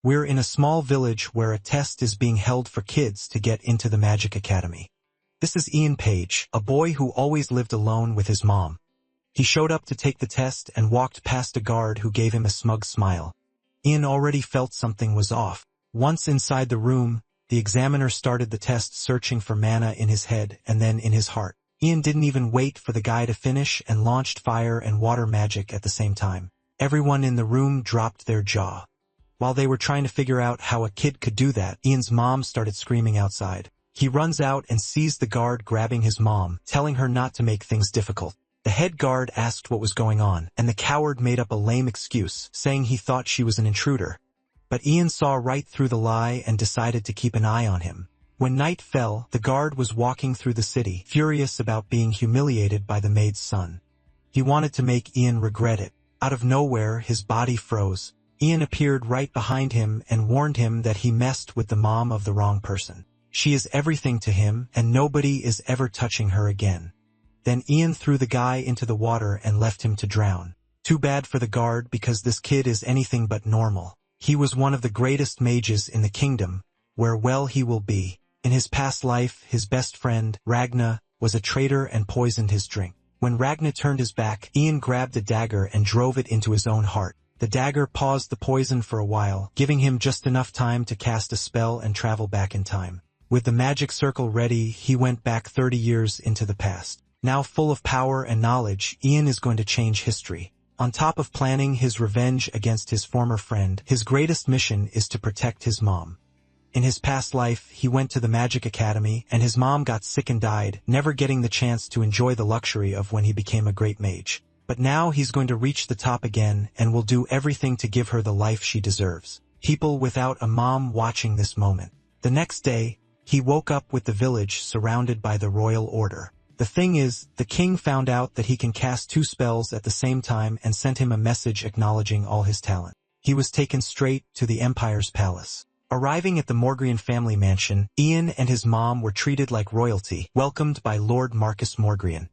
We're in a small village where a test is being held for kids to get into the Magic Academy. This is Ian Page, a boy who always lived alone with his mom. He showed up to take the test and walked past a guard who gave him a smug smile. Ian already felt something was off. Once inside the room, the examiner started the test searching for mana in his head and then in his heart. Ian didn't even wait for the guy to finish and launched fire and water magic at the same time. Everyone in the room dropped their jaw. While they were trying to figure out how a kid could do that, Ian's mom started screaming outside. He runs out and sees the guard grabbing his mom, telling her not to make things difficult. The head guard asked what was going on, and the coward made up a lame excuse, saying he thought she was an intruder. But Ian saw right through the lie and decided to keep an eye on him. When night fell, the guard was walking through the city, furious about being humiliated by the maid's son. He wanted to make Ian regret it. Out of nowhere, his body froze. Ian appeared right behind him and warned him that he messed with the mom of the wrong person. She is everything to him, and nobody is ever touching her again. Then Ian threw the guy into the water and left him to drown. Too bad for the guard because this kid is anything but normal. He was one of the greatest mages in the kingdom, where well he will be. In his past life, his best friend, Ragna, was a traitor and poisoned his drink. When Ragna turned his back, Ian grabbed a dagger and drove it into his own heart. The dagger paused the poison for a while, giving him just enough time to cast a spell and travel back in time. With the magic circle ready, he went back 30 years into the past. Now full of power and knowledge, Ian is going to change history. On top of planning his revenge against his former friend, his greatest mission is to protect his mom. In his past life, he went to the Magic Academy, and his mom got sick and died, never getting the chance to enjoy the luxury of when he became a great mage. But now he's going to reach the top again and will do everything to give her the life she deserves. People without a mom watching this moment. The next day, he woke up with the village surrounded by the royal order. The thing is, the king found out that he can cast 2 spells at the same time and sent him a message acknowledging all his talent. He was taken straight to the Empire's palace. Arriving at the Morgrian family mansion, Ian and his mom were treated like royalty, welcomed by Lord Marcus Morgrian.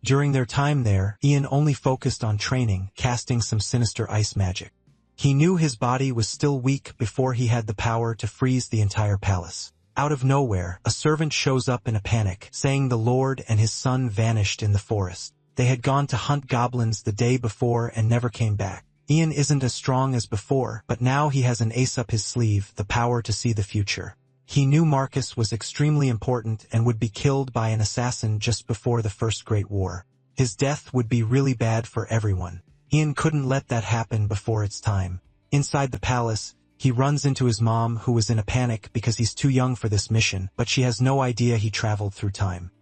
During their time there, Ian only focused on training, casting some sinister ice magic. He knew his body was still weak before he had the power to freeze the entire palace. Out of nowhere, a servant shows up in a panic, saying the Lord and his son vanished in the forest. They had gone to hunt goblins the day before and never came back. Ian isn't as strong as before, but now he has an ace up his sleeve, the power to see the future. He knew Marcus was extremely important and would be killed by an assassin just before the First Great War. His death would be really bad for everyone. Ian couldn't let that happen before its time. Inside the palace, he runs into his mom, who was in a panic because he's too young for this mission, but she has no idea he traveled through time.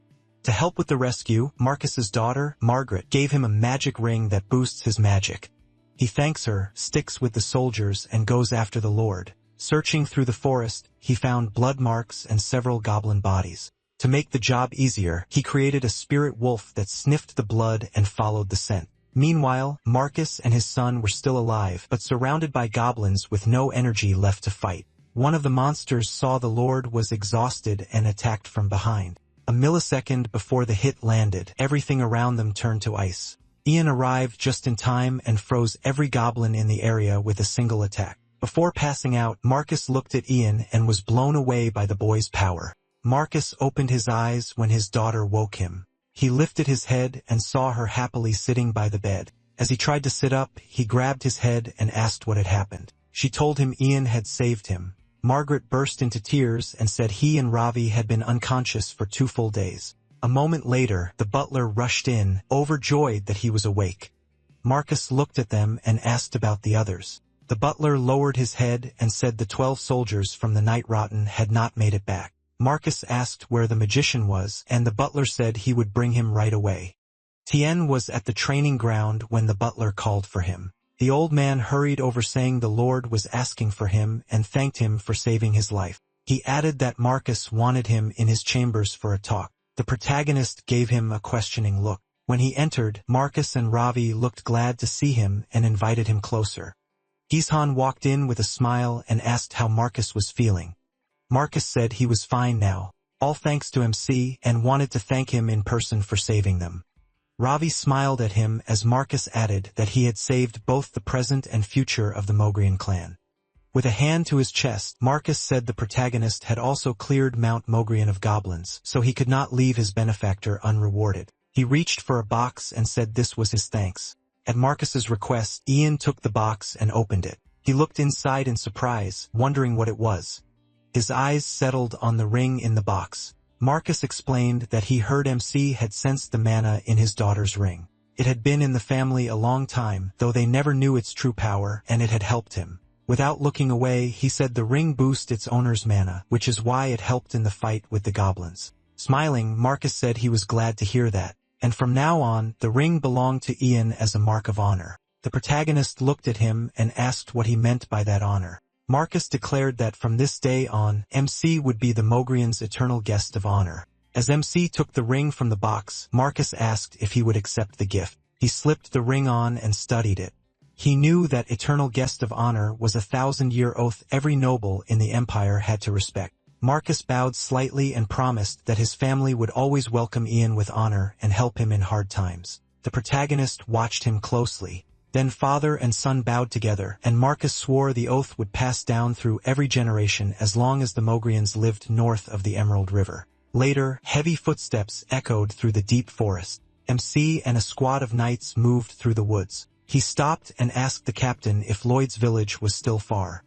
To help with the rescue, Marcus's daughter, Margaret, gave him a magic ring that boosts his magic. He thanks her, sticks with the soldiers, and goes after the Lord. Searching through the forest, he found blood marks and several goblin bodies. To make the job easier, he created a spirit wolf that sniffed the blood and followed the scent. Meanwhile, Marcus and his son were still alive, but surrounded by goblins with no energy left to fight. One of the monsters saw the Lord was exhausted and attacked from behind. A millisecond before the hit landed, everything around them turned to ice. Ian arrived just in time and froze every goblin in the area with a single attack. Before passing out, Marcus looked at Ian and was blown away by the boy's power. Marcus opened his eyes when his daughter woke him. He lifted his head and saw her happily sitting by the bed. As he tried to sit up, he grabbed his head and asked what had happened. She told him Ian had saved him. Margaret burst into tears and said he and Ravi had been unconscious for 2 full days. A moment later, the butler rushed in, overjoyed that he was awake. Marcus looked at them and asked about the others. The butler lowered his head and said the 12 soldiers from the Night Rotten had not made it back. Marcus asked where the magician was, and the butler said he would bring him right away. Tien was at the training ground when the butler called for him. The old man hurried over saying the Lord was asking for him and thanked him for saving his life. He added that Marcus wanted him in his chambers for a talk. The protagonist gave him a questioning look. When he entered, Marcus and Ravi looked glad to see him and invited him closer. Gizhan walked in with a smile and asked how Marcus was feeling. Marcus said he was fine now, all thanks to MC, and wanted to thank him in person for saving them. Ravi smiled at him as Marcus added that he had saved both the present and future of the Mogrian clan. With a hand to his chest, Marcus said the protagonist had also cleared Mount Mogrian of goblins, so he could not leave his benefactor unrewarded. He reached for a box and said this was his thanks. At Marcus's request, Ian took the box and opened it. He looked inside in surprise, wondering what it was. His eyes settled on the ring in the box. Marcus explained that he heard MC had sensed the mana in his daughter's ring. It had been in the family a long time, though they never knew its true power, and it had helped him. Without looking away, he said the ring boosted its owner's mana, which is why it helped in the fight with the goblins. Smiling, Marcus said he was glad to hear that, and from now on, the ring belonged to Ian as a mark of honor. The protagonist looked at him and asked what he meant by that honor. Marcus declared that from this day on, MC would be the Mogrian's eternal guest of honor. As MC took the ring from the box, Marcus asked if he would accept the gift. He slipped the ring on and studied it. He knew that eternal guest of honor was a 1,000-year oath every noble in the empire had to respect. Marcus bowed slightly and promised that his family would always welcome Ian with honor and help him in hard times. The protagonist watched him closely. Then father and son bowed together, and Marcus swore the oath would pass down through every generation as long as the Mogrians lived north of the Emerald River. Later, heavy footsteps echoed through the deep forest. MC and a squad of knights moved through the woods. He stopped and asked the captain if Lloyd's village was still far.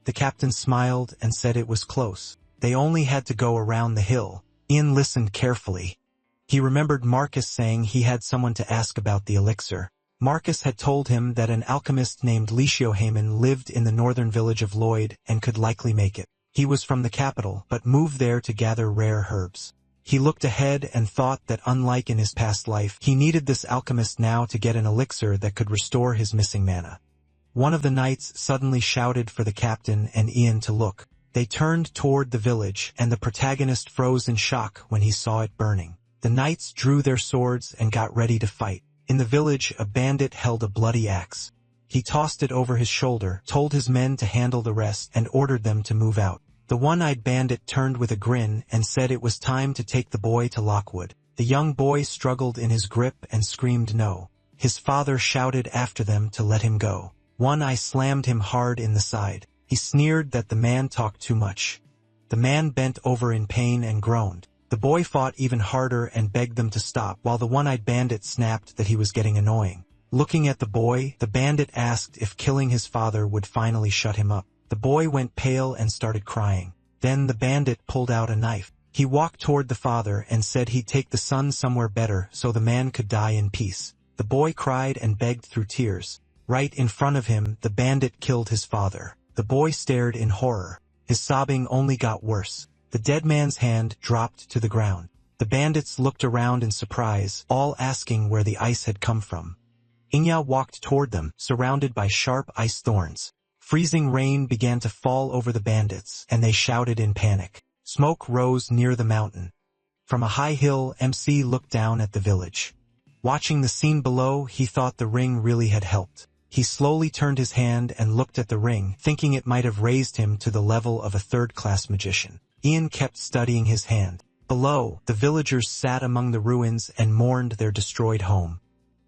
The captain smiled and said it was close. They only had to go around the hill. Ian listened carefully. He remembered Marcus saying he had someone to ask about the elixir. Marcus had told him that an alchemist named Leishiohaman lived in the northern village of Lloyd and could likely make it. He was from the capital, but moved there to gather rare herbs. He looked ahead and thought that unlike in his past life, he needed this alchemist now to get an elixir that could restore his missing mana. One of the knights suddenly shouted for the captain and Ian to look. They turned toward the village, and the protagonist froze in shock when he saw it burning. The knights drew their swords and got ready to fight. In the village, a bandit held a bloody axe. He tossed it over his shoulder, told his men to handle the rest, and ordered them to move out. The one-eyed bandit turned with a grin and said it was time to take the boy to Lockwood. The young boy struggled in his grip and screamed no. His father shouted after them to let him go. One Eye slammed him hard in the side. He sneered that the man talked too much. The man bent over in pain and groaned. The boy fought even harder and begged them to stop, while the one-eyed bandit snapped that he was getting annoying. Looking at the boy, the bandit asked if killing his father would finally shut him up. The boy went pale and started crying. Then the bandit pulled out a knife. He walked toward the father and said he'd take the son somewhere better so the man could die in peace. The boy cried and begged through tears. Right in front of him, the bandit killed his father. The boy stared in horror. His sobbing only got worse. The dead man's hand dropped to the ground. The bandits looked around in surprise, all asking where the ice had come from. Inya walked toward them, surrounded by sharp ice thorns. Freezing rain began to fall over the bandits, and they shouted in panic. Smoke rose near the mountain. From a high hill, MC looked down at the village. Watching the scene below, he thought the ring really had helped. He slowly turned his hand and looked at the ring, thinking it might have raised him to the level of a third-class magician. Ian kept studying his hand. Below, the villagers sat among the ruins and mourned their destroyed home.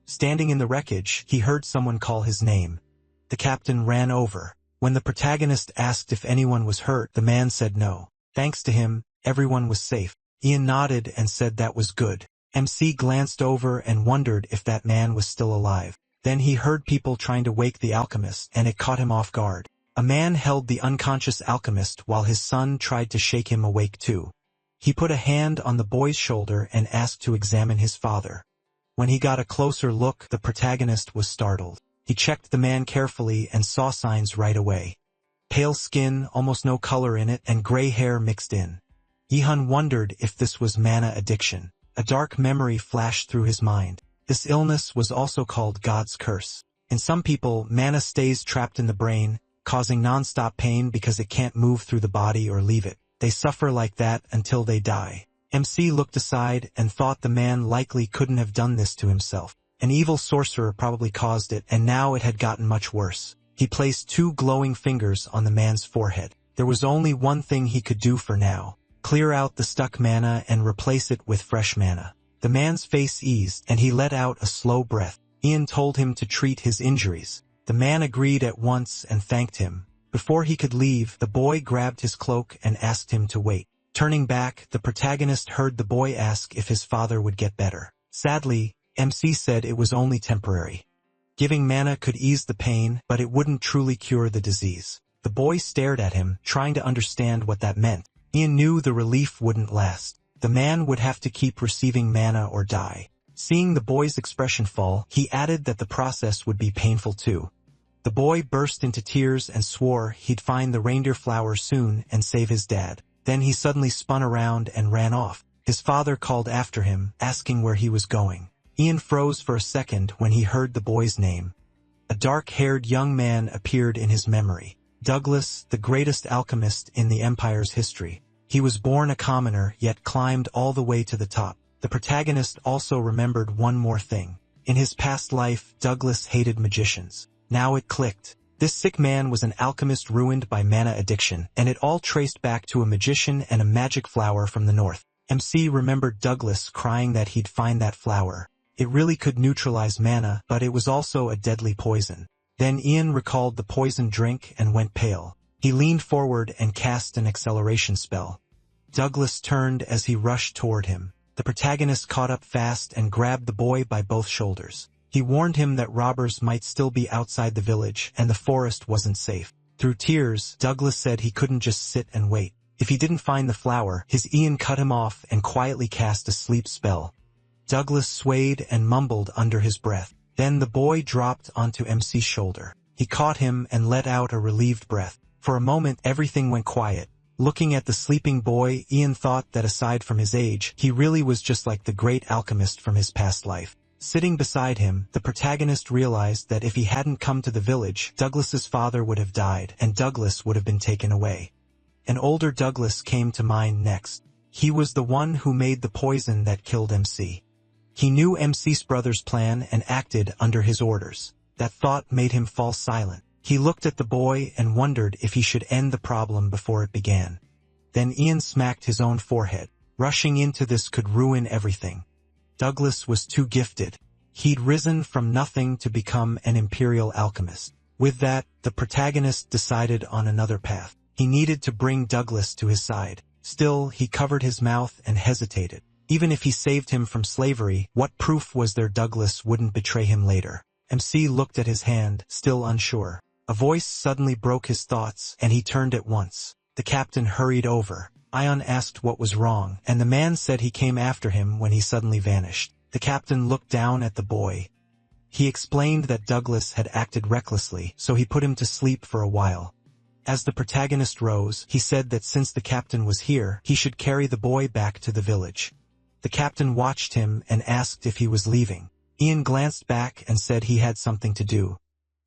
Standing in the wreckage, he heard someone call his name. The captain ran over. When the protagonist asked if anyone was hurt, the man said no. Thanks to him, everyone was safe. Ian nodded and said that was good. MC glanced over and wondered if that man was still alive. Then he heard people trying to wake the alchemist, and it caught him off guard. A man held the unconscious alchemist while his son tried to shake him awake too. He put a hand on the boy's shoulder and asked to examine his father. When he got a closer look, the protagonist was startled. He checked the man carefully and saw signs right away. Pale skin, almost no color in it, and gray hair mixed in. Yihan wondered if this was mana addiction. A dark memory flashed through his mind. This illness was also called God's curse. In some people, mana stays trapped in the brain, causing non-stop pain because it can't move through the body or leave it. They suffer like that until they die. MC looked aside and thought the man likely couldn't have done this to himself. An evil sorcerer probably caused it, and now it had gotten much worse. He placed 2 glowing fingers on the man's forehead. There was only one thing he could do for now. Clear out the stuck mana and replace it with fresh mana. The man's face eased, and he let out a slow breath. Ian told him to treat his injuries. The man agreed at once and thanked him. Before he could leave, the boy grabbed his cloak and asked him to wait. Turning back, the protagonist heard the boy ask if his father would get better. Sadly, MC said it was only temporary. Giving mana could ease the pain, but it wouldn't truly cure the disease. The boy stared at him, trying to understand what that meant. Ian knew the relief wouldn't last. The man would have to keep receiving mana or die. Seeing the boy's expression fall, he added that the process would be painful too. The boy burst into tears and swore he'd find the reindeer flower soon and save his dad. Then he suddenly spun around and ran off. His father called after him, asking where he was going. Ian froze for a second when he heard the boy's name. A dark-haired young man appeared in his memory. Douglas, the greatest alchemist in the Empire's history. He was born a commoner, yet climbed all the way to the top. The protagonist also remembered one more thing. In his past life, Douglas hated magicians. Now it clicked. This sick man was an alchemist ruined by mana addiction, and it all traced back to a magician and a magic flower from the north. MC remembered Douglas crying that he'd find that flower. It really could neutralize mana, but it was also a deadly poison. Then Ian recalled the poisoned drink and went pale. He leaned forward and cast an acceleration spell. Douglas turned as he rushed toward him. The protagonist caught up fast and grabbed the boy by both shoulders. He warned him that robbers might still be outside the village and the forest wasn't safe. Through tears, Douglas said he couldn't just sit and wait. If he didn't find the flower, his Ian cut him off and quietly cast a sleep spell. Douglas swayed and mumbled under his breath. Then the boy dropped onto MC's shoulder. He caught him and let out a relieved breath. For a moment, everything went quiet. Looking at the sleeping boy, Ian thought that aside from his age, he really was just like the great alchemist from his past life. Sitting beside him, the protagonist realized that if he hadn't come to the village, Douglas's father would have died, and Douglas would have been taken away. An older Douglas came to mind next. He was the one who made the poison that killed MC. He knew MC's brother's plan and acted under his orders. That thought made him fall silent. He looked at the boy and wondered if he should end the problem before it began. Then Ian smacked his own forehead. Rushing into this could ruin everything. Douglas was too gifted. He'd risen from nothing to become an imperial alchemist. With that, the protagonist decided on another path. He needed to bring Douglas to his side. Still, he covered his mouth and hesitated. Even if he saved him from slavery, what proof was there Douglas wouldn't betray him later? MC looked at his hand, still unsure. A voice suddenly broke his thoughts, and he turned at once. The captain hurried over. Ion asked what was wrong, and the man said he came after him when he suddenly vanished. The captain looked down at the boy. He explained that Douglas had acted recklessly, so he put him to sleep for a while. As the protagonist rose, he said that since the captain was here, he should carry the boy back to the village. The captain watched him and asked if he was leaving. Ian glanced back and said he had something to do.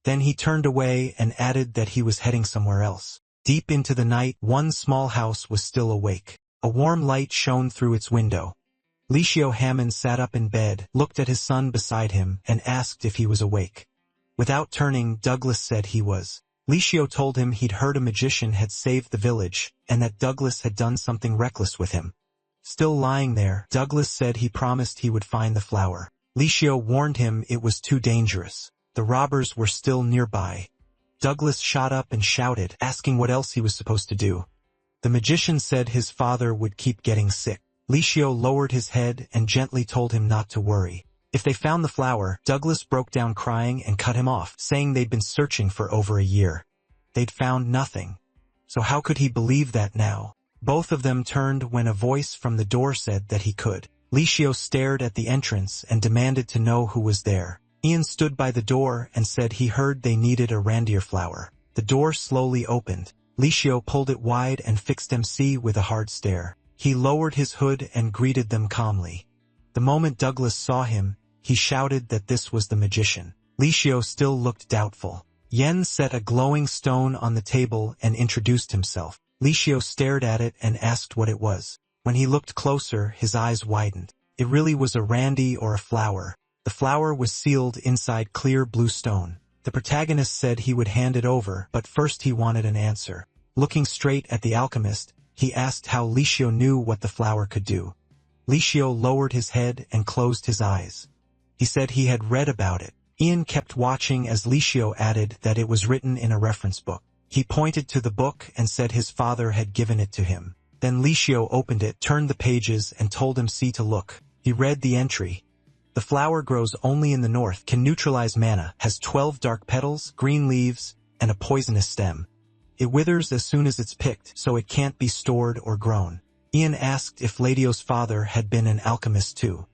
Then he turned away and added that he was heading somewhere else. Deep into the night, one small house was still awake. A warm light shone through its window. Licio Hammond sat up in bed, looked at his son beside him, and asked if he was awake. Without turning, Douglas said he was. Licio told him he'd heard a magician had saved the village, and that Douglas had done something reckless with him. Still lying there, Douglas said he promised he would find the flower. Licio warned him it was too dangerous. The robbers were still nearby. Douglas shot up and shouted, asking what else he was supposed to do. The magician said his father would keep getting sick. Licio lowered his head and gently told him not to worry. If they found the flower, Douglas broke down crying and cut him off, saying they'd been searching for over a year. They'd found nothing. So how could he believe that now? Both of them turned when a voice from the door said that he could. Licio stared at the entrance and demanded to know who was there. Ian stood by the door and said he heard they needed a reindeer flower. The door slowly opened. Licio pulled it wide and fixed MC with a hard stare. He lowered his hood and greeted them calmly. The moment Douglas saw him, he shouted that this was the magician. Licio still looked doubtful. Yen set a glowing stone on the table and introduced himself. Licio stared at it and asked what it was. When he looked closer, his eyes widened. It really was a randy or a flower. The flower was sealed inside clear blue stone. The protagonist said he would hand it over, but first he wanted an answer. Looking straight at the alchemist, he asked how Licio knew what the flower could do. Licio lowered his head and closed his eyes. He said he had read about it. Ian kept watching as Licio added that it was written in a reference book. He pointed to the book and said his father had given it to him. Then Licio opened it, turned the pages, and told MC to look. He read the entry. The flower grows only in the north, can neutralize mana, has 12 dark petals, green leaves, and a poisonous stem. It withers as soon as it's picked, so it can't be stored or grown. Ian asked if Ladio's father had been an alchemist too.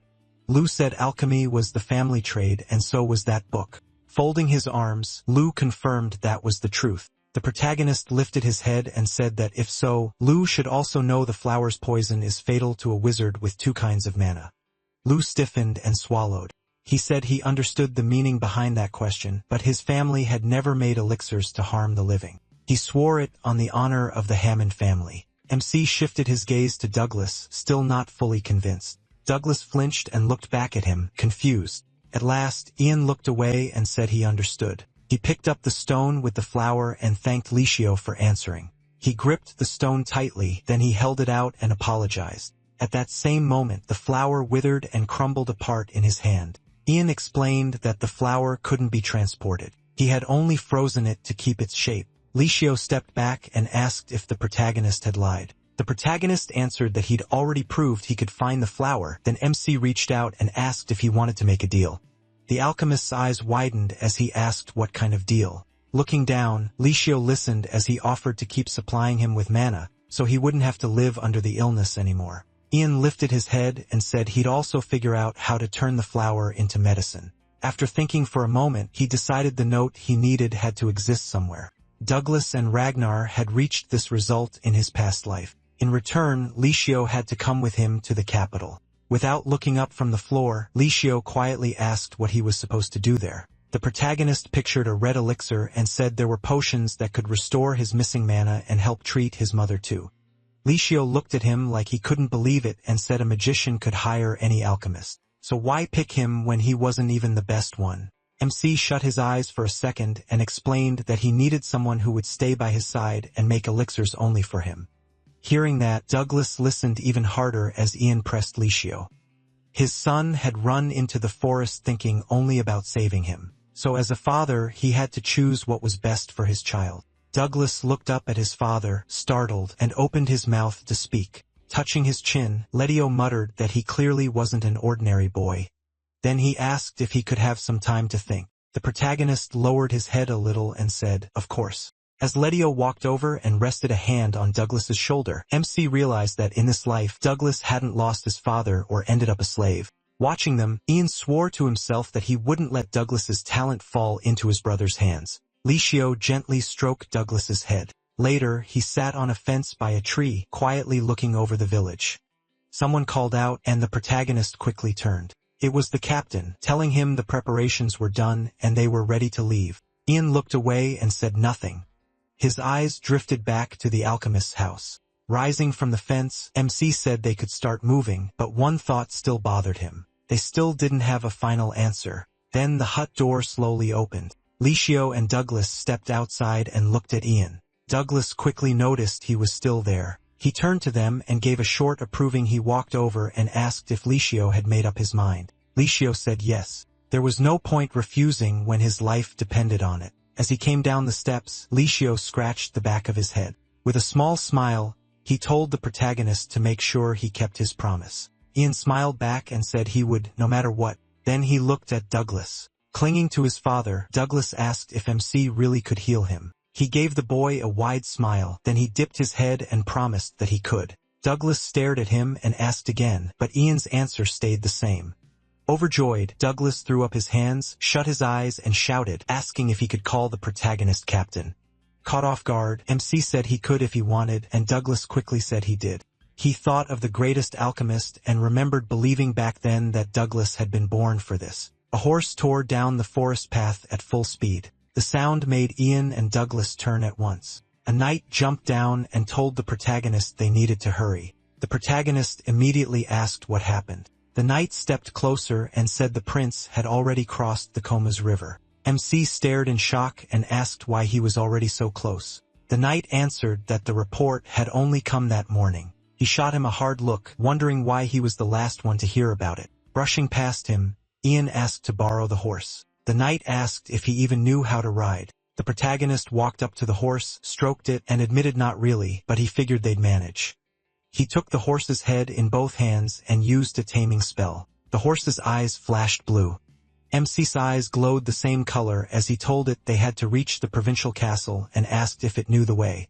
Lou said alchemy was the family trade and so was that book. Folding his arms, Lou confirmed that was the truth. The protagonist lifted his head and said that if so, Lou should also know the flower's poison is fatal to a wizard with 2 kinds of mana. Lou stiffened and swallowed. He said he understood the meaning behind that question, but his family had never made elixirs to harm the living. He swore it on the honor of the Hammond family. MC shifted his gaze to Douglas, still not fully convinced. Douglas flinched and looked back at him, confused. At last, Ian looked away and said he understood. He picked up the stone with the flower and thanked Licio for answering. He gripped the stone tightly, then he held it out and apologized. At that same moment, the flower withered and crumbled apart in his hand. Ian explained that the flower couldn't be transported. He had only frozen it to keep its shape. Licio stepped back and asked if the protagonist had lied. The protagonist answered that he'd already proved he could find the flower. Then MC reached out and asked if he wanted to make a deal. The alchemist's eyes widened as he asked what kind of deal. Looking down, Licio listened as he offered to keep supplying him with mana, so he wouldn't have to live under the illness anymore. Ian lifted his head and said he'd also figure out how to turn the flower into medicine. After thinking for a moment, he decided the note he needed had to exist somewhere. Douglas and Ragnar had reached this result in his past life. In return, Licio had to come with him to the capital. Without looking up from the floor, Licio quietly asked what he was supposed to do there. The protagonist pictured a red elixir and said there were potions that could restore his missing mana and help treat his mother too. Licio looked at him like he couldn't believe it and said a magician could hire any alchemist. So why pick him when he wasn't even the best one? MC shut his eyes for a second and explained that he needed someone who would stay by his side and make elixirs only for him. Hearing that, Douglas listened even harder as Ian pressed Licio. His son had run into the forest thinking only about saving him. So as a father, he had to choose what was best for his child. Douglas looked up at his father, startled, and opened his mouth to speak. Touching his chin, Ledio muttered that he clearly wasn't an ordinary boy. Then he asked if he could have some time to think. The protagonist lowered his head a little and said, "Of course." As Ledio walked over and rested a hand on Douglas's shoulder, MC realized that in this life, Douglas hadn't lost his father or ended up a slave. Watching them, Ian swore to himself that he wouldn't let Douglas's talent fall into his brother's hands. Licio gently stroked Douglas's head. Later, he sat on a fence by a tree, quietly looking over the village. Someone called out, and the protagonist quickly turned. It was the captain, telling him the preparations were done and they were ready to leave. Ian looked away and said nothing. His eyes drifted back to the alchemist's house. Rising from the fence, MC said they could start moving, but one thought still bothered him. They still didn't have a final answer. Then the hut door slowly opened. Licio and Douglas stepped outside and looked at Ian. Douglas quickly noticed he was still there. He turned to them and gave a short approving. He walked over and asked if Licio had made up his mind. Licio said yes. There was no point refusing when his life depended on it. As he came down the steps, Licio scratched the back of his head. With a small smile, he told the protagonist to make sure he kept his promise. Ian smiled back and said he would, no matter what. Then he looked at Douglas. Clinging to his father, Douglas asked if MC really could heal him. He gave the boy a wide smile, then he dipped his head and promised that he could. Douglas stared at him and asked again, but Ian's answer stayed the same. Overjoyed, Douglas threw up his hands, shut his eyes, and shouted, asking if he could call the protagonist captain. Caught off guard, MC said he could if he wanted, and Douglas quickly said he did. He thought of the greatest alchemist and remembered believing back then that Douglas had been born for this. A horse tore down the forest path at full speed. The sound made Ian and Douglas turn at once. A knight jumped down and told the protagonist they needed to hurry. The protagonist immediately asked what happened. The knight stepped closer and said the prince had already crossed the Comas River. MC stared in shock and asked why he was already so close. The knight answered that the report had only come that morning. He shot him a hard look, wondering why he was the last one to hear about it. Brushing past him, Ian asked to borrow the horse. The knight asked if he even knew how to ride. The protagonist walked up to the horse, stroked it, and admitted not really, but he figured they'd manage. He took the horse's head in both hands and used a taming spell. The horse's eyes flashed blue. MC's eyes glowed the same color as he told it they had to reach the provincial castle and asked if it knew the way.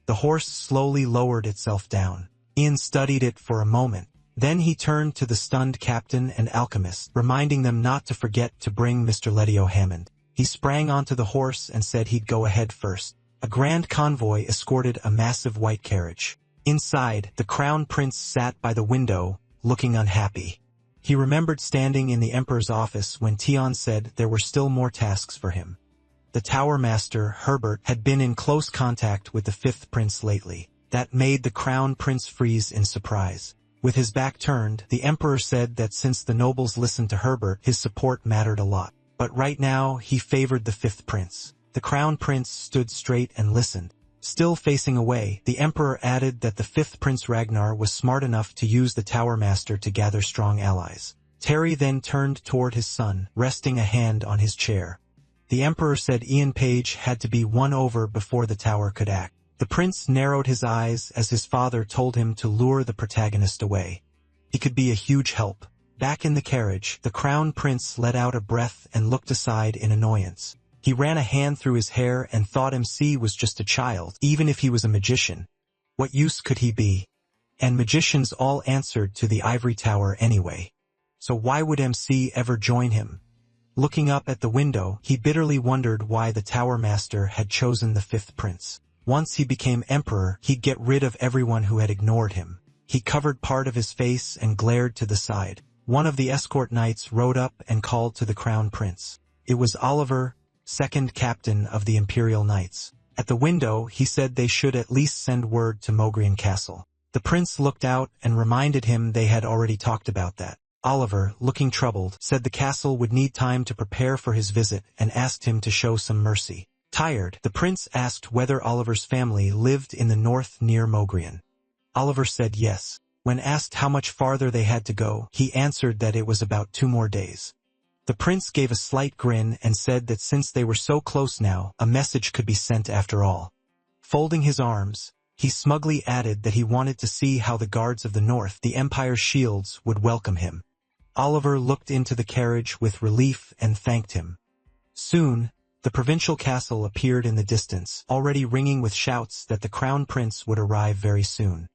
The horse slowly lowered itself down. Ian studied it for a moment. Then he turned to the stunned captain and alchemist, reminding them not to forget to bring Mr. Letio Hammond. He sprang onto the horse and said he'd go ahead first. A grand convoy escorted a massive white carriage. Inside, the crown prince sat by the window, looking unhappy. He remembered standing in the emperor's office when Tion said there were still more tasks for him. The tower master, Herbert, had been in close contact with the fifth prince lately. That made the crown prince freeze in surprise. With his back turned, the emperor said that since the nobles listened to Herbert, his support mattered a lot. But right now, he favored the fifth prince. The crown prince stood straight and listened. Still facing away, the emperor added that the fifth prince Ragnar was smart enough to use the tower master to gather strong allies. Terry then turned toward his son, resting a hand on his chair. The emperor said Ian Page had to be won over before the tower could act. The prince narrowed his eyes as his father told him to lure the protagonist away. He could be a huge help. Back in the carriage, the crown prince let out a breath and looked aside in annoyance. He ran a hand through his hair and thought MC was just a child, even if he was a magician. What use could he be? And magicians all answered to the ivory tower anyway. So why would MC ever join him? Looking up at the window, he bitterly wondered why the tower master had chosen the fifth prince. Once he became emperor, he'd get rid of everyone who had ignored him. He covered part of his face and glared to the side. One of the escort knights rode up and called to the crown prince. It was Oliver, second captain of the Imperial Knights. At the window, he said they should at least send word to Mogrian Castle. The prince looked out and reminded him they had already talked about that. Oliver, looking troubled, said the castle would need time to prepare for his visit and asked him to show some mercy. Tired, the prince asked whether Oliver's family lived in the north near Mogrian. Oliver said yes. When asked how much farther they had to go, he answered that it was about 2 more days. The prince gave a slight grin and said that since they were so close now, a message could be sent after all. Folding his arms, he smugly added that he wanted to see how the guards of the north, the Empire's shields, would welcome him. Oliver looked into the carriage with relief and thanked him. Soon, the provincial castle appeared in the distance, already ringing with shouts that the crown prince would arrive very soon.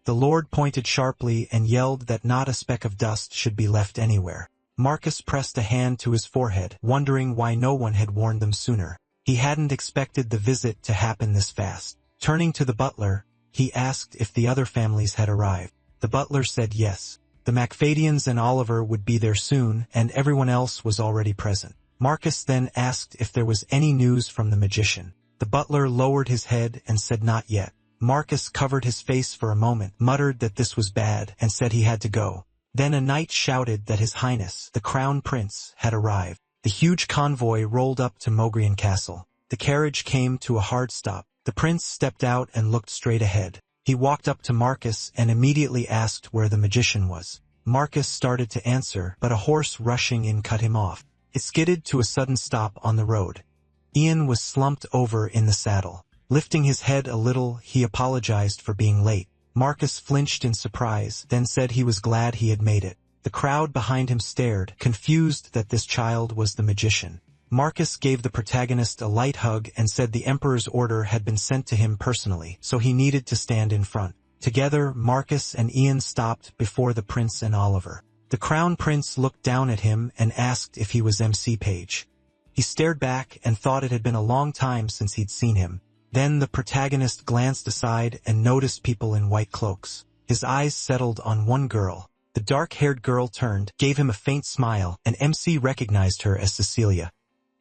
The lord pointed sharply and yelled that not a speck of dust should be left anywhere. Marcus pressed a hand to his forehead, wondering why no one had warned them sooner. He hadn't expected the visit to happen this fast. Turning to the butler, he asked if the other families had arrived. The butler said yes. The Macfadians and Oliver would be there soon, and everyone else was already present. Marcus then asked if there was any news from the magician. The butler lowered his head and said not yet. Marcus covered his face for a moment, muttered that this was bad, and said he had to go. Then a knight shouted that His Highness, the Crown Prince, had arrived. The huge convoy rolled up to Mogrian Castle. The carriage came to a hard stop. The prince stepped out and looked straight ahead. He walked up to Marcus and immediately asked where the magician was. Marcus started to answer, but a horse rushing in cut him off. It skidded to a sudden stop on the road. Ian was slumped over in the saddle. Lifting his head a little, he apologized for being late. Marcus flinched in surprise, then said he was glad he had made it. The crowd behind him stared, confused that this child was the magician. Marcus gave the protagonist a light hug and said the emperor's order had been sent to him personally, so he needed to stand in front. Together, Marcus and Ian stopped before the prince and Oliver. The crown prince looked down at him and asked if he was MC Page. He stared back and thought it had been a long time since he'd seen him. Then the protagonist glanced aside and noticed people in white cloaks. His eyes settled on one girl. The dark-haired girl turned, gave him a faint smile, and MC recognized her as Cecilia.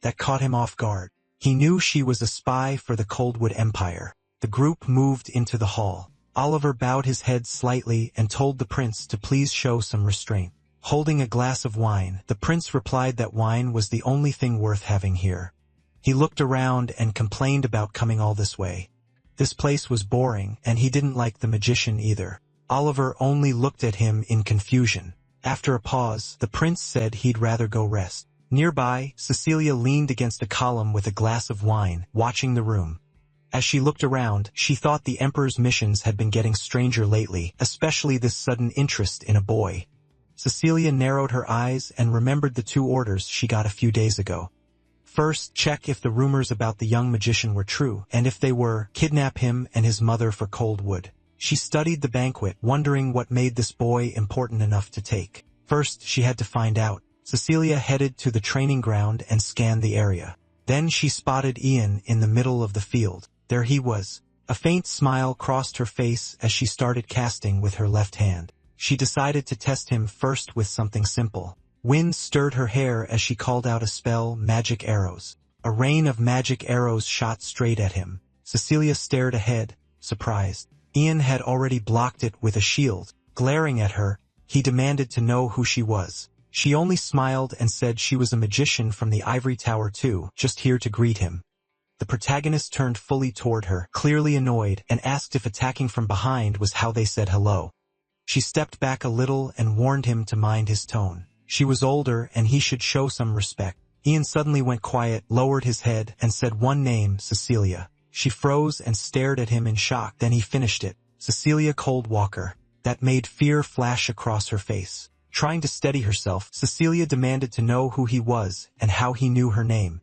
That caught him off guard. He knew she was a spy for the Coldwood Empire. The group moved into the hall. Oliver bowed his head slightly and told the prince to please show some restraint. Holding a glass of wine, the prince replied that wine was the only thing worth having here. He looked around and complained about coming all this way. This place was boring, and he didn't like the magician either. Oliver only looked at him in confusion. After a pause, the prince said he'd rather go rest. Nearby, Cecilia leaned against a column with a glass of wine, watching the room. As she looked around, she thought the Emperor's missions had been getting stranger lately, especially this sudden interest in a boy. Cecilia narrowed her eyes and remembered the 2 orders she got a few days ago. First, check if the rumors about the young magician were true, and if they were, kidnap him and his mother for cold wood. She studied the banquet, wondering what made this boy important enough to take. First, she had to find out. Cecilia headed to the training ground and scanned the area. Then she spotted Ian in the middle of the field. There he was. A faint smile crossed her face as she started casting with her left hand. She decided to test him first with something simple. Wind stirred her hair as she called out a spell, magic arrows. A rain of magic arrows shot straight at him. Cecilia stared ahead, surprised. Ian had already blocked it with a shield. Glaring at her, he demanded to know who she was. She only smiled and said she was a magician from the Ivory Tower too, just here to greet him. The protagonist turned fully toward her, clearly annoyed, and asked if attacking from behind was how they said hello. She stepped back a little and warned him to mind his tone. She was older and he should show some respect. Ian suddenly went quiet, lowered his head, and said one name, Cecilia. She froze and stared at him in shock. Then he finished it. Cecilia Coldwalker. That made fear flash across her face. Trying to steady herself, Cecilia demanded to know who he was and how he knew her name.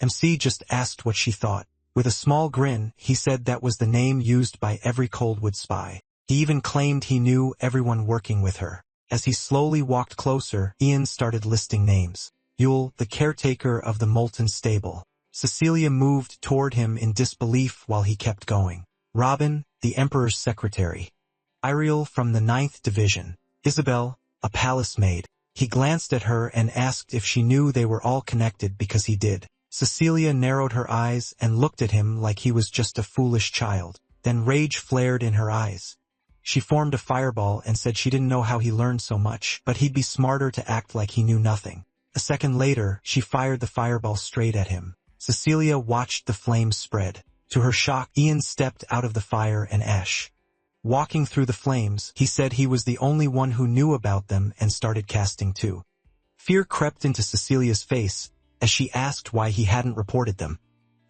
MC just asked what she thought. With a small grin, he said that was the name used by every Coldwood spy. He even claimed he knew everyone working with her. As he slowly walked closer, Ian started listing names. Yule, the caretaker of the Molten Stable. Cecilia moved toward him in disbelief while he kept going. Robin, the Emperor's secretary. Iriel from the 9th Division. Isabel, a palace maid. He glanced at her and asked if she knew they were all connected because he did. Cecilia narrowed her eyes and looked at him like he was just a foolish child. Then rage flared in her eyes. She formed a fireball and said she didn't know how he learned so much, but he'd be smarter to act like he knew nothing. A second later, she fired the fireball straight at him. Cecilia watched the flames spread. To her shock, Ian stepped out of the fire and ash. Walking through the flames, he said he was the only one who knew about them and started casting too. Fear crept into Cecilia's face as she asked why he hadn't reported them.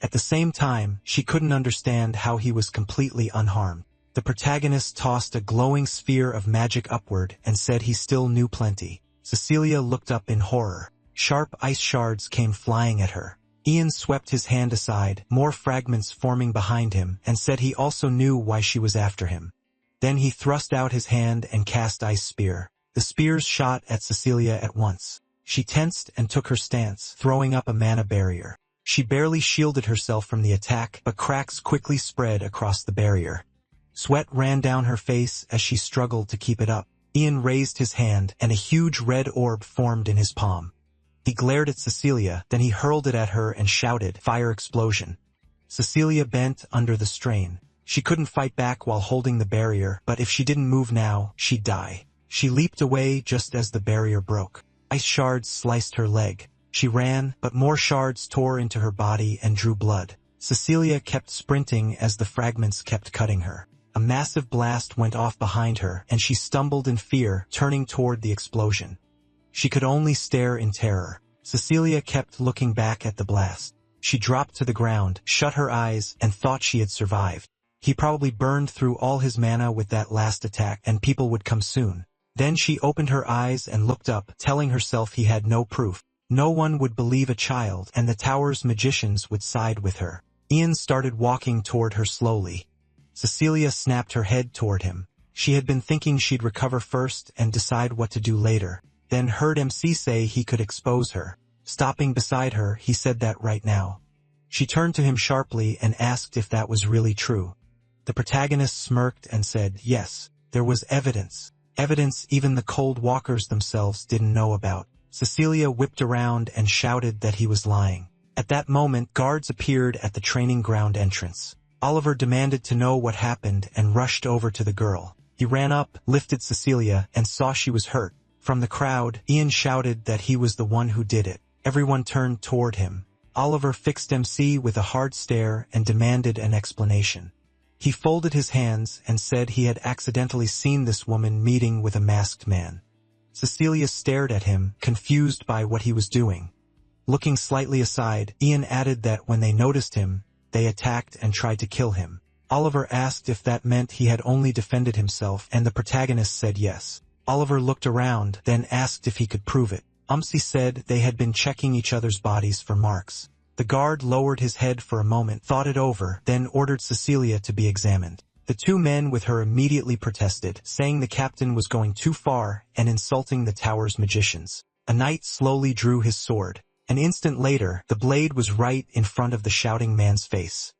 At the same time, she couldn't understand how he was completely unharmed. The protagonist tossed a glowing sphere of magic upward and said he still knew plenty. Cecilia looked up in horror. Sharp ice shards came flying at her. Ian swept his hand aside, more fragments forming behind him, and said he also knew why she was after him. Then he thrust out his hand and cast Ice Spear. The spears shot at Cecilia at once. She tensed and took her stance, throwing up a mana barrier. She barely shielded herself from the attack, but cracks quickly spread across the barrier. Sweat ran down her face as she struggled to keep it up. Ian raised his hand, and a huge red orb formed in his palm. He glared at Cecilia, then he hurled it at her and shouted, "Fire explosion." Cecilia bent under the strain. She couldn't fight back while holding the barrier, but if she didn't move now, she'd die. She leaped away just as the barrier broke. Ice shards sliced her leg. She ran, but more shards tore into her body and drew blood. Cecilia kept sprinting as the fragments kept cutting her. A massive blast went off behind her, and she stumbled in fear, turning toward the explosion. She could only stare in terror. Cecilia kept looking back at the blast. She dropped to the ground, shut her eyes, and thought she had survived. He probably burned through all his mana with that last attack, and people would come soon. Then she opened her eyes and looked up, telling herself he had no proof. No one would believe a child, and the tower's magicians would side with her. Ian started walking toward her slowly. Cecilia snapped her head toward him. She had been thinking she'd recover first and decide what to do later, then heard MC say he could expose her. Stopping beside her, he said that right now. She turned to him sharply and asked if that was really true. The protagonist smirked and said, yes, there was evidence. Evidence even the Cold Walkers themselves didn't know about. Cecilia whipped around and shouted that he was lying. At that moment, guards appeared at the training ground entrance. Oliver demanded to know what happened and rushed over to the girl. He ran up, lifted Cecilia, and saw she was hurt. From the crowd, Ian shouted that he was the one who did it. Everyone turned toward him. Oliver fixed MC with a hard stare and demanded an explanation. He folded his hands and said he had accidentally seen this woman meeting with a masked man. Cecilia stared at him, confused by what he was doing. Looking slightly aside, Ian added that when they noticed him, they attacked and tried to kill him. Oliver asked if that meant he had only defended himself, and the protagonist said yes. Oliver looked around, then asked if he could prove it. Said they had been checking each other's bodies for marks. The guard lowered his head for a moment, thought it over, then ordered Cecilia to be examined. The two men with her immediately protested, saying the captain was going too far and insulting the tower's magicians. A knight slowly drew his sword. An instant later, the blade was right in front of the shouting man's face.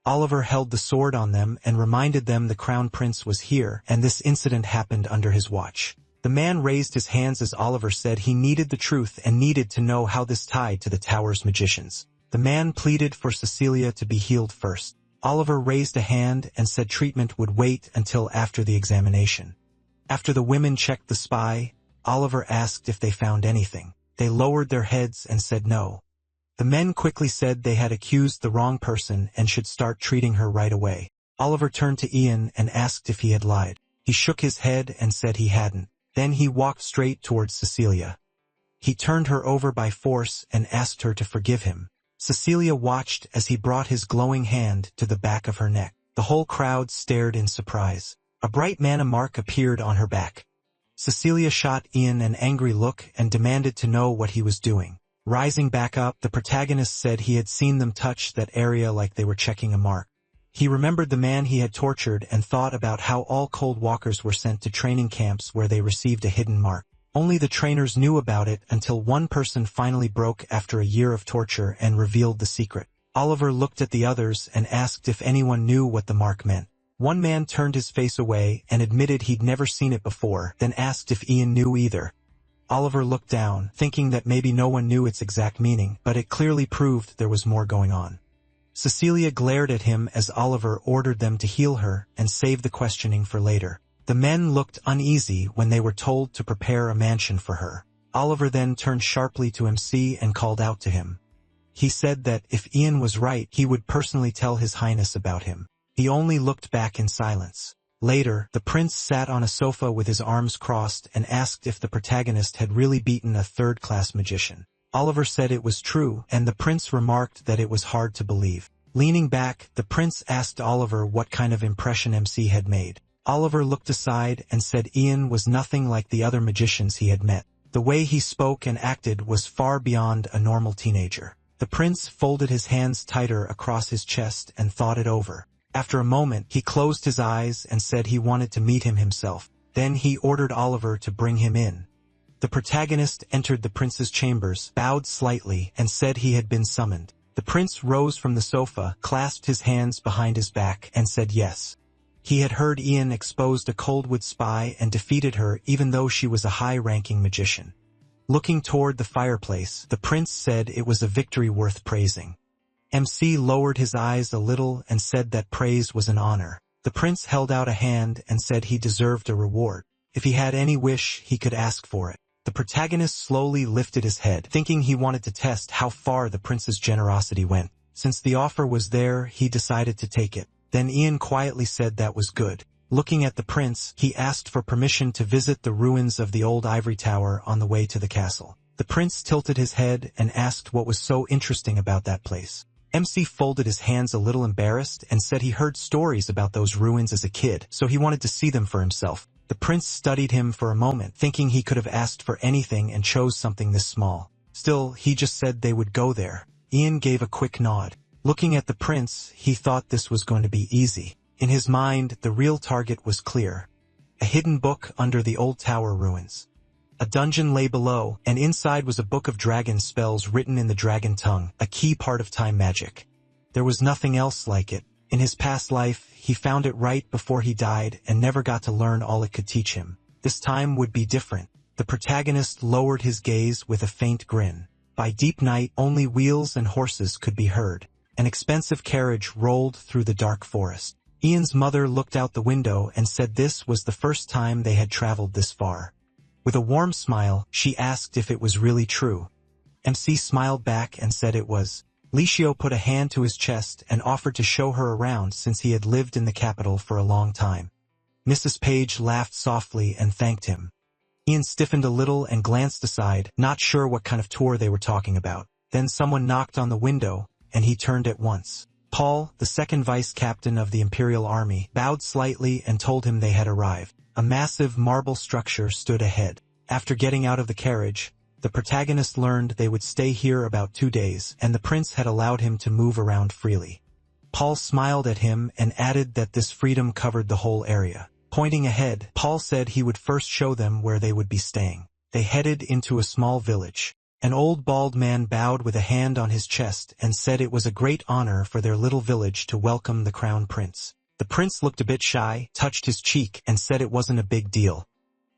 Oliver held the sword on them and reminded them the crown prince was here, and this incident happened under his watch. The man raised his hands as Oliver said he needed the truth and needed to know how this tied to the tower's magicians. The man pleaded for Cecilia to be healed first. Oliver raised a hand and said treatment would wait until after the examination. After the women checked the spy, Oliver asked if they found anything. They lowered their heads and said no. The men quickly said they had accused the wrong person and should start treating her right away. Oliver turned to Ian and asked if he had lied. He shook his head and said he hadn't. Then he walked straight towards Cecilia. He turned her over by force and asked her to forgive him. Cecilia watched as he brought his glowing hand to the back of her neck. The whole crowd stared in surprise. A bright mana mark appeared on her back. Cecilia shot Ian an angry look and demanded to know what he was doing. Rising back up, the protagonist said he had seen them touch that area like they were checking a mark. He remembered the man he had tortured and thought about how all cold walkers were sent to training camps where they received a hidden mark. Only the trainers knew about it until one person finally broke after a year of torture and revealed the secret. Oliver looked at the others and asked if anyone knew what the mark meant. One man turned his face away and admitted he'd never seen it before, then asked if Ian knew either. Oliver looked down, thinking that maybe no one knew its exact meaning, but it clearly proved there was more going on. Cecilia glared at him as Oliver ordered them to heal her and save the questioning for later. The men looked uneasy when they were told to prepare a mansion for her. Oliver then turned sharply to MC and called out to him. He said that if Ian was right, he would personally tell His Highness about him. He only looked back in silence. Later, the prince sat on a sofa with his arms crossed and asked if the protagonist had really beaten a third-class magician. Oliver said it was true, and the prince remarked that it was hard to believe. Leaning back, the prince asked Oliver what kind of impression MC had made. Oliver looked aside and said Ian was nothing like the other magicians he had met. The way he spoke and acted was far beyond a normal teenager. The prince folded his hands tighter across his chest and thought it over. After a moment, he closed his eyes and said he wanted to meet him himself. Then he ordered Oliver to bring him in. The protagonist entered the prince's chambers, bowed slightly, and said he had been summoned. The prince rose from the sofa, clasped his hands behind his back, and said yes. He had heard Ian exposed a Coldwood spy and defeated her even though she was a high-ranking magician. Looking toward the fireplace, the prince said it was a victory worth praising. MC lowered his eyes a little and said that praise was an honor. The prince held out a hand and said he deserved a reward. If he had any wish, he could ask for it. The protagonist slowly lifted his head, thinking he wanted to test how far the prince's generosity went. Since the offer was there, he decided to take it. Then Ian quietly said that was good. Looking at the prince, he asked for permission to visit the ruins of the old ivory tower on the way to the castle. The prince tilted his head and asked what was so interesting about that place. MC folded his hands a little embarrassed and said he heard stories about those ruins as a kid, so he wanted to see them for himself. The prince studied him for a moment, thinking he could have asked for anything and chose something this small. Still, he just said they would go there. Ian gave a quick nod. Looking at the prince, he thought this was going to be easy. In his mind, the real target was clear. A hidden book under the old tower ruins. A dungeon lay below, and inside was a book of dragon spells written in the dragon tongue, a key part of time magic. There was nothing else like it. In his past life, he found it right before he died and never got to learn all it could teach him. This time would be different. The protagonist lowered his gaze with a faint grin. By deep night, only wheels and horses could be heard. An expensive carriage rolled through the dark forest. Ian's mother looked out the window and said this was the first time they had traveled this far. With a warm smile, she asked if it was really true. MC smiled back and said it was. Licio put a hand to his chest and offered to show her around since he had lived in the capital for a long time. Mrs. Page laughed softly and thanked him. Ian stiffened a little and glanced aside, not sure what kind of tour they were talking about. Then someone knocked on the window, and he turned at once. Paul, the second vice-captain of the Imperial Army, bowed slightly and told him they had arrived. A massive marble structure stood ahead. After getting out of the carriage, the protagonist learned they would stay here about 2 days, and the prince had allowed him to move around freely. Paul smiled at him and added that this freedom covered the whole area. Pointing ahead, Paul said he would first show them where they would be staying. They headed into a small village. An old bald man bowed with a hand on his chest and said it was a great honor for their little village to welcome the crown prince. The prince looked a bit shy, touched his cheek, and said it wasn't a big deal.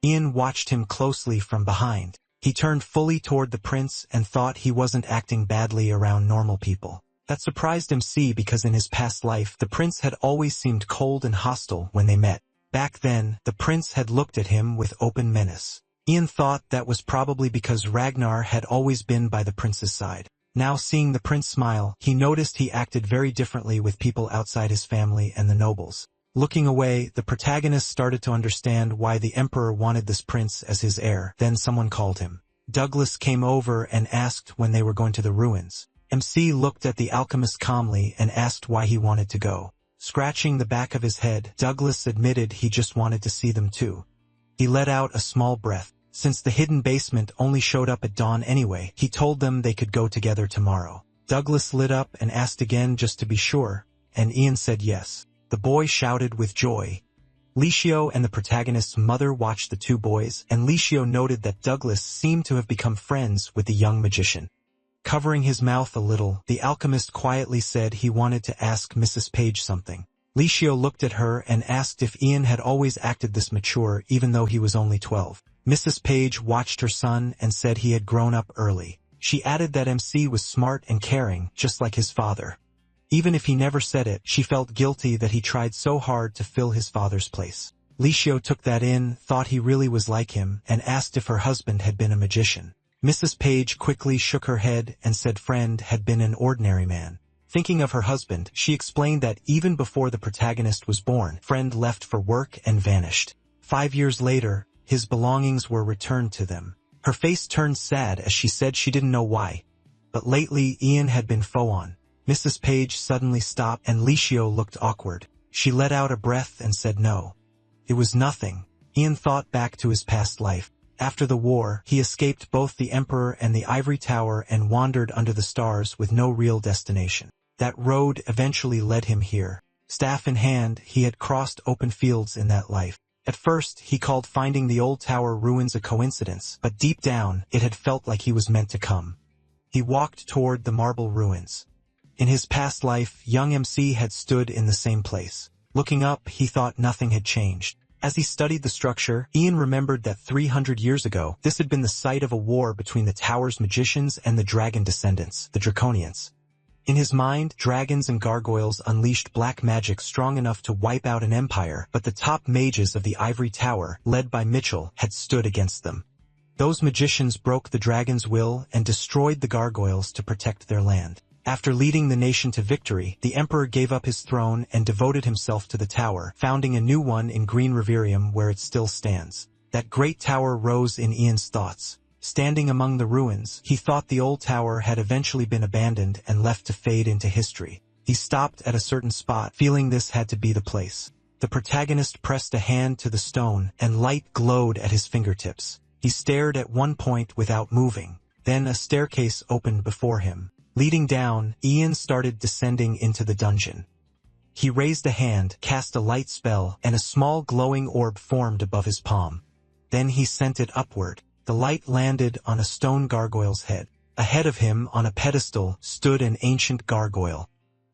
Ian watched him closely from behind. He turned fully toward the prince and thought he wasn't acting badly around normal people. That surprised MC because in his past life the prince had always seemed cold and hostile when they met. Back then, the prince had looked at him with open menace. Ian thought that was probably because Ragnar had always been by the prince's side. Now seeing the prince smile, he noticed he acted very differently with people outside his family and the nobles. Looking away, the protagonist started to understand why the emperor wanted this prince as his heir. Then someone called him. Douglas came over and asked when they were going to the ruins. MC looked at the alchemist calmly and asked why he wanted to go. Scratching the back of his head, Douglas admitted he just wanted to see them too. He let out a small breath. Since the hidden basement only showed up at dawn anyway, he told them they could go together tomorrow. Douglas lit up and asked again just to be sure, and Ian said yes. The boy shouted with joy. Licio and the protagonist's mother watched the two boys, and Licio noted that Douglas seemed to have become friends with the young magician. Covering his mouth a little, the alchemist quietly said he wanted to ask Mrs. Page something. Licio looked at her and asked if Ian had always acted this mature even though he was only 12. Mrs. Page watched her son and said he had grown up early. She added that MC was smart and caring, just like his father. Even if he never said it, she felt guilty that he tried so hard to fill his father's place. Licio took that in, thought he really was like him, and asked if her husband had been a magician. Mrs. Page quickly shook her head and said Friend had been an ordinary man. Thinking of her husband, she explained that even before the protagonist was born, Friend left for work and vanished. 5 years later, his belongings were returned to them. Her face turned sad as she said she didn't know why. But lately Ian had been on. Mrs. Page suddenly stopped and Licio looked awkward. She let out a breath and said no. It was nothing. Ian thought back to his past life. After the war, he escaped both the Emperor and the Ivory Tower and wandered under the stars with no real destination. That road eventually led him here. Staff in hand, he had crossed open fields in that life. At first, he called finding the old tower ruins a coincidence, but deep down, it had felt like he was meant to come. He walked toward the marble ruins. In his past life, young MC had stood in the same place. Looking up, he thought nothing had changed. As he studied the structure, Ian remembered that 300 years ago, this had been the site of a war between the tower's magicians and the dragon descendants, the Draconians. In his mind, dragons and gargoyles unleashed black magic strong enough to wipe out an empire, but the top mages of the Ivory Tower, led by Mitchell, had stood against them. Those magicians broke the dragon's will and destroyed the gargoyles to protect their land. After leading the nation to victory, the emperor gave up his throne and devoted himself to the tower, founding a new one in Green Riverium where it still stands. That great tower rose in Ian's thoughts. Standing among the ruins, he thought the old tower had eventually been abandoned and left to fade into history. He stopped at a certain spot, feeling this had to be the place. The protagonist pressed a hand to the stone, and light glowed at his fingertips. He stared at one point without moving. Then a staircase opened before him. Leading down, Ian started descending into the dungeon. He raised a hand, cast a light spell, and a small glowing orb formed above his palm. Then he sent it upward. The light landed on a stone gargoyle's head. Ahead of him, on a pedestal, stood an ancient gargoyle.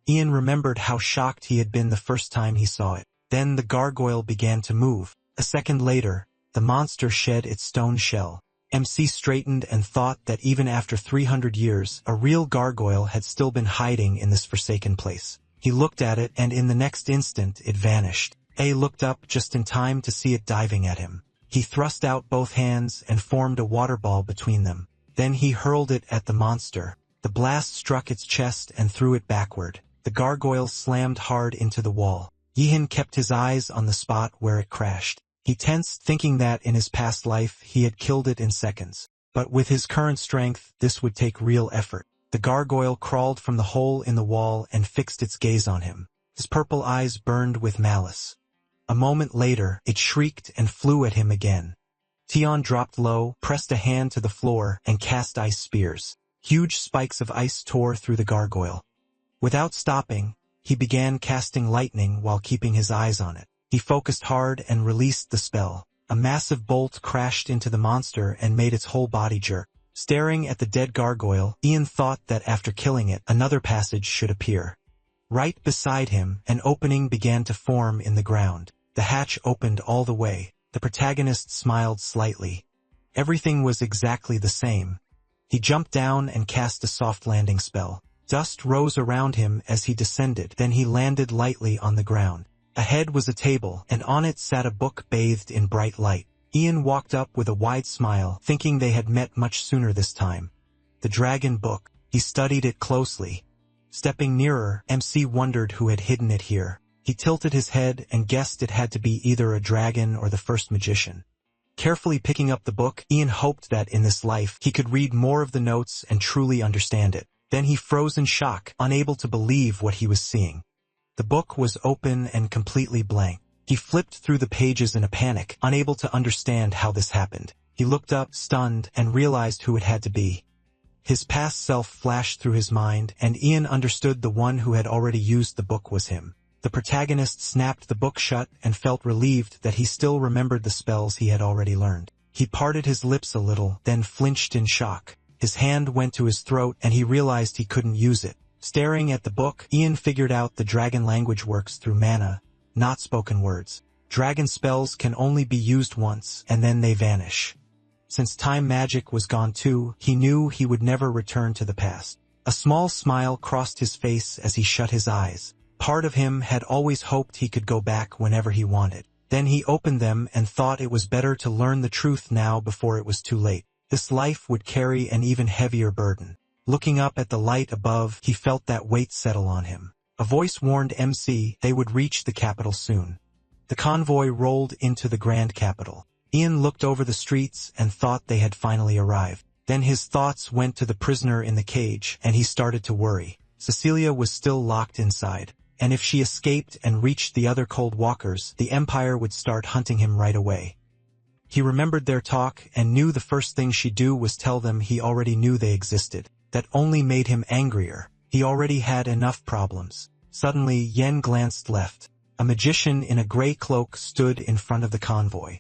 Ian remembered how shocked he had been the first time he saw it. Then the gargoyle began to move. A second later, the monster shed its stone shell. MC straightened and thought that even after 300 years, a real gargoyle had still been hiding in this forsaken place. He looked at it, and in the next instant, it vanished. A looked up just in time to see it diving at him. He thrust out both hands and formed a water ball between them. Then he hurled it at the monster. The blast struck its chest and threw it backward. The gargoyle slammed hard into the wall. Yihan kept his eyes on the spot where it crashed. He tensed, thinking that in his past life he had killed it in seconds. But with his current strength, this would take real effort. The gargoyle crawled from the hole in the wall and fixed its gaze on him. His purple eyes burned with malice. A moment later, it shrieked and flew at him again. Tion dropped low, pressed a hand to the floor, and cast ice spears. Huge spikes of ice tore through the gargoyle. Without stopping, he began casting lightning while keeping his eyes on it. He focused hard and released the spell. A massive bolt crashed into the monster and made its whole body jerk. Staring at the dead gargoyle, Ian thought that after killing it, another passage should appear. Right beside him, an opening began to form in the ground. The hatch opened all the way. The protagonist smiled slightly. Everything was exactly the same. He jumped down and cast a soft landing spell. Dust rose around him as he descended, then he landed lightly on the ground. Ahead was a table, and on it sat a book bathed in bright light. Ian walked up with a wide smile, thinking they had met much sooner this time. The dragon book. He studied it closely. Stepping nearer, MC wondered who had hidden it here. He tilted his head and guessed it had to be either a dragon or the first magician. Carefully picking up the book, Ian hoped that in this life he could read more of the notes and truly understand it. Then he froze in shock, unable to believe what he was seeing. The book was open and completely blank. He flipped through the pages in a panic, unable to understand how this happened. He looked up, stunned, and realized who it had to be. His past self flashed through his mind, and Ian understood the one who had already used the book was him. The protagonist snapped the book shut and felt relieved that he still remembered the spells he had already learned. He parted his lips a little, then flinched in shock. His hand went to his throat and he realized he couldn't use it. Staring at the book, Ian figured out the dragon language works through mana, not spoken words. Dragon spells can only be used once, and then they vanish. Since time magic was gone too, he knew he would never return to the past. A small smile crossed his face as he shut his eyes. Part of him had always hoped he could go back whenever he wanted. Then he opened them and thought it was better to learn the truth now before it was too late. This life would carry an even heavier burden. Looking up at the light above, he felt that weight settle on him. A voice warned MC they would reach the capital soon. The convoy rolled into the grand capital. Ian looked over the streets and thought they had finally arrived. Then his thoughts went to the prisoner in the cage, and he started to worry. Cecilia was still locked inside. And if she escaped and reached the other cold walkers, the Empire would start hunting him right away. He remembered their talk and knew the first thing she'd do was tell them he already knew they existed. That only made him angrier. He already had enough problems. Suddenly, Yen glanced left. A magician in a gray cloak stood in front of the convoy.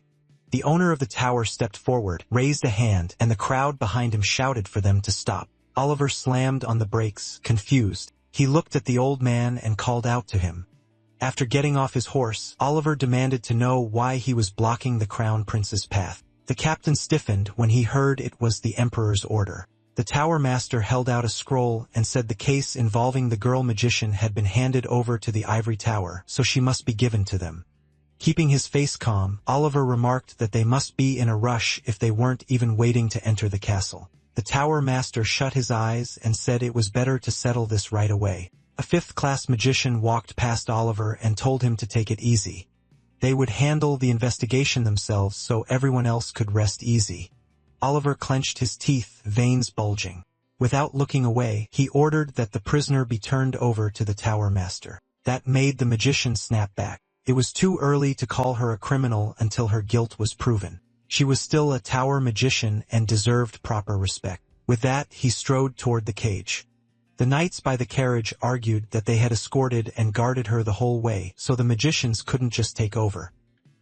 The owner of the tower stepped forward, raised a hand, and the crowd behind him shouted for them to stop. Oliver slammed on the brakes, confused. He looked at the old man and called out to him. After getting off his horse, Oliver demanded to know why he was blocking the crown prince's path. The captain stiffened when he heard it was the emperor's order. The tower master held out a scroll and said the case involving the girl magician had been handed over to the ivory tower, so she must be given to them. Keeping his face calm, Oliver remarked that they must be in a rush if they weren't even waiting to enter the castle. The tower master shut his eyes and said it was better to settle this right away. A fifth-class magician walked past Oliver and told him to take it easy. They would handle the investigation themselves so everyone else could rest easy. Oliver clenched his teeth, veins bulging. Without looking away, he ordered that the prisoner be turned over to the tower master. That made the magician snap back. It was too early to call her a criminal until her guilt was proven. She was still a tower magician and deserved proper respect. With that, he strode toward the cage. The knights by the carriage argued that they had escorted and guarded her the whole way, so the magicians couldn't just take over.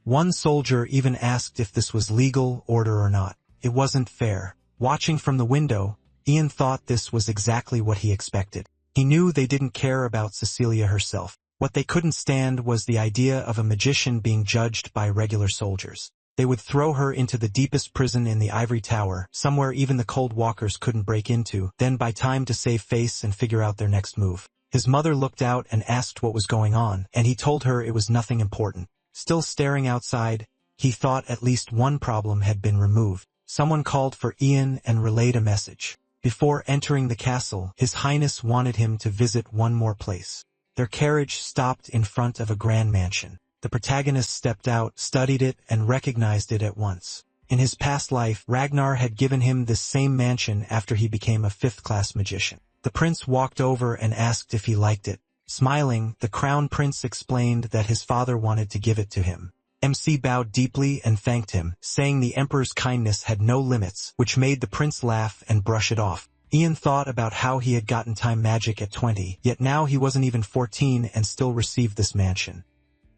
One soldier even asked if this was legal order or not. It wasn't fair. Watching from the window, Ian thought this was exactly what he expected. He knew they didn't care about Cecilia herself. What they couldn't stand was the idea of a magician being judged by regular soldiers. They would throw her into the deepest prison in the ivory tower, somewhere even the cold walkers couldn't break into, then buy time to save face and figure out their next move. His mother looked out and asked what was going on, and he told her it was nothing important. Still staring outside, he thought at least one problem had been removed. Someone called for Ian and relayed a message. Before entering the castle, His Highness wanted him to visit one more place. Their carriage stopped in front of a grand mansion. The protagonist stepped out, studied it, and recognized it at once. In his past life, Ragnar had given him this same mansion after he became a fifth-class magician. The prince walked over and asked if he liked it. Smiling, the crown prince explained that his father wanted to give it to him. MC bowed deeply and thanked him, saying the emperor's kindness had no limits, which made the prince laugh and brush it off. Ian thought about how he had gotten time magic at 20, yet now he wasn't even 14 and still received this mansion.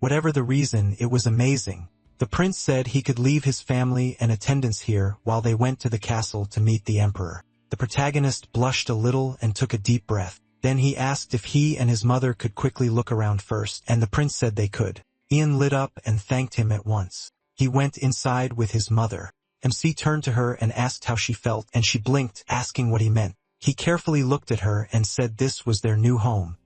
Whatever the reason, it was amazing. The prince said he could leave his family and attendants here while they went to the castle to meet the emperor. The protagonist blushed a little and took a deep breath. Then he asked if he and his mother could quickly look around first, and the prince said they could. Ian lit up and thanked him at once. He went inside with his mother. MC turned to her and asked how she felt, and she blinked, asking what he meant. He carefully looked at her and said this was their new home.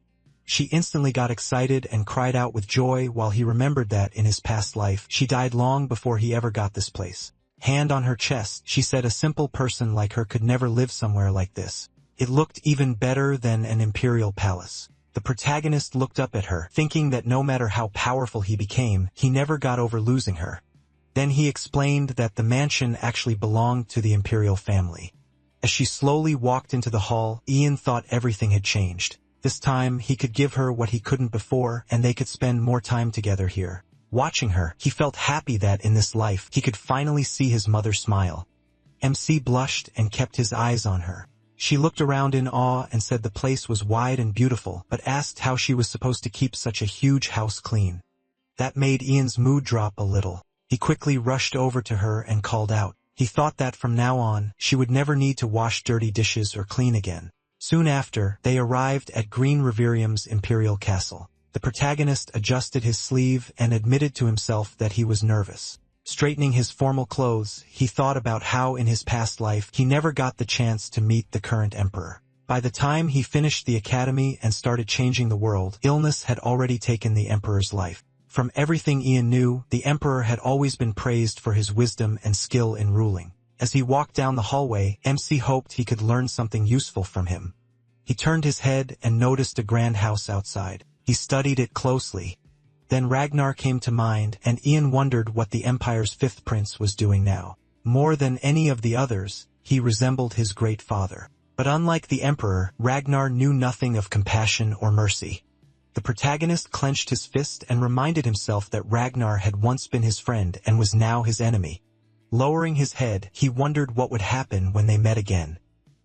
She instantly got excited and cried out with joy while he remembered that in his past life she died long before he ever got this place. Hand on her chest, she said a simple person like her could never live somewhere like this. It looked even better than an imperial palace. The protagonist looked up at her, thinking that no matter how powerful he became, he never got over losing her. Then he explained that the mansion actually belonged to the imperial family. As she slowly walked into the hall, Ian thought everything had changed. This time, he could give her what he couldn't before, and they could spend more time together here. Watching her, he felt happy that in this life, he could finally see his mother smile. MC blushed and kept his eyes on her. She looked around in awe and said the place was wide and beautiful, but asked how she was supposed to keep such a huge house clean. That made Ian's mood drop a little. He quickly rushed over to her and called out. He thought that from now on, she would never need to wash dirty dishes or clean again. Soon after, they arrived at Green Riverium's imperial castle. The protagonist adjusted his sleeve and admitted to himself that he was nervous. Straightening his formal clothes, he thought about how in his past life he never got the chance to meet the current emperor. By the time he finished the academy and started changing the world, illness had already taken the emperor's life. From everything Ian knew, the emperor had always been praised for his wisdom and skill in ruling. As he walked down the hallway, MC hoped he could learn something useful from him. He turned his head and noticed a grand house outside. He studied it closely. Then Ragnar came to mind, and Ian wondered what the Empire's fifth prince was doing now. More than any of the others, he resembled his great father. But unlike the Emperor, Ragnar knew nothing of compassion or mercy. The protagonist clenched his fist and reminded himself that Ragnar had once been his friend and was now his enemy. Lowering his head, he wondered what would happen when they met again.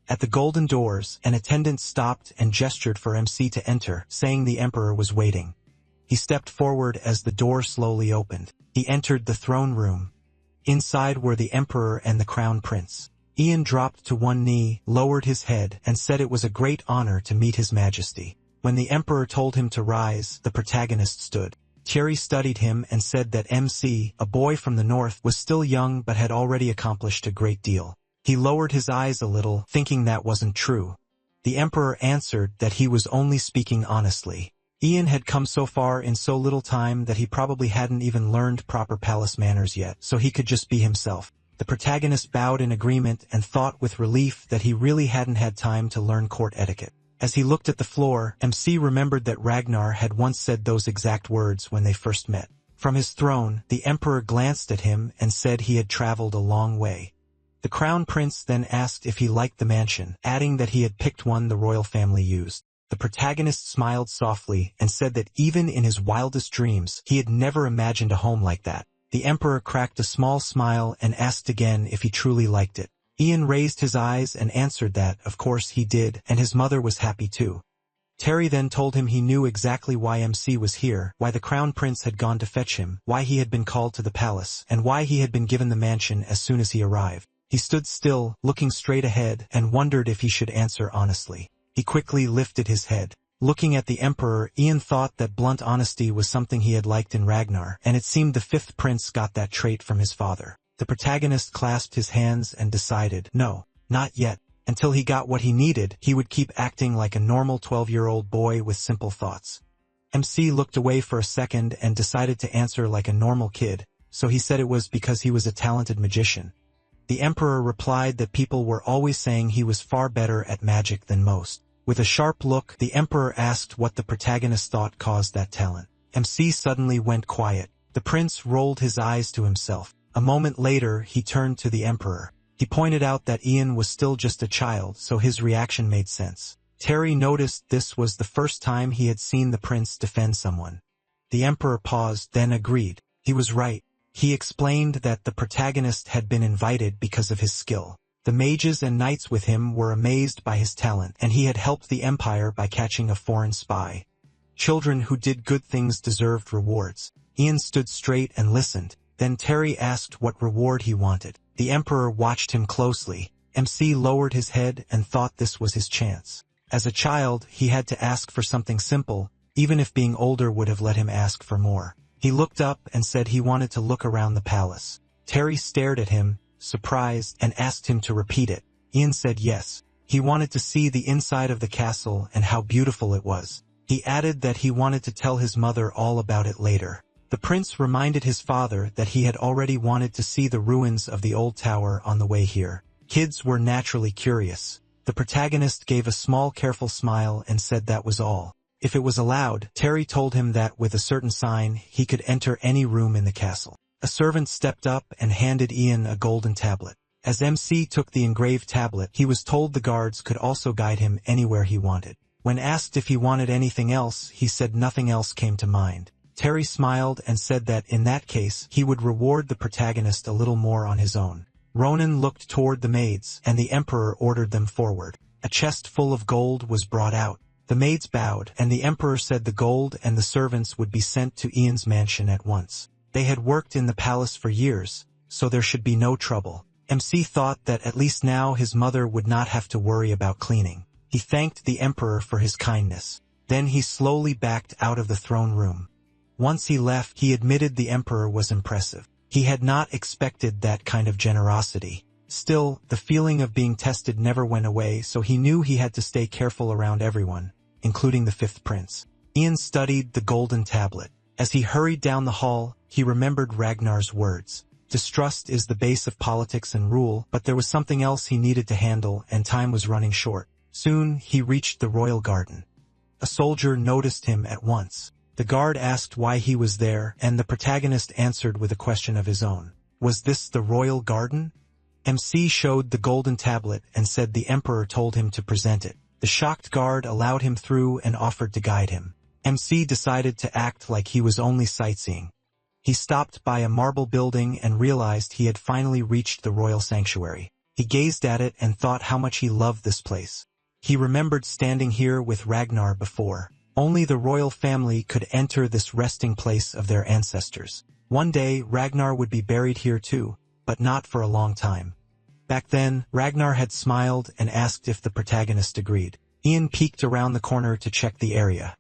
At the golden doors, an attendant stopped and gestured for MC to enter, saying the Emperor was waiting. He stepped forward as the door slowly opened. He entered the throne room. Inside were the Emperor and the Crown Prince. Ian dropped to one knee, lowered his head, and said it was a great honor to meet His Majesty. When the Emperor told him to rise, the protagonist stood. Thierry studied him and said that MC, a boy from the north, was still young but had already accomplished a great deal. He lowered his eyes a little, thinking that wasn't true. The Emperor answered that he was only speaking honestly. Ian had come so far in so little time that he probably hadn't even learned proper palace manners yet, so he could just be himself. The protagonist bowed in agreement and thought with relief that he really hadn't had time to learn court etiquette. As he looked at the floor, MC remembered that Ragnar had once said those exact words when they first met. From his throne, the Emperor glanced at him and said he had traveled a long way. The Crown Prince then asked if he liked the mansion, adding that he had picked one the royal family used. The protagonist smiled softly and said that even in his wildest dreams, he had never imagined a home like that. The Emperor cracked a small smile and asked again if he truly liked it. Ian raised his eyes and answered that, of course he did, and his mother was happy too. Terry then told him he knew exactly why MC was here, why the Crown Prince had gone to fetch him, why he had been called to the palace, and why he had been given the mansion as soon as he arrived. He stood still, looking straight ahead, and wondered if he should answer honestly. He quickly lifted his head. Looking at the Emperor, Ian thought that blunt honesty was something he had liked in Ragnar, and it seemed the fifth prince got that trait from his father. The protagonist clasped his hands and decided, no, not yet. Until he got what he needed, he would keep acting like a normal 12-year-old boy with simple thoughts. MC looked away for a second and decided to answer like a normal kid, so he said it was because he was a talented magician. The Emperor replied that people were always saying he was far better at magic than most. With a sharp look, the Emperor asked what the protagonist thought caused that talent. MC suddenly went quiet. The prince rolled his eyes to himself. A moment later, he turned to the Emperor. He pointed out that Ian was still just a child, so his reaction made sense. Terry noticed this was the first time he had seen the prince defend someone. The emperor paused, then agreed. He was right. He explained that the protagonist had been invited because of his skill. The mages and knights with him were amazed by his talent, and he had helped the empire by catching a foreign spy. Children who did good things deserved rewards. Ian stood straight and listened. Then Terry asked what reward he wanted. The emperor watched him closely. MC lowered his head and thought this was his chance. As a child, he had to ask for something simple, even if being older would have let him ask for more. He looked up and said he wanted to look around the palace. Terry stared at him, surprised, and asked him to repeat it. Ian said yes. He wanted to see the inside of the castle and how beautiful it was. He added that he wanted to tell his mother all about it later. The prince reminded his father that he had already wanted to see the ruins of the old tower on the way here. Kids were naturally curious. The protagonist gave a small careful smile and said that was all. If it was allowed, Terry told him that with a certain sign, he could enter any room in the castle. A servant stepped up and handed Ian a golden tablet. As MC took the engraved tablet, he was told the guards could also guide him anywhere he wanted. When asked if he wanted anything else, he said nothing else came to mind. Terry smiled and said that in that case, he would reward the protagonist a little more on his own. Ronan looked toward the maids, and the emperor ordered them forward. A chest full of gold was brought out. The maids bowed, and the emperor said the gold and the servants would be sent to Ian's mansion at once. They had worked in the palace for years, so there should be no trouble. MC thought that at least now his mother would not have to worry about cleaning. He thanked the emperor for his kindness. Then he slowly backed out of the throne room. Once he left, he admitted the emperor was impressive. He had not expected that kind of generosity. Still, the feeling of being tested never went away, so he knew he had to stay careful around everyone, including the fifth prince. Ian studied the golden tablet. As he hurried down the hall, he remembered Ragnar's words. Distrust is the base of politics and rule, but there was something else he needed to handle, and time was running short. Soon, he reached the royal garden. A soldier noticed him at once. The guard asked why he was there, and the protagonist answered with a question of his own. Was this the royal garden? MC showed the golden tablet and said the emperor told him to present it. The shocked guard allowed him through and offered to guide him. MC decided to act like he was only sightseeing. He stopped by a marble building and realized he had finally reached the royal sanctuary. He gazed at it and thought how much he loved this place. He remembered standing here with Ragnar before. Only the royal family could enter this resting place of their ancestors. One day, Ragnar would be buried here too, but not for a long time. Back then, Ragnar had smiled and asked if the protagonist agreed. Ian peeked around the corner to check the area.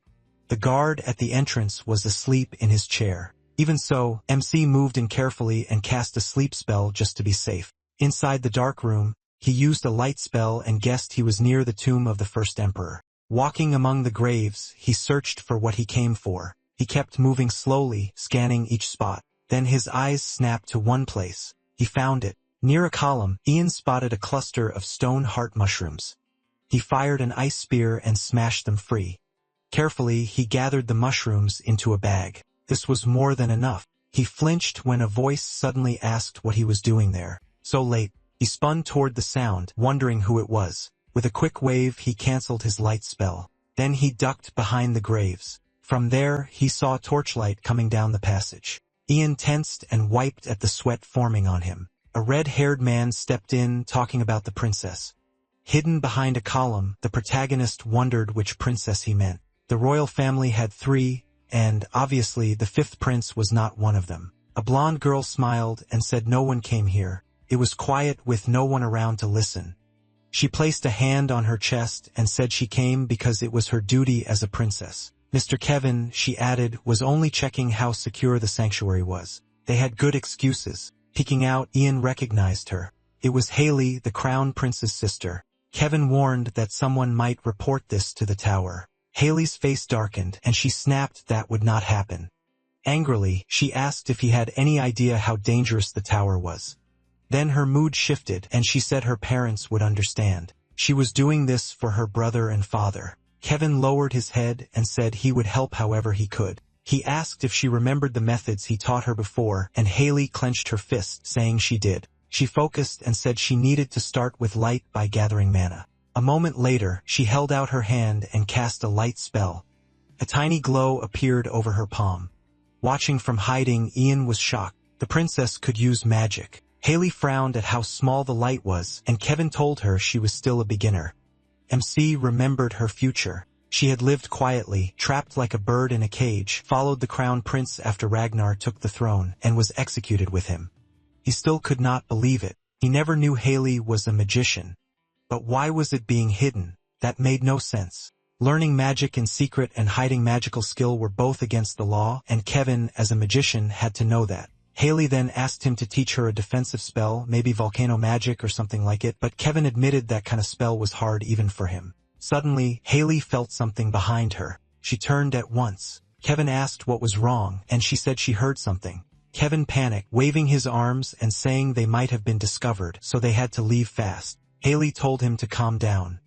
The guard at the entrance was asleep in his chair. Even so, MC moved in carefully and cast a sleep spell just to be safe. Inside the dark room, he used a light spell and guessed he was near the tomb of the first emperor. Walking among the graves, he searched for what he came for. He kept moving slowly, scanning each spot. Then his eyes snapped to one place. He found it. Near a column, Ian spotted a cluster of stone heart mushrooms. He fired an ice spear and smashed them free. Carefully, he gathered the mushrooms into a bag. This was more than enough. He flinched when a voice suddenly asked what he was doing there. So late, he spun toward the sound, wondering who it was. With a quick wave, he canceled his light spell. Then he ducked behind the graves. From there, he saw torchlight coming down the passage. Ian tensed and wiped at the sweat forming on him. A red-haired man stepped in, talking about the princess. Hidden behind a column, the protagonist wondered which princess he meant. The royal family had 3, and, obviously, the 5th prince was not one of them. A blonde girl smiled and said no one came here. It was quiet with no one around to listen. She placed a hand on her chest and said she came because it was her duty as a princess. Mr. Kevin, she added, was only checking how secure the sanctuary was. They had good excuses. Peeking out, Ian recognized her. It was Haley, the crown prince's sister. Kevin warned that someone might report this to the tower. Haley's face darkened, and she snapped that would not happen. Angrily, she asked if he had any idea how dangerous the tower was. Then her mood shifted, and she said her parents would understand. She was doing this for her brother and father. Kevin lowered his head and said he would help however he could. He asked if she remembered the methods he taught her before, and Haley clenched her fist, saying she did. She focused and said she needed to start with light by gathering mana. A moment later, she held out her hand and cast a light spell. A tiny glow appeared over her palm. Watching from hiding, Ian was shocked. The princess could use magic. Haley frowned at how small the light was, and Kevin told her she was still a beginner. MC remembered her future. She had lived quietly, trapped like a bird in a cage, followed the crown prince after Ragnar took the throne, and was executed with him. He still could not believe it. He never knew Haley was a magician. But why was it being hidden? That made no sense. Learning magic in secret and hiding magical skill were both against the law, and Kevin, as a magician, had to know that. Haley then asked him to teach her a defensive spell, maybe volcano magic or something like it, but Kevin admitted that kind of spell was hard even for him. Suddenly, Haley felt something behind her. She turned at once. Kevin asked what was wrong, and she said she heard something. Kevin panicked, waving his arms and saying they might have been discovered, so they had to leave fast. Haley told him to calm down.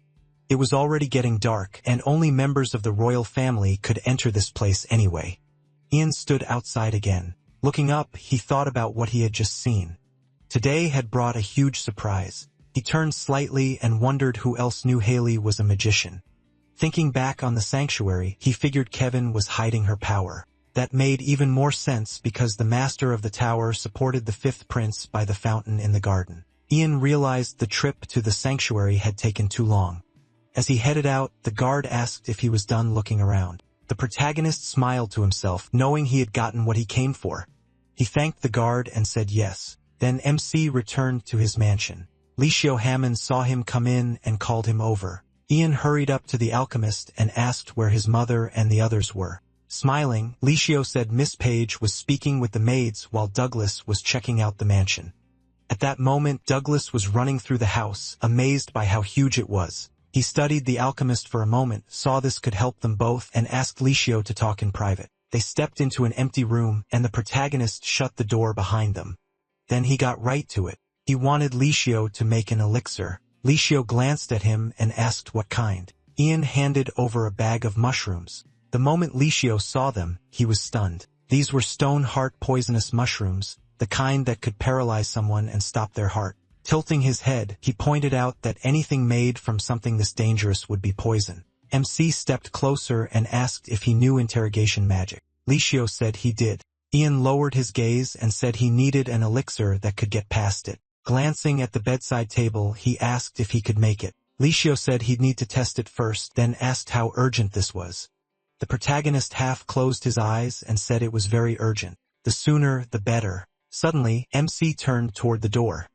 It was already getting dark, and only members of the royal family could enter this place anyway. Ian stood outside again. Looking up, he thought about what he had just seen. Today had brought a huge surprise. He turned slightly and wondered who else knew Haley was a magician. Thinking back on the sanctuary, he figured Kevin was hiding her power. That made even more sense because the master of the tower supported the fifth prince by the fountain in the garden. Ian realized the trip to the sanctuary had taken too long. As he headed out, the guard asked if he was done looking around. The protagonist smiled to himself, knowing he had gotten what he came for. He thanked the guard and said yes. Then MC returned to his mansion. Licio Hammond saw him come in and called him over. Ian hurried up to the alchemist and asked where his mother and the others were. Smiling, Licio said Miss Page was speaking with the maids while Douglas was checking out the mansion. At that moment, Douglas was running through the house, amazed by how huge it was. He studied the alchemist for a moment, saw this could help them both, and asked Licio to talk in private. They stepped into an empty room, and the protagonist shut the door behind them. Then he got right to it. He wanted Licio to make an elixir. Licio glanced at him and asked what kind. Ian handed over a bag of mushrooms. The moment Licio saw them, he was stunned. These were stone heart poisonous mushrooms, the kind that could paralyze someone and stop their heart. Tilting his head, he pointed out that anything made from something this dangerous would be poison. MC stepped closer and asked if he knew interrogation magic. Licio said he did. Ian lowered his gaze and said he needed an elixir that could get past it. Glancing at the bedside table, he asked if he could make it. Licio said he'd need to test it first, then asked how urgent this was. The protagonist half closed his eyes and said it was very urgent. The sooner, the better. Suddenly, MC turned toward the door.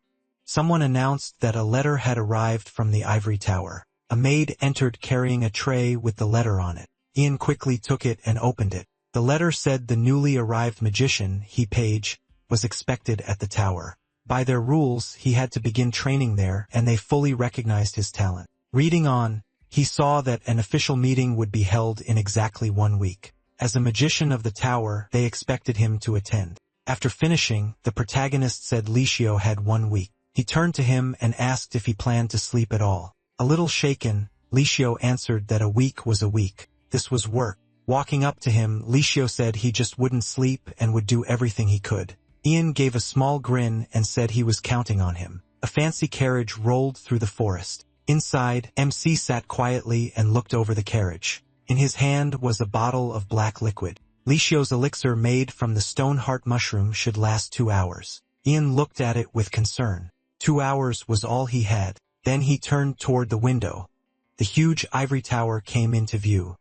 Someone announced that a letter had arrived from the ivory tower. A maid entered carrying a tray with the letter on it. Ian quickly took it and opened it. The letter said the newly arrived magician, Page, was expected at the tower. By their rules, he had to begin training there, and they fully recognized his talent. Reading on, he saw that an official meeting would be held in exactly 1 week. As a magician of the tower, they expected him to attend. After finishing, the protagonist said Licio had 1 week. He turned to him and asked if he planned to sleep at all. A little shaken, Licio answered that a week was a week. This was work. Walking up to him, Licio said he just wouldn't sleep and would do everything he could. Ian gave a small grin and said he was counting on him. A fancy carriage rolled through the forest. Inside, MC sat quietly and looked over the carriage. In his hand was a bottle of black liquid. Licio's elixir made from the stone heart mushroom should last 2 hours. Ian looked at it with concern. 2 hours was all he had. Then he turned toward the window. The huge ivory tower came into view.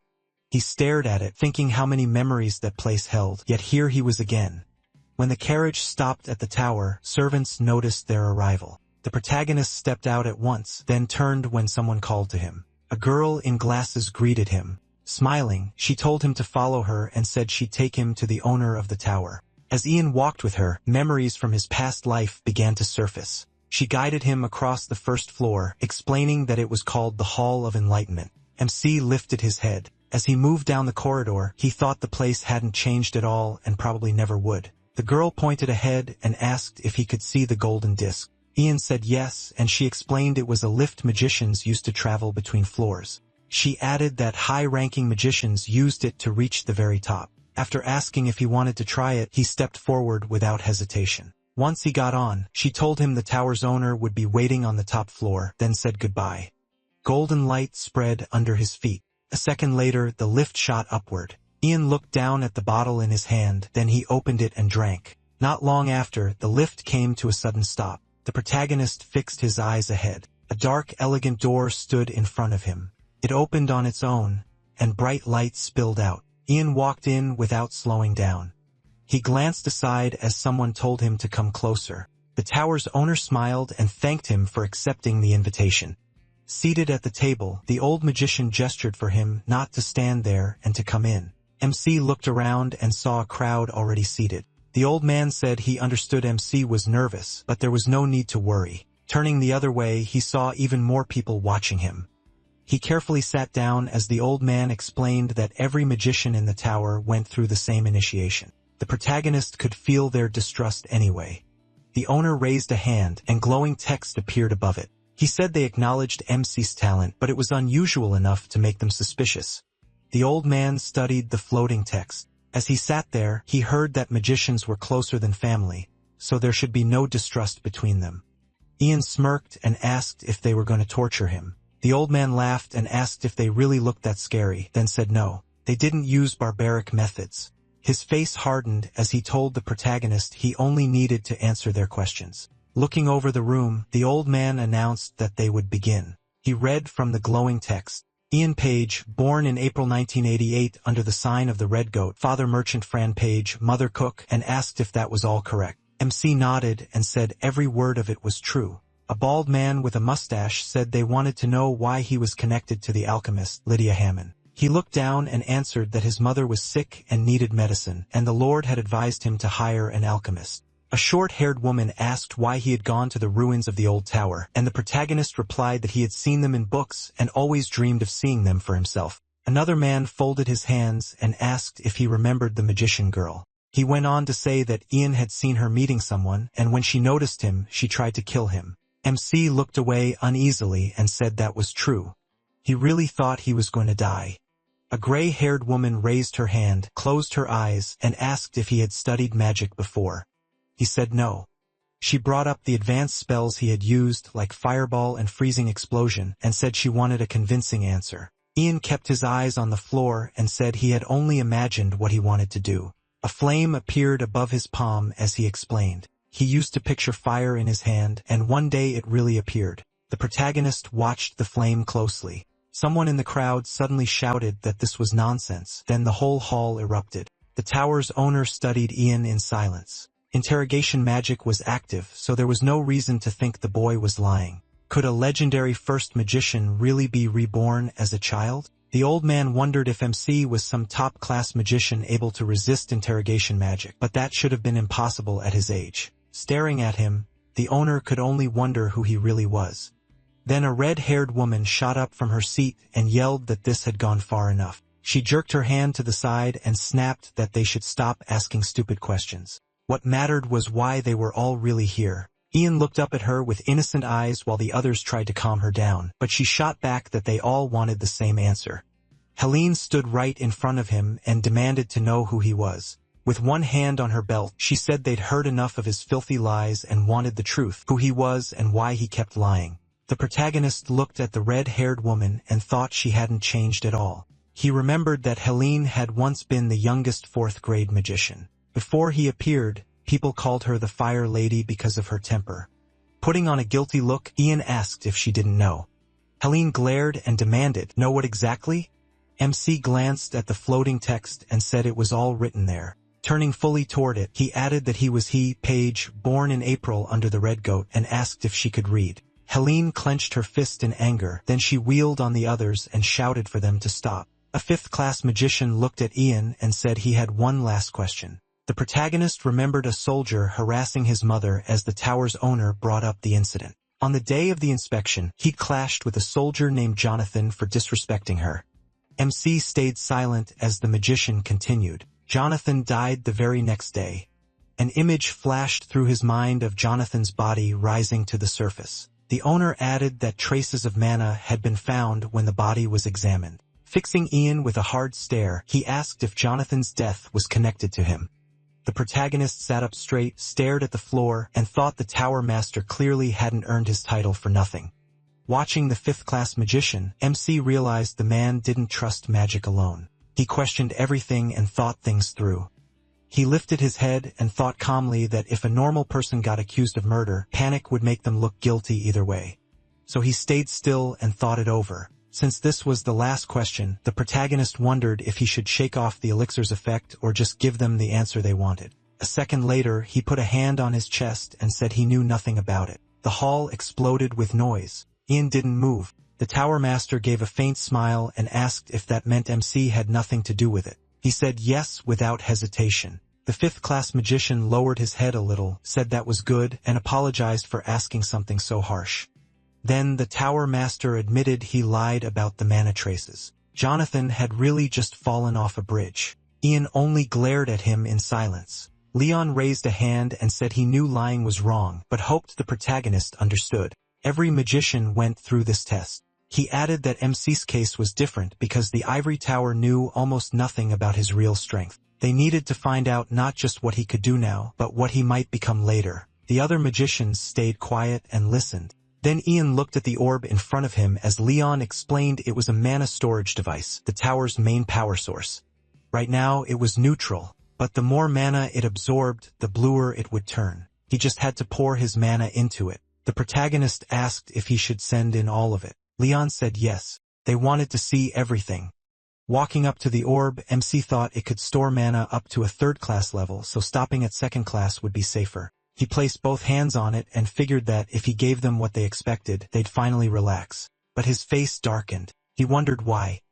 He stared at it, thinking how many memories that place held, yet here he was again. When the carriage stopped at the tower, servants noticed their arrival. The protagonist stepped out at once, then turned when someone called to him. A girl in glasses greeted him. Smiling, she told him to follow her and said she'd take him to the owner of the tower. As Ian walked with her, memories from his past life began to surface. She guided him across the first floor, explaining that it was called the Hall of Enlightenment. MC lifted his head. As he moved down the corridor, he thought the place hadn't changed at all and probably never would. The girl pointed ahead and asked if he could see the golden disc. Ian said yes, and she explained it was a lift magicians used to travel between floors. She added that high-ranking magicians used it to reach the very top. After asking if he wanted to try it, he stepped forward without hesitation. Once he got on, she told him the tower's owner would be waiting on the top floor, then said goodbye. golden light spread under his feet. A second later, the lift shot upward. Ian looked down at the bottle in his hand, then he opened it and drank. Not long after, the lift came to a sudden stop. The protagonist fixed his eyes ahead. A dark, elegant door stood in front of him. It opened on its own, and bright light spilled out. Ian walked in without slowing down. He glanced aside as someone told him to come closer. The tower's owner smiled and thanked him for accepting the invitation. Seated at the table, the old magician gestured for him not to stand there and to come in. MC looked around and saw a crowd already seated. The old man said he understood MC was nervous, but there was no need to worry. Turning the other way, he saw even more people watching him. He carefully sat down as the old man explained that every magician in the tower went through the same initiation. The protagonist could feel their distrust anyway. The owner raised a hand, and glowing text appeared above it. He said they acknowledged MC's talent, but it was unusual enough to make them suspicious. The old man studied the floating text. As he sat there, he heard that magicians were closer than family, so there should be no distrust between them. Ian smirked and asked if they were going to torture him. The old man laughed and asked if they really looked that scary, then said no. They didn't use barbaric methods. His face hardened as he told the protagonist he only needed to answer their questions. Looking over the room, the old man announced that they would begin. He read from the glowing text. Ian Page, born in April 1988 under the sign of the Red Goat, father merchant Fran Page, mother cook, and asked if that was all correct. MC nodded and said every word of it was true. A bald man with a mustache said they wanted to know why he was connected to the alchemist, Lydia Hammond. He looked down and answered that his mother was sick and needed medicine, and the Lord had advised him to hire an alchemist. A short-haired woman asked why he had gone to the ruins of the old tower, and the protagonist replied that he had seen them in books and always dreamed of seeing them for himself. Another man folded his hands and asked if he remembered the magician girl. He went on to say that Ian had seen her meeting someone, and when she noticed him, she tried to kill him. MC looked away uneasily and said that was true. He really thought he was going to die. A gray-haired woman raised her hand, closed her eyes, and asked if he had studied magic before. He said no. She brought up the advanced spells he had used, like fireball and freezing explosion, and said she wanted a convincing answer. Ian kept his eyes on the floor and said he had only imagined what he wanted to do. A flame appeared above his palm as he explained. He used to picture fire in his hand, and one day it really appeared. The protagonist watched the flame closely. Someone in the crowd suddenly shouted that this was nonsense. Then the whole hall erupted. The tower's owner studied Ian in silence. Interrogation magic was active, so there was no reason to think the boy was lying. Could a legendary first magician really be reborn as a child? The old man wondered if MC was some top-class magician able to resist interrogation magic, but that should have been impossible at his age. Staring at him, the owner could only wonder who he really was. Then a red-haired woman shot up from her seat and yelled that this had gone far enough. She jerked her hand to the side and snapped that they should stop asking stupid questions. What mattered was why they were all really here. Ian looked up at her with innocent eyes while the others tried to calm her down, but she shot back that they all wanted the same answer. Helene stood right in front of him and demanded to know who he was. With one hand on her belt, she said they'd heard enough of his filthy lies and wanted the truth, who he was and why he kept lying. The protagonist looked at the red-haired woman and thought she hadn't changed at all. He remembered that Helene had once been the youngest fourth-grade magician. Before he appeared, people called her the Fire Lady because of her temper. Putting on a guilty look, Ian asked if she didn't know. Helene glared and demanded, "Know what exactly?" MC glanced at the floating text and said it was all written there. Turning fully toward it, he added that he was Page, born in April under the Red Goat, and asked if she could read. Helene clenched her fist in anger, then she wheeled on the others and shouted for them to stop. A fifth-class magician looked at Ian and said he had one last question. The protagonist remembered a soldier harassing his mother as the tower's owner brought up the incident. On the day of the inspection, he clashed with a soldier named Jonathan for disrespecting her. MC stayed silent as the magician continued. Jonathan died the very next day. An image flashed through his mind of Jonathan's body rising to the surface. The owner added that traces of mana had been found when the body was examined. Fixing Ian with a hard stare, he asked if Jonathan's death was connected to him. The protagonist sat up straight, stared at the floor, and thought the Tower Master clearly hadn't earned his title for nothing. Watching the 5th-class magician, MC realized the man didn't trust magic alone. He questioned everything and thought things through. He lifted his head and thought calmly that if a normal person got accused of murder, panic would make them look guilty either way. So he stayed still and thought it over. Since this was the last question, the protagonist wondered if he should shake off the elixir's effect or just give them the answer they wanted. A second later, he put a hand on his chest and said he knew nothing about it. The hall exploded with noise. Ian didn't move. The Tower Master gave a faint smile and asked if that meant MC had nothing to do with it. He said yes without hesitation. The 5th-class magician lowered his head a little, said that was good, and apologized for asking something so harsh. Then the Tower Master admitted he lied about the mana traces. Jonathan had really just fallen off a bridge. Ian only glared at him in silence. Leon raised a hand and said he knew lying was wrong, but hoped the protagonist understood. Every magician went through this test. He added that MC's case was different because the Ivory Tower knew almost nothing about his real strength. They needed to find out not just what he could do now, but what he might become later. The other magicians stayed quiet and listened. Then Ian looked at the orb in front of him as Leon explained it was a mana storage device, the tower's main power source. Right now it was neutral, but the more mana it absorbed, the bluer it would turn. He just had to pour his mana into it. The protagonist asked if he should send in all of it. Leon said yes. They wanted to see everything. Walking up to the orb, MC thought it could store mana up to a 3rd-class level, so stopping at 2nd class would be safer. He placed both hands on it and figured that if he gave them what they expected, they'd finally relax. But his face darkened. He wondered why.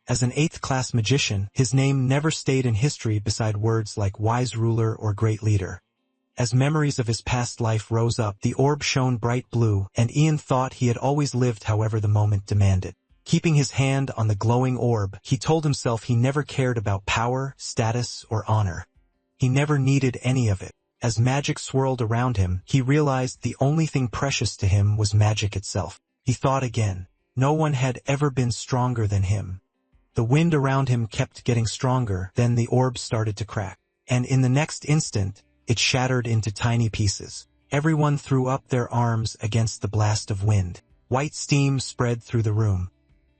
As an 8th-class magician, his name never stayed in history beside words like wise ruler or great leader. As memories of his past life rose up, the orb shone bright blue, and Ian thought he had always lived however the moment demanded. Keeping his hand on the glowing orb, he told himself he never cared about power, status, or honor. He never needed any of it. As magic swirled around him, he realized the only thing precious to him was magic itself. He thought again. No one had ever been stronger than him. The wind around him kept getting stronger, then the orb started to crack. And in the next instant, it shattered into tiny pieces. Everyone threw up their arms against the blast of wind. White steam spread through the room.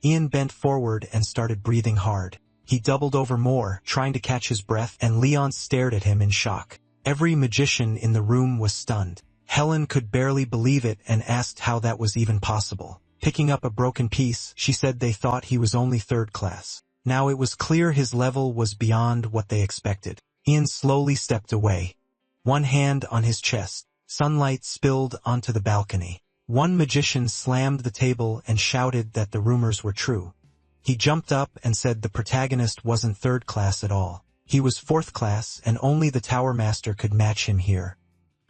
Ian bent forward and started breathing hard. He doubled over more, trying to catch his breath, and Leon stared at him in shock. Every magician in the room was stunned. Helen could barely believe it and asked how that was even possible. Picking up a broken piece, she said they thought he was only 3rd class. Now it was clear his level was beyond what they expected. Ian slowly stepped away. One hand on his chest. Sunlight spilled onto the balcony. One magician slammed the table and shouted that the rumors were true. He jumped up and said the protagonist wasn't 3rd class at all. He was 4th class and only the Tower Master could match him here.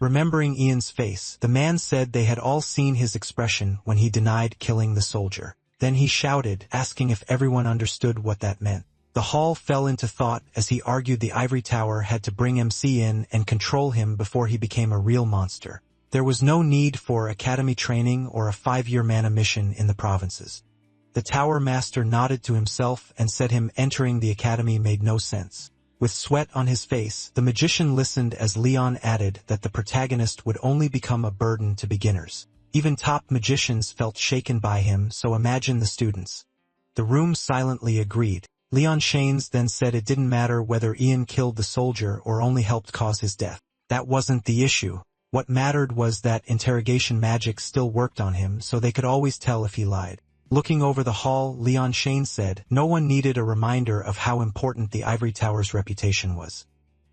Remembering Ian's face, the man said they had all seen his expression when he denied killing the soldier. Then he shouted, asking if everyone understood what that meant. The hall fell into thought as he argued the Ivory Tower had to bring MC in and control him before he became a real monster. There was no need for academy training or a 5-year mana mission in the provinces. The Tower Master nodded to himself and said him entering the academy made no sense. With sweat on his face, the magician listened as Leon added that the protagonist would only become a burden to beginners. Even top magicians felt shaken by him, so imagine the students. The room silently agreed. Leon Shanes then said it didn't matter whether Ian killed the soldier or only helped cause his death. That wasn't the issue. What mattered was that interrogation magic still worked on him, so they could always tell if he lied. Looking over the hall, Leon Shanes said, no one needed a reminder of how important the Ivory Tower's reputation was.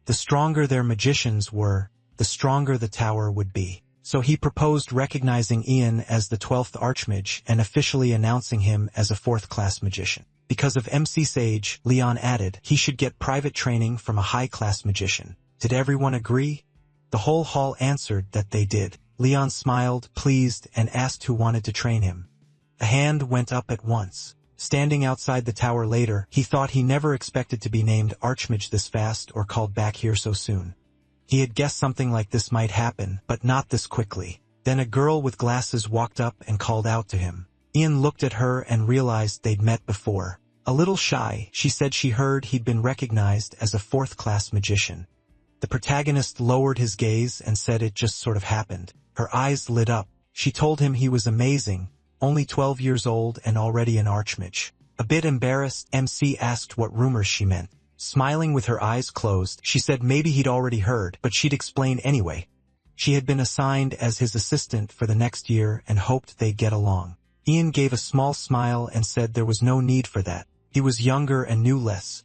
The stronger their magicians were, the stronger the tower would be. So he proposed recognizing Ian as the 12th Archmage and officially announcing him as a 4th-class magician. Because of MC's age, Leon added, he should get private training from a high-class magician. Did everyone agree? The whole hall answered that they did. Leon smiled, pleased, and asked who wanted to train him. A hand went up at once. Standing outside the tower later, he thought he never expected to be named Archmage this fast or called back here so soon. He had guessed something like this might happen, but not this quickly. Then a girl with glasses walked up and called out to him. Ian looked at her and realized they'd met before. A little shy, she said she heard he'd been recognized as a 4th-class magician. The protagonist lowered his gaze and said it just sort of happened. Her eyes lit up. She told him he was amazing, only 12 years old and already an archmage. A bit embarrassed, MC asked what rumors she meant. Smiling with her eyes closed, she said maybe he'd already heard, but she'd explain anyway. She had been assigned as his assistant for the next year and hoped they'd get along. Ian gave a small smile and said there was no need for that. He was younger and knew less.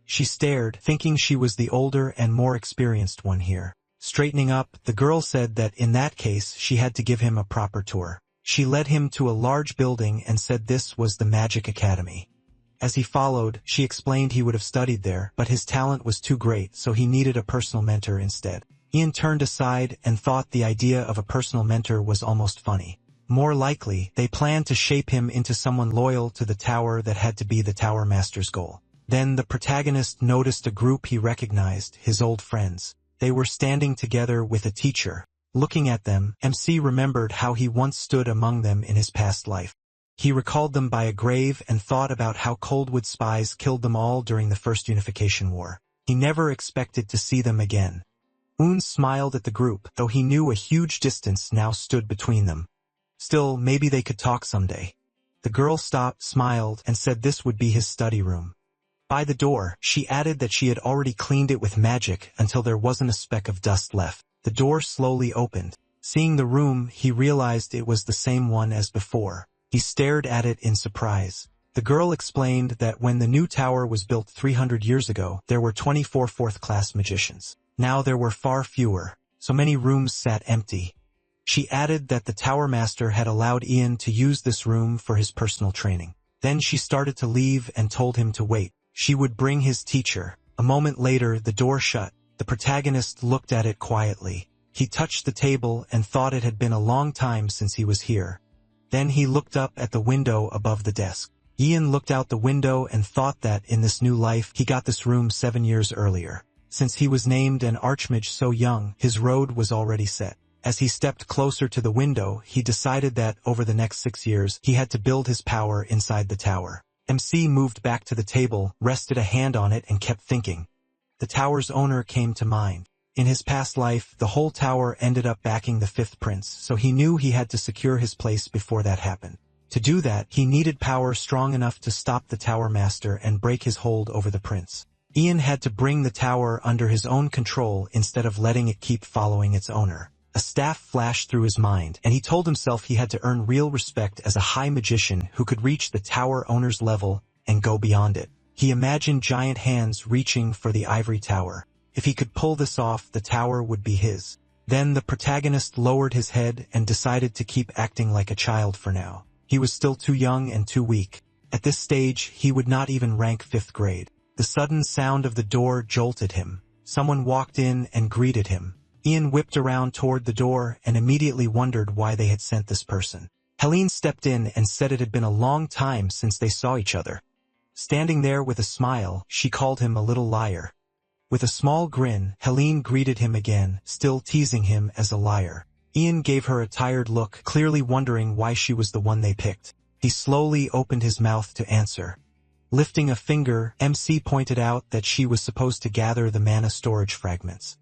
She stared, thinking she was the older and more experienced one here. Straightening up, the girl said that in that case she had to give him a proper tour. She led him to a large building and said this was the Magic Academy. As he followed, she explained he would have studied there, but his talent was too great, so he needed a personal mentor instead. Ian turned aside and thought the idea of a personal mentor was almost funny. More likely, they planned to shape him into someone loyal to the tower that had to be the Tower Master's goal. Then the protagonist noticed a group he recognized, his old friends. They were standing together with a teacher. Looking at them, MC remembered how he once stood among them in his past life. He recalled them by a grave and thought about how Coldwood spies killed them all during the First Unification War. He never expected to see them again. Un smiled at the group, though he knew a huge distance now stood between them. Still, maybe they could talk someday. The girl stopped, smiled, and said this would be his study room. By the door, she added that she had already cleaned it with magic until there wasn't a speck of dust left. The door slowly opened. Seeing the room, he realized it was the same one as before. He stared at it in surprise. The girl explained that when the new tower was built 300 years ago, there were 24 fourth-class magicians. Now there were far fewer, so many rooms sat empty. She added that the Tower Master had allowed Ian to use this room for his personal training. Then she started to leave and told him to wait. She would bring his teacher. A moment later, the door shut. The protagonist looked at it quietly. He touched the table and thought it had been a long time since he was here. Then he looked up at the window above the desk. Ian looked out the window and thought that in this new life he got this room 7 years earlier. Since he was named an archmage so young, his road was already set. As he stepped closer to the window, he decided that over the next 6 years he had to build his power inside the tower. MC moved back to the table, rested a hand on it and kept thinking. The tower's owner came to mind. In his past life, the whole tower ended up backing the 5th prince, so he knew he had to secure his place before that happened. To do that, he needed power strong enough to stop the Tower Master and break his hold over the prince. Ian had to bring the tower under his own control instead of letting it keep following its owner. A staff flashed through his mind, and he told himself he had to earn real respect as a high magician who could reach the tower owner's level and go beyond it. He imagined giant hands reaching for the ivory tower. If he could pull this off, the tower would be his. Then the protagonist lowered his head and decided to keep acting like a child for now. He was still too young and too weak. At this stage, he would not even rank 5th grade. The sudden sound of the door jolted him. Someone walked in and greeted him. Ian whipped around toward the door and immediately wondered why they had sent this person. Helene stepped in and said it had been a long time since they saw each other. Standing there with a smile, she called him a little liar. With a small grin, Helene greeted him again, still teasing him as a liar. Ian gave her a tired look, clearly wondering why she was the one they picked. He slowly opened his mouth to answer. Lifting a finger, MC pointed out that she was supposed to gather the mana storage fragments.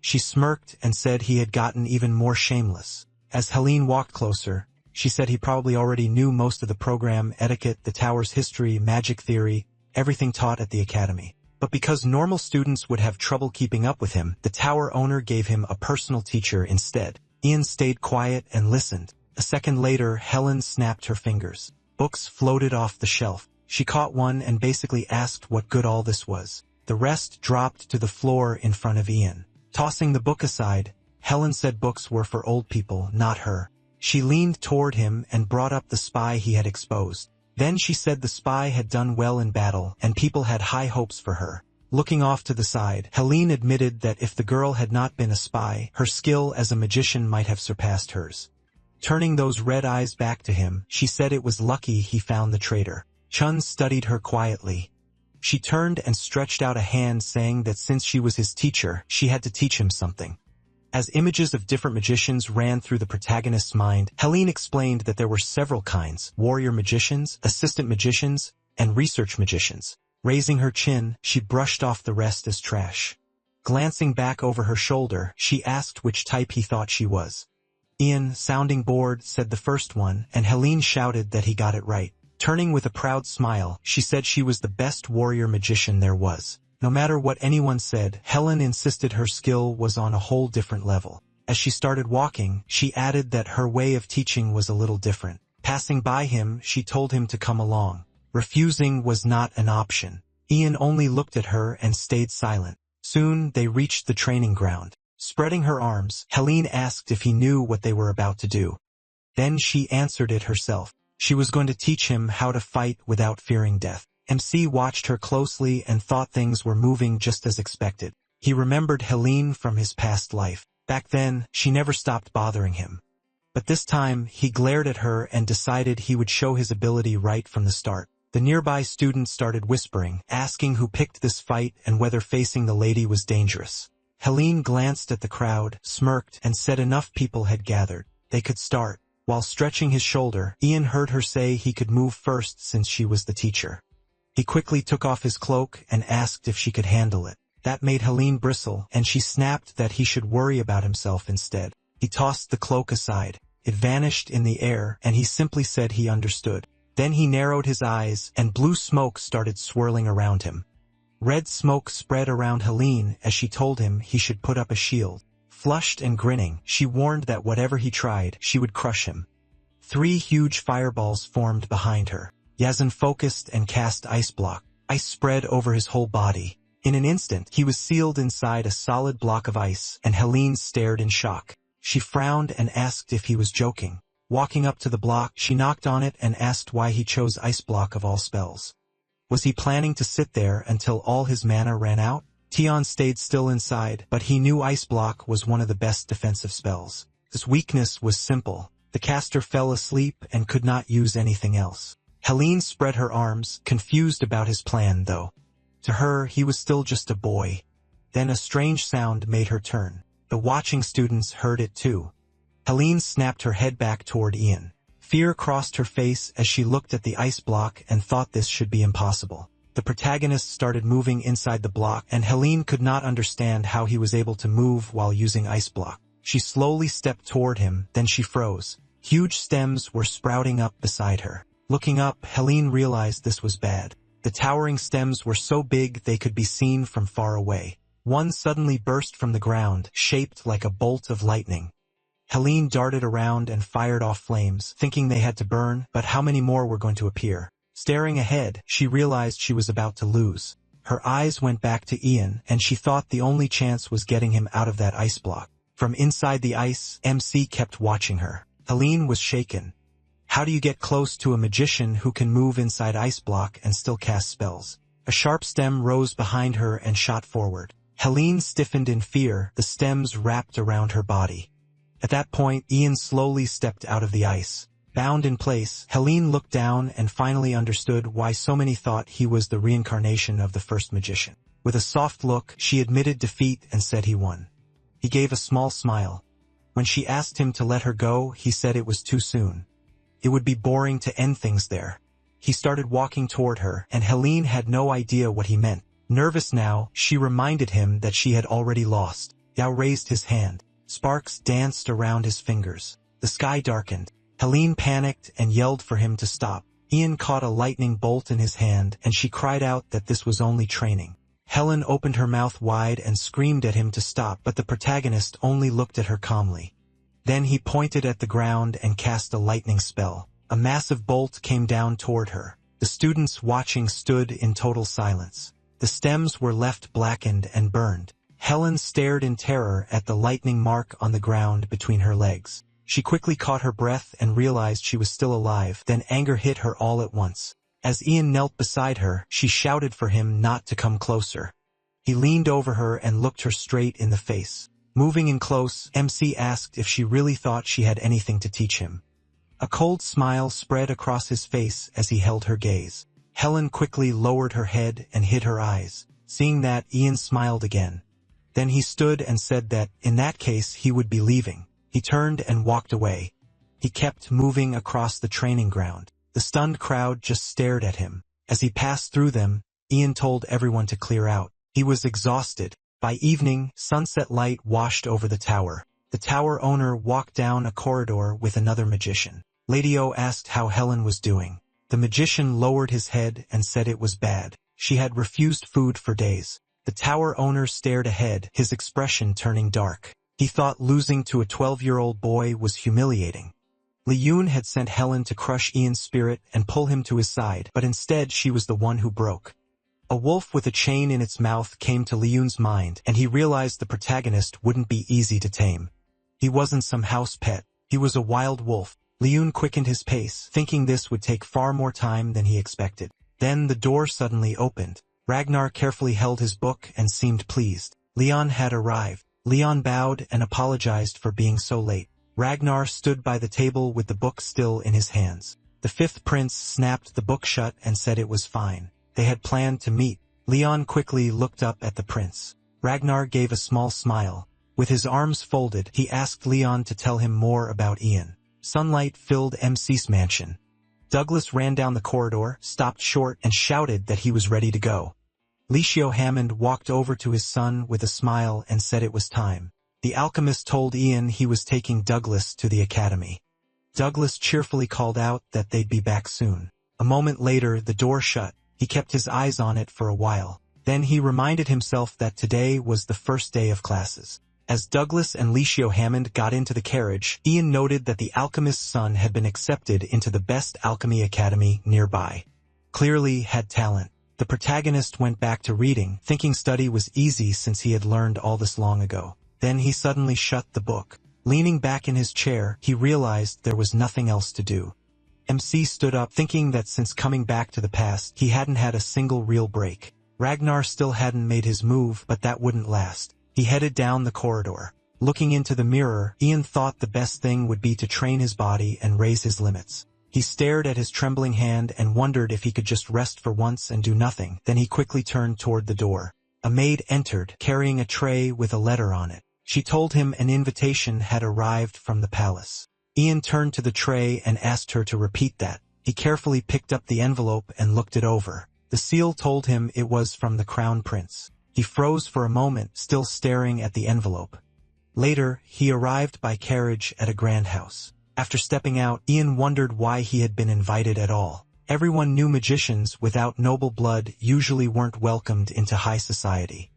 She smirked and said he had gotten even more shameless. As Helene walked closer, she said he probably already knew most of the program, etiquette, the tower's history, magic theory, everything taught at the academy. But because normal students would have trouble keeping up with him, the tower owner gave him a personal teacher instead. Ian stayed quiet and listened. A second later, Helen snapped her fingers. Books floated off the shelf. She caught one and basically asked what good all this was. The rest dropped to the floor in front of Ian. Tossing the book aside, Helen said books were for old people, not her. She leaned toward him and brought up the spy he had exposed. Then she said the spy had done well in battle, and people had high hopes for her. Looking off to the side, Helene admitted that if the girl had not been a spy, her skill as a magician might have surpassed hers. Turning those red eyes back to him, she said it was lucky he found the traitor. Chun studied her quietly. She turned and stretched out a hand saying that since she was his teacher, she had to teach him something. As images of different magicians ran through the protagonist's mind, Helene explained that there were several kinds: warrior magicians, assistant magicians, and research magicians. Raising her chin, she brushed off the rest as trash. Glancing back over her shoulder, she asked which type he thought she was. Ian, sounding bored, said the first one, and Helene shouted that he got it right. Turning with a proud smile, she said she was the best warrior magician there was. No matter what anyone said, Helen insisted her skill was on a whole different level. As she started walking, she added that her way of teaching was a little different. Passing by him, she told him to come along. Refusing was not an option. Ian only looked at her and stayed silent. Soon, they reached the training ground. Spreading her arms, Helene asked if he knew what they were about to do. Then she answered it herself. She was going to teach him how to fight without fearing death. MC watched her closely and thought things were moving just as expected. He remembered Helene from his past life. Back then, she never stopped bothering him. But this time, he glared at her and decided he would show his ability right from the start. The nearby students started whispering, asking who picked this fight and whether facing the lady was dangerous. Helene glanced at the crowd, smirked, and said enough people had gathered. They could start. While stretching his shoulder, Ian heard her say he could move first since she was the teacher. He quickly took off his cloak and asked if she could handle it. That made Helene bristle, and she snapped that he should worry about himself instead. He tossed the cloak aside. It vanished in the air, and he simply said he understood. Then he narrowed his eyes, and blue smoke started swirling around him. Red smoke spread around Helene as she told him he should put up a shield. Flushed and grinning, she warned that whatever he tried, she would crush him. 3 huge fireballs formed behind her. Yazan focused and cast ice block. Ice spread over his whole body. In an instant, he was sealed inside a solid block of ice, and Helene stared in shock. She frowned and asked if he was joking. Walking up to the block, she knocked on it and asked why he chose ice block of all spells. Was he planning to sit there until all his mana ran out? Tion stayed still inside, but he knew ice block was one of the best defensive spells. His weakness was simple. The caster fell asleep and could not use anything else. Helene spread her arms, confused about his plan though. To her, he was still just a boy. Then a strange sound made her turn. The watching students heard it too. Helene snapped her head back toward Ian. Fear crossed her face as she looked at the ice block and thought this should be impossible. The protagonist started moving inside the block, and Helene could not understand how he was able to move while using ice block. She slowly stepped toward him, then she froze. Huge stems were sprouting up beside her. Looking up, Helene realized this was bad. The towering stems were so big they could be seen from far away. One suddenly burst from the ground, shaped like a bolt of lightning. Helene darted around and fired off flames, thinking they had to burn, but how many more were going to appear? Staring ahead, she realized she was about to lose. Her eyes went back to Ian, and she thought the only chance was getting him out of that ice block. From inside the ice, MC kept watching her. Helene was shaken. How do you get close to a magician who can move inside ice block and still cast spells? A sharp stem rose behind her and shot forward. Helene stiffened in fear, the stems wrapped around her body. At that point, Ian slowly stepped out of the ice. Bound in place, Helene looked down and finally understood why so many thought he was the reincarnation of the first magician. With a soft look, she admitted defeat and said he won. He gave a small smile. When she asked him to let her go, he said it was too soon. It would be boring to end things there. He started walking toward her, and Helene had no idea what he meant. Nervous now, she reminded him that she had already lost. Yao raised his hand. Sparks danced around his fingers. The sky darkened. Helene panicked and yelled for him to stop. Ian caught a lightning bolt in his hand, and she cried out that this was only training. Helen opened her mouth wide and screamed at him to stop, but the protagonist only looked at her calmly. Then he pointed at the ground and cast a lightning spell. A massive bolt came down toward her. The students watching stood in total silence. The stems were left blackened and burned. Helen stared in terror at the lightning mark on the ground between her legs. She quickly caught her breath and realized she was still alive, then anger hit her all at once. As Ian knelt beside her, she shouted for him not to come closer. He leaned over her and looked her straight in the face. Moving in close, MC asked if she really thought she had anything to teach him. A cold smile spread across his face as he held her gaze. Helen quickly lowered her head and hid her eyes. Seeing that, Ian smiled again. Then he stood and said that, in that case, he would be leaving. He turned and walked away. He kept moving across the training ground. The stunned crowd just stared at him. As he passed through them, Ian told everyone to clear out. He was exhausted. By evening, sunset light washed over the tower. The tower owner walked down a corridor with another magician. Lady O asked how Helen was doing. The magician lowered his head and said it was bad. She had refused food for days. The tower owner stared ahead, his expression turning dark. He thought losing to a 12-year-old boy was humiliating. Li Yun had sent Helen to crush Ian's spirit and pull him to his side, but instead she was the one who broke. A wolf with a chain in its mouth came to Li Yun's mind, and he realized the protagonist wouldn't be easy to tame. He wasn't some house pet. He was a wild wolf. Li Yun quickened his pace, thinking this would take far more time than he expected. Then the door suddenly opened. Ragnar carefully held his book and seemed pleased. Leon had arrived. Leon bowed and apologized for being so late. Ragnar stood by the table with the book still in his hands. The fifth prince snapped the book shut and said it was fine. They had planned to meet. Leon quickly looked up at the prince. Ragnar gave a small smile. With his arms folded, he asked Leon to tell him more about Ian. Sunlight filled MC's mansion. Douglas ran down the corridor, stopped short, and shouted that he was ready to go. Licio Hammond walked over to his son with a smile and said it was time. The alchemist told Ian he was taking Douglas to the academy. Douglas cheerfully called out that they'd be back soon. A moment later, the door shut. He kept his eyes on it for a while. Then he reminded himself that today was the first day of classes. As Douglas and Licio Hammond got into the carriage, Ian noted that the alchemist's son had been accepted into the best alchemy academy nearby. Clearly had talent. The protagonist went back to reading, thinking study was easy since he had learned all this long ago. Then he suddenly shut the book. Leaning back in his chair, he realized there was nothing else to do. MC stood up, thinking that since coming back to the past, he hadn't had a single real break. Ragnar still hadn't made his move, but that wouldn't last. He headed down the corridor. Looking into the mirror, Ian thought the best thing would be to train his body and raise his limits. He stared at his trembling hand and wondered if he could just rest for once and do nothing. Then he quickly turned toward the door. A maid entered, carrying a tray with a letter on it. She told him an invitation had arrived from the palace. Ian turned to the tray and asked her to repeat that. He carefully picked up the envelope and looked it over. The seal told him it was from the Crown Prince. He froze for a moment, still staring at the envelope. Later, he arrived by carriage at a grand house. After stepping out, Ian wondered why he had been invited at all. Everyone knew magicians without noble blood usually weren't welcomed into high society.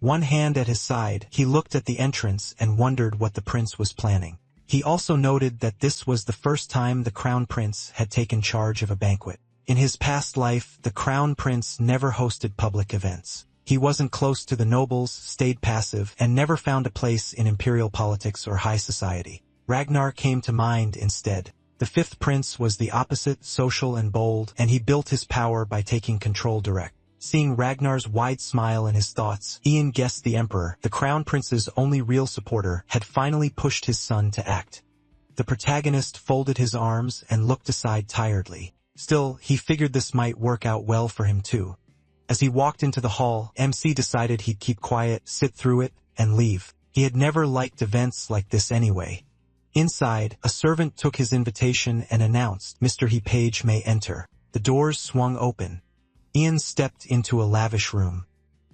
One hand at his side, he looked at the entrance and wondered what the prince was planning. He also noted that this was the first time the Crown Prince had taken charge of a banquet. In his past life, the Crown Prince never hosted public events. He wasn't close to the nobles, stayed passive, and never found a place in imperial politics or high society. Ragnar came to mind instead. The fifth prince was the opposite, social and bold, and he built his power by taking control direct. Seeing Ragnar's wide smile in his thoughts, Ian guessed the emperor, the crown prince's only real supporter, had finally pushed his son to act. The protagonist folded his arms and looked aside tiredly. Still, he figured this might work out well for him too. As he walked into the hall, MC decided he'd keep quiet, sit through it, and leave. He had never liked events like this anyway. Inside, a servant took his invitation and announced, "Mr. He Page may enter." The doors swung open. Ian stepped into a lavish room.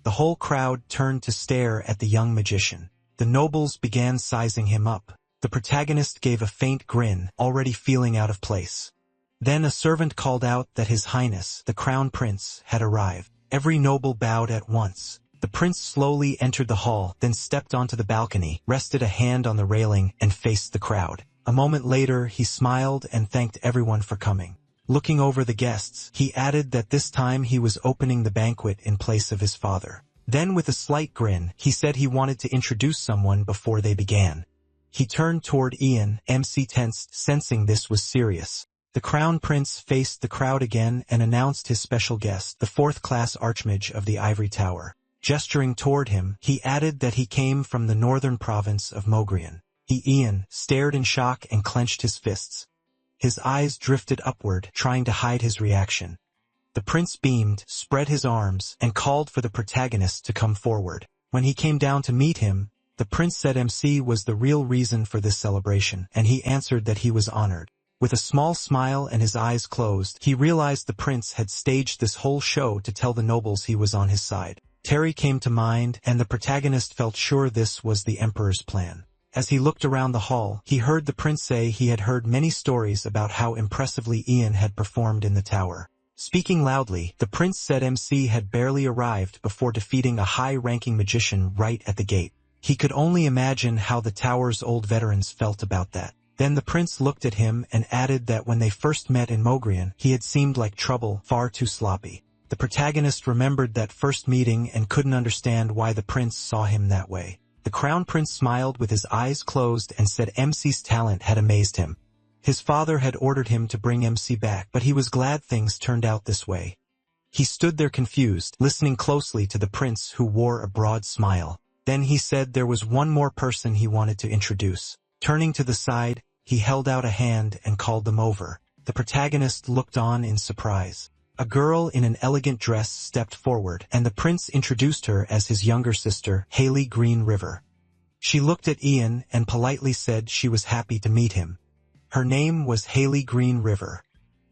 The whole crowd turned to stare at the young magician. The nobles began sizing him up. The protagonist gave a faint grin, already feeling out of place. Then a servant called out that His Highness, the Crown Prince, had arrived. Every noble bowed at once. The prince slowly entered the hall, then stepped onto the balcony, rested a hand on the railing, and faced the crowd. A moment later, he smiled and thanked everyone for coming. Looking over the guests, he added that this time he was opening the banquet in place of his father. Then with a slight grin, he said he wanted to introduce someone before they began. He turned toward Ian, MC tensed, sensing this was serious. The Crown Prince faced the crowd again and announced his special guest, the fourth-class Archmage of the Ivory Tower. Gesturing toward him, he added that he came from the northern province of Mogrian. Ian stared in shock and clenched his fists. His eyes drifted upward, trying to hide his reaction. The prince beamed, spread his arms, and called for the protagonist to come forward. When he came down to meet him, the prince said MC was the real reason for this celebration, and he answered that he was honored. With a small smile and his eyes closed, he realized the prince had staged this whole show to tell the nobles he was on his side. Terry came to mind, and the protagonist felt sure this was the emperor's plan. As he looked around the hall, he heard the prince say he had heard many stories about how impressively Ian had performed in the tower. Speaking loudly, the prince said MC had barely arrived before defeating a high-ranking magician right at the gate. He could only imagine how the tower's old veterans felt about that. Then the prince looked at him and added that when they first met in Mogrian, he had seemed like trouble, far too sloppy. The protagonist remembered that first meeting and couldn't understand why the prince saw him that way. The crown prince smiled with his eyes closed and said MC's talent had amazed him. His father had ordered him to bring MC back, but he was glad things turned out this way. He stood there confused, listening closely to the prince who wore a broad smile. Then he said there was one more person he wanted to introduce. Turning to the side, he held out a hand and called them over. The protagonist looked on in surprise. A girl in an elegant dress stepped forward, and the prince introduced her as his younger sister, Haley Green River. She looked at Ian and politely said she was happy to meet him. Her name was Haley Green River.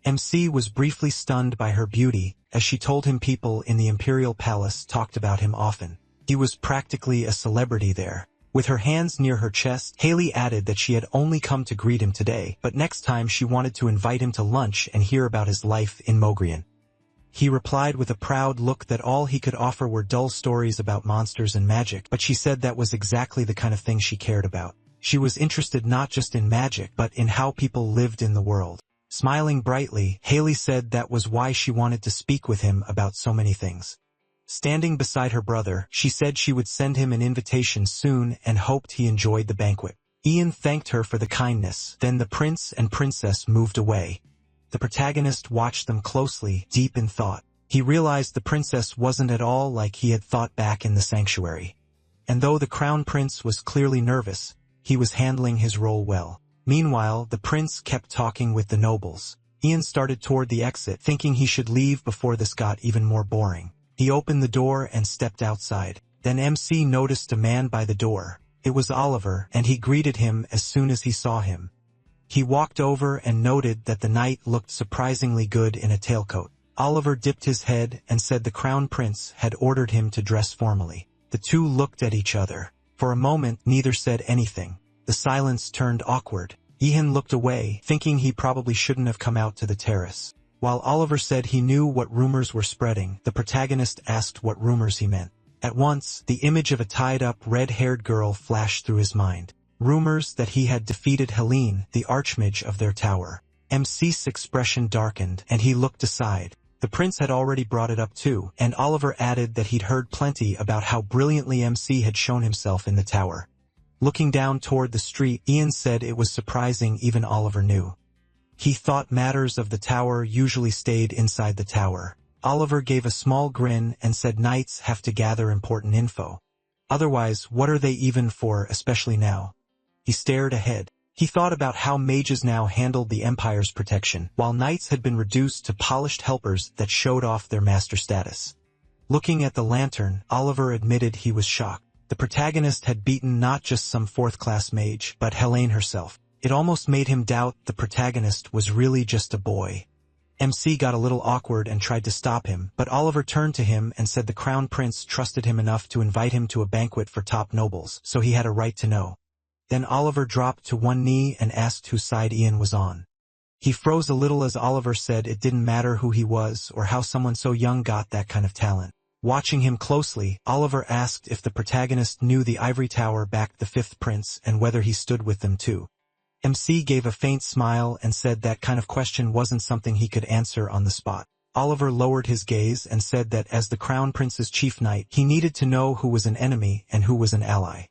MC was briefly stunned by her beauty, as she told him people in the Imperial Palace talked about him often. He was practically a celebrity there. With her hands near her chest, Haley added that she had only come to greet him today, but next time she wanted to invite him to lunch and hear about his life in Mogrian. He replied with a proud look that all he could offer were dull stories about monsters and magic, but she said that was exactly the kind of thing she cared about. She was interested not just in magic, but in how people lived in the world. Smiling brightly, Haley said that was why she wanted to speak with him about so many things. Standing beside her brother, she said she would send him an invitation soon and hoped he enjoyed the banquet. Ian thanked her for the kindness, then the prince and princess moved away. The protagonist watched them closely, deep in thought. He realized the princess wasn't at all like he had thought back in the sanctuary. And though the crown prince was clearly nervous, he was handling his role well. Meanwhile, the prince kept talking with the nobles. Ian started toward the exit, thinking he should leave before this got even more boring. He opened the door and stepped outside. Then MC noticed a man by the door. It was Oliver, and he greeted him as soon as he saw him. He walked over and noted that the knight looked surprisingly good in a tailcoat. Oliver dipped his head and said the crown prince had ordered him to dress formally. The two looked at each other. For a moment, neither said anything. The silence turned awkward. Ian looked away, thinking he probably shouldn't have come out to the terrace. While Oliver said he knew what rumors were spreading, the protagonist asked what rumors he meant. At once, the image of a tied-up, red-haired girl flashed through his mind. Rumors that he had defeated Helene, the archmage of their tower. MC's expression darkened, and he looked aside. The prince had already brought it up too, and Oliver added that he'd heard plenty about how brilliantly MC had shown himself in the tower. Looking down toward the street, Ian said it was surprising even Oliver knew. He thought matters of the tower usually stayed inside the tower. Oliver gave a small grin and said knights have to gather important info. Otherwise, what are they even for, especially now? He stared ahead. He thought about how mages now handled the Empire's protection, while knights had been reduced to polished helpers that showed off their master status. Looking at the lantern, Oliver admitted he was shocked. The protagonist had beaten not just some fourth-class mage, but Helene herself. It almost made him doubt the protagonist was really just a boy. MC got a little awkward and tried to stop him, but Oliver turned to him and said the crown prince trusted him enough to invite him to a banquet for top nobles, so he had a right to know. Then Oliver dropped to one knee and asked whose side Ian was on. He froze a little as Oliver said it didn't matter who he was or how someone so young got that kind of talent. Watching him closely, Oliver asked if the protagonist knew the ivory tower backed the fifth prince and whether he stood with them too. MC gave a faint smile and said that kind of question wasn't something he could answer on the spot. Oliver lowered his gaze and said that as the crown prince's chief knight, he needed to know who was an enemy and who was an ally.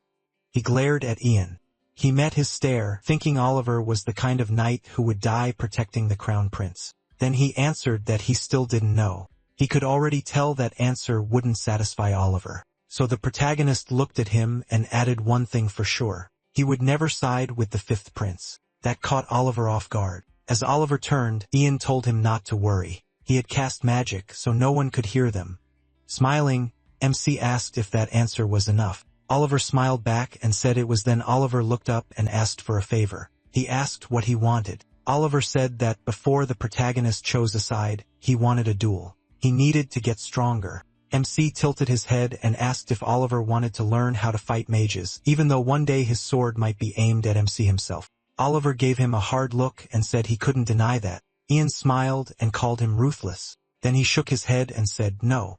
He glared at Ian. He met his stare, thinking Oliver was the kind of knight who would die protecting the crown prince. Then he answered that he still didn't know. He could already tell that answer wouldn't satisfy Oliver. So the protagonist looked at him and added one thing for sure. He would never side with the fifth prince. That caught Oliver off guard. As Oliver turned, Ian told him not to worry. He had cast magic, so no one could hear them. Smiling, MC asked if that answer was enough. Oliver smiled back and said it was. Then Oliver looked up and asked for a favor. He asked what he wanted. Oliver said that before the protagonist chose a side, he wanted a duel. He needed to get stronger. MC tilted his head and asked if Oliver wanted to learn how to fight mages, even though one day his sword might be aimed at MC himself. Oliver gave him a hard look and said he couldn't deny that. Ian smiled and called him ruthless. Then he shook his head and said no.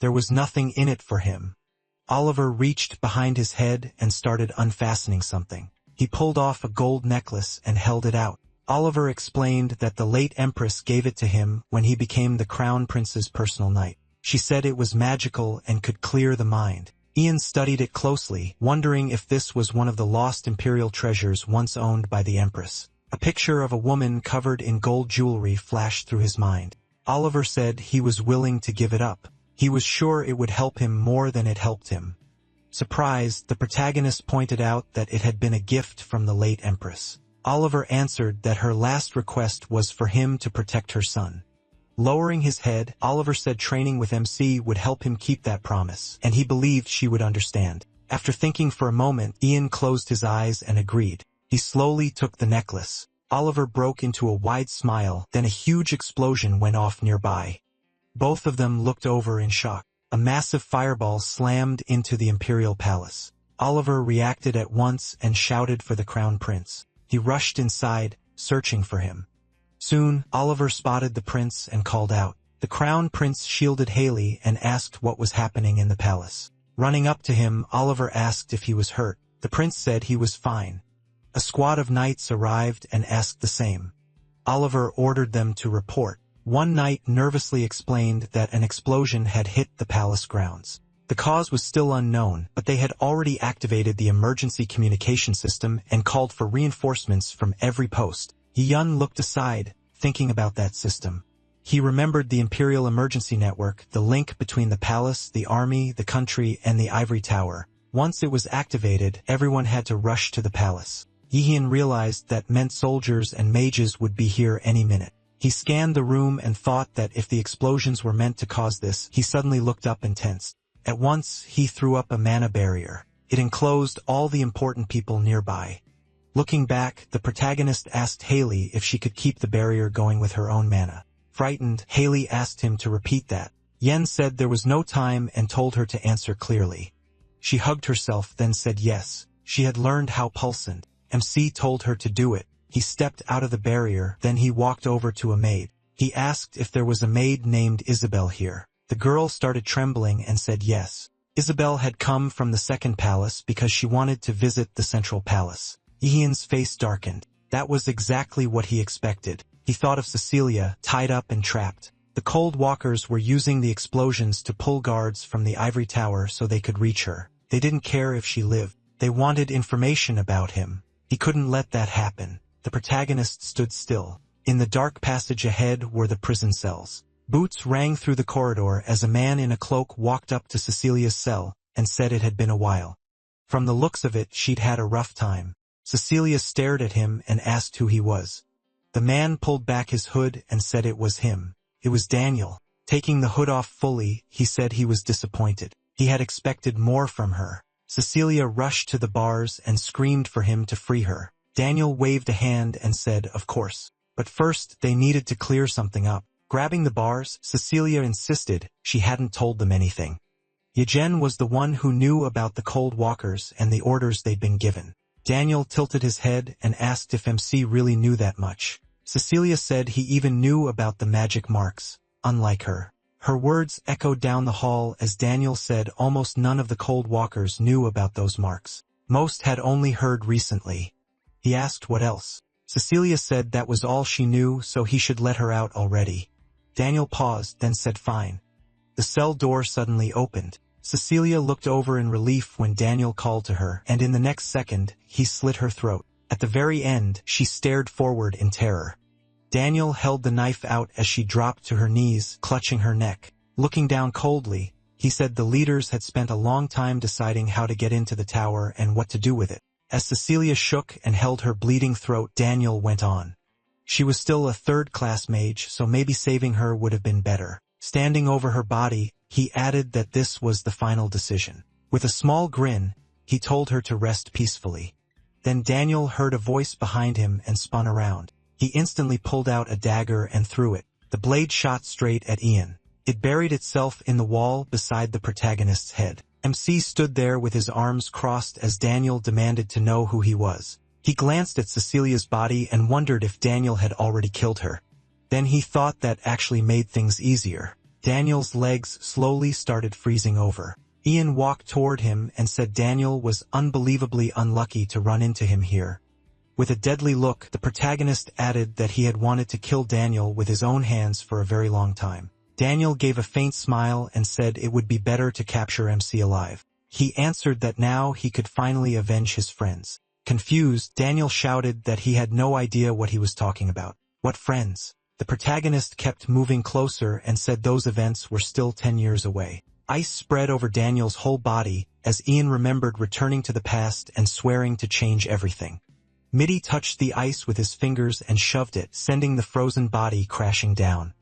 There was nothing in it for him. Oliver reached behind his head and started unfastening something. He pulled off a gold necklace and held it out. Oliver explained that the late Empress gave it to him when he became the Crown Prince's personal knight. She said it was magical and could clear the mind. Ian studied it closely, wondering if this was one of the lost imperial treasures once owned by the Empress. A picture of a woman covered in gold jewelry flashed through his mind. Oliver said he was willing to give it up. He was sure it would help him more than it helped him. Surprised, the protagonist pointed out that it had been a gift from the late Empress. Oliver answered that her last request was for him to protect her son. Lowering his head, Oliver said training with MC would help him keep that promise, and he believed she would understand. After thinking for a moment, Ian closed his eyes and agreed. He slowly took the necklace. Oliver broke into a wide smile, then a huge explosion went off nearby. Both of them looked over in shock. A massive fireball slammed into the Imperial Palace. Oliver reacted at once and shouted for the Crown Prince. He rushed inside, searching for him. Soon, Oliver spotted the prince and called out. The Crown Prince shielded Haley and asked what was happening in the palace. Running up to him, Oliver asked if he was hurt. The prince said he was fine. A squad of knights arrived and asked the same. Oliver ordered them to report. One knight nervously explained that an explosion had hit the palace grounds. The cause was still unknown, but they had already activated the emergency communication system and called for reinforcements from every post. Yun looked aside, thinking about that system. He remembered the Imperial Emergency Network, the link between the palace, the army, the country, and the ivory tower. Once it was activated, everyone had to rush to the palace. Yihian realized that meant soldiers and mages would be here any minute. He scanned the room and thought that if the explosions were meant to cause this, he suddenly looked up and tensed. At once, he threw up a mana barrier. It enclosed all the important people nearby. Looking back, the protagonist asked Haley if she could keep the barrier going with her own mana. Frightened, Haley asked him to repeat that. Yen said there was no time and told her to answer clearly. She hugged herself, then said yes. She had learned how pulsant. MC told her to do it. He stepped out of the barrier, then he walked over to a maid. He asked if there was a maid named Isabel here. The girl started trembling and said yes. Isabel had come from the second palace because she wanted to visit the central palace. Ian's face darkened. That was exactly what he expected. He thought of Cecilia, tied up and trapped. The Cold Walkers were using the explosions to pull guards from the ivory tower so they could reach her. They didn't care if she lived. They wanted information about him. He couldn't let that happen. The protagonist stood still. In the dark passage ahead were the prison cells. Boots rang through the corridor as a man in a cloak walked up to Cecilia's cell and said it had been a while. From the looks of it, she'd had a rough time. Cecilia stared at him and asked who he was. The man pulled back his hood and said it was him. It was Daniel. Taking the hood off fully, he said he was disappointed. He had expected more from her. Cecilia rushed to the bars and screamed for him to free her. Daniel waved a hand and said, of course. But first, they needed to clear something up. Grabbing the bars, Cecilia insisted she hadn't told them anything. Yajen was the one who knew about the Cold Walkers and the orders they'd been given. Daniel tilted his head and asked if MC really knew that much. Cecilia said he even knew about the magic marks, unlike her. Her words echoed down the hall as Daniel said almost none of the Cold Walkers knew about those marks. Most had only heard recently. He asked what else. Cecilia said that was all she knew, so he should let her out already. Daniel paused, then said fine. The cell door suddenly opened. Cecilia looked over in relief when Daniel called to her, and in the next second, he slit her throat. At the very end, she stared forward in terror. Daniel held the knife out as she dropped to her knees, clutching her neck. Looking down coldly, he said the leaders had spent a long time deciding how to get into the tower and what to do with it. As Cecilia shook and held her bleeding throat, Daniel went on. She was still a third-class mage, so maybe saving her would have been better. Standing over her body, he added that this was the final decision. With a small grin, he told her to rest peacefully. Then Daniel heard a voice behind him and spun around. He instantly pulled out a dagger and threw it. The blade shot straight at Ian. It buried itself in the wall beside the protagonist's head. MC stood there with his arms crossed as Daniel demanded to know who he was. He glanced at Cecilia's body and wondered if Daniel had already killed her. Then he thought that actually made things easier. Daniel's legs slowly started freezing over. Ian walked toward him and said Daniel was unbelievably unlucky to run into him here. With a deadly look, the protagonist added that he had wanted to kill Daniel with his own hands for a very long time. Daniel gave a faint smile and said it would be better to capture MC alive. He answered that now he could finally avenge his friends. Confused, Daniel shouted that he had no idea what he was talking about. What friends? The protagonist kept moving closer and said those events were still 10 years away. Ice spread over Daniel's whole body as Ian remembered returning to the past and swearing to change everything. Mitty touched the ice with his fingers and shoved it, sending the frozen body crashing down.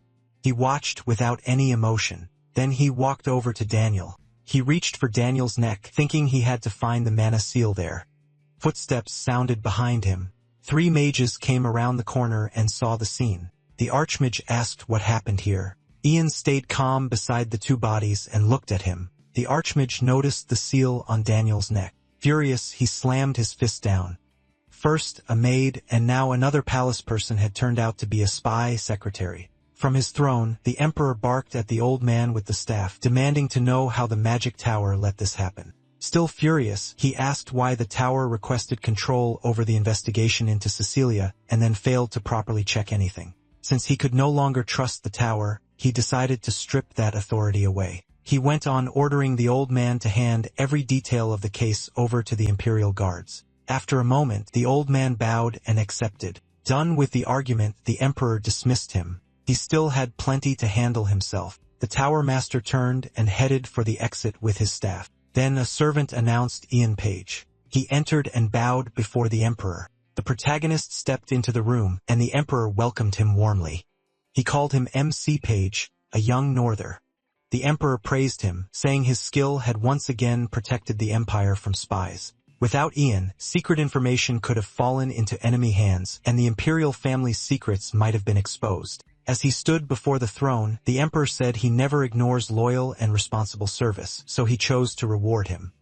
He watched without any emotion. Then he walked over to Daniel. He reached for Daniel's neck, thinking he had to find the mana seal there. Footsteps sounded behind him. 3 mages came around the corner and saw the scene. The archmage asked what happened here. Ian stayed calm beside the 2 bodies and looked at him. The archmage noticed the seal on Daniel's neck. Furious, he slammed his fist down. First, a maid, and now another palace person had turned out to be a spy secretary. From his throne, the emperor barked at the old man with the staff, demanding to know how the magic tower let this happen. Still furious, he asked why the tower requested control over the investigation into Cecilia and then failed to properly check anything. Since he could no longer trust the tower, he decided to strip that authority away. He went on ordering the old man to hand every detail of the case over to the imperial guards. After a moment, the old man bowed and accepted. Done with the argument, the emperor dismissed him. He still had plenty to handle himself. The tower master turned and headed for the exit with his staff. Then a servant announced Ian Page. He entered and bowed before the emperor. The protagonist stepped into the room, and the emperor welcomed him warmly. He called him MC Page, a young norther. The emperor praised him, saying his skill had once again protected the empire from spies. Without Ian, secret information could have fallen into enemy hands, and the imperial family's secrets might have been exposed. As he stood before the throne, the emperor said he never ignores loyal and responsible service, so he chose to reward him.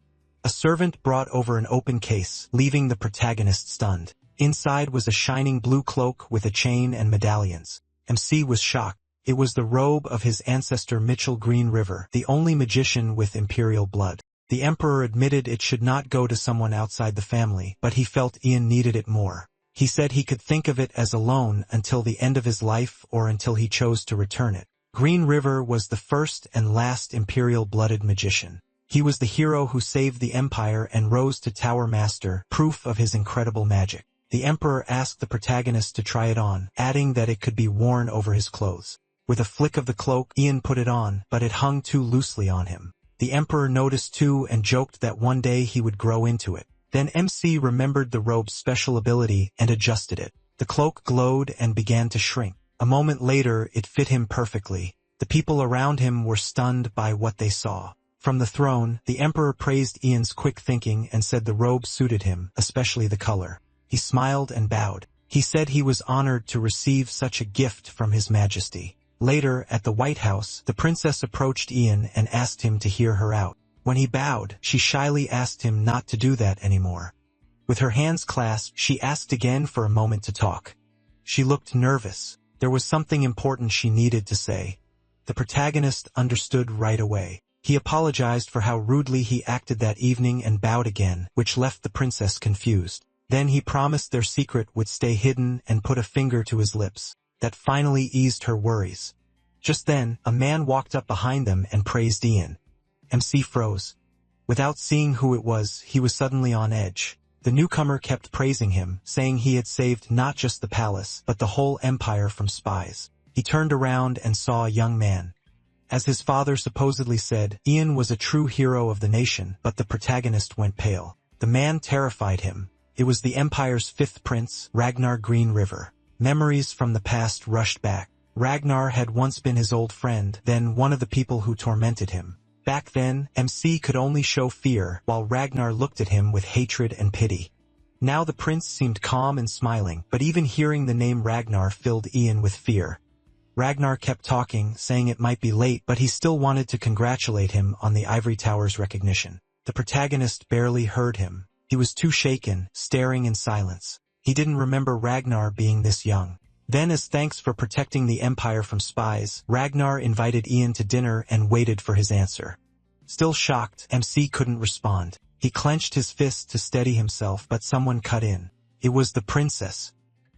A servant brought over an open case, leaving the protagonist stunned. Inside was a shining blue cloak with a chain and medallions. MC was shocked. It was the robe of his ancestor Mitchell Green River, the only magician with imperial blood. The emperor admitted it should not go to someone outside the family, but he felt Ian needed it more. He said he could think of it as a loan until the end of his life or until he chose to return it. Green River was the first and last imperial-blooded magician. He was the hero who saved the empire and rose to Tower Master, proof of his incredible magic. The emperor asked the protagonist to try it on, adding that it could be worn over his clothes. With a flick of the cloak, Ian put it on, but it hung too loosely on him. The emperor noticed too and joked that one day he would grow into it. Then MC remembered the robe's special ability and adjusted it. The cloak glowed and began to shrink. A moment later, it fit him perfectly. The people around him were stunned by what they saw. From the throne, the emperor praised Ian's quick thinking and said the robe suited him, especially the color. He smiled and bowed. He said he was honored to receive such a gift from His Majesty. Later, at the White House, the princess approached Ian and asked him to hear her out. When he bowed, she shyly asked him not to do that anymore. With her hands clasped, she asked again for a moment to talk. She looked nervous. There was something important she needed to say. The protagonist understood right away. He apologized for how rudely he acted that evening and bowed again, which left the princess confused. Then he promised their secret would stay hidden and put a finger to his lips. That finally eased her worries. Just then, a man walked up behind them and praised Ian. MC froze. Without seeing who it was, he was suddenly on edge. The newcomer kept praising him, saying he had saved not just the palace, but the whole empire from spies. He turned around and saw a young man. As his father supposedly said, Ian was a true hero of the nation, but the protagonist went pale. The man terrified him. It was the empire's 5th prince, Ragnar Green River. Memories from the past rushed back. Ragnar had once been his old friend, then one of the people who tormented him. Back then, MC could only show fear, while Ragnar looked at him with hatred and pity. Now the prince seemed calm and smiling, but even hearing the name Ragnar filled Ian with fear. Ragnar kept talking, saying it might be late, but he still wanted to congratulate him on the Ivory Tower's recognition. The protagonist barely heard him. He was too shaken, staring in silence. He didn't remember Ragnar being this young. Then, as thanks for protecting the Empire from spies, Ragnar invited Ian to dinner and waited for his answer. Still shocked, MC couldn't respond. He clenched his fist to steady himself, but someone cut in. It was the princess.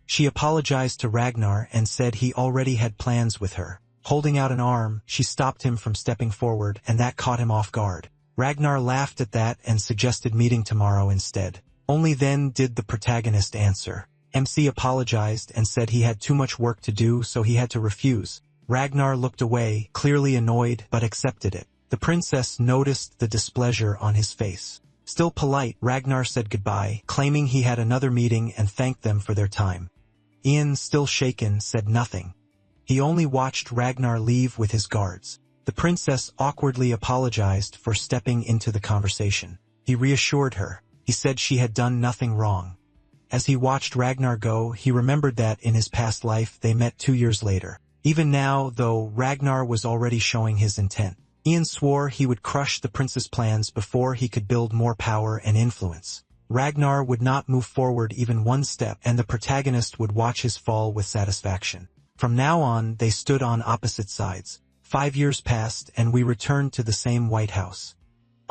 She apologized to Ragnar and said he already had plans with her. Holding out an arm, she stopped him from stepping forward, and that caught him off guard. Ragnar laughed at that and suggested meeting tomorrow instead. Only then did the protagonist answer. MC apologized and said he had too much work to do, so he had to refuse. Ragnar looked away, clearly annoyed, but accepted it. The princess noticed the displeasure on his face. Still polite, Ragnar said goodbye, claiming he had another meeting and thanked them for their time. Ian, still shaken, said nothing. He only watched Ragnar leave with his guards. The princess awkwardly apologized for stepping into the conversation. He reassured her. He said she had done nothing wrong. As he watched Ragnar go, he remembered that in his past life they met 2 years later. Even now, though, Ragnar was already showing his intent. Ian swore he would crush the prince's plans before he could build more power and influence. Ragnar would not move forward even one step, and the protagonist would watch his fall with satisfaction. From now on, they stood on opposite sides. 5 years passed, and we returned to the same White House.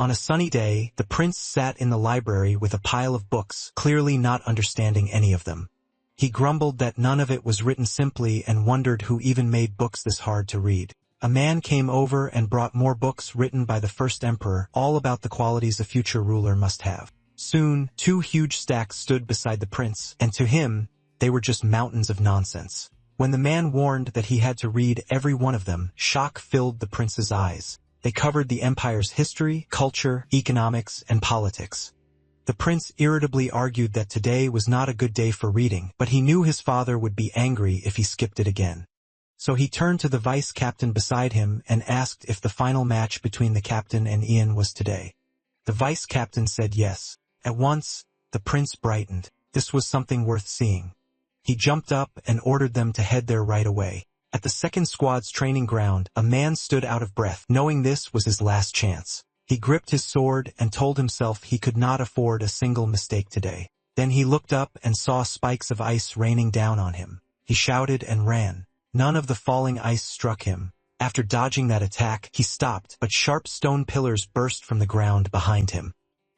On a sunny day, the prince sat in the library with a pile of books, clearly not understanding any of them. He grumbled that none of it was written simply and wondered who even made books this hard to read. A man came over and brought more books written by the first emperor, all about the qualities a future ruler must have. Soon, 2 huge stacks stood beside the prince, and to him, they were just mountains of nonsense. When the man warned that he had to read every one of them, shock filled the prince's eyes. They covered the empire's history, culture, economics, and politics. The prince irritably argued that today was not a good day for reading, but he knew his father would be angry if he skipped it again. So he turned to the vice captain beside him and asked if the final match between the captain and Ian was today. The vice captain said yes. At once, the prince brightened. This was something worth seeing. He jumped up and ordered them to head there right away. At the second squad's training ground, a man stood out of breath, knowing this was his last chance. He gripped his sword and told himself he could not afford a single mistake today. Then he looked up and saw spikes of ice raining down on him. He shouted and ran. None of the falling ice struck him. After dodging that attack, he stopped, but sharp stone pillars burst from the ground behind him.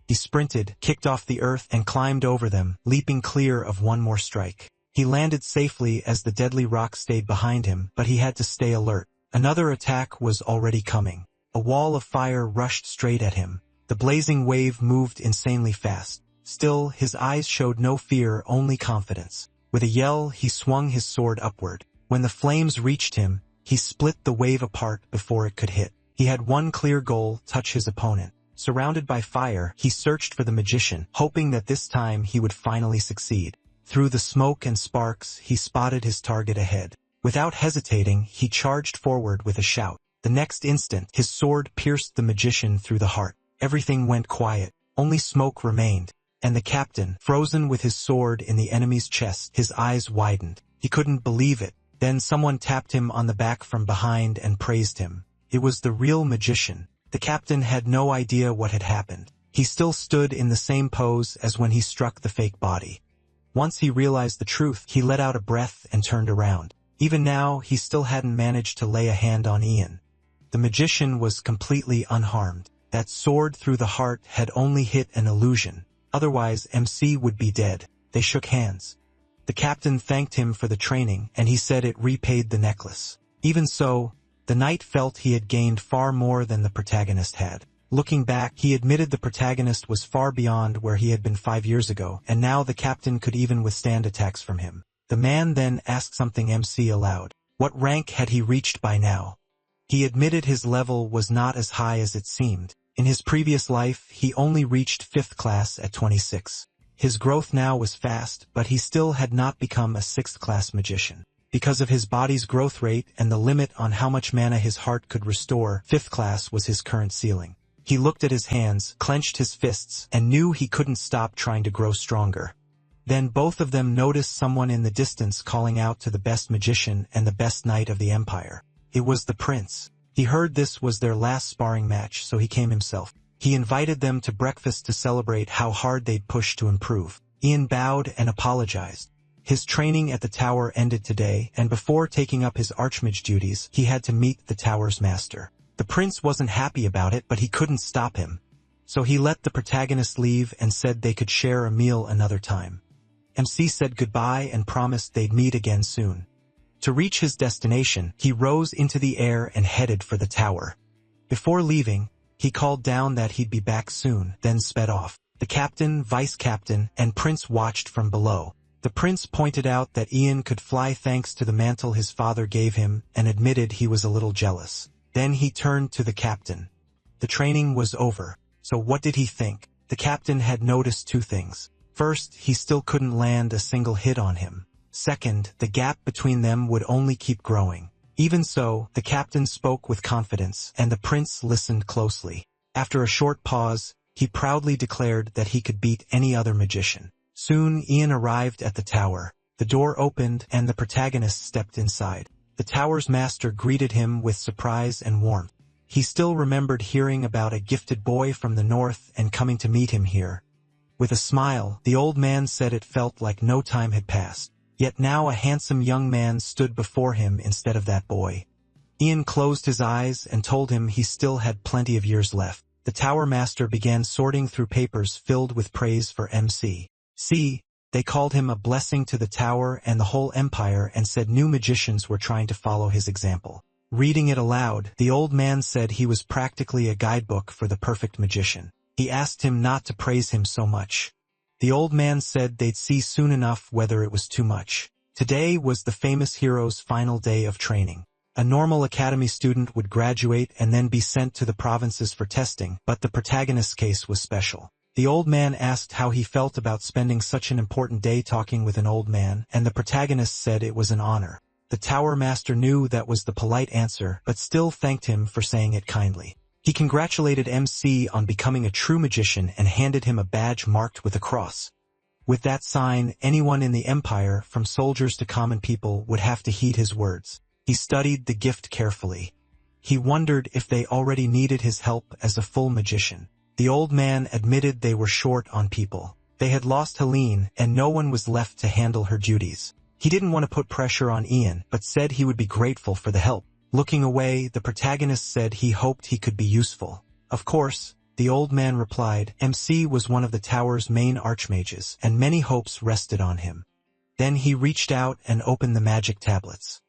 He sprinted, kicked off the earth, and climbed over them, leaping clear of one more strike. He landed safely as the deadly rock stayed behind him, but he had to stay alert. Another attack was already coming. A wall of fire rushed straight at him. The blazing wave moved insanely fast. Still, his eyes showed no fear, only confidence. With a yell, he swung his sword upward. When the flames reached him, he split the wave apart before it could hit. He had one clear goal: touch his opponent. Surrounded by fire, he searched for the magician, hoping that this time he would finally succeed. Through the smoke and sparks, he spotted his target ahead. Without hesitating, he charged forward with a shout. The next instant, his sword pierced the magician through the heart. Everything went quiet. Only smoke remained. And the captain, frozen with his sword in the enemy's chest, his eyes widened. He couldn't believe it. Then someone tapped him on the back from behind and praised him. It was the real magician. The captain had no idea what had happened. He still stood in the same pose as when he struck the fake body. Once he realized the truth, he let out a breath and turned around. Even now, he still hadn't managed to lay a hand on Ian. The magician was completely unharmed. That sword through the heart had only hit an illusion. Otherwise, MC would be dead. They shook hands. The captain thanked him for the training, and he said it repaid the necklace. Even so, the knight felt he had gained far more than the protagonist had. Looking back, he admitted the protagonist was far beyond where he had been 5 years ago, and now the captain could even withstand attacks from him. The man then asked something MC aloud. What rank had he reached by now? He admitted his level was not as high as it seemed. In his previous life, he only reached 5th class at 26. His growth now was fast, but he still had not become a 6th class magician. Because of his body's growth rate and the limit on how much mana his heart could restore, 5th class was his current ceiling. He looked at his hands, clenched his fists, and knew he couldn't stop trying to grow stronger. Then both of them noticed someone in the distance calling out to the best magician and the best knight of the empire. It was the prince. He heard this was their last sparring match, so he came himself. He invited them to breakfast to celebrate how hard they'd pushed to improve. Ian bowed and apologized. His training at the tower ended today, and before taking up his archmage duties, he had to meet the tower's master. The prince wasn't happy about it, but he couldn't stop him. So he let the protagonist leave and said they could share a meal another time. MC said goodbye and promised they'd meet again soon. To reach his destination, he rose into the air and headed for the tower. Before leaving, he called down that he'd be back soon, then sped off. The captain, vice-captain, and prince watched from below. The prince pointed out that Ian could fly thanks to the mantle his father gave him and admitted he was a little jealous. Then he turned to the captain. The training was over, so what did he think? The captain had noticed two things. First, he still couldn't land a single hit on him. Second, the gap between them would only keep growing. Even so, the captain spoke with confidence, and the prince listened closely. After a short pause, he proudly declared that he could beat any other magician. Soon Ian arrived at the tower. The door opened and the protagonist stepped inside. The tower's master greeted him with surprise and warmth. He still remembered hearing about a gifted boy from the north and coming to meet him here. With a smile, the old man said it felt like no time had passed. Yet now a handsome young man stood before him instead of that boy. Ian closed his eyes and told him he still had plenty of years left. The tower master began sorting through papers filled with praise for MC. They called him a blessing to the tower and the whole empire and said new magicians were trying to follow his example. Reading it aloud, the old man said he was practically a guidebook for the perfect magician. He asked him not to praise him so much. The old man said they'd see soon enough whether it was too much. Today was the famous hero's final day of training. A normal academy student would graduate and then be sent to the provinces for testing, but the protagonist's case was special. The old man asked how he felt about spending such an important day talking with an old man, and the protagonist said it was an honor. The tower master knew that was the polite answer, but still thanked him for saying it kindly. He congratulated MC on becoming a true magician and handed him a badge marked with a cross. With that sign, anyone in the empire, from soldiers to common people, would have to heed his words. He studied the gift carefully. He wondered if they already needed his help as a full magician. The old man admitted they were short on people. They had lost Helene, and no one was left to handle her duties. He didn't want to put pressure on Ian, but said he would be grateful for the help. Looking away, the protagonist said he hoped he could be useful. Of course, the old man replied, MC was one of the tower's main archmages, and many hopes rested on him. Then he reached out and opened the magic tablets.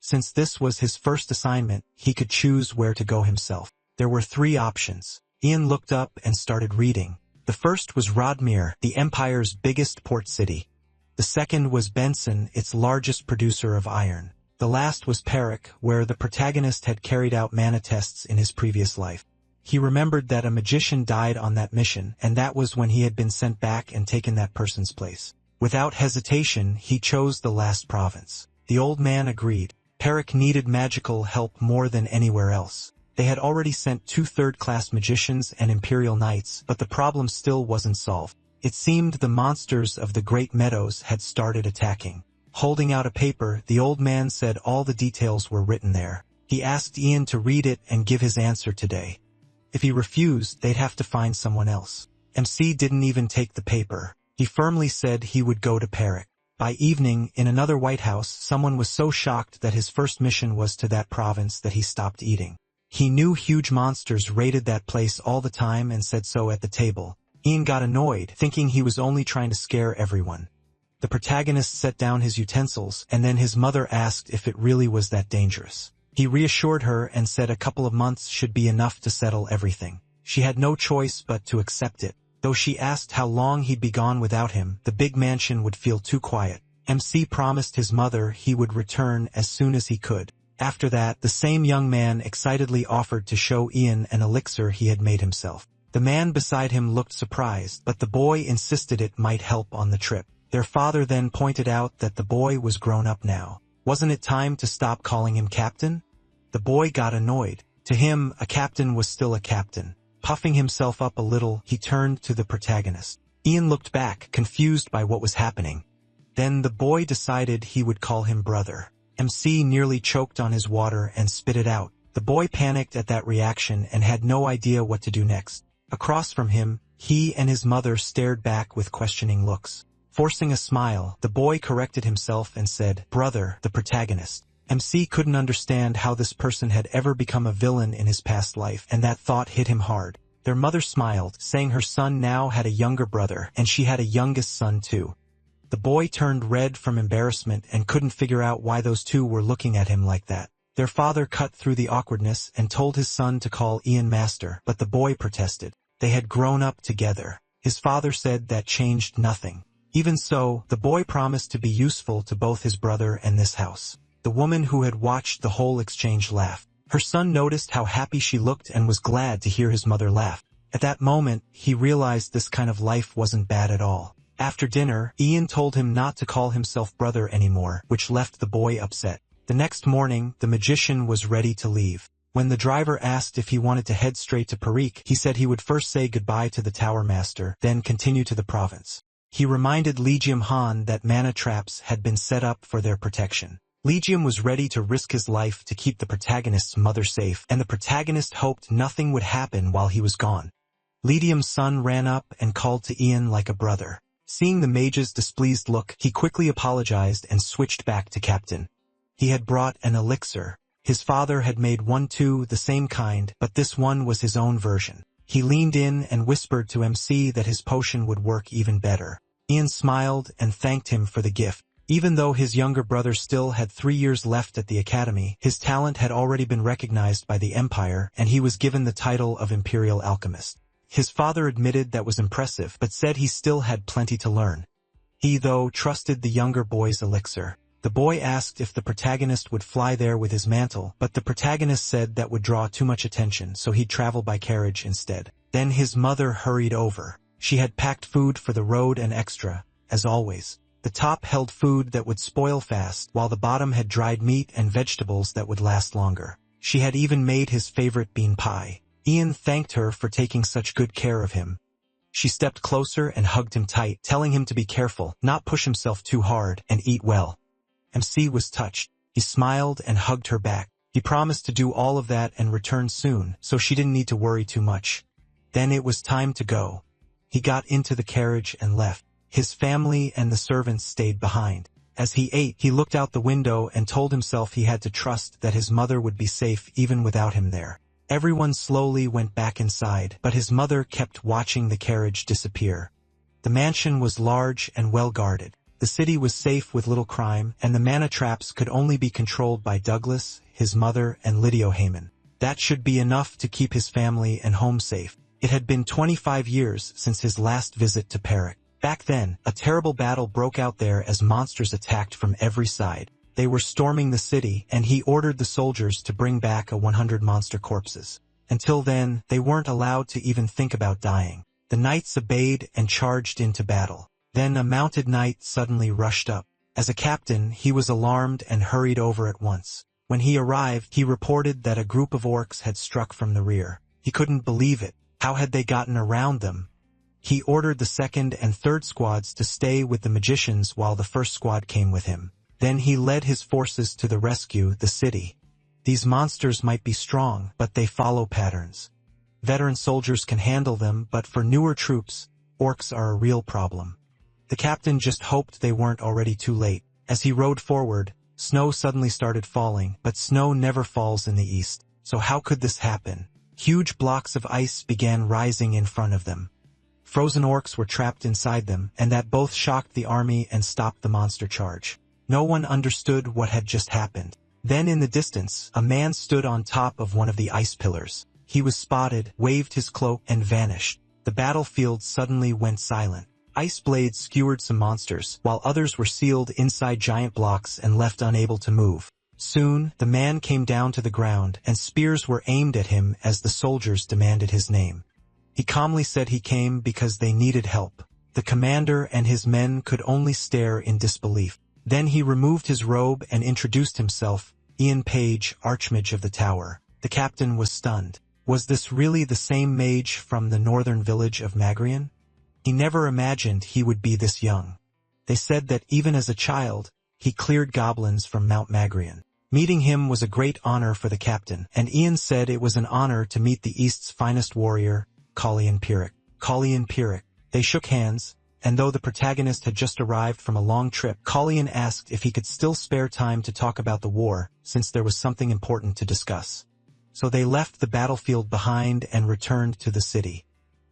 Since this was his first assignment, he could choose where to go himself. There were 3 options. Ian looked up and started reading. The first was Rodmere, the empire's biggest port city. The second was Benson, its largest producer of iron. The last was Perak, where the protagonist had carried out mana tests in his previous life. He remembered that a magician died on that mission, and that was when he had been sent back and taken that person's place. Without hesitation, he chose the last province. The old man agreed. Perak needed magical help more than anywhere else. They had already sent 2 third-class magicians and imperial knights, but the problem still wasn't solved. It seemed the monsters of the Great Meadows had started attacking. Holding out a paper, the old man said all the details were written there. He asked Ian to read it and give his answer today. If he refused, they'd have to find someone else. MC didn't even take the paper. He firmly said he would go to Perak. By evening, in another White House, someone was so shocked that his first mission was to that province that he stopped eating. He knew huge monsters raided that place all the time and said so at the table. Ian got annoyed, thinking he was only trying to scare everyone. The protagonist set down his utensils, and then his mother asked if it really was that dangerous. He reassured her and said a couple of months should be enough to settle everything. She had no choice but to accept it. Though she asked how long he'd be gone without him, the big mansion would feel too quiet. MC promised his mother he would return as soon as he could. After that, the same young man excitedly offered to show Ian an elixir he had made himself. The man beside him looked surprised, but the boy insisted it might help on the trip. Their father then pointed out that the boy was grown up now. Wasn't it time to stop calling him captain? The boy got annoyed. To him, a captain was still a captain. Puffing himself up a little, he turned to the protagonist. Ian looked back, confused by what was happening. Then the boy decided he would call him brother. MC nearly choked on his water and spit it out. The boy panicked at that reaction and had no idea what to do next. Across from him, he and his mother stared back with questioning looks. Forcing a smile, the boy corrected himself and said, "Brother, the protagonist." MC couldn't understand how this person had ever become a villain in his past life, and that thought hit him hard. Their mother smiled, saying her son now had a younger brother, and she had a youngest son too. The boy turned red from embarrassment and couldn't figure out why those two were looking at him like that. Their father cut through the awkwardness and told his son to call Ian master, but the boy protested. They had grown up together. His father said that changed nothing. Even so, the boy promised to be useful to both his brother and this house. The woman who had watched the whole exchange laughed. Her son noticed how happy she looked and was glad to hear his mother laugh. At that moment, he realized this kind of life wasn't bad at all. After dinner, Ian told him not to call himself brother anymore, which left the boy upset. The next morning, the magician was ready to leave. When the driver asked if he wanted to head straight to Parik, he said he would first say goodbye to the tower master, then continue to the province. He reminded Legium Han that mana traps had been set up for their protection. Legium was ready to risk his life to keep the protagonist's mother safe, and the protagonist hoped nothing would happen while he was gone. Legium's son ran up and called to Ian like a brother. Seeing the mage's displeased look, he quickly apologized and switched back to captain. He had brought an elixir. His father had made one too, the same kind, but this one was his own version. He leaned in and whispered to MC that his potion would work even better. Ian smiled and thanked him for the gift. Even though his younger brother still had 3 years left at the academy, his talent had already been recognized by the Empire, and he was given the title of Imperial Alchemist. His father admitted that was impressive, but said he still had plenty to learn. He, though, trusted the younger boy's elixir. The boy asked if the protagonist would fly there with his mantle, but the protagonist said that would draw too much attention, so he'd travel by carriage instead. Then his mother hurried over. She had packed food for the road and extra, as always. The top held food that would spoil fast, while the bottom had dried meat and vegetables that would last longer. She had even made his favorite bean pie. Ian thanked her for taking such good care of him. She stepped closer and hugged him tight, telling him to be careful, not push himself too hard, and eat well. MC was touched. He smiled and hugged her back. He promised to do all of that and return soon, so she didn't need to worry too much. Then it was time to go. He got into the carriage and left. His family and the servants stayed behind. As he ate, he looked out the window and told himself he had to trust that his mother would be safe even without him there. Everyone slowly went back inside, but his mother kept watching the carriage disappear. The mansion was large and well guarded. The city was safe with little crime, and the mana traps could only be controlled by Douglas, his mother, and Lydio Heyman. That should be enough to keep his family and home safe. It had been 25 years since his last visit to Parik. Back then, a terrible battle broke out there as monsters attacked from every side. They were storming the city, and he ordered the soldiers to bring back 100 monster corpses. Until then, they weren't allowed to even think about dying. The knights obeyed and charged into battle. Then a mounted knight suddenly rushed up. As a captain, he was alarmed and hurried over at once. When he arrived, he reported that a group of orcs had struck from the rear. He couldn't believe it. How had they gotten around them? He ordered the second and third squads to stay with the magicians while the first squad came with him. Then he led his forces to rescue the city. These monsters might be strong, but they follow patterns. Veteran soldiers can handle them, but for newer troops, orcs are a real problem. The captain just hoped they weren't already too late. As he rode forward, snow suddenly started falling, but snow never falls in the east. So how could this happen? Huge blocks of ice began rising in front of them. Frozen orcs were trapped inside them, and that both shocked the army and stopped the monster charge. No one understood what had just happened. Then in the distance, a man stood on top of one of the ice pillars. He was spotted, waved his cloak, and vanished. The battlefield suddenly went silent. Ice blades skewered some monsters, while others were sealed inside giant blocks and left unable to move. Soon, the man came down to the ground, and spears were aimed at him as the soldiers demanded his name. He calmly said he came because they needed help. The commander and his men could only stare in disbelief. Then he removed his robe and introduced himself, Ian Page, Archmage of the Tower. The captain was stunned. Was this really the same mage from the northern village of Magrian? He never imagined he would be this young. They said that even as a child, he cleared goblins from Mount Magrian. Meeting him was a great honor for the captain, and Ian said it was an honor to meet the East's finest warrior, Colleen Pyrrhic. Colleen Pyrrhic. They shook hands, and though the protagonist had just arrived from a long trip, Colleen asked if he could still spare time to talk about the war, since there was something important to discuss. So they left the battlefield behind and returned to the city.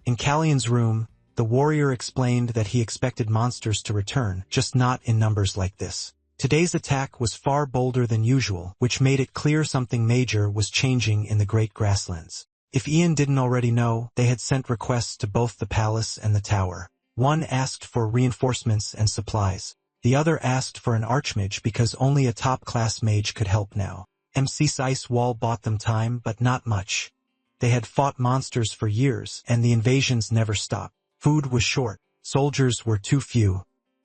In Colleen's room, the warrior explained that he expected monsters to return, just not in numbers like this. Today's attack was far bolder than usual, which made it clear something major was changing in the Great Grasslands. If Ian didn't already know, they had sent requests to both the palace and the tower. One asked for reinforcements and supplies. The other asked for an archmage because only a top-class mage could help now. MC's ice wall bought them time, but not much. They had fought monsters for years, and the invasions never stopped. Food was short, soldiers were too few,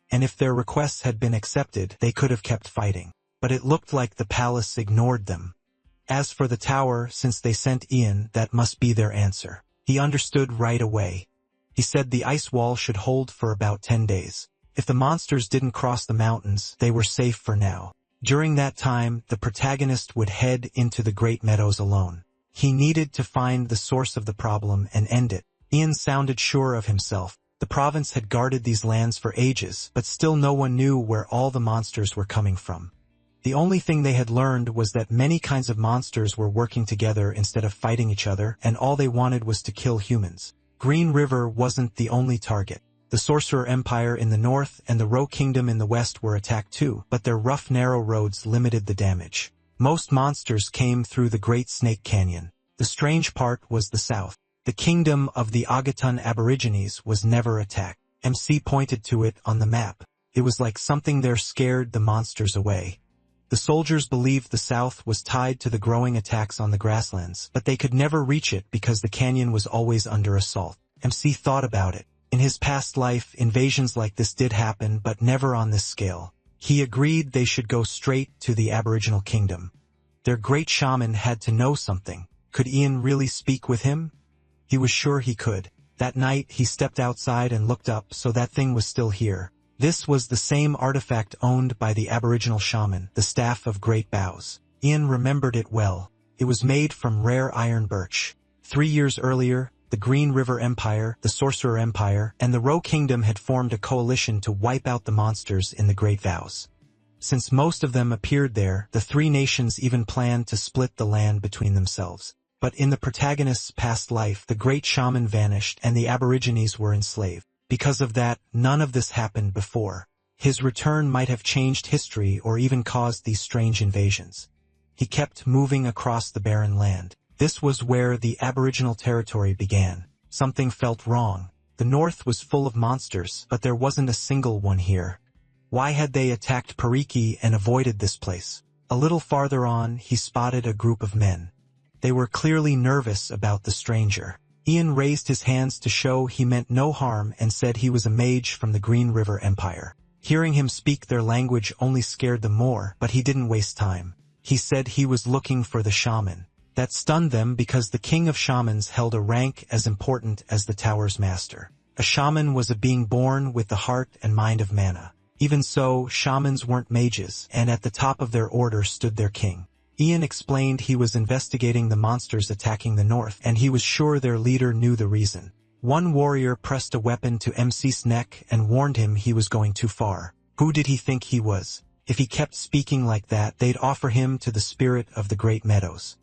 and if their requests had been accepted, they could have kept fighting. But it looked like the palace ignored them. As for the tower, since they sent Ian, that must be their answer. He understood right away. He said the ice wall should hold for about 10 days. If the monsters didn't cross the mountains, they were safe for now. During that time, the protagonist would head into the Great Meadows alone. He needed to find the source of the problem and end it. Ian sounded sure of himself. The province had guarded these lands for ages, but still no one knew where all the monsters were coming from. The only thing they had learned was that many kinds of monsters were working together instead of fighting each other, and all they wanted was to kill humans. Green River wasn't the only target. The Sorcerer Empire in the north and the Ro Kingdom in the west were attacked too, but their rough narrow roads limited the damage. Most monsters came through the Great Snake Canyon. The strange part was the south. The kingdom of the Agaton Aborigines was never attacked. MC pointed to it on the map. It was like something there scared the monsters away. The soldiers believed the south was tied to the growing attacks on the grasslands, but they could never reach it because the canyon was always under assault. MC thought about it. In his past life, invasions like this did happen, but never on this scale. He agreed they should go straight to the Aboriginal kingdom. Their great shaman had to know something. Could Ian really speak with him? He was sure he could. That night, he stepped outside and looked up, so that thing was still here. This was the same artifact owned by the Aboriginal shaman, the Staff of Great Boughs. Ian remembered it well. It was made from rare iron birch. 3 years earlier, the Green River Empire, the Sorcerer Empire, and the Ro Kingdom had formed a coalition to wipe out the monsters in the Great Vows. Since most of them appeared there, the three nations even planned to split the land between themselves. But in the protagonist's past life, the great shaman vanished and the Aborigines were enslaved. Because of that, none of this happened before. His return might have changed history or even caused these strange invasions. He kept moving across the barren land. This was where the Aboriginal territory began. Something felt wrong. The north was full of monsters, but there wasn't a single one here. Why had they attacked Pariki and avoided this place? A little farther on, he spotted a group of men. They were clearly nervous about the stranger. Ian raised his hands to show he meant no harm and said he was a mage from the Green River Empire. Hearing him speak their language only scared them more, but he didn't waste time. He said he was looking for the shaman. That stunned them because the king of shamans held a rank as important as the tower's master. A shaman was a being born with the heart and mind of mana. Even so, shamans weren't mages, and at the top of their order stood their king. Ian explained he was investigating the monsters attacking the north, and he was sure their leader knew the reason. One warrior pressed a weapon to MC's neck and warned him he was going too far. Who did he think he was? If he kept speaking like that, they'd offer him to the spirit of the Great Meadows.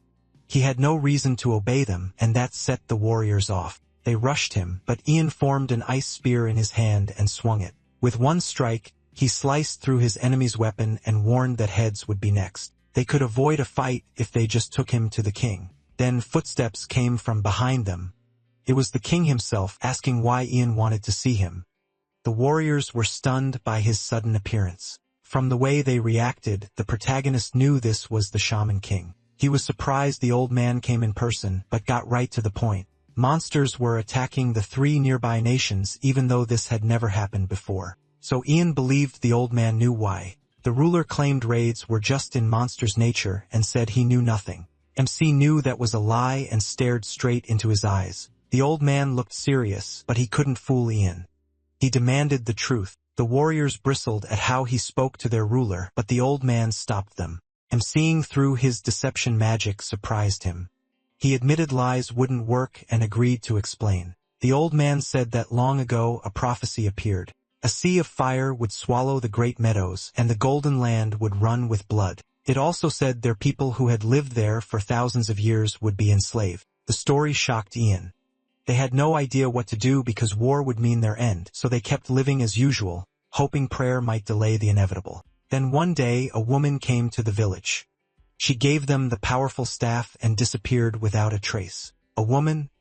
He had no reason to obey them, and that set the warriors off. They rushed him, but Ian formed an ice spear in his hand and swung it. With one strike, he sliced through his enemy's weapon and warned that heads would be next. They could avoid a fight if they just took him to the king. Then footsteps came from behind them. It was the king himself, asking why Ian wanted to see him. The warriors were stunned by his sudden appearance. From the way they reacted, the protagonist knew this was the Shaman King. He was surprised the old man came in person, but got right to the point. Monsters were attacking the three nearby nations, even though this had never happened before. So Ian believed the old man knew why. The ruler claimed raids were just in monsters' nature and said he knew nothing. MC knew that was a lie and stared straight into his eyes. The old man looked serious, but he couldn't fool Ian. He demanded the truth. The warriors bristled at how he spoke to their ruler, but the old man stopped them. And seeing through his deception magic surprised him. He admitted lies wouldn't work and agreed to explain. The old man said that long ago a prophecy appeared. A sea of fire would swallow the great meadows, and the golden land would run with blood. It also said their people who had lived there for thousands of years would be enslaved. The story shocked Ian. They had no idea what to do because war would mean their end, so they kept living as usual, hoping prayer might delay the inevitable. Then one day a woman came to the village. She gave them the powerful staff and disappeared without a trace. A woman?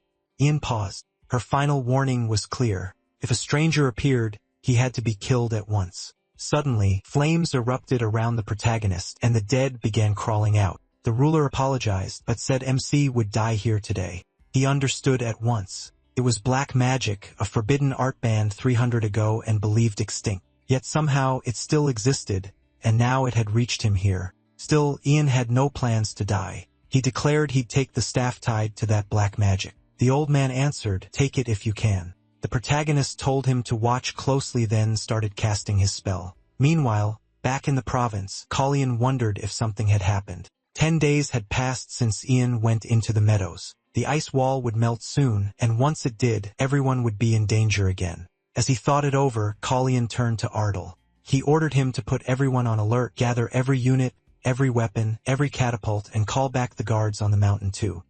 Ian paused. Her final warning was clear. If a stranger appeared, he had to be killed at once. Suddenly, flames erupted around the protagonist, and the dead began crawling out. The ruler apologized, but said MC would die here today. He understood at once. It was black magic, a forbidden art banned 300 ago and believed extinct. Yet somehow it still existed, and now it had reached him here. Still, Ian had no plans to die. He declared he'd take the staff tied to that black magic. The old man answered, "Take it if you can." The protagonist told him to watch closely, then started casting his spell. Meanwhile, back in the province, Colleen wondered if something had happened. 10 days had passed since Ian went into the meadows. The ice wall would melt soon, and once it did, everyone would be in danger again. As he thought it over, Colleen turned to Ardal. He ordered him to put everyone on alert, gather every unit, every weapon, every catapult, and call back the guards on the mountain too.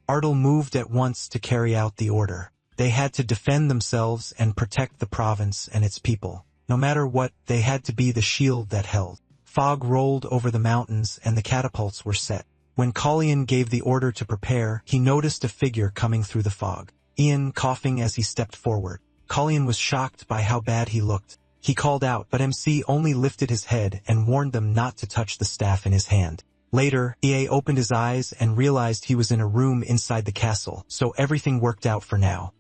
Ardal moved at once to carry out the order. They had to defend themselves and protect the province and its people. No matter what, they had to be the shield that held. Fog rolled over the mountains and the catapults were set. When Colleen gave the order to prepare, he noticed a figure coming through the fog. Ian coughing as he stepped forward. Colleen was shocked by how bad he looked. He called out, but MC only lifted his head and warned them not to touch the staff in his hand. Later, EA opened his eyes and realized he was in a room inside the castle, so everything worked out for now.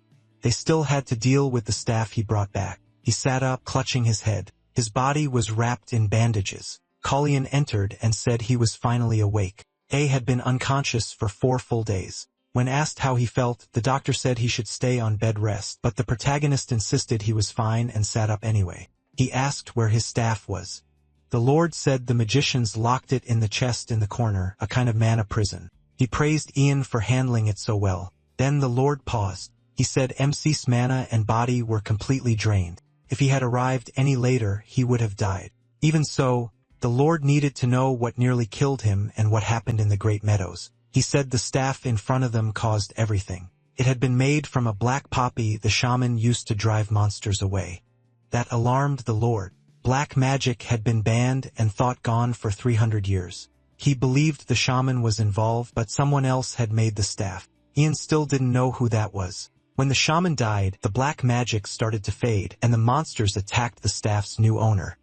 They still had to deal with the staff he brought back. He sat up, clutching his head. His body was wrapped in bandages. Colleen entered and said he was finally awake. A had been unconscious for 4 full days. When asked how he felt, the doctor said he should stay on bed rest, but the protagonist insisted he was fine and sat up anyway. He asked where his staff was. The Lord said the magicians locked it in the chest in the corner, a kind of mana prison. He praised Ian for handling it so well. Then the Lord paused. He said MC's mana and body were completely drained. If he had arrived any later, he would have died. Even so, the Lord needed to know what nearly killed him and what happened in the Great Meadows. He said the staff in front of them caused everything. It had been made from a black poppy the shaman used to drive monsters away. That alarmed the Lord. Black magic had been banned and thought gone for 300 years. He believed the shaman was involved, but someone else had made the staff. Ian still didn't know who that was. When the shaman died, the black magic started to fade, and the monsters attacked the staff's new owner.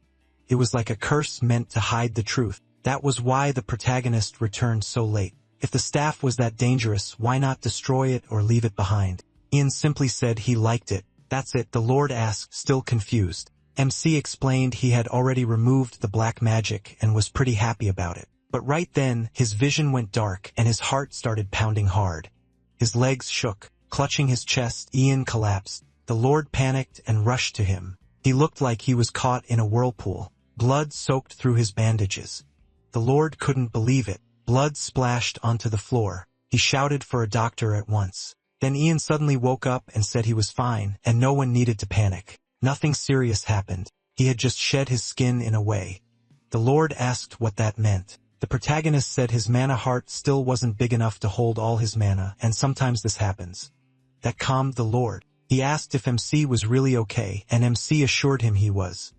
It was like a curse meant to hide the truth. That was why the protagonist returned so late. If the staff was that dangerous, why not destroy it or leave it behind? Ian simply said he liked it. That's it, the Lord asked, still confused. MC explained he had already removed the black magic and was pretty happy about it. But right then, his vision went dark and his heart started pounding hard. His legs shook. Clutching his chest, Ian collapsed. The Lord panicked and rushed to him. He looked like he was caught in a whirlpool. Blood soaked through his bandages. The Lord couldn't believe it. Blood splashed onto the floor. He shouted for a doctor at once. Then Ian suddenly woke up and said he was fine, and no one needed to panic. Nothing serious happened. He had just shed his skin in a way. The Lord asked what that meant. The protagonist said his mana heart still wasn't big enough to hold all his mana, and sometimes this happens. That calmed the Lord. He asked if MC was really okay, and MC assured him he was.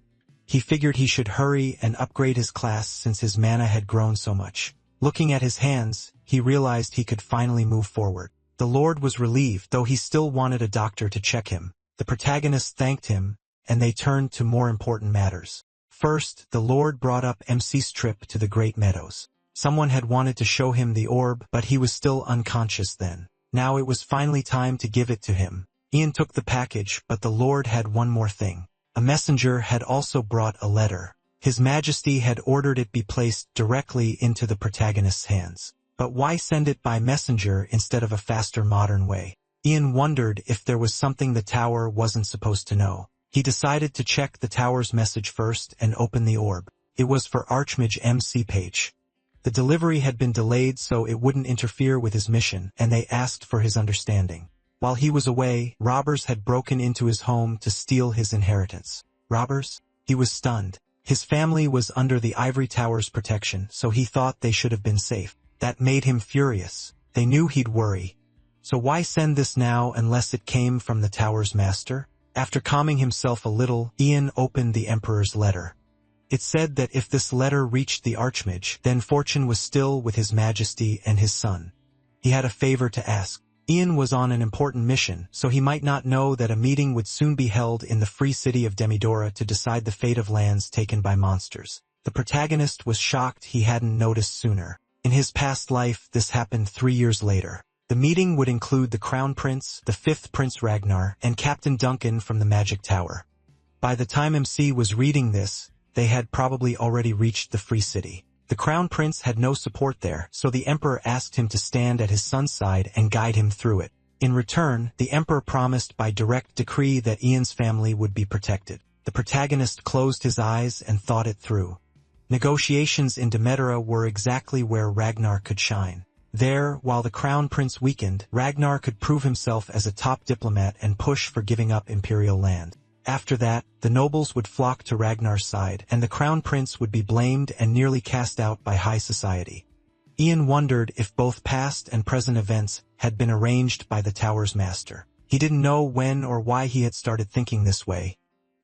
He figured he should hurry and upgrade his class since his mana had grown so much. Looking at his hands, he realized he could finally move forward. The Lord was relieved, though he still wanted a doctor to check him. The protagonist thanked him, and they turned to more important matters. First, the Lord brought up MC's trip to the Great Meadows. Someone had wanted to show him the orb, but he was still unconscious then. Now it was finally time to give it to him. Ian took the package, but the Lord had one more thing. A messenger had also brought a letter. His Majesty had ordered it be placed directly into the protagonist's hands. But why send it by messenger instead of a faster modern way? Ian wondered if there was something the tower wasn't supposed to know. He decided to check the tower's message first and open the orb. It was for Archmage MC Page. The delivery had been delayed so it wouldn't interfere with his mission, and they asked for his understanding. While he was away, robbers had broken into his home to steal his inheritance. Robbers? He was stunned. His family was under the ivory tower's protection, so he thought they should have been safe. That made him furious. They knew he'd worry. So why send this now unless it came from the tower's master? After calming himself a little, Ian opened the Emperor's letter. It said that if this letter reached the Archmage, then fortune was still with His Majesty and his son. He had a favor to ask. Ian was on an important mission, so he might not know that a meeting would soon be held in the free city of Demidora to decide the fate of lands taken by monsters. The protagonist was shocked he hadn't noticed sooner. In his past life, this happened 3 years later. The meeting would include the Crown Prince, the 5th Prince Ragnar, and Captain Duncan from the Magic Tower. By the time MC was reading this, they had probably already reached the Free City. The Crown Prince had no support there, so the Emperor asked him to stand at his son's side and guide him through it. In return, the Emperor promised by direct decree that Ian's family would be protected. The protagonist closed his eyes and thought it through. Negotiations in Demidora were exactly where Ragnar could shine. There, while the Crown Prince weakened, Ragnar could prove himself as a top diplomat and push for giving up imperial land. After that, the nobles would flock to Ragnar's side, and the Crown Prince would be blamed and nearly cast out by high society. Ian wondered if both past and present events had been arranged by the tower's master. He didn't know when or why he had started thinking this way.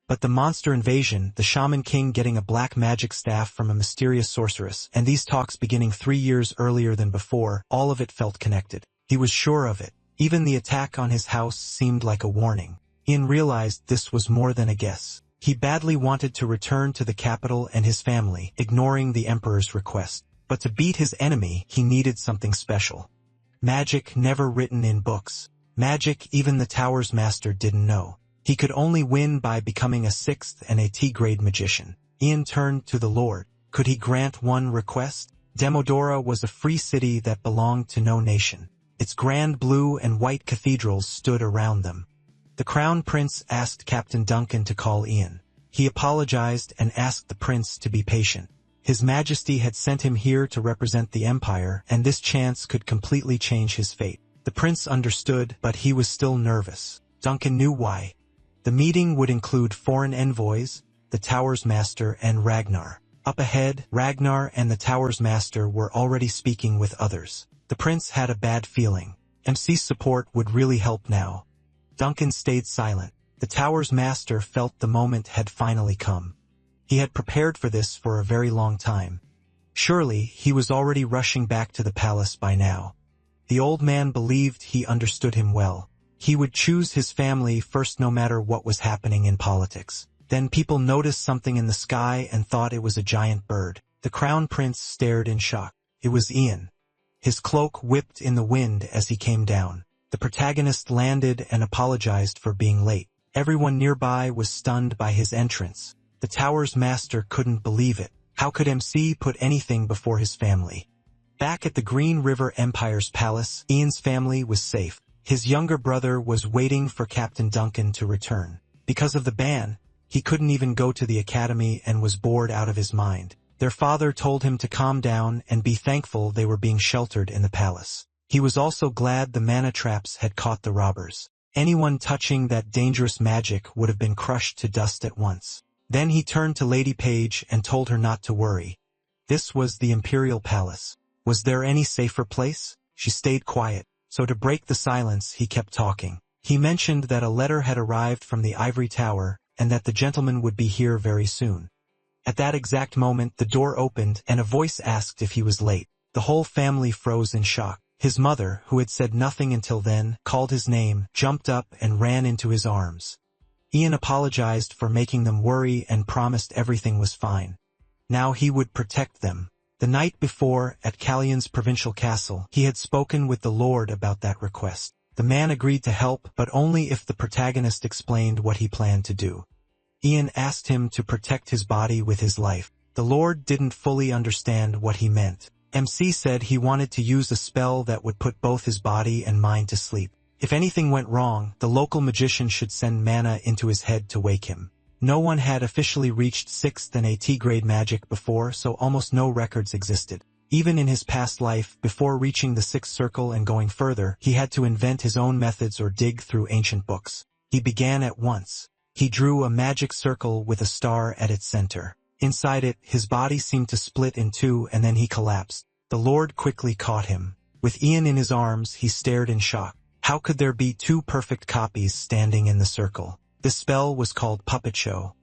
But the monster invasion, the Shaman King getting a black magic staff from a mysterious sorceress, and these talks beginning 3 years earlier than before, all of it felt connected. He was sure of it. Even the attack on his house seemed like a warning. Ian realized this was more than a guess. He badly wanted to return to the capital and his family, ignoring the Emperor's request. But to beat his enemy, he needed something special. Magic never written in books. Magic even the tower's master didn't know. He could only win by becoming a 6th and a T-grade magician. Ian turned to the Lord. Could he grant one request? Demidora was a free city that belonged to no nation. Its grand blue and white cathedrals stood around them. The Crown Prince asked Captain Duncan to call Ian. He apologized and asked the prince to be patient. His Majesty had sent him here to represent the Empire, and this chance could completely change his fate. The prince understood, but he was still nervous. Duncan knew why. The meeting would include foreign envoys, the tower's master, and Ragnar. Up ahead, Ragnar and the tower's master were already speaking with others. The prince had a bad feeling. MC's support would really help now. Duncan stayed silent. The tower's master felt the moment had finally come. He had prepared for this for a very long time. Surely, he was already rushing back to the palace by now. The old man believed he understood him well. He would choose his family first no matter what was happening in politics. Then people noticed something in the sky and thought it was a giant bird. The Crown Prince stared in shock. It was Ian. His cloak whipped in the wind as he came down. The protagonist landed and apologized for being late. Everyone nearby was stunned by his entrance. The tower's master couldn't believe it. How could MC put anything before his family? Back at the Green River Empire's palace, Ian's family was safe. His younger brother was waiting for Captain Duncan to return. Because of the ban, he couldn't even go to the academy and was bored out of his mind. Their father told him to calm down and be thankful they were being sheltered in the palace. He was also glad the mana traps had caught the robbers. Anyone touching that dangerous magic would have been crushed to dust at once. Then he turned to Lady Page and told her not to worry. This was the Imperial Palace. Was there any safer place? She stayed quiet, so to break the silence he kept talking. He mentioned that a letter had arrived from the Ivory Tower and that the gentleman would be here very soon. At that exact moment the door opened and a voice asked if he was late. The whole family froze in shock. His mother, who had said nothing until then, called his name, jumped up and ran into his arms. Ian apologized for making them worry and promised everything was fine. Now he would protect them. The night before, at Callion's provincial castle, he had spoken with the Lord about that request. The man agreed to help, but only if the protagonist explained what he planned to do. Ian asked him to protect his body with his life. The Lord didn't fully understand what he meant. MC said he wanted to use a spell that would put both his body and mind to sleep. If anything went wrong, the local magician should send mana into his head to wake him. No one had officially reached 6th and AT grade magic before, so almost no records existed. Even in his past life, before reaching the 6th circle and going further, he had to invent his own methods or dig through ancient books. He began at once. He drew a magic circle with a star at its center. Inside it, his body seemed to split in two and then he collapsed. The Lord quickly caught him. With Ian in his arms, he stared in shock. How could there be two perfect copies standing in the circle? This spell was called Puppet Show.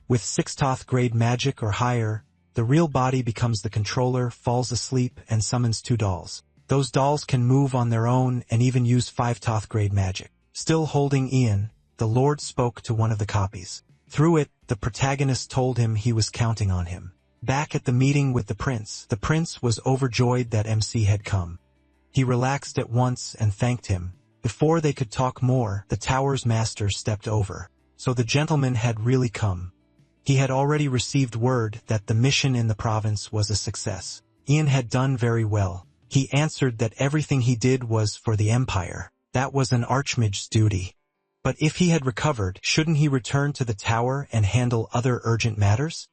With 6th grade magic or higher, the real body becomes the controller, falls asleep, and summons two dolls. Those dolls can move on their own and even use 5th grade magic. Still holding Ian, the Lord spoke to one of the copies. Through it, the protagonist told him he was counting on him. Back at the meeting with the prince was overjoyed that MC had come. He relaxed at once and thanked him. Before they could talk more, the tower's master stepped over. So the gentleman had really come. He had already received word that the mission in the province was a success. Ian had done very well. He answered that everything he did was for the empire. That was an archmage's duty. But if he had recovered, shouldn't he return to the tower and handle other urgent matters?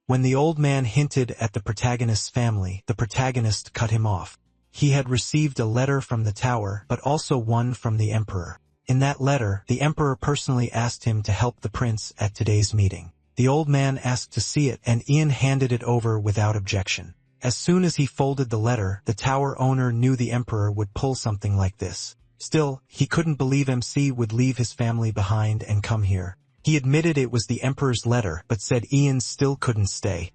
When the old man hinted at the protagonist's family, the protagonist cut him off. He had received a letter from the tower, but also one from the emperor. In that letter, the emperor personally asked him to help the prince at today's meeting. The old man asked to see it, and Ian handed it over without objection. As soon as he folded the letter, the tower owner knew the emperor would pull something like this. Still, he couldn't believe MC would leave his family behind and come here. He admitted it was the emperor's letter, but said Ian still couldn't stay.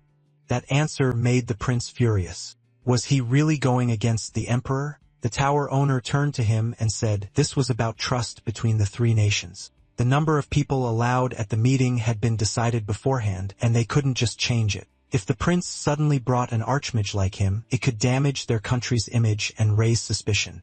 That answer made the prince furious. Was he really going against the emperor? The tower owner turned to him and said this was about trust between the three nations. The number of people allowed at the meeting had been decided beforehand, and they couldn't just change it. If the prince suddenly brought an archmage like him, it could damage their country's image and raise suspicion.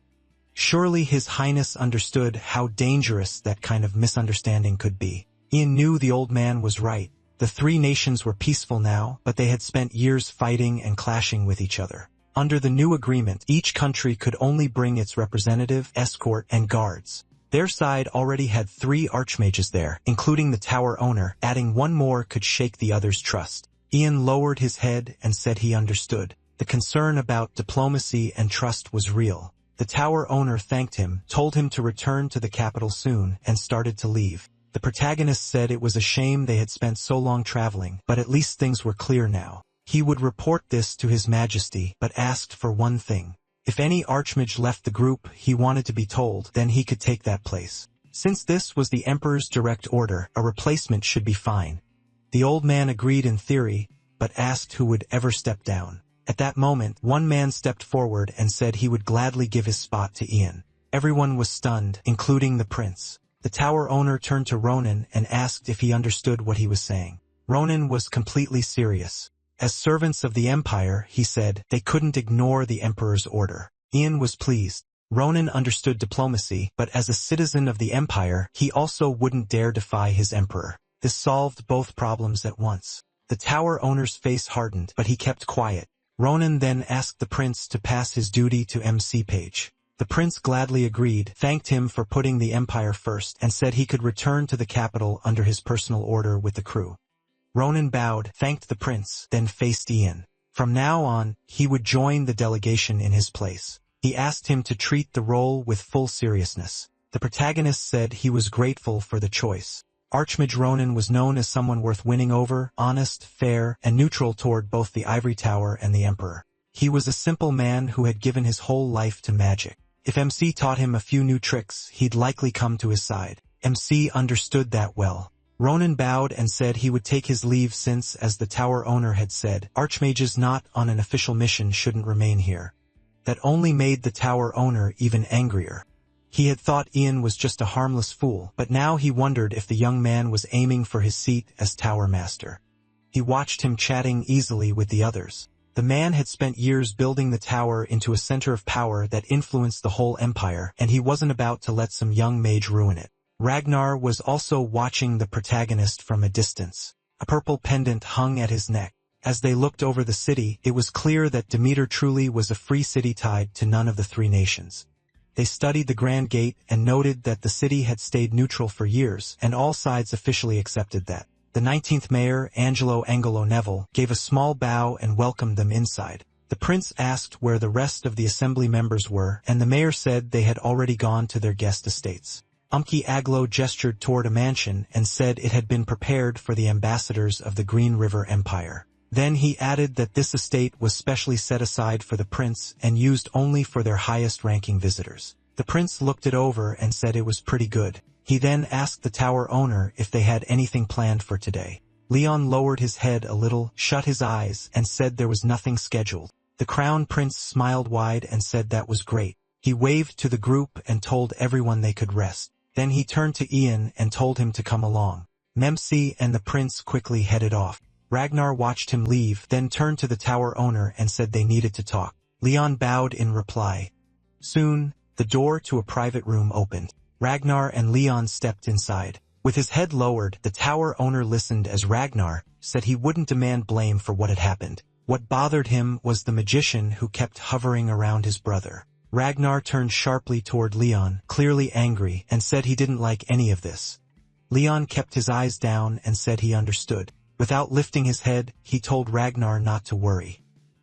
Surely His Highness understood how dangerous that kind of misunderstanding could be. Ian knew the old man was right. The three nations were peaceful now, but they had spent years fighting and clashing with each other. Under the new agreement, each country could only bring its representative, escort, and guards. Their side already had 3 archmages there, including the tower owner. Adding one more could shake the others' trust. Ian lowered his head and said he understood. The concern about diplomacy and trust was real. The tower owner thanked him, told him to return to the capital soon, and started to leave. The protagonist said it was a shame they had spent so long traveling, but at least things were clear now. He would report this to His Majesty, but asked for one thing. If any archmage left the group, he wanted to be told, then he could take that place. Since this was the Emperor's direct order, a replacement should be fine. The old man agreed in theory, but asked who would ever step down. At that moment, one man stepped forward and said he would gladly give his spot to Ian. Everyone was stunned, including the prince. The tower owner turned to Ronan and asked if he understood what he was saying. Ronan was completely serious. As servants of the Empire, he said, they couldn't ignore the Emperor's order. Ian was pleased. Ronan understood diplomacy, but as a citizen of the Empire, he also wouldn't dare defy his Emperor. This solved both problems at once. The tower owner's face hardened, but he kept quiet. Ronan then asked the prince to pass his duty to MC Page. The prince gladly agreed, thanked him for putting the Empire first, and said he could return to the capital under his personal order with the crew. Ronan bowed, thanked the prince, then faced Ian. From now on, he would join the delegation in his place. He asked him to treat the role with full seriousness. The protagonist said he was grateful for the choice. Archmage Ronan was known as someone worth winning over, honest, fair, and neutral toward both the Ivory Tower and the Emperor. He was a simple man who had given his whole life to magic. If MC taught him a few new tricks, he'd likely come to his side. MC understood that well. Ronan bowed and said he would take his leave since, as the tower owner had said, archmages not on an official mission shouldn't remain here. That only made the tower owner even angrier. He had thought Ian was just a harmless fool, but now he wondered if the young man was aiming for his seat as tower master. He watched him chatting easily with the others. The man had spent years building the tower into a center of power that influenced the whole empire, and he wasn't about to let some young mage ruin it. Ragnar was also watching the protagonist from a distance. A purple pendant hung at his neck. As they looked over the city, it was clear that Demeter truly was a free city tied to none of the three nations. They studied the Grand Gate and noted that the city had stayed neutral for years, and all sides officially accepted that. The 19th mayor, Angelo Neville, gave a small bow and welcomed them inside. The prince asked where the rest of the assembly members were, and the mayor said they had already gone to their guest estates. Aglo gestured toward a mansion and said it had been prepared for the ambassadors of the Green River Empire. Then he added that this estate was specially set aside for the prince and used only for their highest-ranking visitors. The prince looked it over and said it was pretty good. He then asked the tower owner if they had anything planned for today. Leon lowered his head a little, shut his eyes, and said there was nothing scheduled. The crown prince smiled wide and said that was great. He waved to the group and told everyone they could rest. Then he turned to Ian and told him to come along. Memsi and the prince quickly headed off. Ragnar watched him leave, then turned to the tower owner and said they needed to talk. Leon bowed in reply. Soon, the door to a private room opened. Ragnar and Leon stepped inside. With his head lowered, the tower owner listened as Ragnar said he wouldn't demand blame for what had happened. What bothered him was the magician who kept hovering around his brother. Ragnar turned sharply toward Leon, clearly angry, and said he didn't like any of this. Leon kept his eyes down and said he understood. Without lifting his head, he told Ragnar not to worry.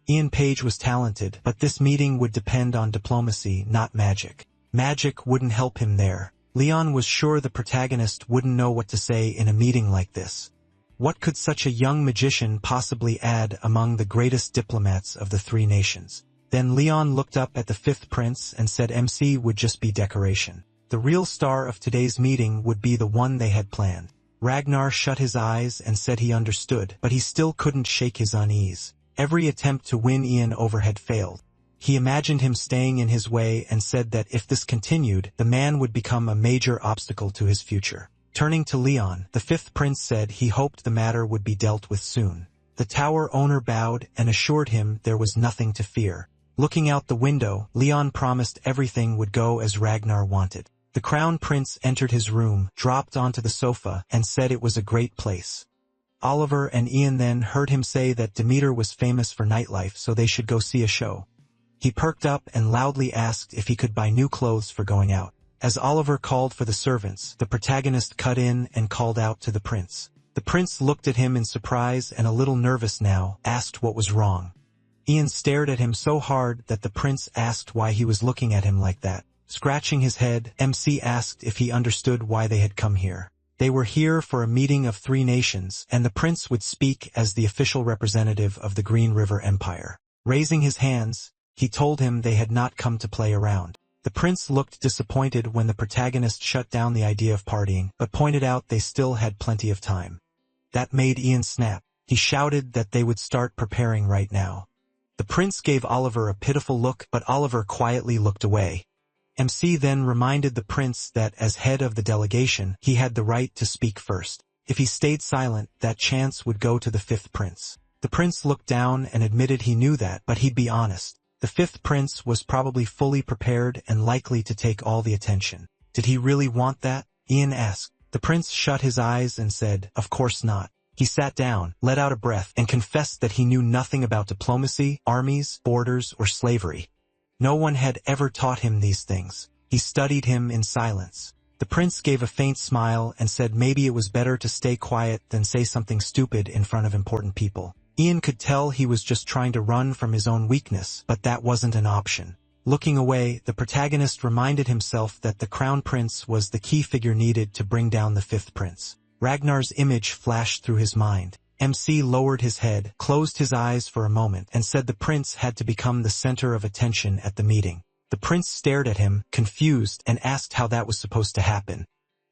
Ian Page was talented, but this meeting would depend on diplomacy, not magic. Magic wouldn't help him there. Leon was sure the protagonist wouldn't know what to say in a meeting like this. What could such a young magician possibly add among the greatest diplomats of the three nations? Then Leon looked up at the fifth prince and said MC would just be decoration. The real star of today's meeting would be the one they had planned. Ragnar shut his eyes and said he understood, but he still couldn't shake his unease. Every attempt to win Ian over had failed. He imagined him staying in his way and said that if this continued, the man would become a major obstacle to his future. Turning to Leon, the fifth prince said he hoped the matter would be dealt with soon. The tower owner bowed and assured him there was nothing to fear. Looking out the window, Leon promised everything would go as Ragnar wanted. The crown prince entered his room, dropped onto the sofa, and said it was a great place. Oliver and Ian then heard him say that Demeter was famous for nightlife, so they should go see a show. He perked up and loudly asked if he could buy new clothes for going out. As Oliver called for the servants, the protagonist cut in and called out to the prince. The prince looked at him in surprise and a little nervous now, asked what was wrong. Ian stared at him so hard that the prince asked why he was looking at him like that. Scratching his head, MC asked if he understood why they had come here. They were here for a meeting of three nations, and the prince would speak as the official representative of the Green River Empire. Raising his hands, he told him they had not come to play around. The prince looked disappointed when the protagonist shut down the idea of partying, but pointed out they still had plenty of time. That made Ian snap. He shouted that they would start preparing right now. The prince gave Oliver a pitiful look, but Oliver quietly looked away. MC then reminded the prince that as head of the delegation, he had the right to speak first. If he stayed silent, that chance would go to the fifth prince. The prince looked down and admitted he knew that, but he'd be honest. The fifth prince was probably fully prepared and likely to take all the attention. Did he really want that? Ian asked. The prince shut his eyes and said, "Of course not." He sat down, let out a breath, and confessed that he knew nothing about diplomacy, armies, borders, or slavery. No one had ever taught him these things. He studied him in silence. The prince gave a faint smile and said maybe it was better to stay quiet than say something stupid in front of important people. Ian could tell he was just trying to run from his own weakness, but that wasn't an option. Looking away, the protagonist reminded himself that the crown prince was the key figure needed to bring down the fifth prince. Ragnar's image flashed through his mind. MC lowered his head, closed his eyes for a moment, and said the prince had to become the center of attention at the meeting. The prince stared at him, confused, and asked how that was supposed to happen.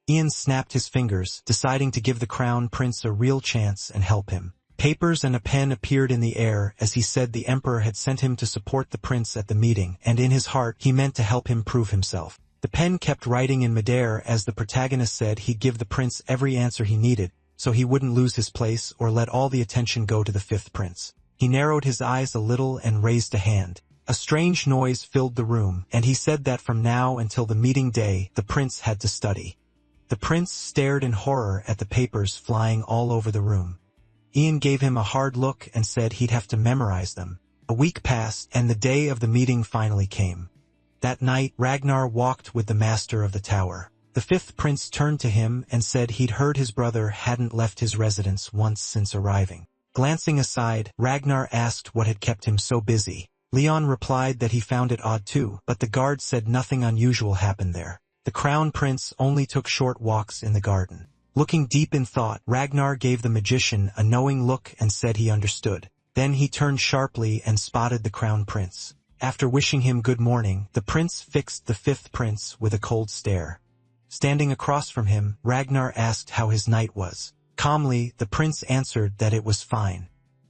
Ian snapped his fingers, deciding to give the crown prince a real chance and help him. Papers and a pen appeared in the air as he said the emperor had sent him to support the prince at the meeting, and in his heart he meant to help him prove himself. The pen kept writing in midair as the protagonist said he'd give the prince every answer he needed, so he wouldn't lose his place or let all the attention go to the fifth prince. He narrowed his eyes a little and raised a hand. A strange noise filled the room, and he said that from now until the meeting day, the prince had to study. The prince stared in horror at the papers flying all over the room. Ian gave him a hard look and said he'd have to memorize them. A week passed, and the day of the meeting finally came. That night, Ragnar walked with the master of the tower. The fifth prince turned to him and said he'd heard his brother hadn't left his residence once since arriving. Glancing aside, Ragnar asked what had kept him so busy. Leon replied that he found it odd too, but the guard said nothing unusual happened there. The crown prince only took short walks in the garden. Looking deep in thought, Ragnar gave the magician a knowing look and said he understood. Then he turned sharply and spotted the crown prince. After wishing him good morning, the prince fixed the fifth prince with a cold stare. Standing across from him, Ragnar asked how his night was. Calmly, the prince answered that it was fine.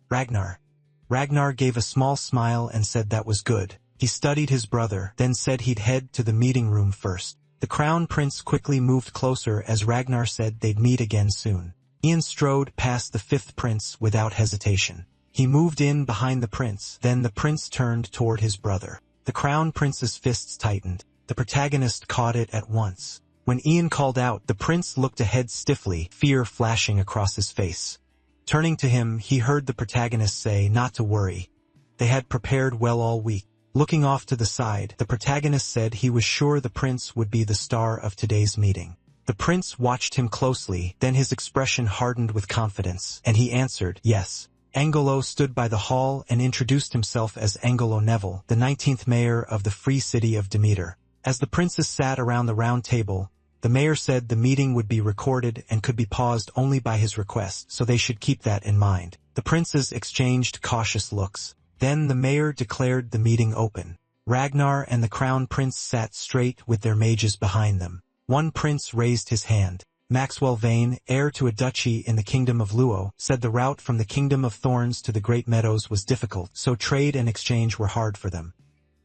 Ragnar gave a small smile and said that was good. He studied his brother, then said he'd head to the meeting room first. The crown prince quickly moved closer as Ragnar said they'd meet again soon. Ian strode past the fifth prince without hesitation. He moved in behind the prince, then the prince turned toward his brother. The crown prince's fists tightened. The protagonist caught it at once. When Ian called out, the prince looked ahead stiffly, fear flashing across his face. Turning to him, he heard the protagonist say not to worry. They had prepared well all week. Looking off to the side, the protagonist said he was sure the prince would be the star of today's meeting. The prince watched him closely, then his expression hardened with confidence, and he answered, yes. Angelo stood by the hall and introduced himself as Angelo Neville, the 19th mayor of the free city of Demeter. As the princes sat around the round table, the mayor said the meeting would be recorded and could be paused only by his request, so they should keep that in mind. The princes exchanged cautious looks. Then the mayor declared the meeting open. Ragnar and the crown prince sat straight with their mages behind them. One prince raised his hand. Maxwell Vane, heir to a duchy in the kingdom of Luo, said the route from the kingdom of Thorns to the Great Meadows was difficult, so trade and exchange were hard for them.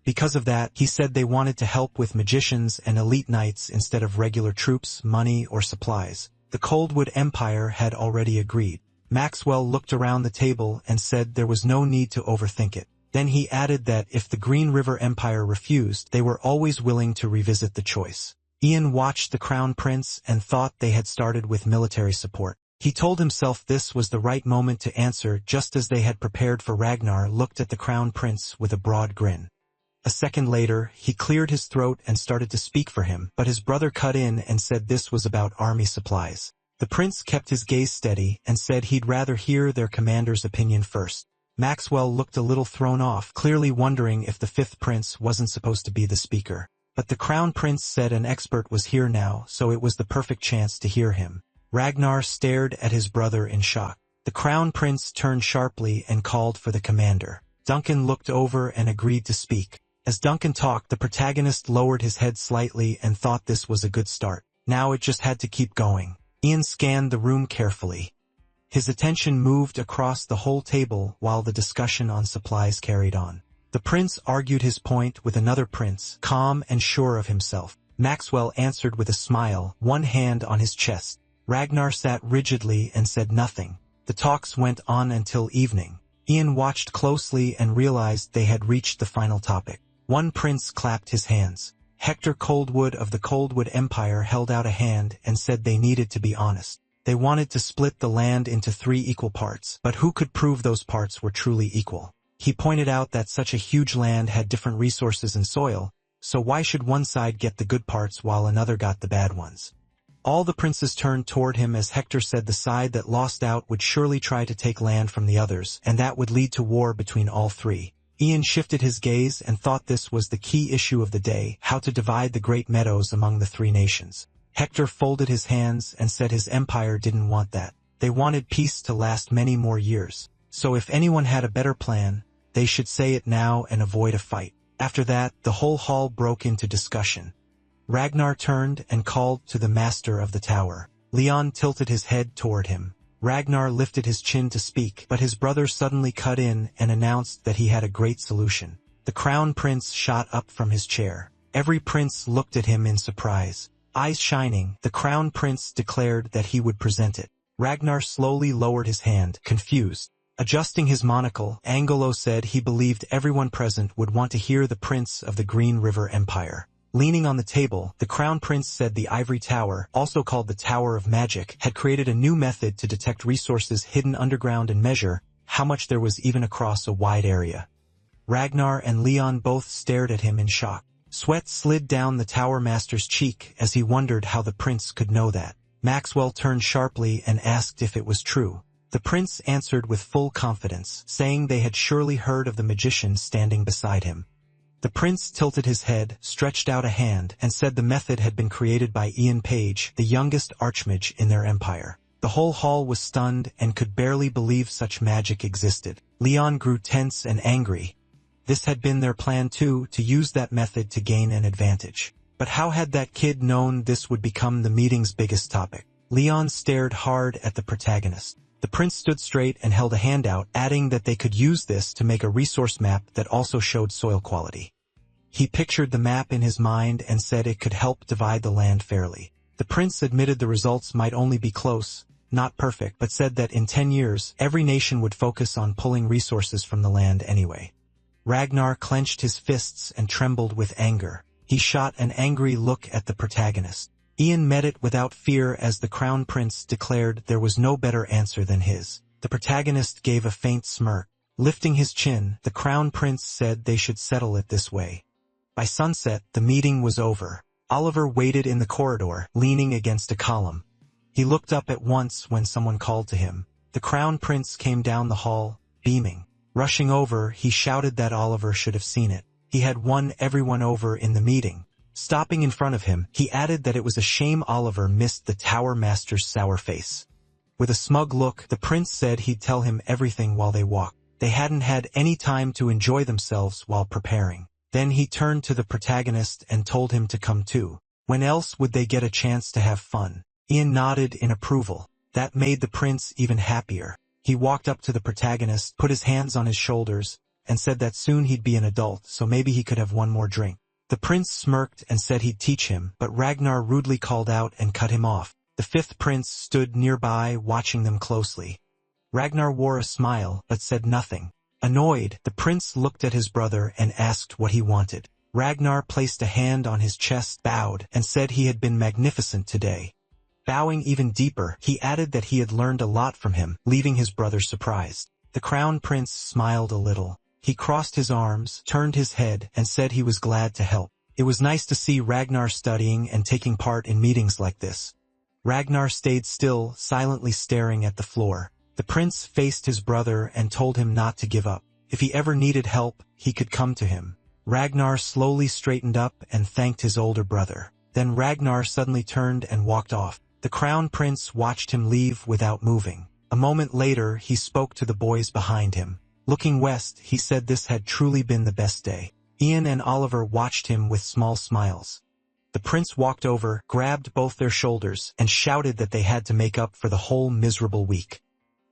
Because of that, he said they wanted to help with magicians and elite knights instead of regular troops, money, or supplies. The Coldwood Empire had already agreed. Maxwell looked around the table and said there was no need to overthink it. Then he added that if the Green River Empire refused, they were always willing to revisit the choice. Ian watched the Crown Prince and thought they had started with military support. He told himself this was the right moment to answer, just as they had prepared for. Ragnar looked at the Crown Prince with a broad grin. A second later, he cleared his throat and started to speak for him, but his brother cut in and said this was about army supplies. The prince kept his gaze steady and said he'd rather hear their commander's opinion first. Maxwell looked a little thrown off, clearly wondering if the fifth prince wasn't supposed to be the speaker. But the crown prince said an expert was here now, so it was the perfect chance to hear him. Ragnar stared at his brother in shock. The crown prince turned sharply and called for the commander. Duncan looked over and agreed to speak. As Duncan talked, the protagonist lowered his head slightly and thought this was a good start. Now it just had to keep going. Ian scanned the room carefully. His attention moved across the whole table while the discussion on supplies carried on. The prince argued his point with another prince, calm and sure of himself. Maxwell answered with a smile, one hand on his chest. Ragnar sat rigidly and said nothing. The talks went on until evening. Ian watched closely and realized they had reached the final topic. One prince clapped his hands. Hector Coldwood of the Coldwood Empire held out a hand and said they needed to be honest. They wanted to split the land into 3 equal parts, but who could prove those parts were truly equal? He pointed out that such a huge land had different resources and soil, so why should one side get the good parts while another got the bad ones? All the princes turned toward him as Hector said the side that lost out would surely try to take land from the others, and that would lead to war between all 3. Ian shifted his gaze and thought this was the key issue of the day, how to divide the Great Meadows among the 3 nations. Hector folded his hands and said his empire didn't want that. They wanted peace to last many more years. So if anyone had a better plan, they should say it now and avoid a fight. After that, the whole hall broke into discussion. Ragnar turned and called to the master of the tower. Leon tilted his head toward him. Ragnar lifted his chin to speak, but his brother suddenly cut in and announced that he had a great solution. The crown prince shot up from his chair. Every prince looked at him in surprise. Eyes shining, the crown prince declared that he would present it. Ragnar slowly lowered his hand, confused. Adjusting his monocle, Angelo said he believed everyone present would want to hear the prince of the Green River Empire. Leaning on the table, the crown prince said the Ivory Tower, also called the Tower of Magic, had created a new method to detect resources hidden underground and measure how much there was even across a wide area. Ragnar and Leon both stared at him in shock. Sweat slid down the Tower Master's cheek as he wondered how the prince could know that. Maxwell turned sharply and asked if it was true. The prince answered with full confidence, saying they had surely heard of the magician standing beside him. The prince tilted his head, stretched out a hand, and said the method had been created by Ian Page, the youngest archmage in their empire. The whole hall was stunned and could barely believe such magic existed. Leon grew tense and angry. This had been their plan too, to use that method to gain an advantage. But how had that kid known this would become the meeting's biggest topic? Leon stared hard at the protagonist. The prince stood straight and held a hand out, adding that they could use this to make a resource map that also showed soil quality. He pictured the map in his mind and said it could help divide the land fairly. The prince admitted the results might only be close, not perfect, but said that in 10 years, every nation would focus on pulling resources from the land anyway. Ragnar clenched his fists and trembled with anger. He shot an angry look at the protagonist. Ian met it without fear as the crown prince declared there was no better answer than his. The protagonist gave a faint smirk. Lifting his chin, the crown prince said they should settle it this way. By sunset, the meeting was over. Oliver waited in the corridor, leaning against a column. He looked up at once when someone called to him. The crown prince came down the hall, beaming. Rushing over, he shouted that Oliver should have seen it. He had won everyone over in the meeting. Stopping in front of him, he added that it was a shame Oliver missed the Tower Master's sour face. With a smug look, the prince said he'd tell him everything while they walked. They hadn't had any time to enjoy themselves while preparing. Then he turned to the protagonist and told him to come too. When else would they get a chance to have fun? Ian nodded in approval. That made the prince even happier. He walked up to the protagonist, put his hands on his shoulders, and said that soon he'd be an adult, so maybe he could have one more drink. The prince smirked and said he'd teach him, but Ragnar rudely called out and cut him off. The fifth prince stood nearby, watching them closely. Ragnar wore a smile, but said nothing. Annoyed, the prince looked at his brother and asked what he wanted. Ragnar placed a hand on his chest, bowed, and said he had been magnificent today. Bowing even deeper, he added that he had learned a lot from him, leaving his brother surprised. The crown prince smiled a little. He crossed his arms, turned his head, and said he was glad to help. It was nice to see Ragnar studying and taking part in meetings like this. Ragnar stayed still, silently staring at the floor. The prince faced his brother and told him not to give up. If he ever needed help, he could come to him. Ragnar slowly straightened up and thanked his older brother. Then Ragnar suddenly turned and walked off. The crown prince watched him leave without moving. A moment later, he spoke to the boys behind him. Looking west, he said this had truly been the best day. Ian and Oliver watched him with small smiles. The prince walked over, grabbed both their shoulders, and shouted that they had to make up for the whole miserable week.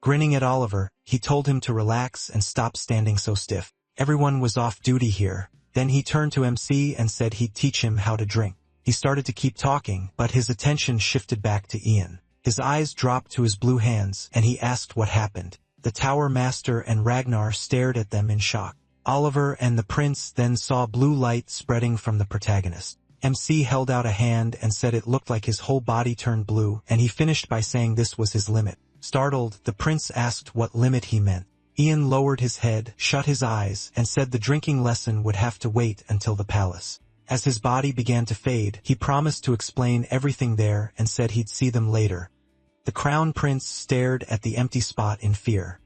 Grinning at Oliver, he told him to relax and stop standing so stiff. Everyone was off duty here. Then he turned to MC and said he'd teach him how to drink. He started to keep talking, but his attention shifted back to Ian. His eyes dropped to his blue hands, and he asked what happened. The Tower Master and Ragnar stared at them in shock. Oliver and the prince then saw blue light spreading from the protagonist. MC held out a hand and said it looked like his whole body turned blue, and he finished by saying this was his limit. Startled, the prince asked what limit he meant. Ian lowered his head, shut his eyes, and said the drinking lesson would have to wait until the palace. As his body began to fade, he promised to explain everything there and said he'd see them later. The crown prince stared at the empty spot in fear.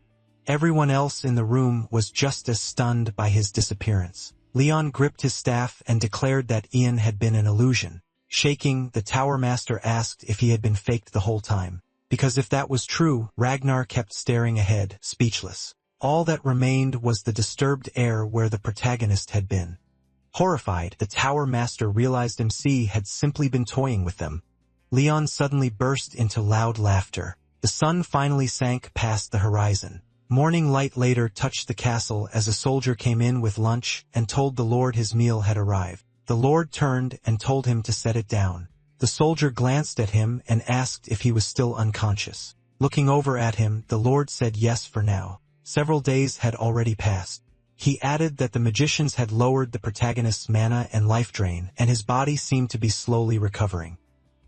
Everyone else in the room was just as stunned by his disappearance. Leon gripped his staff and declared that Ian had been an illusion. Shaking, the Tower Master asked if he had been faked the whole time. Because if that was true, Ragnar kept staring ahead, speechless. All that remained was the disturbed air where the protagonist had been. Horrified, the Tower Master realized MC had simply been toying with them. Leon suddenly burst into loud laughter. The sun finally sank past the horizon. Morning light later touched the castle as a soldier came in with lunch and told the lord his meal had arrived. The lord turned and told him to set it down. The soldier glanced at him and asked if he was still unconscious. Looking over at him, the lord said yes for now. Several days had already passed. He added that the magicians had lowered the protagonist's mana and life drain, and his body seemed to be slowly recovering.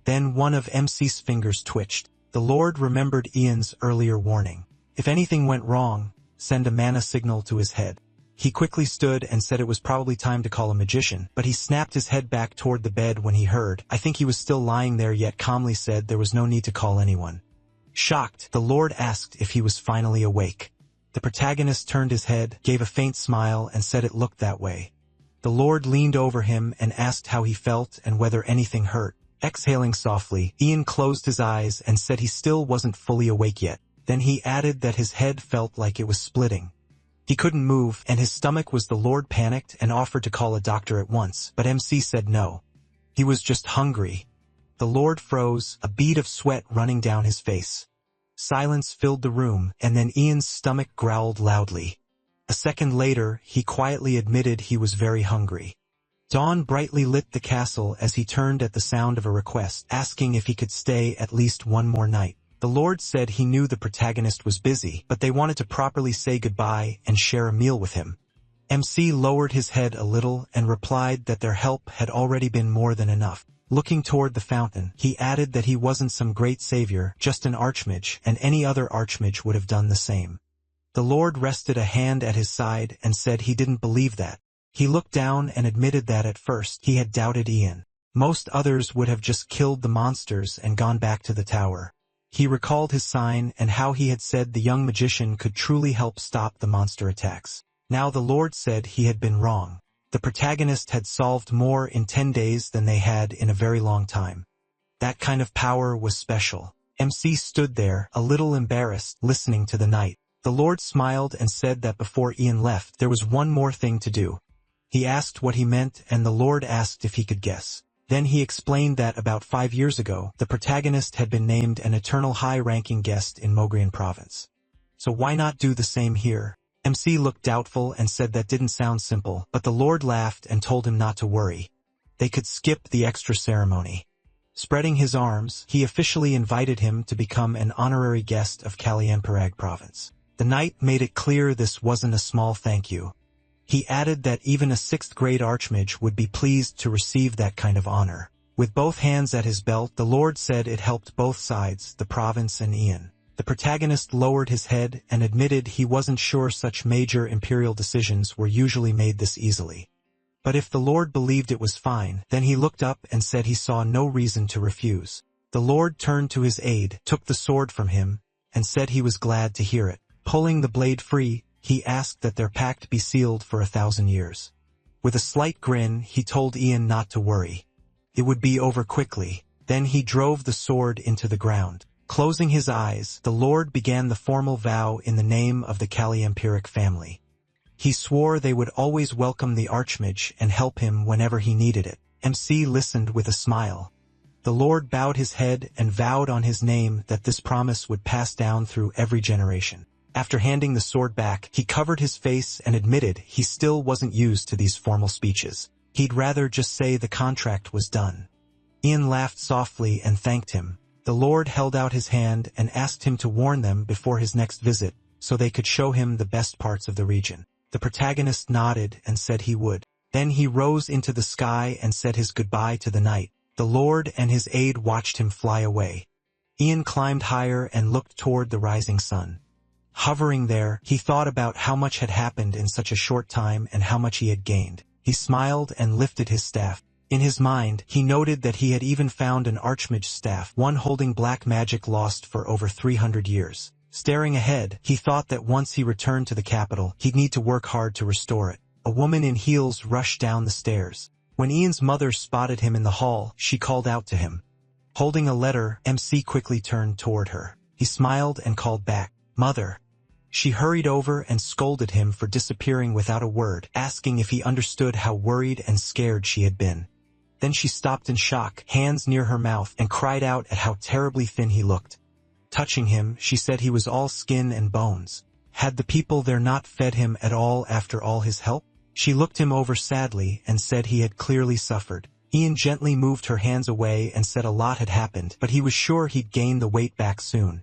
Then one of MC's fingers twitched. The lord remembered Ian's earlier warning. If anything went wrong, send a mana signal to his head. He quickly stood and said it was probably time to call a magician, but he snapped his head back toward the bed when he heard, I think he was still lying there, yet calmly said there was no need to call anyone. Shocked, the Lord asked if he was finally awake. The protagonist turned his head, gave a faint smile, and said it looked that way. The Lord leaned over him and asked how he felt and whether anything hurt. Exhaling softly, Ian closed his eyes and said he still wasn't fully awake yet. Then he added that his head felt like it was splitting. He couldn't move, and his stomach was. The Lord panicked and offered to call a doctor at once, but MC said no. He was just hungry. The Lord froze, a bead of sweat running down his face. Silence filled the room, and then Ian's stomach growled loudly. A second later, he quietly admitted he was very hungry. Dawn brightly lit the castle as he turned at the sound of a request, asking if he could stay at least one more night. The Lord said he knew the protagonist was busy, but they wanted to properly say goodbye and share a meal with him. MC lowered his head a little and replied that their help had already been more than enough. Looking toward the fountain, he added that he wasn't some great savior, just an archmage, and any other archmage would have done the same. The Lord rested a hand at his side and said he didn't believe that. He looked down and admitted that at first he had doubted Ian. Most others would have just killed the monsters and gone back to the tower. He recalled his sign and how he had said the young magician could truly help stop the monster attacks. Now the Lord said he had been wrong. The protagonist had solved more in 10 days than they had in a very long time. That kind of power was special. MC stood there, a little embarrassed, listening to the night. The Lord smiled and said that before Ian left, there was one more thing to do. He asked what he meant, and the Lord asked if he could guess. Then he explained that about 5 years ago, the protagonist had been named an eternal high-ranking guest in Mogrian province. So why not do the same here? MC looked doubtful and said that didn't sound simple, but the Lord laughed and told him not to worry. They could skip the extra ceremony. Spreading his arms, he officially invited him to become an honorary guest of Kaliamparag province. The knight made it clear this wasn't a small thank you. He added that even a 6th-grade archmage would be pleased to receive that kind of honor. With both hands at his belt, the Lord said it helped both sides, the province and Ian. The protagonist lowered his head and admitted he wasn't sure such major imperial decisions were usually made this easily. But if the Lord believed it was fine, then he looked up and said he saw no reason to refuse. The Lord turned to his aide, took the sword from him, and said he was glad to hear it. Pulling the blade free, he asked that their pact be sealed for 1,000 years. With a slight grin, he told Ian not to worry. It would be over quickly. Then he drove the sword into the ground. Closing his eyes, the Lord began the formal vow in the name of the Kaliampiric family. He swore they would always welcome the archmage and help him whenever he needed it. MC listened with a smile. The Lord bowed his head and vowed on his name that this promise would pass down through every generation. After handing the sword back, he covered his face and admitted he still wasn't used to these formal speeches. He'd rather just say the contract was done. Ian laughed softly and thanked him. The Lord held out his hand and asked him to warn them before his next visit, so they could show him the best parts of the region. The protagonist nodded and said he would. Then he rose into the sky and said his goodbye to the night. The Lord and his aide watched him fly away. Ian climbed higher and looked toward the rising sun. Hovering there, he thought about how much had happened in such a short time and how much he had gained. He smiled and lifted his staff. In his mind, he noted that he had even found an archmage's staff, one holding black magic lost for over 300 years. Staring ahead, he thought that once he returned to the capital, he'd need to work hard to restore it. A woman in heels rushed down the stairs. When Ian's mother spotted him in the hall, she called out to him. Holding a letter, MC quickly turned toward her. He smiled and called back, "Mother." She hurried over and scolded him for disappearing without a word, asking if he understood how worried and scared she had been. Then she stopped in shock, hands near her mouth, and cried out at how terribly thin he looked. Touching him, she said he was all skin and bones. Had the people there not fed him at all after all his help? She looked him over sadly and said he had clearly suffered. Ian gently moved her hands away and said a lot had happened, but he was sure he'd gain the weight back soon.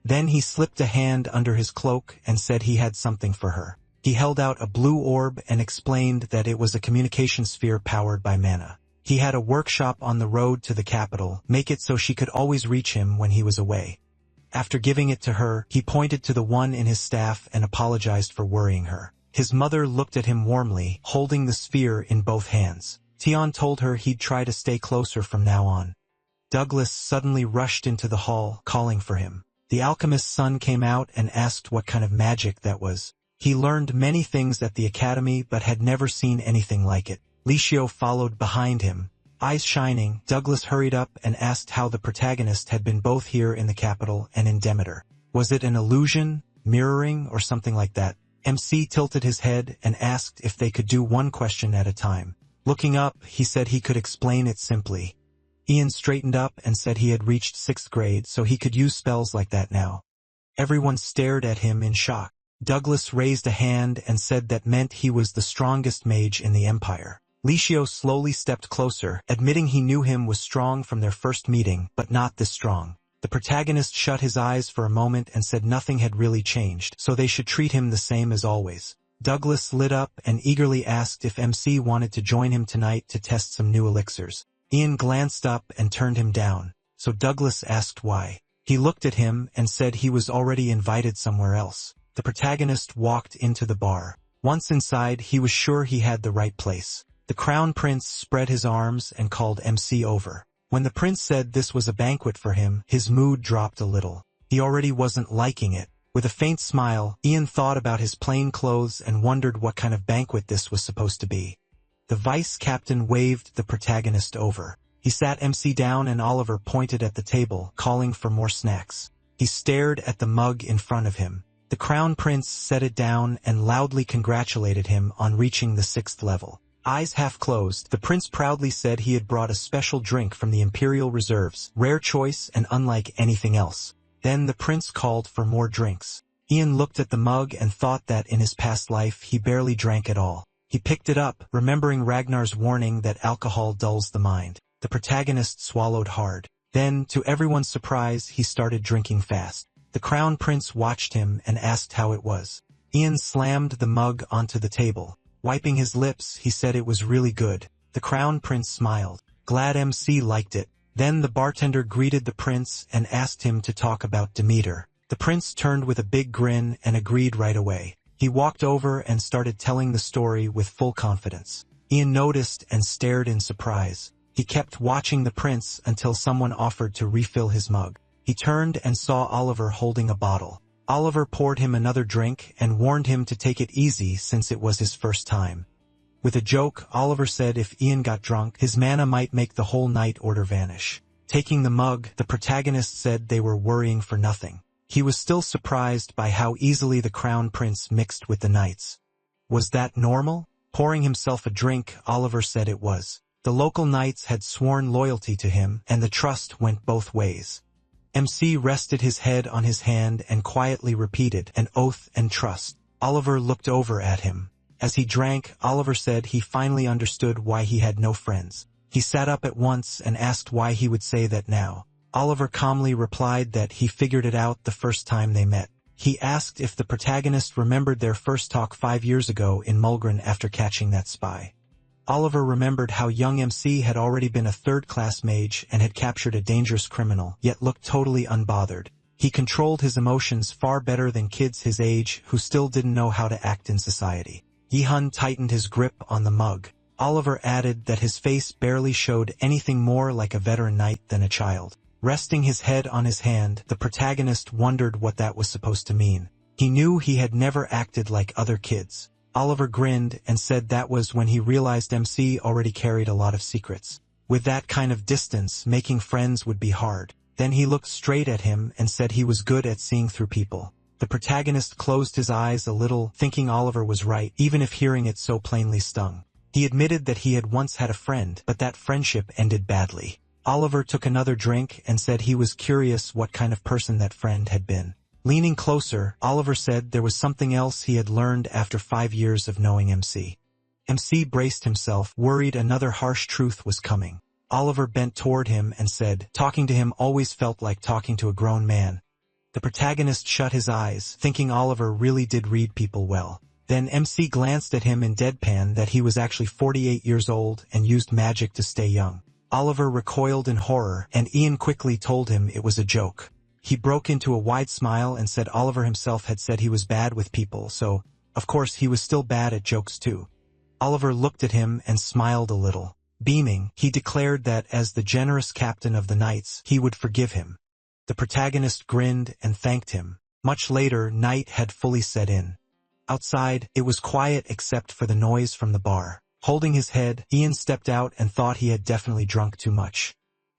Then he slipped a hand under his cloak and said he had something for her. He held out a blue orb and explained that it was a communication sphere powered by mana. He had a workshop on the road to the capital, make it so she could always reach him when he was away. After giving it to her, he pointed to the one in his staff and apologized for worrying her. His mother looked at him warmly, holding the sphere in both hands. Tion told her he'd try to stay closer from now on. Douglas suddenly rushed into the hall, calling for him. The alchemist's son came out and asked what kind of magic that was. He learned many things at the academy but had never seen anything like it. Licio followed behind him. Eyes shining, Douglas hurried up and asked how the protagonist had been both here in the capital and in Demeter. Was it an illusion, mirroring, or something like that? MC tilted his head and asked if they could do one question at a time. Looking up, he said he could explain it simply. Ian straightened up and said he had reached 6th grade so he could use spells like that now. Everyone stared at him in shock. Douglas raised a hand and said that meant he was the strongest mage in the Empire. Licio slowly stepped closer, admitting he knew him was strong from their first meeting, but not this strong. The protagonist shut his eyes for a moment and said nothing had really changed, so they should treat him the same as always. Douglas lit up and eagerly asked if MC wanted to join him tonight to test some new elixirs. Ian glanced up and turned him down, so Douglas asked why. He looked at him and said he was already invited somewhere else. The protagonist walked into the bar. Once inside, he was sure he had the right place. The Crown Prince spread his arms and called MC over. When the prince said this was a banquet for him, his mood dropped a little. He already wasn't liking it. With a faint smile, Ian thought about his plain clothes and wondered what kind of banquet this was supposed to be. The vice captain waved the protagonist over. He sat MC down and Oliver pointed at the table, calling for more snacks. He stared at the mug in front of him. The Crown Prince set it down and loudly congratulated him on reaching the 6th level. Eyes half closed, the prince proudly said he had brought a special drink from the Imperial Reserves, rare choice and unlike anything else. Then the prince called for more drinks. Ian looked at the mug and thought that in his past life he barely drank at all. He picked it up, remembering Ragnar's warning that alcohol dulls the mind. The protagonist swallowed hard. Then, to everyone's surprise, he started drinking fast. The Crown Prince watched him and asked how it was. Ian slammed the mug onto the table. Wiping his lips, he said it was really good. The Crown Prince smiled. Glad MC liked it. Then the bartender greeted the prince and asked him to talk about Demeter. The prince turned with a big grin and agreed right away. He walked over and started telling the story with full confidence. Ian noticed and stared in surprise. He kept watching the prince until someone offered to refill his mug. He turned and saw Oliver holding a bottle. Oliver poured him another drink and warned him to take it easy since it was his first time. With a joke, Oliver said if Ian got drunk, his mana might make the whole night order vanish. Taking the mug, the protagonist said they were worrying for nothing. He was still surprised by how easily the Crown Prince mixed with the knights. Was that normal? Pouring himself a drink, Oliver said it was. The local knights had sworn loyalty to him, and the trust went both ways. MC rested his head on his hand and quietly repeated, an oath and trust. Oliver looked over at him. As he drank, Oliver said he finally understood why he had no friends. He sat up at once and asked why he would say that now. Oliver calmly replied that he figured it out the first time they met. He asked if the protagonist remembered their first talk 5 years ago in Mulgren after catching that spy. Oliver remembered how young MC had already been a third-class mage and had captured a dangerous criminal, yet looked totally unbothered. He controlled his emotions far better than kids his age who still didn't know how to act in society. Yihun tightened his grip on the mug. Oliver added that his face barely showed anything more like a veteran knight than a child. Resting his head on his hand, the protagonist wondered what that was supposed to mean. He knew he had never acted like other kids. Oliver grinned and said that was when he realized MC already carried a lot of secrets. With that kind of distance, making friends would be hard. Then he looked straight at him and said he was good at seeing through people. The protagonist closed his eyes a little, thinking Oliver was right, even if hearing it so plainly stung. He admitted that he had once had a friend, but that friendship ended badly. Oliver took another drink and said he was curious what kind of person that friend had been. Leaning closer, Oliver said there was something else he had learned after 5 years of knowing MC. MC braced himself, worried another harsh truth was coming. Oliver bent toward him and said, talking to him always felt like talking to a grown man. The protagonist shut his eyes, thinking Oliver really did read people well. Then MC glanced at him in deadpan that he was actually 48 years old and used magic to stay young. Oliver recoiled in horror, and Ian quickly told him it was a joke. He broke into a wide smile and said Oliver himself had said he was bad with people, so, Of course, he was still bad at jokes too. Oliver looked at him and smiled a little. Beaming, he declared that as the generous captain of the knights, he would forgive him. The protagonist grinned and thanked him. Much later, night had fully set in. Outside, it was quiet except for the noise from the bar. Holding his head, Ian stepped out and thought he had definitely drunk too much.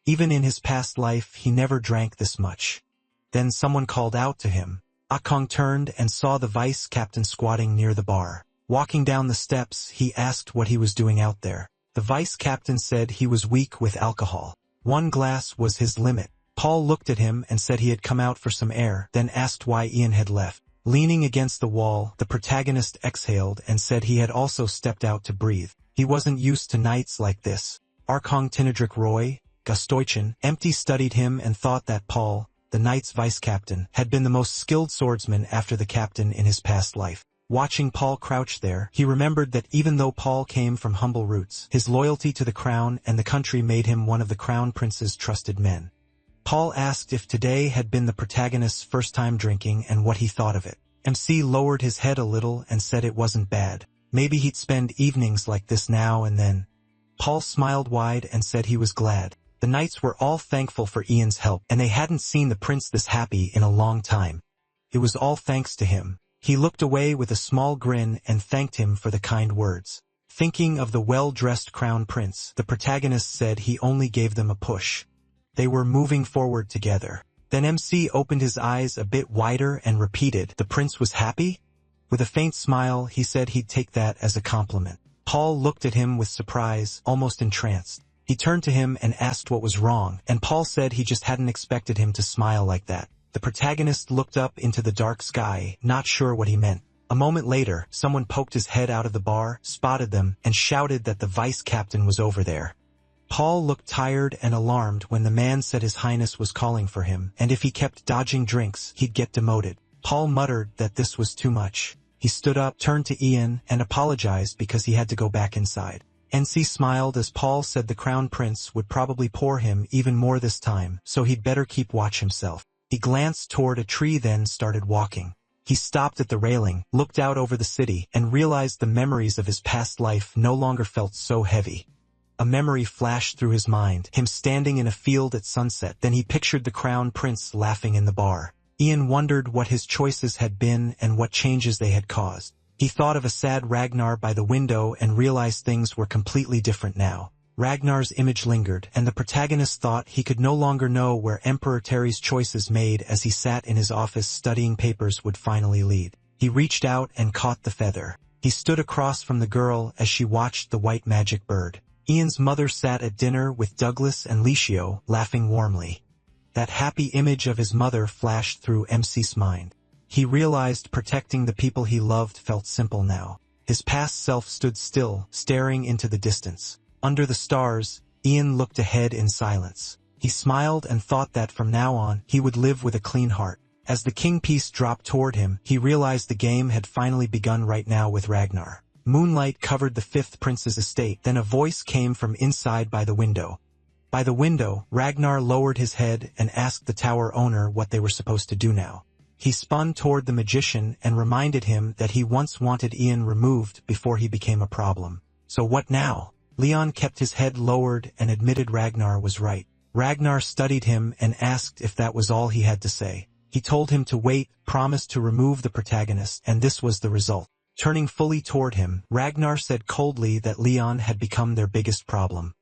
Even in his past life, he never drank this much. Then someone called out to him. Akong turned and saw the vice captain squatting near the bar. Walking down the steps, he asked what he was doing out there. The vice captain said he was weak with alcohol. 1 glass was his limit. Paul looked at him and said he had come out for some air, then asked why Ian had left. Leaning against the wall, the protagonist exhaled and said he had also stepped out to breathe. He wasn't used to nights like this. Arkong Tinadrik Roy, Gustoichin, empty studied him and thought that Paul, the knight's vice-captain, had been the most skilled swordsman after the captain in his past life. Watching Paul crouch there, he remembered that even though Paul came from humble roots, his loyalty to the crown and the country made him one of the crown prince's trusted men. Paul asked if today had been the protagonist's first time drinking and what he thought of it. MC lowered his head a little and said it wasn't bad. Maybe he'd spend evenings like this now and then. Paul smiled wide and said he was glad. The knights were all thankful for Ian's help, and they hadn't seen the prince this happy in a long time. It was all thanks to him. He looked away with a small grin and thanked him for the kind words. Thinking of the well-dressed crown prince, the protagonist said he only gave them a push. They were moving forward together. Then MC opened his eyes a bit wider and repeated, "The prince was happy?" With a faint smile, he said he'd take that as a compliment. Paul looked at him with surprise, almost entranced. He turned to him and asked what was wrong, and Paul said he just hadn't expected him to smile like that. The protagonist looked up into the dark sky, not sure what he meant. A moment later, someone poked his head out of the bar, spotted them, and shouted that the vice-captain was over there. Paul looked tired and alarmed when the man said His Highness was calling for him, and if he kept dodging drinks, he'd get demoted. Paul muttered that this was too much. He stood up, turned to Ian, and apologized because he had to go back inside. NC smiled as Paul said the crown prince would probably pour him even more this time, so he'd better keep watch himself. He glanced toward a tree then started walking. He stopped at the railing, looked out over the city, and realized the memories of his past life no longer felt so heavy. A memory flashed through his mind, him standing in a field at sunset. Then he pictured the crown prince laughing in the bar. Ian wondered what his choices had been and what changes they had caused. He thought of a sad Ragnar by the window and realized things were completely different now. Ragnar's image lingered, and the protagonist thought he could no longer know where Emperor Terry's choices made as he sat in his office studying papers would finally lead. He reached out and caught the feather. He stood across from the girl as she watched the white magic bird. Ian's mother sat at dinner with Douglas and Licio, laughing warmly. That happy image of his mother flashed through MC's mind. He realized protecting the people he loved felt simple now. His past self stood still, staring into the distance. Under the stars, Ian looked ahead in silence. He smiled and thought that from now on, he would live with a clean heart. As the king piece dropped toward him, he realized the game had finally begun right now with Ragnar. Moonlight covered the fifth prince's estate, then a voice came from inside by the window. By the window, Ragnar lowered his head and asked the tower owner what they were supposed to do now. He spun toward the magician and reminded him that he once wanted Ian removed before he became a problem. So what now? Leon kept his head lowered and admitted Ragnar was right. Ragnar studied him and asked if that was all he had to say. He told him to wait, promised to remove the protagonist, and this was the result. Turning fully toward him, Ragnar said coldly that Leon had become their biggest problem.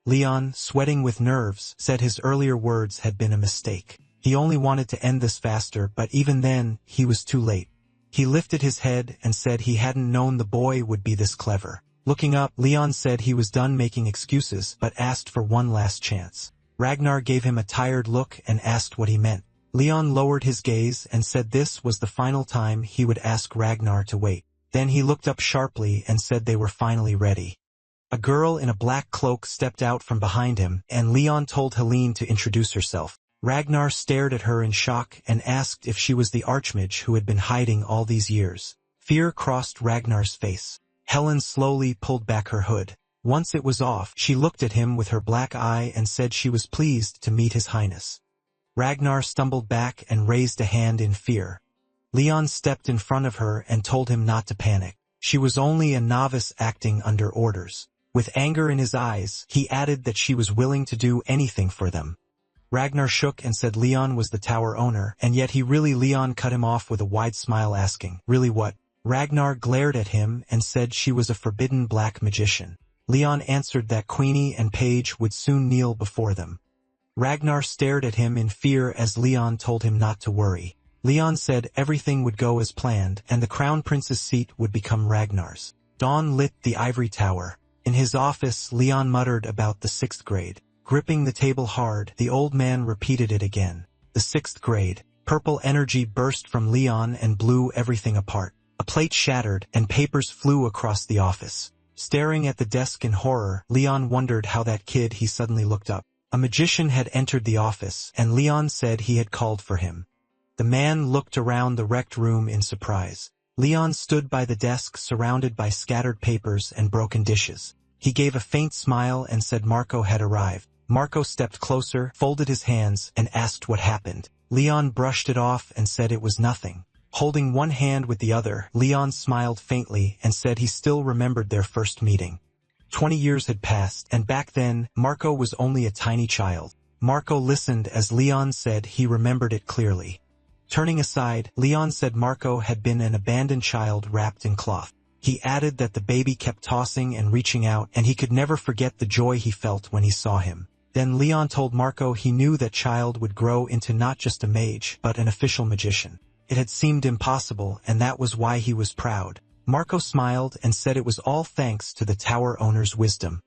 Leon, sweating with nerves, said his earlier words had been a mistake. He only wanted to end this faster, but even then, he was too late. He lifted his head and said he hadn't known the boy would be this clever. Looking up, Leon said he was done making excuses, but asked for one last chance. Ragnar gave him a tired look and asked what he meant. Leon lowered his gaze and said this was the final time he would ask Ragnar to wait. Then he looked up sharply and said they were finally ready. A girl in a black cloak stepped out from behind him, and Leon told Helene to introduce herself. Ragnar stared at her in shock and asked if she was the archmage who had been hiding all these years. Fear crossed Ragnar's face. Helen slowly pulled back her hood. Once it was off, she looked at him with her black eye and said she was pleased to meet His Highness. Ragnar stumbled back and raised a hand in fear. Leon stepped in front of her and told him not to panic. She was only a novice acting under orders. With anger in his eyes, he added that she was willing to do anything for them. Ragnar shook and said Leon was the tower owner, and yet Leon cut him off with a wide smile asking, "Really what?" Ragnar glared at him and said she was a forbidden black magician. Leon answered that Queenie and Page would soon kneel before them. Ragnar stared at him in fear as Leon told him not to worry. Leon said everything would go as planned and the crown prince's seat would become Ragnar's. Dawn lit the ivory tower. In his office, Leon muttered about the 6th grade. Gripping the table hard, the old man repeated it again. The 6th grade. Purple energy burst from Leon and blew everything apart. A plate shattered and papers flew across the office. Staring at the desk in horror, Leon wondered how that kid he suddenly looked up. A magician had entered the office, and Leon said he had called for him. The man looked around the wrecked room in surprise. Leon stood by the desk surrounded by scattered papers and broken dishes. He gave a faint smile and said Marco had arrived. Marco stepped closer, folded his hands, and asked what happened. Leon brushed it off and said it was nothing. Holding one hand with the other, Leon smiled faintly and said he still remembered their first meeting. 20 years had passed, and back then, Marco was only a tiny child. Marco listened as Leon said he remembered it clearly. Turning aside, Leon said Marco had been an abandoned child wrapped in cloth. He added that the baby kept tossing and reaching out, and he could never forget the joy he felt when he saw him. Then Leon told Marco he knew that child would grow into not just a mage, but an official magician. It had seemed impossible, and that was why he was proud. Marco smiled and said it was all thanks to the tower owner's wisdom.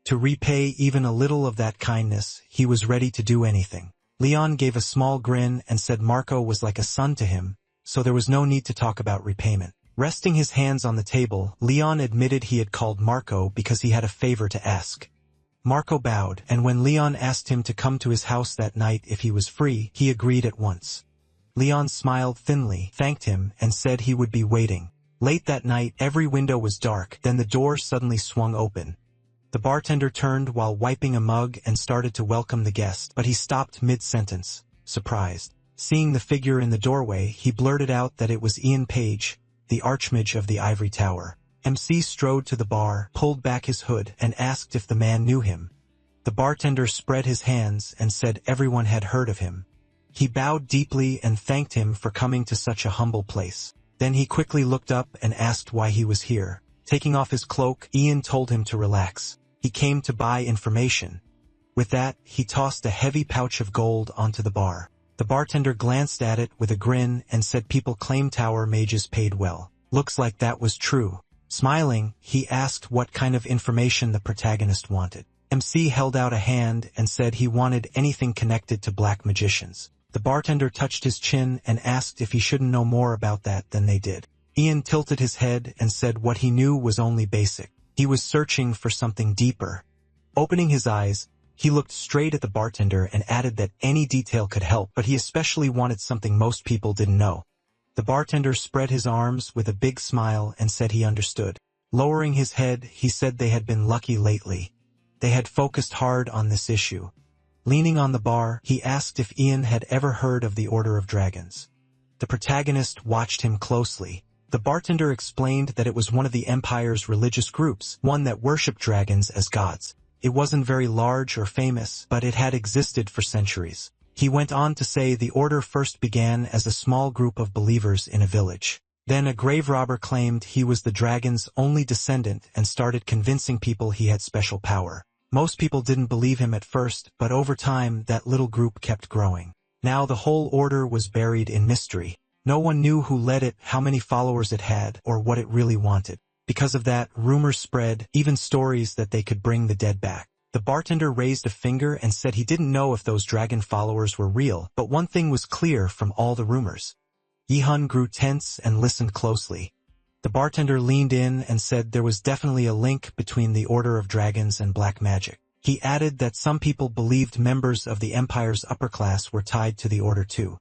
To repay even a little of that kindness, he was ready to do anything. Leon gave a small grin and said Marco was like a son to him, so there was no need to talk about repayment. Resting his hands on the table, Leon admitted he had called Marco because he had a favor to ask. Marco bowed, and when Leon asked him to come to his house that night if he was free, he agreed at once. Leon smiled thinly, thanked him, and said he would be waiting. Late that night, every window was dark, then the door suddenly swung open. The bartender turned while wiping a mug and started to welcome the guest, but he stopped mid-sentence, surprised. Seeing the figure in the doorway, he blurted out that it was Ian Page, the Archmage of the Ivory Tower. MC strode to the bar, pulled back his hood, and asked if the man knew him. The bartender spread his hands and said everyone had heard of him. He bowed deeply and thanked him for coming to such a humble place. Then he quickly looked up and asked why he was here. Taking off his cloak, Ian told him to relax. He came to buy information. With that, he tossed a heavy pouch of gold onto the bar. The bartender glanced at it with a grin and said people claim tower mages paid well. Looks like that was true. Smiling, he asked what kind of information the protagonist wanted. MC held out a hand and said he wanted anything connected to black magicians. The bartender touched his chin and asked if he shouldn't know more about that than they did. Ian tilted his head and said what he knew was only basic. He was searching for something deeper. Opening his eyes, he looked straight at the bartender and added that any detail could help, but he especially wanted something most people didn't know. The bartender spread his arms with a big smile and said he understood. Lowering his head, he said they had been lucky lately. They had focused hard on this issue. Leaning on the bar, he asked if Ian had ever heard of the Order of Dragons. The protagonist watched him closely. The bartender explained that it was one of the Empire's religious groups, one that worshipped dragons as gods. It wasn't very large or famous, but it had existed for centuries. He went on to say the order first began as a small group of believers in a village. Then a grave robber claimed he was the dragon's only descendant and started convincing people he had special power. Most people didn't believe him at first, but over time that little group kept growing. Now the whole order was buried in mystery. No one knew who led it, how many followers it had, or what it really wanted. Because of that, rumors spread, even stories that they could bring the dead back. The bartender raised a finger and said he didn't know if those dragon followers were real, but one thing was clear from all the rumors. Yihun grew tense and listened closely. The bartender leaned in and said there was definitely a link between the Order of Dragons and black magic. He added that some people believed members of the Empire's upper class were tied to the Order too.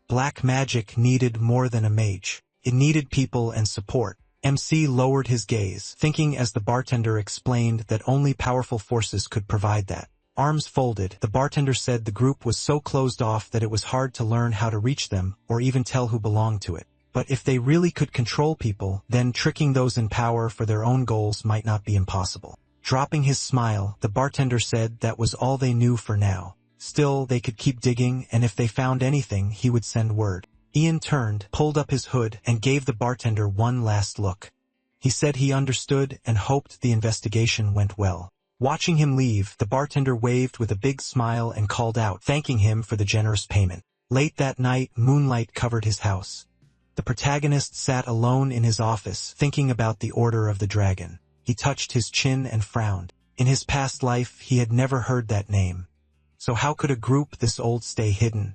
Black magic needed more than a mage. It needed people and support. MC lowered his gaze, thinking as the bartender explained that only powerful forces could provide that. Arms folded, the bartender said the group was so closed off that it was hard to learn how to reach them or even tell who belonged to it. But if they really could control people, then tricking those in power for their own goals might not be impossible. Dropping his smile, the bartender said that was all they knew for now. Still, they could keep digging, and if they found anything, he would send word. Ian turned, pulled up his hood, and gave the bartender one last look. He said he understood and hoped the investigation went well. Watching him leave, the bartender waved with a big smile and called out, thanking him for the generous payment. Late that night, moonlight covered his house. The protagonist sat alone in his office, thinking about the Order of the Dragon. He touched his chin and frowned. In his past life, he had never heard that name. So how could a group this old stay hidden?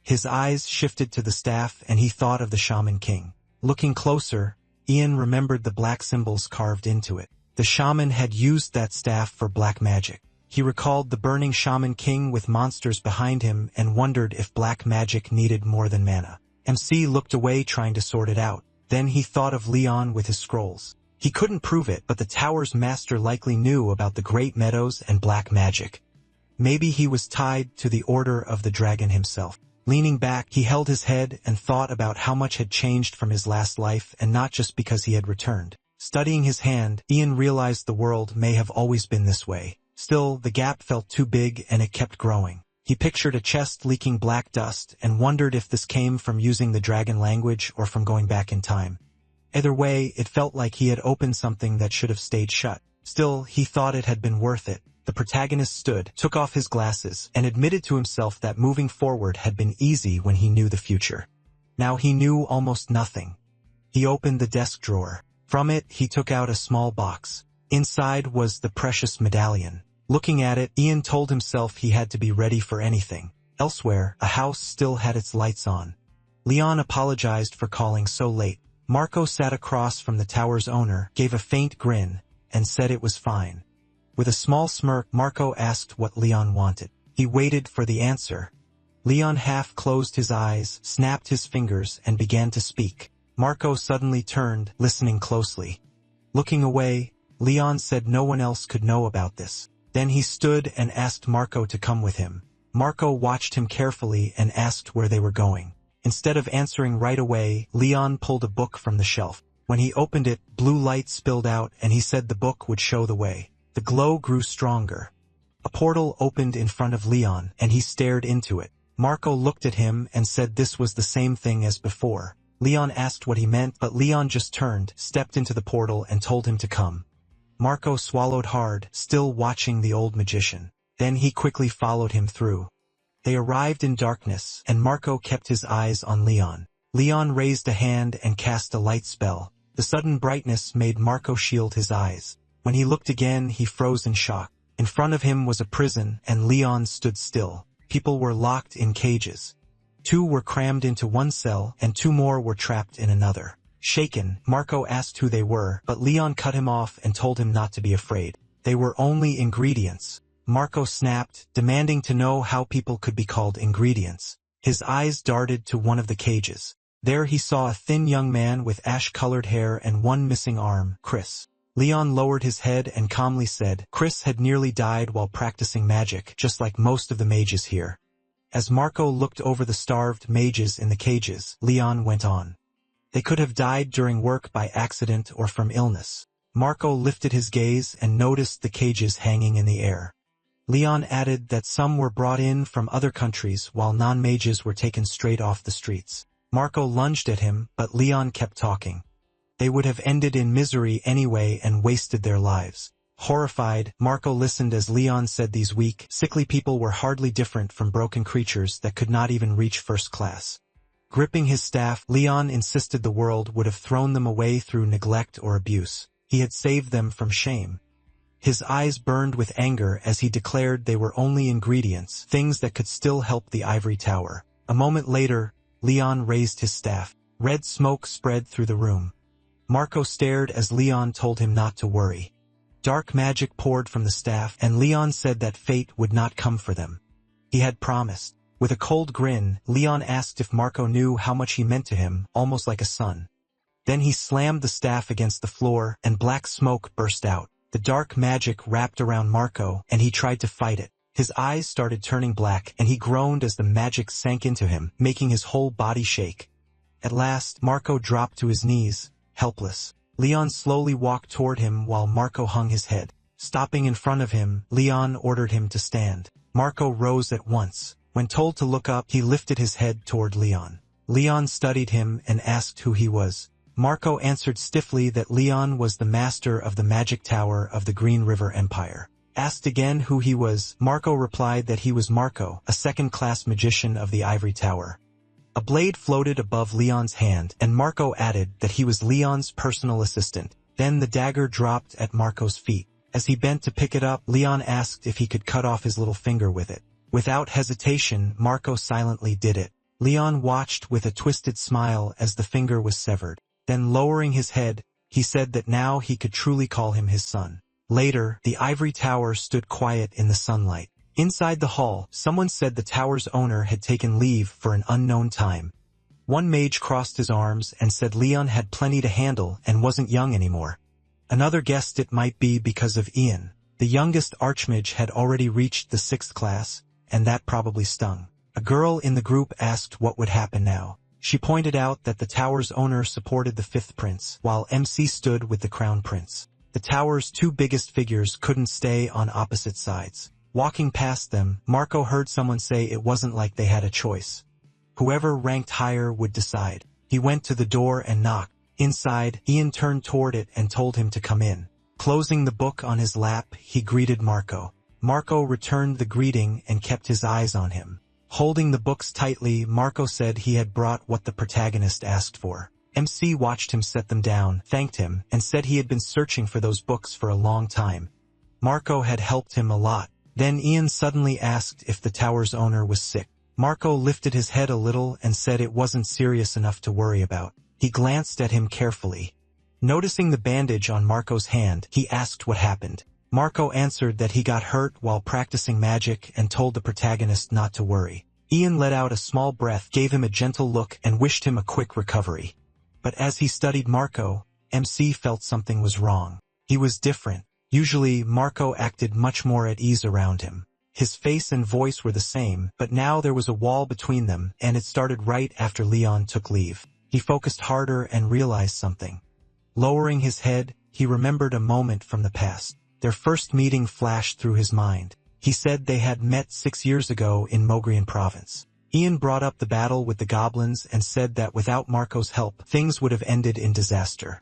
His eyes shifted to the staff and he thought of the Shaman King. Looking closer, Ian remembered the black symbols carved into it. The shaman had used that staff for black magic. He recalled the burning Shaman King with monsters behind him and wondered if black magic needed more than mana. MC looked away trying to sort it out. Then he thought of Leon with his scrolls. He couldn't prove it, but the tower's master likely knew about the Great Meadows and black magic. Maybe he was tied to the Order of the Dragon himself. Leaning back, he held his head and thought about how much had changed from his last life, and not just because he had returned. Studying his hand, Ian realized the world may have always been this way. Still, the gap felt too big and it kept growing. He pictured a chest leaking black dust and wondered if this came from using the dragon language or from going back in time. Either way, it felt like he had opened something that should have stayed shut. Still, he thought it had been worth it. The protagonist stood, took off his glasses, and admitted to himself that moving forward had been easy when he knew the future. Now he knew almost nothing. He opened the desk drawer. From it, he took out a small box. Inside was the precious medallion. Looking at it, Ian told himself he had to be ready for anything. Elsewhere, a house still had its lights on. Leon apologized for calling so late. Marco sat across from the tower's owner, gave a faint grin, and said it was fine. With a small smirk, Marco asked what Leon wanted. He waited for the answer. Leon half closed his eyes, snapped his fingers, and began to speak. Marco suddenly turned, listening closely. Looking away, Leon said no one else could know about this. Then he stood and asked Marco to come with him. Marco watched him carefully and asked where they were going. Instead of answering right away, Leon pulled a book from the shelf. When he opened it, blue light spilled out and he said the book would show the way. The glow grew stronger. A portal opened in front of Leon and he stared into it. Marco looked at him and said this was the same thing as before. Leon asked what he meant, but Leon just turned, stepped into the portal and told him to come. Marco swallowed hard, still watching the old magician. Then he quickly followed him through. They arrived in darkness, and Marco kept his eyes on Leon. Leon raised a hand and cast a light spell. The sudden brightness made Marco shield his eyes. When he looked again, he froze in shock. In front of him was a prison, and Leon stood still. People were locked in cages. 2 were crammed into one cell, and 2 more were trapped in another. Shaken, Marco asked who they were, but Leon cut him off and told him not to be afraid. They were only ingredients. Marco snapped, demanding to know how people could be called ingredients. His eyes darted to one of the cages. There he saw a thin young man with ash-colored hair and one missing arm, Chris. Leon lowered his head and calmly said, Chris had nearly died while practicing magic, just like most of the mages here. As Marco looked over the starved mages in the cages, Leon went on. They could have died during work by accident or from illness. Marco lifted his gaze and noticed the cages hanging in the air. Leon added that some were brought in from other countries while non-mages were taken straight off the streets. Marco lunged at him, but Leon kept talking. They would have ended in misery anyway and wasted their lives. Horrified, Marco listened as Leon said these weak, sickly people were hardly different from broken creatures that could not even reach first class. Gripping his staff, Leon insisted the world would have thrown them away through neglect or abuse. He had saved them from shame. His eyes burned with anger as he declared they were only ingredients, things that could still help the ivory tower. A moment later, Leon raised his staff. Red smoke spread through the room. Marco stared as Leon told him not to worry. Dark magic poured from the staff, and Leon said that fate would not come for them. He had promised. With a cold grin, Leon asked if Marco knew how much he meant to him, almost like a son. Then he slammed the staff against the floor, and black smoke burst out. The dark magic wrapped around Marco, and he tried to fight it. His eyes started turning black, and he groaned as the magic sank into him, making his whole body shake. At last, Marco dropped to his knees, helpless. Leon slowly walked toward him while Marco hung his head. Stopping in front of him, Leon ordered him to stand. Marco rose at once. When told to look up, he lifted his head toward Leon. Leon studied him and asked who he was. Marco answered stiffly that Leon was the master of the magic tower of the Green River Empire. Asked again who he was, Marco replied that he was Marco, a second-class magician of the Ivory Tower. A blade floated above Leon's hand, and Marco added that he was Leon's personal assistant. Then the dagger dropped at Marco's feet. As he bent to pick it up, Leon asked if he could cut off his little finger with it. Without hesitation, Marco silently did it. Leon watched with a twisted smile as the finger was severed. Then lowering his head, he said that now he could truly call him his son. Later, the Ivory Tower stood quiet in the sunlight. Inside the hall, someone said the tower's owner had taken leave for an unknown time. One mage crossed his arms and said Leon had plenty to handle and wasn't young anymore. Another guessed it might be because of Ian. The youngest archmage had already reached the 6th class, and that probably stung. A girl in the group asked what would happen now. She pointed out that the tower's owner supported the 5th prince, while MC stood with the crown prince. The tower's two biggest figures couldn't stay on opposite sides. Walking past them, Marco heard someone say it wasn't like they had a choice. Whoever ranked higher would decide. He went to the door and knocked. Inside, Ian turned toward it and told him to come in. Closing the book on his lap, he greeted Marco. Marco returned the greeting and kept his eyes on him. Holding the books tightly, Marco said he had brought what the protagonist asked for. MC watched him set them down, thanked him, and said he had been searching for those books for a long time. Marco had helped him a lot. Then Ian suddenly asked if the tower's owner was sick. Marco lifted his head a little and said it wasn't serious enough to worry about. He glanced at him carefully. Noticing the bandage on Marco's hand, he asked what happened. Marco answered that he got hurt while practicing magic and told the protagonist not to worry. Ian let out a small breath, gave him a gentle look, and wished him a quick recovery. But as he studied Marco, MC felt something was wrong. He was different. Usually, Marco acted much more at ease around him. His face and voice were the same, but now there was a wall between them, and it started right after Leon took leave. He focused harder and realized something. Lowering his head, he remembered a moment from the past. Their first meeting flashed through his mind. He said they had met 6 years ago in Mogrian province. Ian brought up the battle with the goblins and said that without Marco's help, things would have ended in disaster.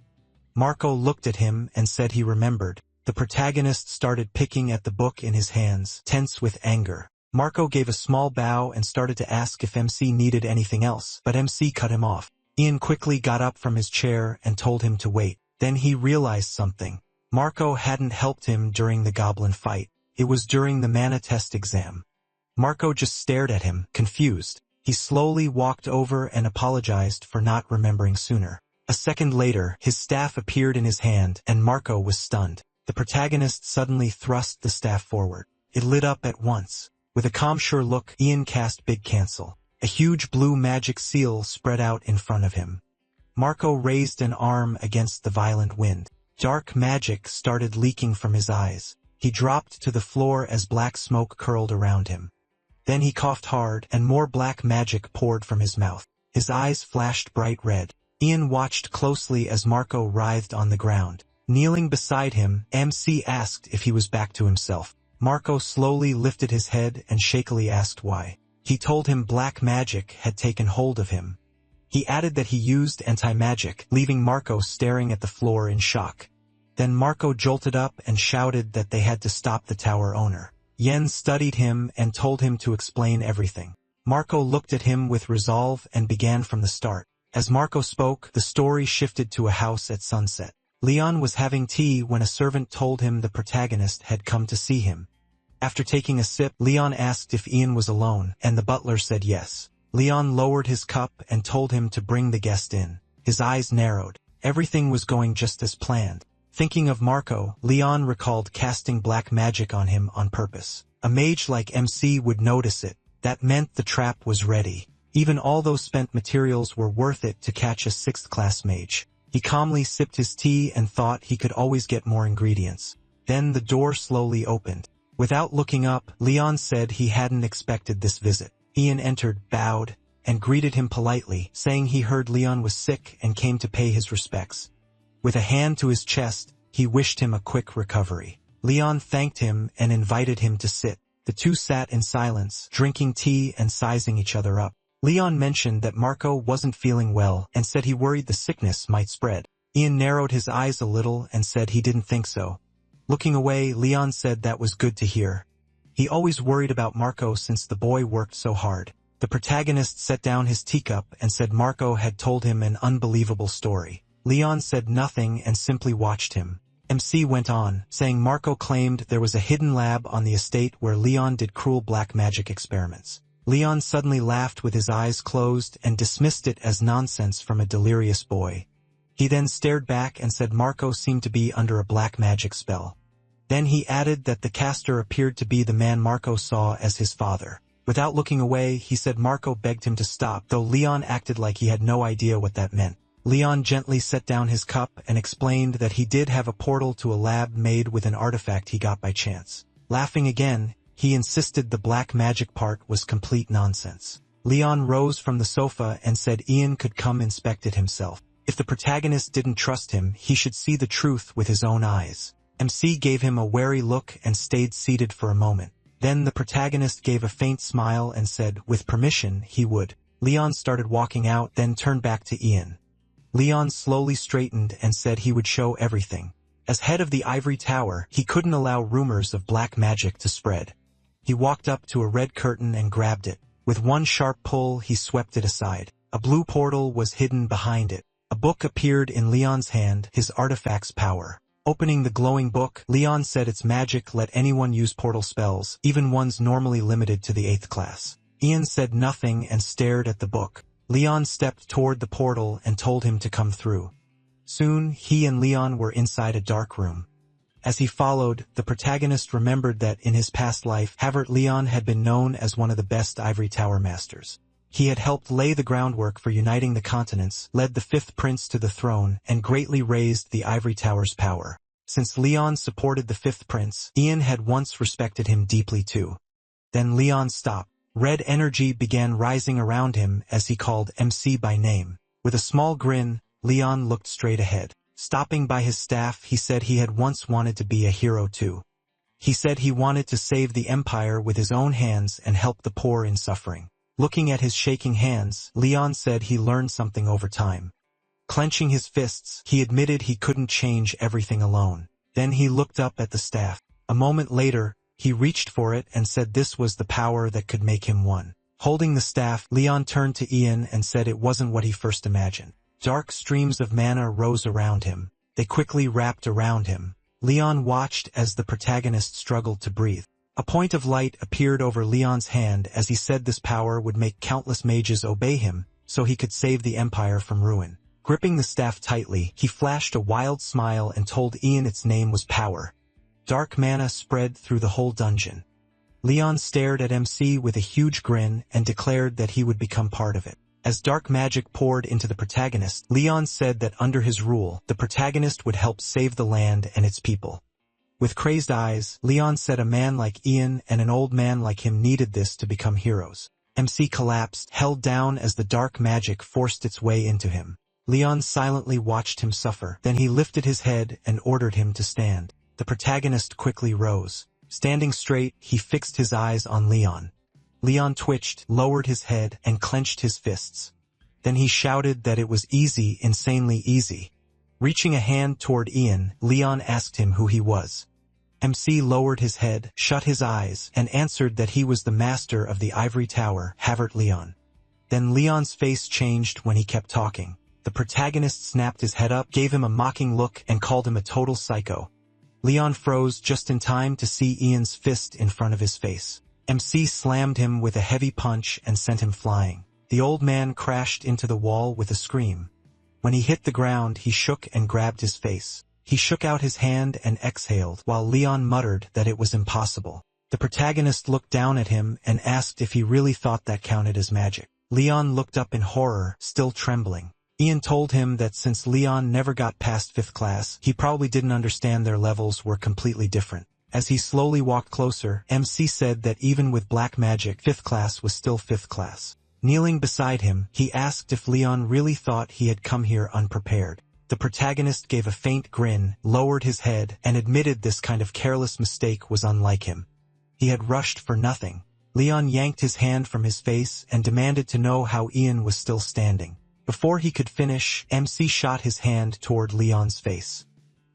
Marco looked at him and said he remembered. The protagonist started picking at the book in his hands, tense with anger. Marco gave a small bow and started to ask if MC needed anything else, but MC cut him off. Ian quickly got up from his chair and told him to wait. Then he realized something. Marco hadn't helped him during the goblin fight. It was during the mana test exam. Marco just stared at him, confused. He slowly walked over and apologized for not remembering sooner. A second later, his staff appeared in his hand, and Marco was stunned. The protagonist suddenly thrust the staff forward. It lit up at once. With a calm sure look, Ian cast Big Cancel. A huge blue magic seal spread out in front of him. Marco raised an arm against the violent wind. Dark magic started leaking from his eyes. He dropped to the floor as black smoke curled around him. Then he coughed hard, and more black magic poured from his mouth. His eyes flashed bright red. Ian watched closely as Marco writhed on the ground. Kneeling beside him, MC asked if he was back to himself. Marco slowly lifted his head and shakily asked why. He told him black magic had taken hold of him. He added that he used anti-magic, leaving Marco staring at the floor in shock. Then Marco jolted up and shouted that they had to stop the tower owner. Yen studied him and told him to explain everything. Marco looked at him with resolve and began from the start. As Marco spoke, the story shifted to a house at sunset. Leon was having tea when a servant told him the protagonist had come to see him. After taking a sip, Leon asked if Ian was alone, and the butler said yes. Leon lowered his cup and told him to bring the guest in. His eyes narrowed. Everything was going just as planned. Thinking of Marco, Leon recalled casting black magic on him on purpose. A mage like MC would notice it. That meant the trap was ready. Even all those spent materials were worth it to catch a 6th-class mage. He calmly sipped his tea and thought he could always get more ingredients. Then the door slowly opened. Without looking up, Leon said he hadn't expected this visit. Ian entered, bowed. and greeted him politely, saying he heard Leon was sick and came to pay his respects. With a hand to his chest, he wished him a quick recovery. Leon thanked him and invited him to sit. The two sat in silence, drinking tea and sizing each other up. Leon mentioned that Marco wasn't feeling well and said he worried the sickness might spread. Ian narrowed his eyes a little and said he didn't think so. Looking away, Leon said that was good to hear. He always worried about Marco since the boy worked so hard. The protagonist set down his teacup and said Marco had told him an unbelievable story. Leon said nothing and simply watched him. MC went on, saying Marco claimed there was a hidden lab on the estate where Leon did cruel black magic experiments. Leon suddenly laughed with his eyes closed and dismissed it as nonsense from a delirious boy. He then stared back and said Marco seemed to be under a black magic spell. Then he added that the caster appeared to be the man Marco saw as his father. Without looking away, he said Marco begged him to stop, though Leon acted like he had no idea what that meant. Leon gently set down his cup and explained that he did have a portal to a lab made with an artifact he got by chance. Laughing again, he insisted the black magic part was complete nonsense. Leon rose from the sofa and said Ian could come inspect it himself. If the protagonist didn't trust him, he should see the truth with his own eyes. MC gave him a wary look and stayed seated for a moment. Then the protagonist gave a faint smile and said, with permission, he would. Leon started walking out, then turned back to Ian. Leon slowly straightened and said he would show everything. As head of the ivory tower, he couldn't allow rumors of black magic to spread. He walked up to a red curtain and grabbed it. With one sharp pull, he swept it aside. A blue portal was hidden behind it. A book appeared in Leon's hand, his artifact's power. Opening the glowing book, Leon said its magic let anyone use portal spells, even ones normally limited to the 8th class. Ian said nothing and stared at the book. Leon stepped toward the portal and told him to come through. Soon, he and Leon were inside a dark room. As he followed, the protagonist remembered that in his past life, Havert Leon had been known as one of the best ivory tower masters. He had helped lay the groundwork for uniting the continents, led the 5th prince to the throne, and greatly raised the ivory tower's power. Since Leon supported the 5th prince, Ian had once respected him deeply too. Then Leon stopped. Red energy began rising around him as he called MC by name. With a small grin, Leon looked straight ahead. Stopping by his staff, he said he had once wanted to be a hero too. He said he wanted to save the empire with his own hands and help the poor in suffering. Looking at his shaking hands, Leon said he learned something over time. Clenching his fists, he admitted he couldn't change everything alone. Then he looked up at the staff. A moment later, he reached for it and said this was the power that could make him one. Holding the staff, Leon turned to Ian and said it wasn't what he first imagined. Dark streams of mana rose around him. They quickly wrapped around him. Leon watched as the protagonist struggled to breathe. A point of light appeared over Leon's hand as he said this power would make countless mages obey him, so he could save the empire from ruin. Gripping the staff tightly, he flashed a wild smile and told Ian its name was Power. Dark mana spread through the whole dungeon. Leon stared at MC with a huge grin and declared that he would become part of it. As dark magic poured into the protagonist, Leon said that under his rule, the protagonist would help save the land and its people. With crazed eyes, Leon said a man like Ian and an old man like him needed this to become heroes. MC collapsed, held down as the dark magic forced its way into him. Leon silently watched him suffer. Then he lifted his head and ordered him to stand. The protagonist quickly rose. Standing straight, he fixed his eyes on Leon. Leon twitched, lowered his head, and clenched his fists. Then he shouted that it was easy, insanely easy. Reaching a hand toward Ian, Leon asked him who he was. MC lowered his head, shut his eyes, and answered that he was the master of the ivory tower, Havert Leon. Then Leon's face changed when he kept talking. The protagonist snapped his head up, gave him a mocking look, and called him a total psycho. Leon froze just in time to see Ian's fist in front of his face. MC slammed him with a heavy punch and sent him flying. The old man crashed into the wall with a scream. When he hit the ground, he shook and grabbed his face. He shook out his hand and exhaled, while Leon muttered that it was impossible. The protagonist looked down at him and asked if he really thought that counted as magic. Leon looked up in horror, still trembling. Ian told him that since Leon never got past 5th class, he probably didn't understand their levels were completely different. As he slowly walked closer, MC said that even with black magic, 5th class was still 5th class. Kneeling beside him, he asked if Leon really thought he had come here unprepared. The protagonist gave a faint grin, lowered his head, and admitted this kind of careless mistake was unlike him. He had rushed for nothing. Leon yanked his hand from his face and demanded to know how Ian was still standing. Before he could finish, MC shot his hand toward Leon's face.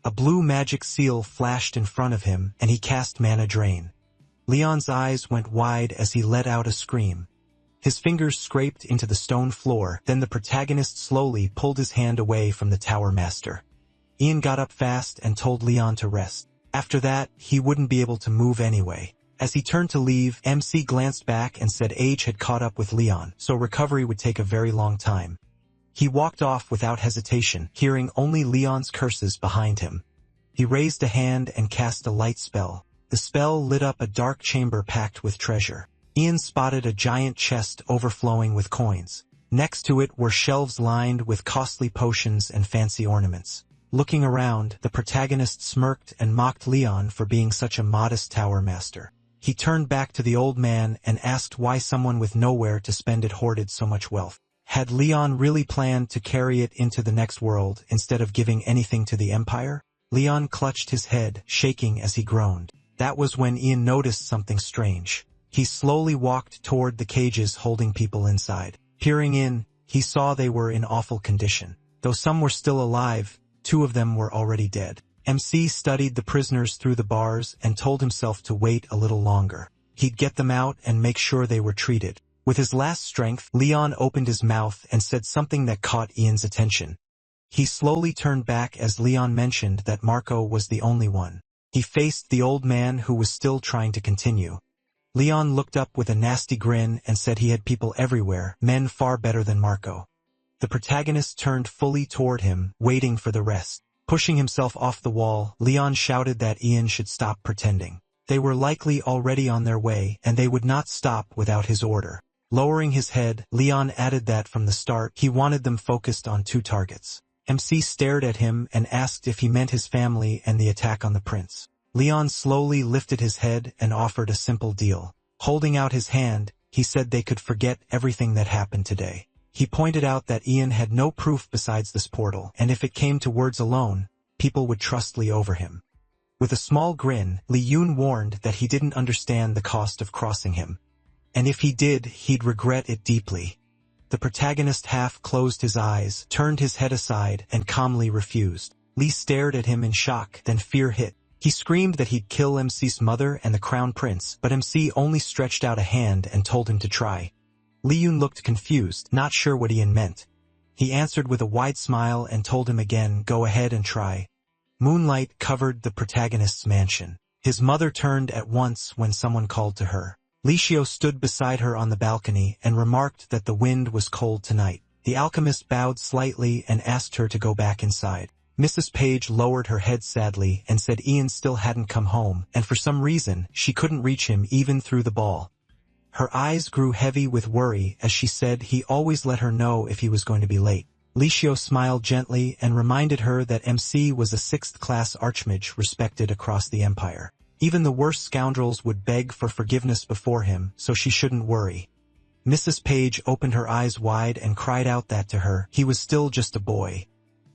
A blue magic seal flashed in front of him, and he cast Mana Drain. Leon's eyes went wide as he let out a scream. His fingers scraped into the stone floor, then the protagonist slowly pulled his hand away from the Tower Master. Ian got up fast and told Leon to rest. After that, he wouldn't be able to move anyway. As he turned to leave, MC glanced back and said age had caught up with Leon, so recovery would take a very long time. He walked off without hesitation, hearing only Leon's curses behind him. He raised a hand and cast a light spell. The spell lit up a dark chamber packed with treasure. Ian spotted a giant chest overflowing with coins. Next to it were shelves lined with costly potions and fancy ornaments. Looking around, the protagonist smirked and mocked Leon for being such a modest tower master. He turned back to the old man and asked why someone with nowhere to spend it hoarded so much wealth. Had Leon really planned to carry it into the next world instead of giving anything to the Empire? Leon clutched his head, shaking as he groaned. That was when Ian noticed something strange. He slowly walked toward the cages holding people inside. Peering in, he saw they were in awful condition. Though some were still alive, 2 of them were already dead. MC studied the prisoners through the bars and told himself to wait a little longer. He'd get them out and make sure they were treated. With his last strength, Leon opened his mouth and said something that caught Ian's attention. He slowly turned back as Leon mentioned that Marco was the only one. He faced the old man who was still trying to continue. Leon looked up with a nasty grin and said he had people everywhere, men far better than Marco. The protagonist turned fully toward him, waiting for the rest. Pushing himself off the wall, Leon shouted that Ian should stop pretending. They were likely already on their way, and they would not stop without his order. Lowering his head, Leon added that from the start he wanted them focused on 2 targets. MC stared at him and asked if he meant his family and the attack on the prince. Leon slowly lifted his head and offered a simple deal. Holding out his hand, he said they could forget everything that happened today. He pointed out that Ian had no proof besides this portal, and if it came to words alone, people would trust Lee over him. With a small grin, Li Yun warned that he didn't understand the cost of crossing him. And if he did, he'd regret it deeply. The protagonist half closed his eyes, turned his head aside, and calmly refused. Lee stared at him in shock, then fear hit. He screamed that he'd kill MC's mother and the crown prince, but MC only stretched out a hand and told him to try. Li Yun looked confused, not sure what Ian meant. He answered with a wide smile and told him again, go ahead and try. Moonlight covered the protagonist's mansion. His mother turned at once when someone called to her. Li Xiao stood beside her on the balcony and remarked that the wind was cold tonight. The alchemist bowed slightly and asked her to go back inside. Mrs. Page lowered her head sadly and said Ian still hadn't come home, and for some reason, she couldn't reach him even through the ball. Her eyes grew heavy with worry as she said he always let her know if he was going to be late. Li Xiao smiled gently and reminded her that MC was a 6th-class archmage respected across the empire. Even the worst scoundrels would beg for forgiveness before him, so she shouldn't worry. Mrs. Page opened her eyes wide and cried out that to her, he was still just a boy.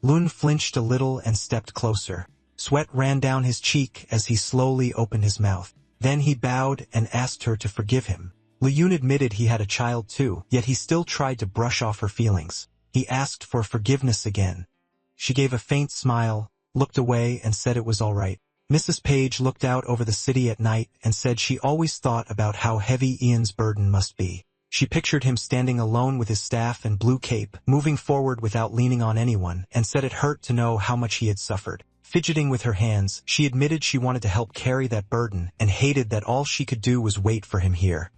Lun flinched a little and stepped closer. Sweat ran down his cheek as he slowly opened his mouth. Then he bowed and asked her to forgive him. Li Yun admitted he had a child too, yet he still tried to brush off her feelings. He asked for forgiveness again. She gave a faint smile, looked away and said it was all right. Mrs. Page looked out over the city at night and said she always thought about how heavy Ian's burden must be. She pictured him standing alone with his staff and blue cape, moving forward without leaning on anyone, and said it hurt to know how much he had suffered. Fidgeting with her hands, she admitted she wanted to help carry that burden and hated that all she could do was wait for him here.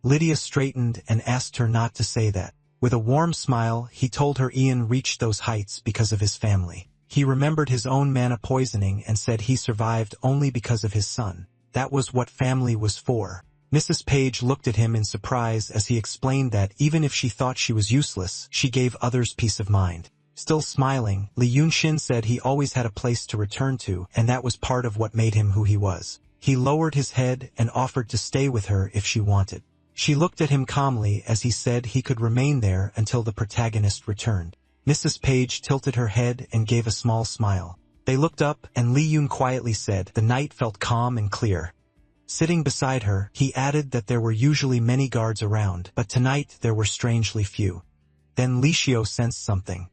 Lydia straightened and asked her not to say that. With a warm smile, he told her Ian reached those heights because of his family. He remembered his own mana poisoning and said he survived only because of his son. That was what family was for. Mrs. Page looked at him in surprise as he explained that even if she thought she was useless, she gave others peace of mind. Still smiling, Li Yunshin said he always had a place to return to, and that was part of what made him who he was. He lowered his head and offered to stay with her if she wanted. She looked at him calmly as he said he could remain there until the protagonist returned. Mrs. Page tilted her head and gave a small smile. They looked up, and Li Yun quietly said the night felt calm and clear. Sitting beside her, he added that there were usually many guards around, but tonight there were strangely few. Then Li Xiao sensed something.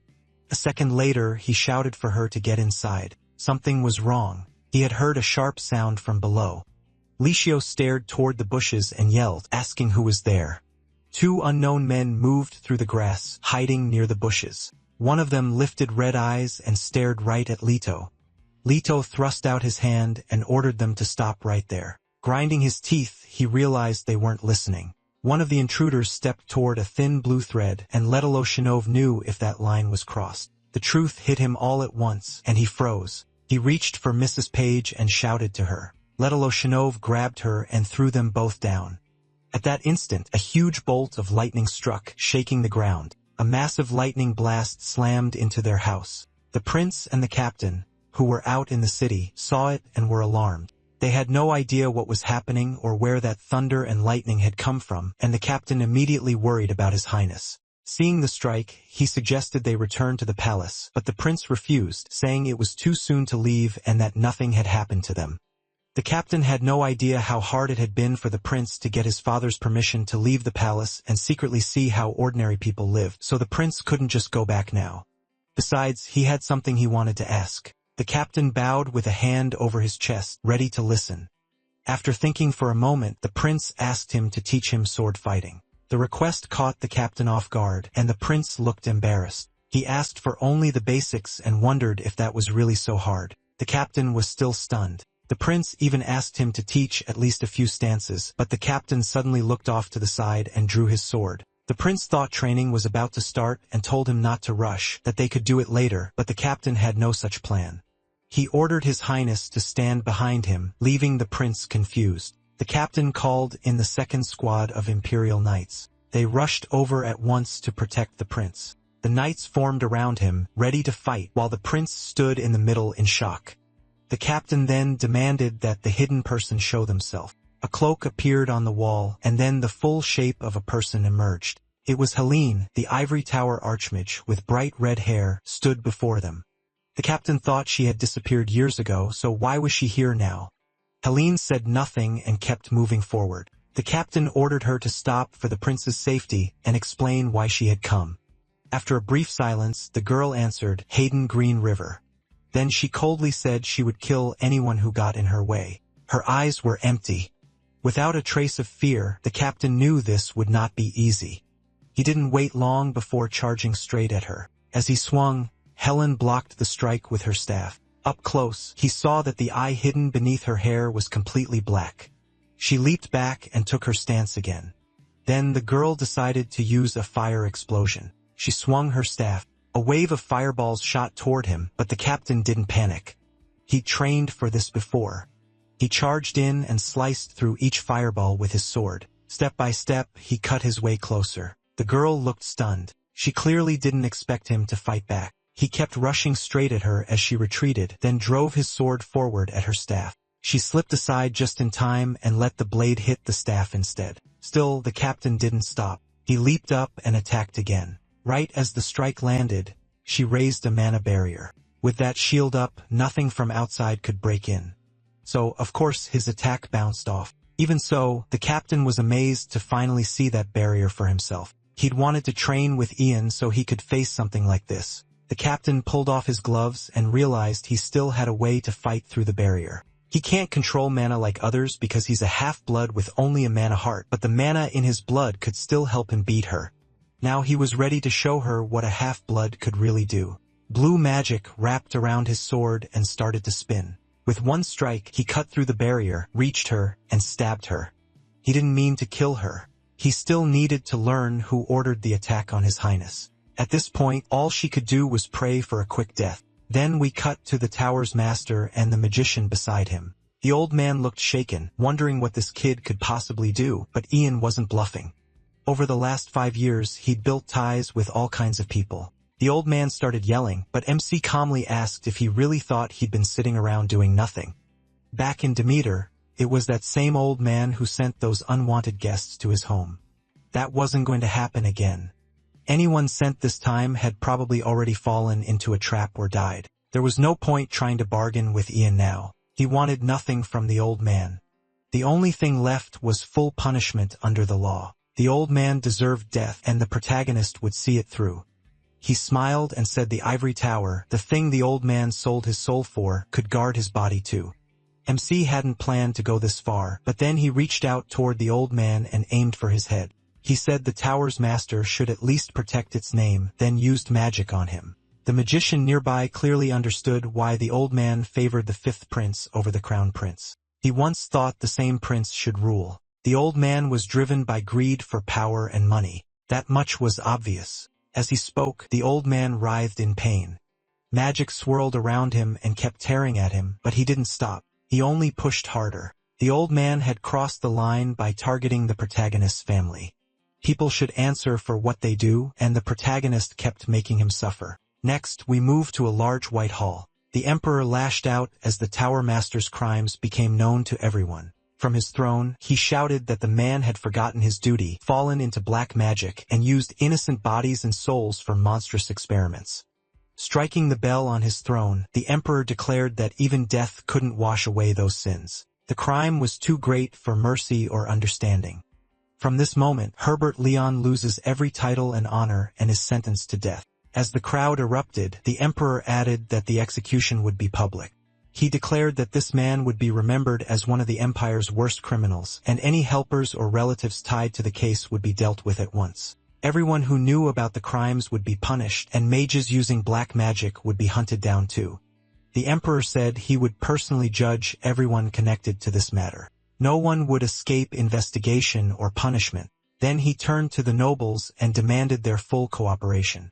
A second later, he shouted for her to get inside. Something was wrong. He had heard a sharp sound from below. Li Xiao stared toward the bushes and yelled, asking who was there. Two unknown men moved through the grass, hiding near the bushes. One of them lifted red eyes and stared right at Lito. Lito thrust out his hand and ordered them to stop right there. Grinding his teeth, he realized they weren't listening. One of the intruders stepped toward a thin blue thread, and Letalo Shinov knew if that line was crossed. The truth hit him all at once, and he froze. He reached for Mrs. Page and shouted to her. Letalo Shinov grabbed her and threw them both down. At that instant, a huge bolt of lightning struck, shaking the ground. A massive lightning blast slammed into their house. The prince and the captain, who were out in the city, saw it and were alarmed. They had no idea what was happening or where that thunder and lightning had come from, and the captain immediately worried about his highness. Seeing the strike, he suggested they return to the palace, but the prince refused, saying it was too soon to leave and that nothing had happened to them. The captain had no idea how hard it had been for the prince to get his father's permission to leave the palace and secretly see how ordinary people lived, so the prince couldn't just go back now. Besides, he had something he wanted to ask. The captain bowed with a hand over his chest, ready to listen. After thinking for a moment, the prince asked him to teach him sword fighting. The request caught the captain off guard, and the prince looked embarrassed. He asked for only the basics and wondered if that was really so hard. The captain was still stunned. The prince even asked him to teach at least a few stances, but the captain suddenly looked off to the side and drew his sword. The prince thought training was about to start and told him not to rush, that they could do it later, but the captain had no such plan. He ordered his highness to stand behind him, leaving the prince confused. The captain called in the second squad of imperial knights. They rushed over at once to protect the prince. The knights formed around him, ready to fight, while the prince stood in the middle in shock. The captain then demanded that the hidden person show themselves. A cloak appeared on the wall, and then the full shape of a person emerged. It was Helene, the ivory tower archmage with bright red hair, stood before them. The captain thought she had disappeared years ago, so why was she here now? Helene said nothing and kept moving forward. The captain ordered her to stop for the prince's safety and explain why she had come. After a brief silence, the girl answered, Hayden Green River. Then she coldly said she would kill anyone who got in her way. Her eyes were empty. Without a trace of fear, the captain knew this would not be easy. He didn't wait long before charging straight at her. As he swung, Helen blocked the strike with her staff. Up close, he saw that the eye hidden beneath her hair was completely black. She leaped back and took her stance again. Then the girl decided to use a fire explosion. She swung her staff. A wave of fireballs shot toward him, but the captain didn't panic. He trained for this before. He charged in and sliced through each fireball with his sword. Step by step, he cut his way closer. The girl looked stunned. She clearly didn't expect him to fight back. He kept rushing straight at her as she retreated, then drove his sword forward at her staff. She slipped aside just in time and let the blade hit the staff instead. Still, the captain didn't stop. He leaped up and attacked again. Right as the strike landed, she raised a mana barrier. With that shield up, nothing from outside could break in. So, of course, his attack bounced off. Even so, the captain was amazed to finally see that barrier for himself. He'd wanted to train with Ian so he could face something like this. The captain pulled off his gloves and realized he still had a way to fight through the barrier. He can't control mana like others because he's a half-blood with only a mana heart, but the mana in his blood could still help him beat her. Now he was ready to show her what a half-blood could really do. Blue magic wrapped around his sword and started to spin. With one strike, he cut through the barrier, reached her, and stabbed her. He didn't mean to kill her. He still needed to learn who ordered the attack on his highness. At this point, all she could do was pray for a quick death. Then we cut to the tower's master and the magician beside him. The old man looked shaken, wondering what this kid could possibly do, but Ian wasn't bluffing. Over the last 5 years, he'd built ties with all kinds of people. The old man started yelling, but MC calmly asked if he really thought he'd been sitting around doing nothing. Back in Demeter, It was that same old man who sent those unwanted guests to his home. That wasn't going to happen again. Anyone sent this time had probably already fallen into a trap or died. There was no point trying to bargain with Ian now. He wanted nothing from the old man. The only thing left was full punishment under the law. The old man deserved death, and the protagonist would see it through. He smiled and said the ivory tower, the thing the old man sold his soul for, could guard his body too. MC hadn't planned to go this far, but then he reached out toward the old man and aimed for his head. He said the tower's master should at least protect its name, then used magic on him. The magician nearby clearly understood why the old man favored the fifth prince over the crown prince. He once thought the same prince should rule. The old man was driven by greed for power and money. That much was obvious. As he spoke, the old man writhed in pain. Magic swirled around him and kept tearing at him, but he didn't stop. He only pushed harder. The old man had crossed the line by targeting the protagonist's family. People should answer for what they do, and the protagonist kept making him suffer. Next, we moved to a large white hall. The emperor lashed out as the tower master's crimes became known to everyone. From his throne, he shouted that the man had forgotten his duty, fallen into black magic, and used innocent bodies and souls for monstrous experiments. Striking the bell on his throne, the emperor declared that even death couldn't wash away those sins. The crime was too great for mercy or understanding. From this moment, Herbert Leon loses every title and honor and is sentenced to death. As the crowd erupted, the emperor added that the execution would be public. He declared that this man would be remembered as one of the empire's worst criminals, and any helpers or relatives tied to the case would be dealt with at once. Everyone who knew about the crimes would be punished, and mages using black magic would be hunted down too. The emperor said he would personally judge everyone connected to this matter. No one would escape investigation or punishment. Then he turned to the nobles and demanded their full cooperation.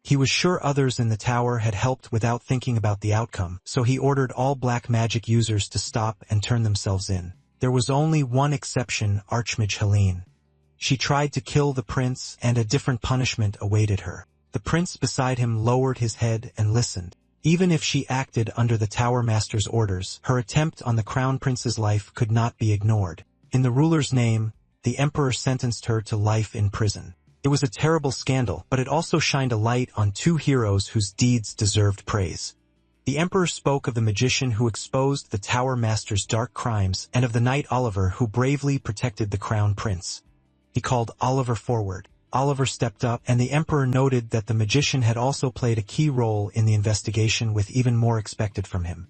He was sure others in the tower had helped without thinking about the outcome, so he ordered all black magic users to stop and turn themselves in. There was only one exception, Archmage Helene. She tried to kill the prince, and a different punishment awaited her. The prince beside him lowered his head and listened. Even if she acted under the tower master's orders, her attempt on the crown prince's life could not be ignored. In the ruler's name, the emperor sentenced her to life in prison. It was a terrible scandal, but it also shined a light on two heroes whose deeds deserved praise. The emperor spoke of the magician who exposed the tower master's dark crimes, and of the knight Oliver who bravely protected the crown prince. He called Oliver forward. Oliver stepped up, and the emperor noted that the magician had also played a key role in the investigation with even more expected from him.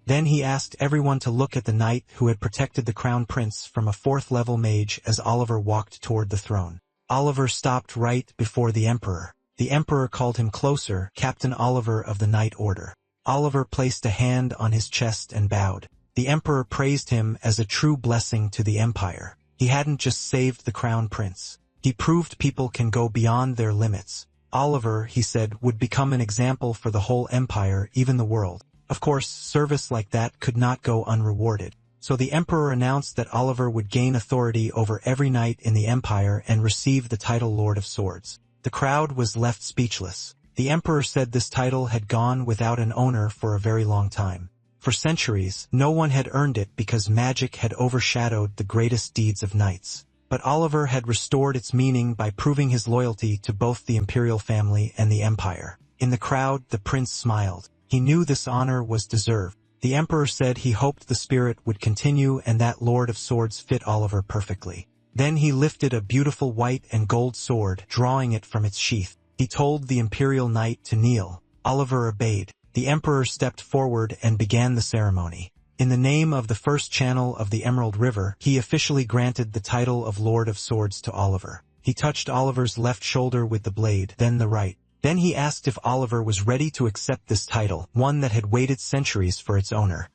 Then he asked everyone to look at the knight who had protected the crown prince from a fourth-level mage as Oliver walked toward the throne. Oliver stopped right before the emperor. The emperor called him closer, Captain Oliver of the Knight Order. Oliver placed a hand on his chest and bowed. The emperor praised him as a true blessing to the empire. He hadn't just saved the crown prince. He proved people can go beyond their limits. Oliver, he said, would become an example for the whole empire, even the world. Of course, service like that could not go unrewarded. So the emperor announced that Oliver would gain authority over every knight in the empire and receive the title Lord of Swords. The crowd was left speechless. The emperor said this title had gone without an owner for a very long time. For centuries, no one had earned it because magic had overshadowed the greatest deeds of knights. But Oliver had restored its meaning by proving his loyalty to both the imperial family and the empire. In the crowd, the prince smiled. He knew this honor was deserved. The emperor said he hoped the spirit would continue and that Lord of Swords fit Oliver perfectly. Then he lifted a beautiful white and gold sword, drawing it from its sheath. He told the imperial knight to kneel. Oliver obeyed. The emperor stepped forward and began the ceremony. In the name of the first channel of the Emerald River, he officially granted the title of Lord of Swords to Oliver. He touched Oliver's left shoulder with the blade, then the right. Then he asked if Oliver was ready to accept this title, one that had waited centuries for its owner.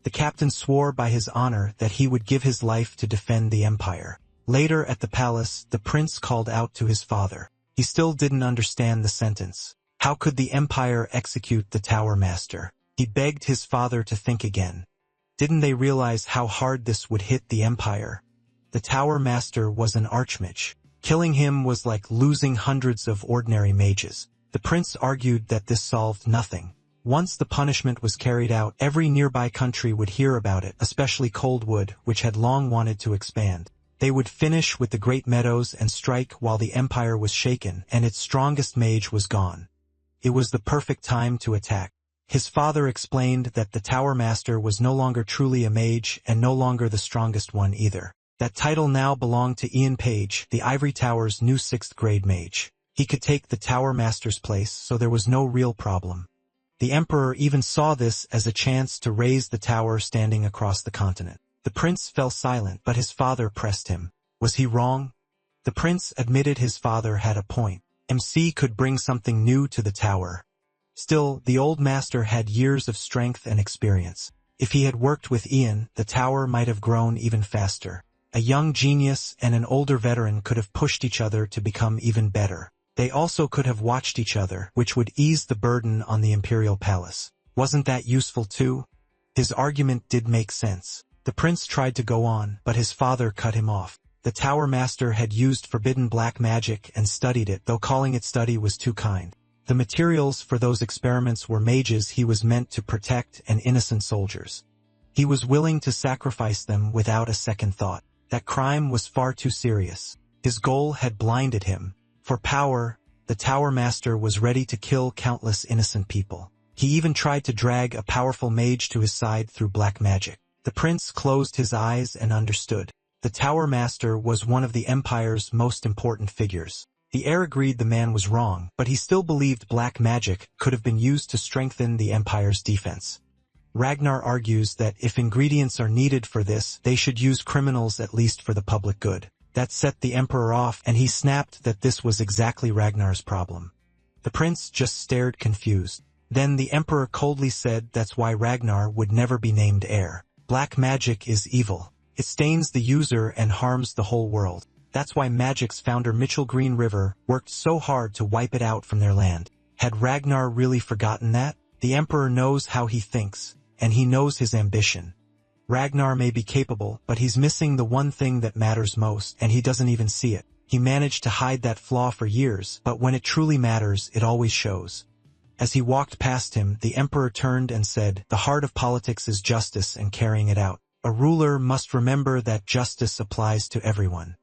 The captain swore by his honor that he would give his life to defend the empire. Later at the palace, the prince called out to his father. He still didn't understand the sentence. How could the empire execute the tower master? He begged his father to think again. Didn't they realize how hard this would hit the empire? The tower master was an archmage. Killing him was like losing hundreds of ordinary mages. The prince argued that this solved nothing. Once the punishment was carried out, every nearby country would hear about it, especially Coldwood, which had long wanted to expand. They would finish with the Great Meadows and strike while the empire was shaken and its strongest mage was gone. It was the perfect time to attack. His father explained that the Tower Master was no longer truly a mage and no longer the strongest one either. That title now belonged to Ian Page, the Ivory Tower's new 6th grade mage. He could take the Tower Master's place, so there was no real problem. The Emperor even saw this as a chance to raise the tower standing across the continent. The prince fell silent, but his father pressed him. Was he wrong? The prince admitted his father had a point. MC could bring something new to the tower. Still, the old master had years of strength and experience. If he had worked with Ian, the tower might have grown even faster. A young genius and an older veteran could have pushed each other to become even better. They also could have watched each other, which would ease the burden on the imperial palace. Wasn't that useful too? His argument did make sense. The prince tried to go on, but his father cut him off. The Tower Master had used forbidden black magic and studied it, though calling it study was too kind. The materials for those experiments were mages he was meant to protect and innocent soldiers. He was willing to sacrifice them without a second thought. That crime was far too serious. His goal had blinded him. For power, the Tower Master was ready to kill countless innocent people. He even tried to drag a powerful mage to his side through black magic. The prince closed his eyes and understood. The Tower Master was one of the Empire's most important figures. The heir agreed the man was wrong, but he still believed black magic could have been used to strengthen the Empire's defense. Ragnar argues that if ingredients are needed for this, they should use criminals at least for the public good. That set the Emperor off, and he snapped that this was exactly Ragnar's problem. The prince just stared confused. Then the Emperor coldly said that's why Ragnar would never be named heir. Black magic is evil. It stains the user and harms the whole world. That's why Magic's founder Mitchell Green River worked so hard to wipe it out from their land. Had Ragnar really forgotten that? The Emperor knows how he thinks, and he knows his ambition. Ragnar may be capable, but he's missing the one thing that matters most, and he doesn't even see it. He managed to hide that flaw for years, but when it truly matters, it always shows. As he walked past him, the Emperor turned and said, "The heart of politics is justice and carrying it out. A ruler must remember that justice applies to everyone.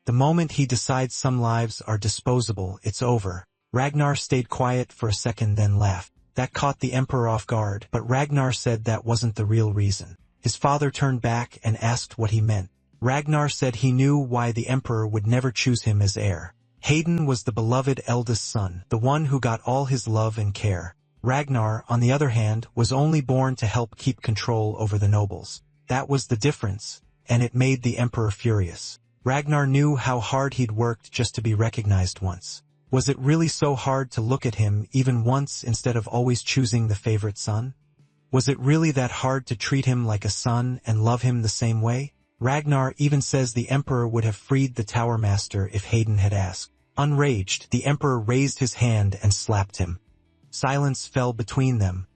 The moment he decides some lives are disposable, it's over." Ragnar stayed quiet for a second, then laughed. That caught the Emperor off guard, but Ragnar said that wasn't the real reason. His father turned back and asked what he meant. Ragnar said he knew why the Emperor would never choose him as heir. Hayden was the beloved eldest son, the one who got all his love and care. Ragnar, on the other hand, was only born to help keep control over the nobles. That was the difference, and it made the Emperor furious. Ragnar knew how hard he'd worked just to be recognized once. Was it really so hard to look at him even once instead of always choosing the favorite son? Was it really that hard to treat him like a son and love him the same way? Ragnar even says the Emperor would have freed the Tower Master if Hayden had asked. Enraged, the Emperor raised his hand and slapped him. Silence fell between them.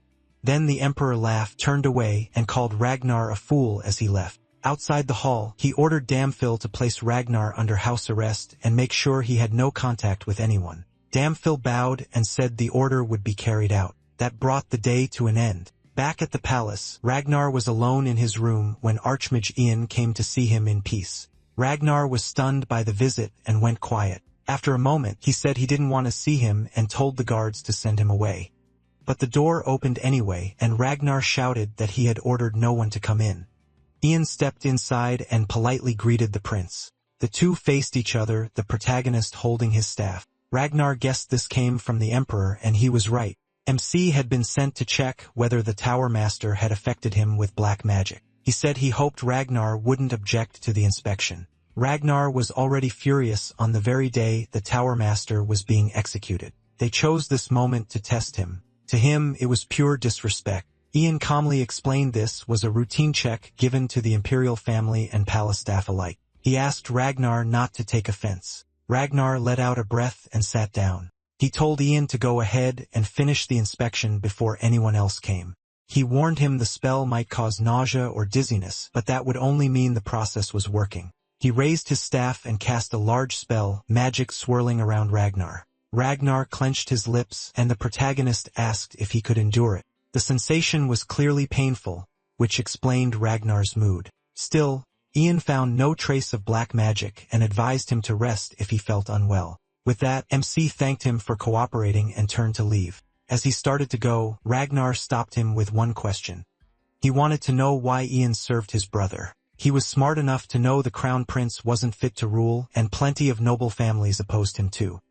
Then the Emperor laughed, turned away, and called Ragnar a fool as he left. Outside the hall, he ordered Damphil to place Ragnar under house arrest and make sure he had no contact with anyone. Damphil bowed and said the order would be carried out. That brought the day to an end. Back at the palace, Ragnar was alone in his room when Archmage Ian came to see him in peace. Ragnar was stunned by the visit and went quiet. After a moment, he said he didn't want to see him and told the guards to send him away. But the door opened anyway, and Ragnar shouted that he had ordered no one to come in. Ian stepped inside and politely greeted the prince. The two faced each other, the protagonist holding his staff. Ragnar guessed this came from the Emperor, and he was right. MC had been sent to check whether the Tower Master had affected him with black magic. He said he hoped Ragnar wouldn't object to the inspection. Ragnar was already furious on the very day the Tower Master was being executed. They chose this moment to test him. To him, it was pure disrespect. Ian calmly explained this was a routine check given to the imperial family and palace staff alike. He asked Ragnar not to take offense. Ragnar let out a breath and sat down. He told Ian to go ahead and finish the inspection before anyone else came. He warned him the spell might cause nausea or dizziness, but that would only mean the process was working. He raised his staff and cast a large spell, magic swirling around Ragnar. Ragnar clenched his lips, and the protagonist asked if he could endure it. The sensation was clearly painful, which explained Ragnar's mood. Still, Ian found no trace of black magic and advised him to rest if he felt unwell. With that, MC thanked him for cooperating and turned to leave. As he started to go, Ragnar stopped him with one question. He wanted to know why Ian served his brother. He was smart enough to know the crown prince wasn't fit to rule, and plenty of noble families opposed him too.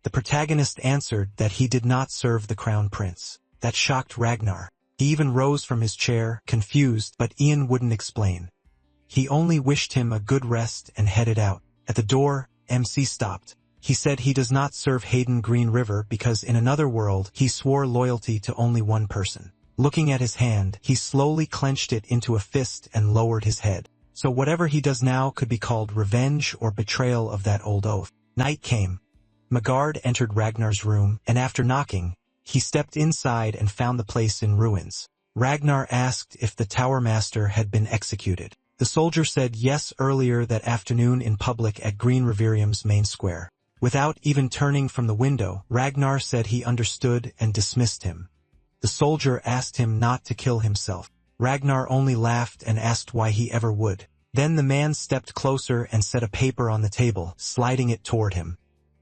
The protagonist answered that he did not serve the crown prince. That shocked Ragnar. He even rose from his chair, confused, but Ian wouldn't explain. He only wished him a good rest and headed out. At the door, MC stopped. He said he does not serve Hayden Green River because in another world he swore loyalty to only one person. Looking at his hand, he slowly clenched it into a fist and lowered his head. So whatever he does now could be called revenge or betrayal of that old oath. Night came. Magard entered Ragnar's room, and after knocking, he stepped inside and found the place in ruins. Ragnar asked if the Tower Master had been executed. The soldier said yes earlier that afternoon in public at Green Riverium's main square. Without even turning from the window, Ragnar said he understood and dismissed him. The soldier asked him not to kill himself. Ragnar only laughed and asked why he ever would. Then the man stepped closer and set a paper on the table, sliding it toward him.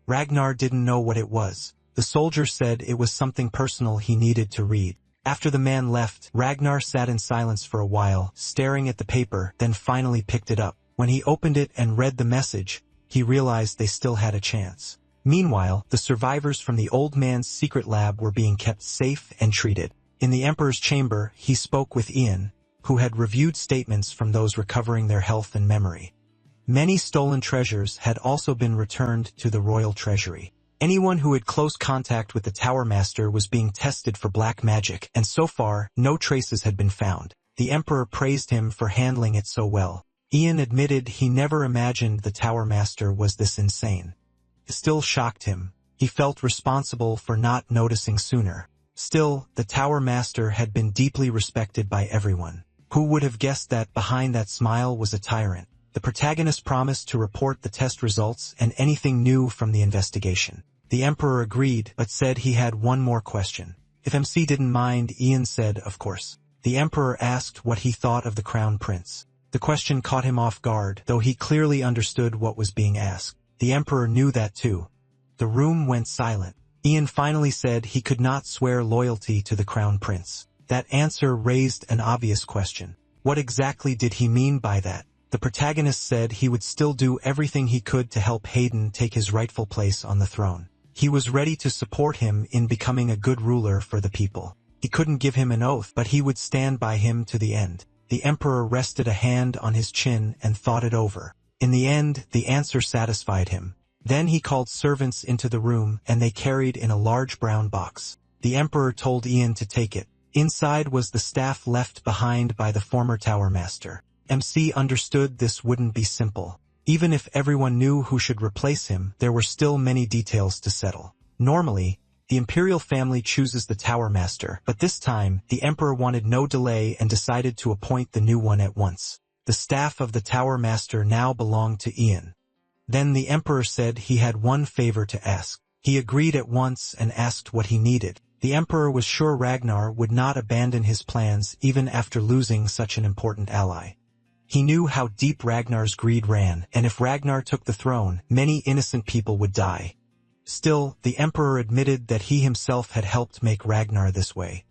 Ragnar didn't know what it was. The soldier said it was something personal he needed to read. After the man left, Ragnar sat in silence for a while, staring at the paper, then finally picked it up. When he opened it and read the message, he realized they still had a chance. Meanwhile, the survivors from the old man's secret lab were being kept safe and treated. In the Emperor's chamber, he spoke with Ian, who had reviewed statements from those recovering their health and memory. Many stolen treasures had also been returned to the royal treasury. Anyone who had close contact with the Tower Master was being tested for black magic, and so far, no traces had been found. The Emperor praised him for handling it so well. Ian admitted he never imagined the Tower Master was this insane. It still shocked him. He felt responsible for not noticing sooner. Still, the Tower Master had been deeply respected by everyone. Who would have guessed that behind that smile was a tyrant? The protagonist promised to report the test results and anything new from the investigation. The Emperor agreed, but said he had one more question. If MC didn't mind, Ian said, of course. The Emperor asked what he thought of the Crown Prince. The question caught him off guard, though he clearly understood what was being asked. The Emperor knew that too. The room went silent. Ian finally said he could not swear loyalty to the Crown Prince. That answer raised an obvious question. What exactly did he mean by that? The protagonist said he would still do everything he could to help Hayden take his rightful place on the throne. He was ready to support him in becoming a good ruler for the people. He couldn't give him an oath, but he would stand by him to the end. The Emperor rested a hand on his chin and thought it over. In the end, the answer satisfied him. Then he called servants into the room, and they carried in a large brown box. The Emperor told Ian to take it. Inside was the staff left behind by the former Tower Master. MC understood this wouldn't be simple. Even if everyone knew who should replace him, there were still many details to settle. Normally, the imperial family chooses the Tower Master, but this time, the Emperor wanted no delay and decided to appoint the new one at once. The staff of the Tower Master now belonged to Ian. Then the Emperor said he had one favor to ask. He agreed at once and asked what he needed. The Emperor was sure Ragnar would not abandon his plans even after losing such an important ally. He knew how deep Ragnar's greed ran, and if Ragnar took the throne, many innocent people would die. Still, the Emperor admitted that he himself had helped make Ragnar this way.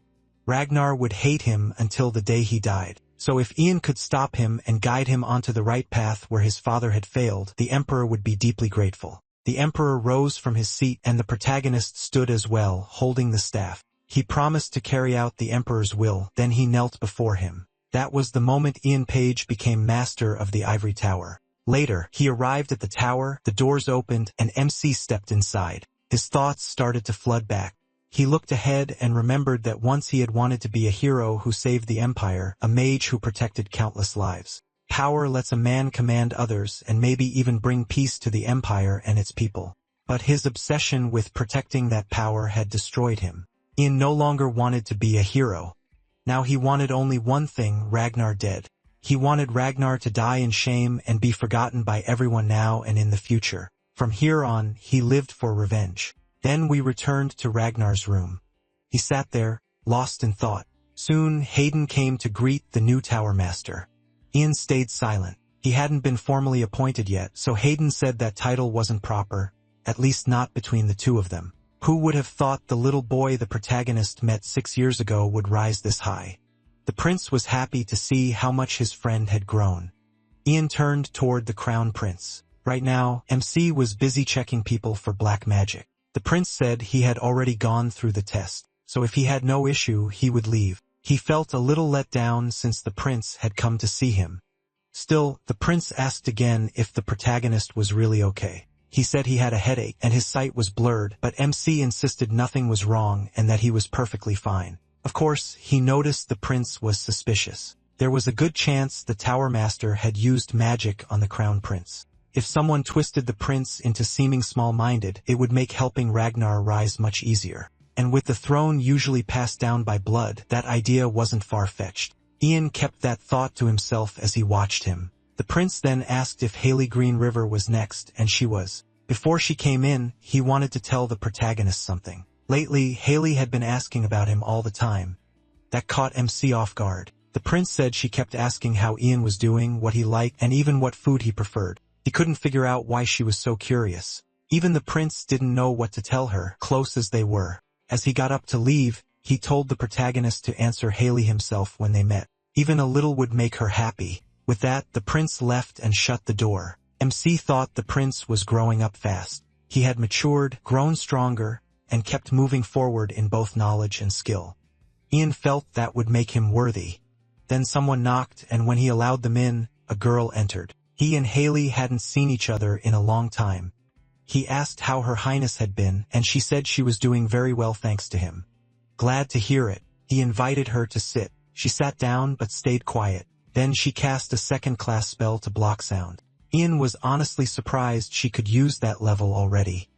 Ragnar would hate him until the day he died. So if Ian could stop him and guide him onto the right path where his father had failed, the Emperor would be deeply grateful. The Emperor rose from his seat and the protagonist stood as well, holding the staff. He promised to carry out the Emperor's will, then he knelt before him. That was the moment Ian Page became master of the Ivory Tower. Later, he arrived at the tower, the doors opened, and MC stepped inside. His thoughts started to flood back. He looked ahead and remembered that once he had wanted to be a hero who saved the Empire, a mage who protected countless lives. Power lets a man command others and maybe even bring peace to the Empire and its people. But his obsession with protecting that power had destroyed him. Ian no longer wanted to be a hero. Now he wanted only one thing: Ragnar dead. He wanted Ragnar to die in shame and be forgotten by everyone now and in the future. From here on, he lived for revenge. Then we returned to Ragnar's room. He sat there, lost in thought. Soon, Hayden came to greet the new Tower Master. Ian stayed silent. He hadn't been formally appointed yet, so Hayden said that title wasn't proper, at least not between the two of them. Who would have thought the little boy the protagonist met 6 years ago would rise this high? The prince was happy to see how much his friend had grown. Ian turned toward the crown prince. Right now, MC was busy checking people for black magic. The prince said he had already gone through the test, so if he had no issue, he would leave. He felt a little let down since the prince had come to see him. Still, the prince asked again if the protagonist was really okay. He said he had a headache and his sight was blurred, but MC insisted nothing was wrong and that he was perfectly fine. Of course, he noticed the prince was suspicious. There was a good chance the Tower Master had used magic on the crown prince. If someone twisted the prince into seeming small-minded, it would make helping Ragnar rise much easier. And with the throne usually passed down by blood, that idea wasn't far-fetched. Ian kept that thought to himself as he watched him. The prince then asked if Haley Green River was next, and she was. Before she came in, he wanted to tell the protagonist something. Lately, Haley had been asking about him all the time. That caught MC off guard. The prince said she kept asking how Ian was doing, what he liked, and even what food he preferred. He couldn't figure out why she was so curious. Even the prince didn't know what to tell her, close as they were. As he got up to leave, he told the protagonist to answer Haley himself when they met. Even a little would make her happy. With that, the prince left and shut the door. MC thought the prince was growing up fast. He had matured, grown stronger, and kept moving forward in both knowledge and skill. Ian felt that would make him worthy. Then someone knocked, and when he allowed them in, a girl entered. He and Haley hadn't seen each other in a long time. He asked how Her Highness had been, and she said she was doing very well thanks to him. Glad to hear it. He invited her to sit. She sat down but stayed quiet. Then she cast a second-class spell to block sound. Ian was honestly surprised she could use that level already.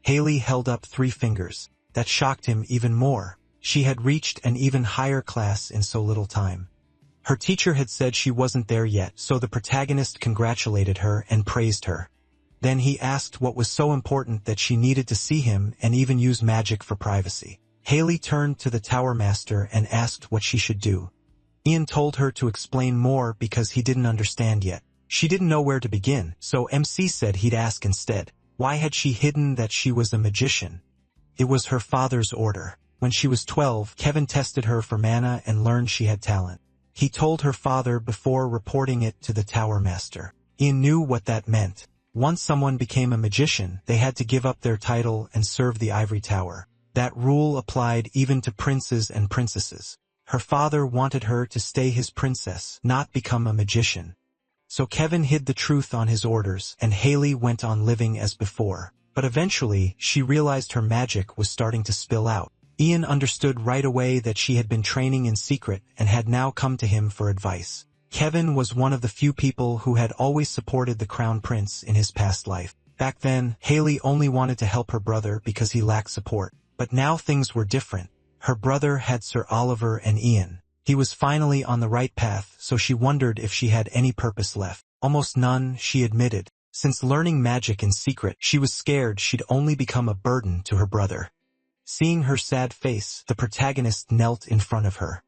Haley held up 3 fingers. That shocked him even more. She had reached an even higher class in so little time. Her teacher had said she wasn't there yet, so the protagonist congratulated her and praised her. Then he asked what was so important that she needed to see him and even use magic for privacy. Haley turned to the Tower Master and asked what she should do. Ian told her to explain more because he didn't understand yet. She didn't know where to begin, so MC said he'd ask instead. Why had she hidden that she was a magician? It was her father's order. When she was 12, Kevin tested her for mana and learned she had talent. He told her father before reporting it to the Tower Master. Ian knew what that meant. Once someone became a magician, they had to give up their title and serve the ivory tower. That rule applied even to princes and princesses. Her father wanted her to stay his princess, not become a magician. So Kevin hid the truth on his orders, and Haley went on living as before. But eventually, she realized her magic was starting to spill out. Ian understood right away that she had been training in secret and had now come to him for advice. Kevin was one of the few people who had always supported the crown prince in his past life. Back then, Haley only wanted to help her brother because he lacked support. But now things were different. Her brother had Sir Oliver and Ian. He was finally on the right path, so she wondered if she had any purpose left. Almost none, she admitted. Since learning magic in secret, she was scared she'd only become a burden to her brother. Seeing her sad face, the protagonist knelt in front of her.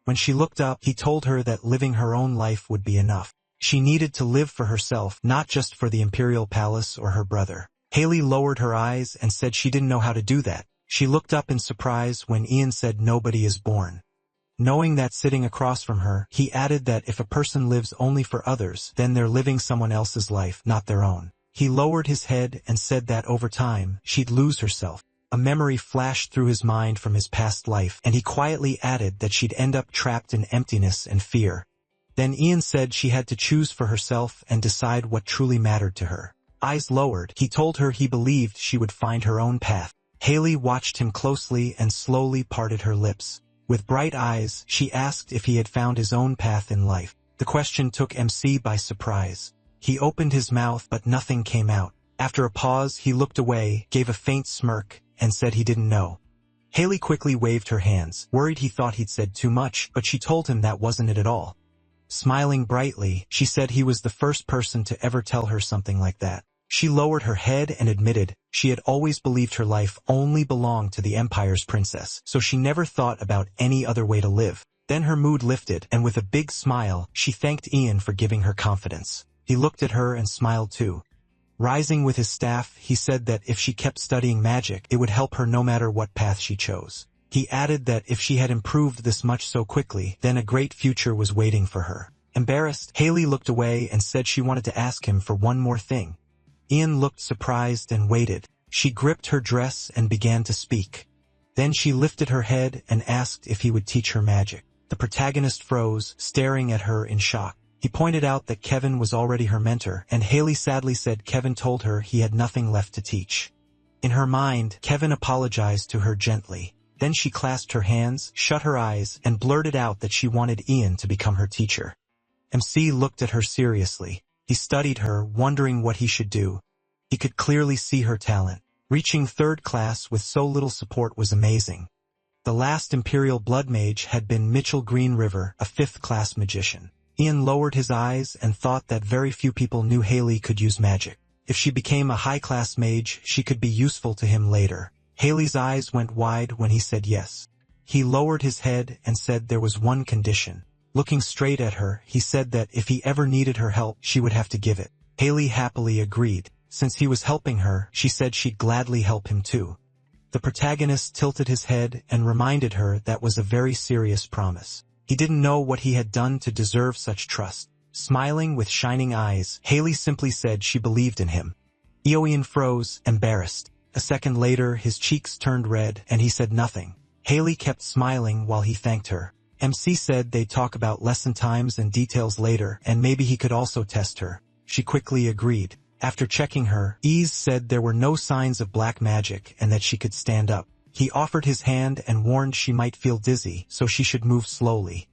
When she looked up, he told her that living her own life would be enough. She needed to live for herself, not just for the imperial palace or her brother. Haley lowered her eyes and said she didn't know how to do that. She looked up in surprise when Ian said nobody is born. Knowing that sitting across from her, he added that if a person lives only for others, then they're living someone else's life, not their own. He lowered his head and said that over time, she'd lose herself. A memory flashed through his mind from his past life, and he quietly added that she'd end up trapped in emptiness and fear. Then Ian said she had to choose for herself and decide what truly mattered to her. Eyes lowered, he told her he believed she would find her own path. Haley watched him closely and slowly parted her lips. With bright eyes, she asked if he had found his own path in life. The question took MC by surprise. He opened his mouth, but nothing came out. After a pause, he looked away, gave a faint smirk, and said he didn't know. Haley quickly waved her hands, worried he thought he'd said too much, but she told him that wasn't it at all. Smiling brightly, she said he was the first person to ever tell her something like that. She lowered her head and admitted she had always believed her life only belonged to the Empire's princess, so she never thought about any other way to live. Then her mood lifted, and with a big smile, she thanked Ian for giving her confidence. He looked at her and smiled too. Rising with his staff, he said that if she kept studying magic, it would help her no matter what path she chose. He added that if she had improved this much so quickly, then a great future was waiting for her. Embarrassed, Haley looked away and said she wanted to ask him for one more thing. Ian looked surprised and waited. She gripped her dress and began to speak. Then she lifted her head and asked if he would teach her magic. The protagonist froze, staring at her in shock. He pointed out that Kevin was already her mentor, and Haley sadly said Kevin told her he had nothing left to teach. In her mind, Kevin apologized to her gently. Then she clasped her hands, shut her eyes, and blurted out that she wanted Ian to become her teacher. MC looked at her seriously. He studied her, wondering what he should do. He could clearly see her talent. Reaching 3rd class with so little support was amazing. The last Imperial Blood Mage had been Mitchell Green River, a 5th-class magician. Ian lowered his eyes and thought that very few people knew Haley could use magic. If she became a high-class mage, she could be useful to him later. Haley's eyes went wide when he said yes. He lowered his head and said there was one condition. Looking straight at her, he said that if he ever needed her help, she would have to give it. Haley happily agreed. Since he was helping her, she said she'd gladly help him too. The protagonist tilted his head and reminded her that was a very serious promise. He didn't know what he had done to deserve such trust. Smiling with shining eyes, Haley simply said she believed in him. Ian froze, embarrassed. A second later, his cheeks turned red, and he said nothing. Haley kept smiling while he thanked her. MC said they'd talk about lesson times and details later, and maybe he could also test her. She quickly agreed. After checking her, Ease said there were no signs of black magic and that she could stand up. He offered his hand and warned she might feel dizzy, so she should move slowly.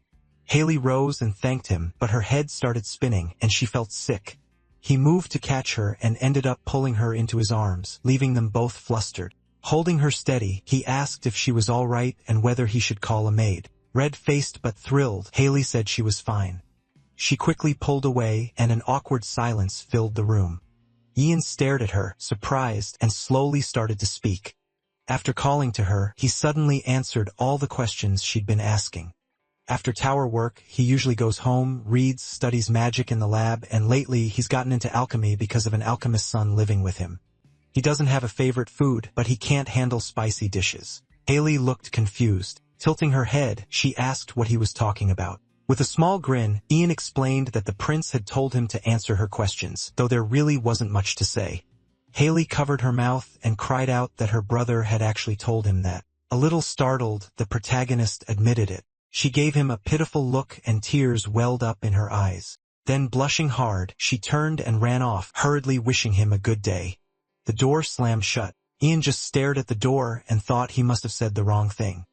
Haley rose and thanked him, but her head started spinning and she felt sick. He moved to catch her and ended up pulling her into his arms, leaving them both flustered. Holding her steady, he asked if she was all right and whether he should call a maid. Red-faced but thrilled, Haley said she was fine. She quickly pulled away and an awkward silence filled the room. Ian stared at her, surprised, and slowly started to speak. After calling to her, he suddenly answered all the questions she'd been asking. After tower work, he usually goes home, reads, studies magic in the lab, and lately he's gotten into alchemy because of an alchemist's son living with him. He doesn't have a favorite food, but he can't handle spicy dishes. Haley looked confused. Tilting her head, she asked what he was talking about. With a small grin, Ian explained that the prince had told him to answer her questions, though there really wasn't much to say. Haley covered her mouth and cried out that her brother had actually told him that. A little startled, the protagonist admitted it. She gave him a pitiful look and tears welled up in her eyes. Then, blushing hard, she turned and ran off, hurriedly wishing him a good day. The door slammed shut. Ian just stared at the door and thought he must have said the wrong thing.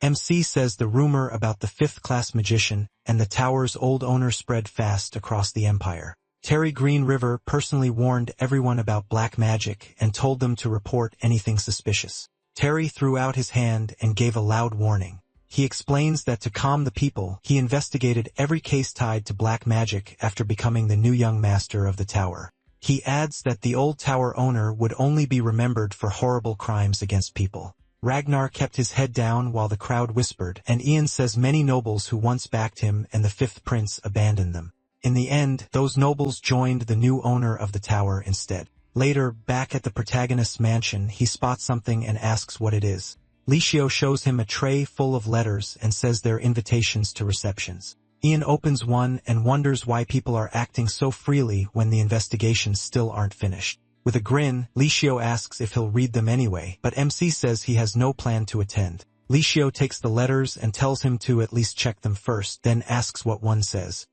MC says the rumor about the 5th-class magician and the tower's old owner spread fast across the empire. Terry Green River personally warned everyone about black magic and told them to report anything suspicious. Terry threw out his hand and gave a loud warning. He explains that to calm the people, he investigated every case tied to black magic after becoming the new young master of the tower. He adds that the old tower owner would only be remembered for horrible crimes against people. Ragnar kept his head down while the crowd whispered, and Ian says many nobles who once backed him and the 5th prince abandoned them. In the end, those nobles joined the new owner of the tower instead. Later, back at the protagonist's mansion, he spots something and asks what it is. Licio shows him a tray full of letters and says they're invitations to receptions. Ian opens one and wonders why people are acting so freely when the investigations still aren't finished. With a grin, Licio asks if he'll read them anyway, but MC says he has no plan to attend. Licio takes the letters and tells him to at least check them first, then asks what one says.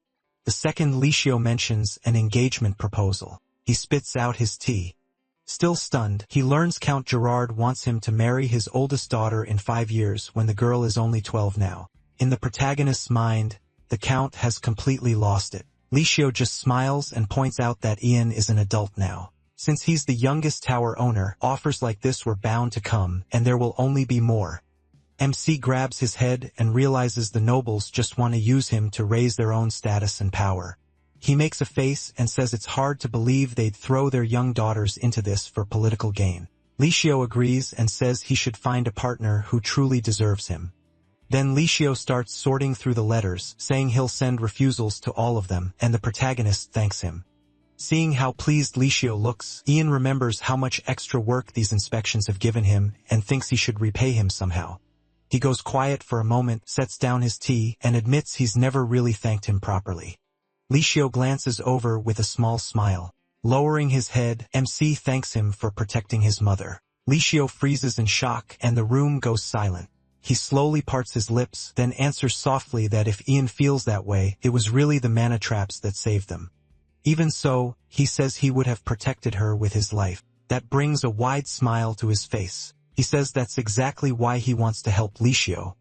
The second Licio mentions an engagement proposal. He spits out his tea. Still stunned, he learns Count Gerard wants him to marry his oldest daughter in 5 years when the girl is only 12 now. In the protagonist's mind, the Count has completely lost it. Licio just smiles and points out that Ian is an adult now. Since he's the youngest tower owner, offers like this were bound to come, and there will only be more. MC grabs his head and realizes the nobles just want to use him to raise their own status and power. He makes a face and says it's hard to believe they'd throw their young daughters into this for political gain. Licio agrees and says he should find a partner who truly deserves him. Then Licio starts sorting through the letters, saying he'll send refusals to all of them, and the protagonist thanks him. Seeing how pleased Licio looks, Ian remembers how much extra work these inspections have given him and thinks he should repay him somehow. He goes quiet for a moment, sets down his tea, and admits he's never really thanked him properly. Licio glances over with a small smile. Lowering his head, MC thanks him for protecting his mother. Licio freezes in shock, and the room goes silent. He slowly parts his lips, then answers softly that if Ian feels that way, it was really the mangacapes that saved them. Even so, he says he would have protected her with his life. That brings a wide smile to his face. He says that's exactly why he wants to help Licio.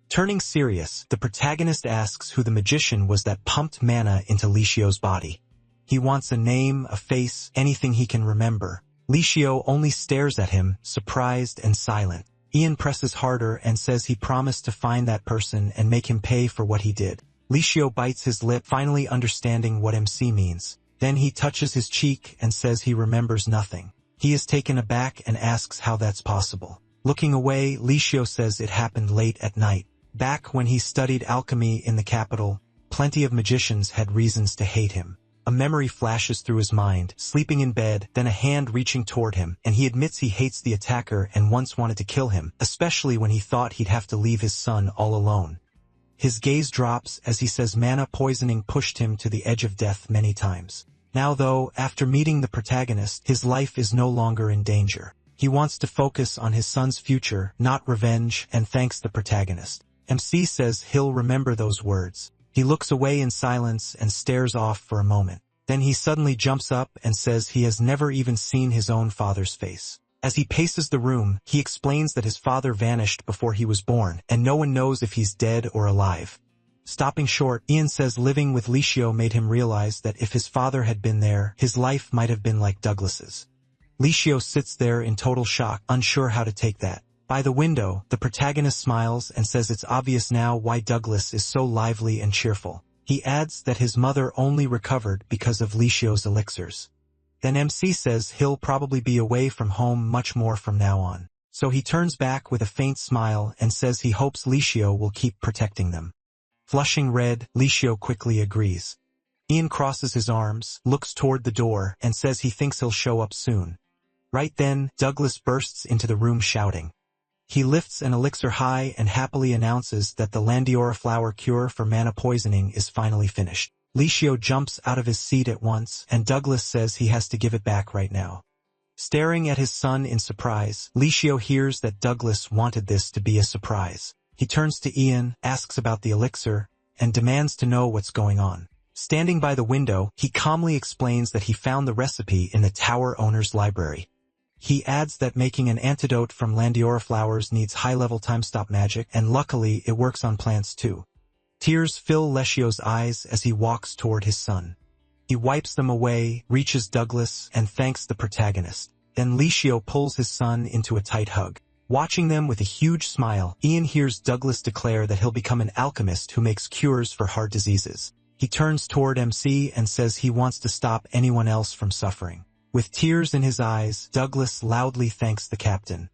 Turning serious, the protagonist asks who the magician was that pumped mana into Licio's body. He wants a name, a face, anything he can remember. Licio only stares at him, surprised and silent. Ian presses harder and says he promised to find that person and make him pay for what he did. Licio bites his lip, finally understanding what MC means. Then he touches his cheek and says he remembers nothing. He is taken aback and asks how that's possible. Looking away, Licio says it happened late at night. Back when he studied alchemy in the capital, plenty of magicians had reasons to hate him. A memory flashes through his mind, sleeping in bed, then a hand reaching toward him, and he admits he hates the attacker and once wanted to kill him, especially when he thought he'd have to leave his son all alone. His gaze drops as he says mana poisoning pushed him to the edge of death many times. Now though, after meeting the protagonist, his life is no longer in danger. He wants to focus on his son's future, not revenge, and thanks the protagonist. MC says he'll remember those words. He looks away in silence and stares off for a moment. Then he suddenly jumps up and says he has never even seen his own father's face. As he paces the room, he explains that his father vanished before he was born, and no one knows if he's dead or alive. Stopping short, Ian says living with Licio made him realize that if his father had been there, his life might have been like Douglas's. Licio sits there in total shock, unsure how to take that. By the window, the protagonist smiles and says it's obvious now why Douglas is so lively and cheerful. He adds that his mother only recovered because of Licio's elixirs. Then MC says he'll probably be away from home much more from now on. So he turns back with a faint smile and says he hopes Licio will keep protecting them. Flushing red, Licio quickly agrees. Ian crosses his arms, looks toward the door, and says he thinks he'll show up soon. Right then, Douglas bursts into the room shouting. He lifts an elixir high and happily announces that the Landiora flower cure for mana poisoning is finally finished. Licio jumps out of his seat at once, and Douglas says he has to give it back right now. Staring at his son in surprise, Licio hears that Douglas wanted this to be a surprise. He turns to Ian, asks about the elixir, and demands to know what's going on. Standing by the window, he calmly explains that he found the recipe in the tower owner's library. He adds that making an antidote from Landiora flowers needs high-level time-stop magic, and luckily it works on plants too. Tears fill Licio's eyes as he walks toward his son. He wipes them away, reaches Douglas, and thanks the protagonist. Then Licio pulls his son into a tight hug. Watching them with a huge smile, Ian hears Douglas declare that he'll become an alchemist who makes cures for heart diseases. He turns toward MC and says he wants to stop anyone else from suffering. With tears in his eyes, Douglas loudly thanks the captain.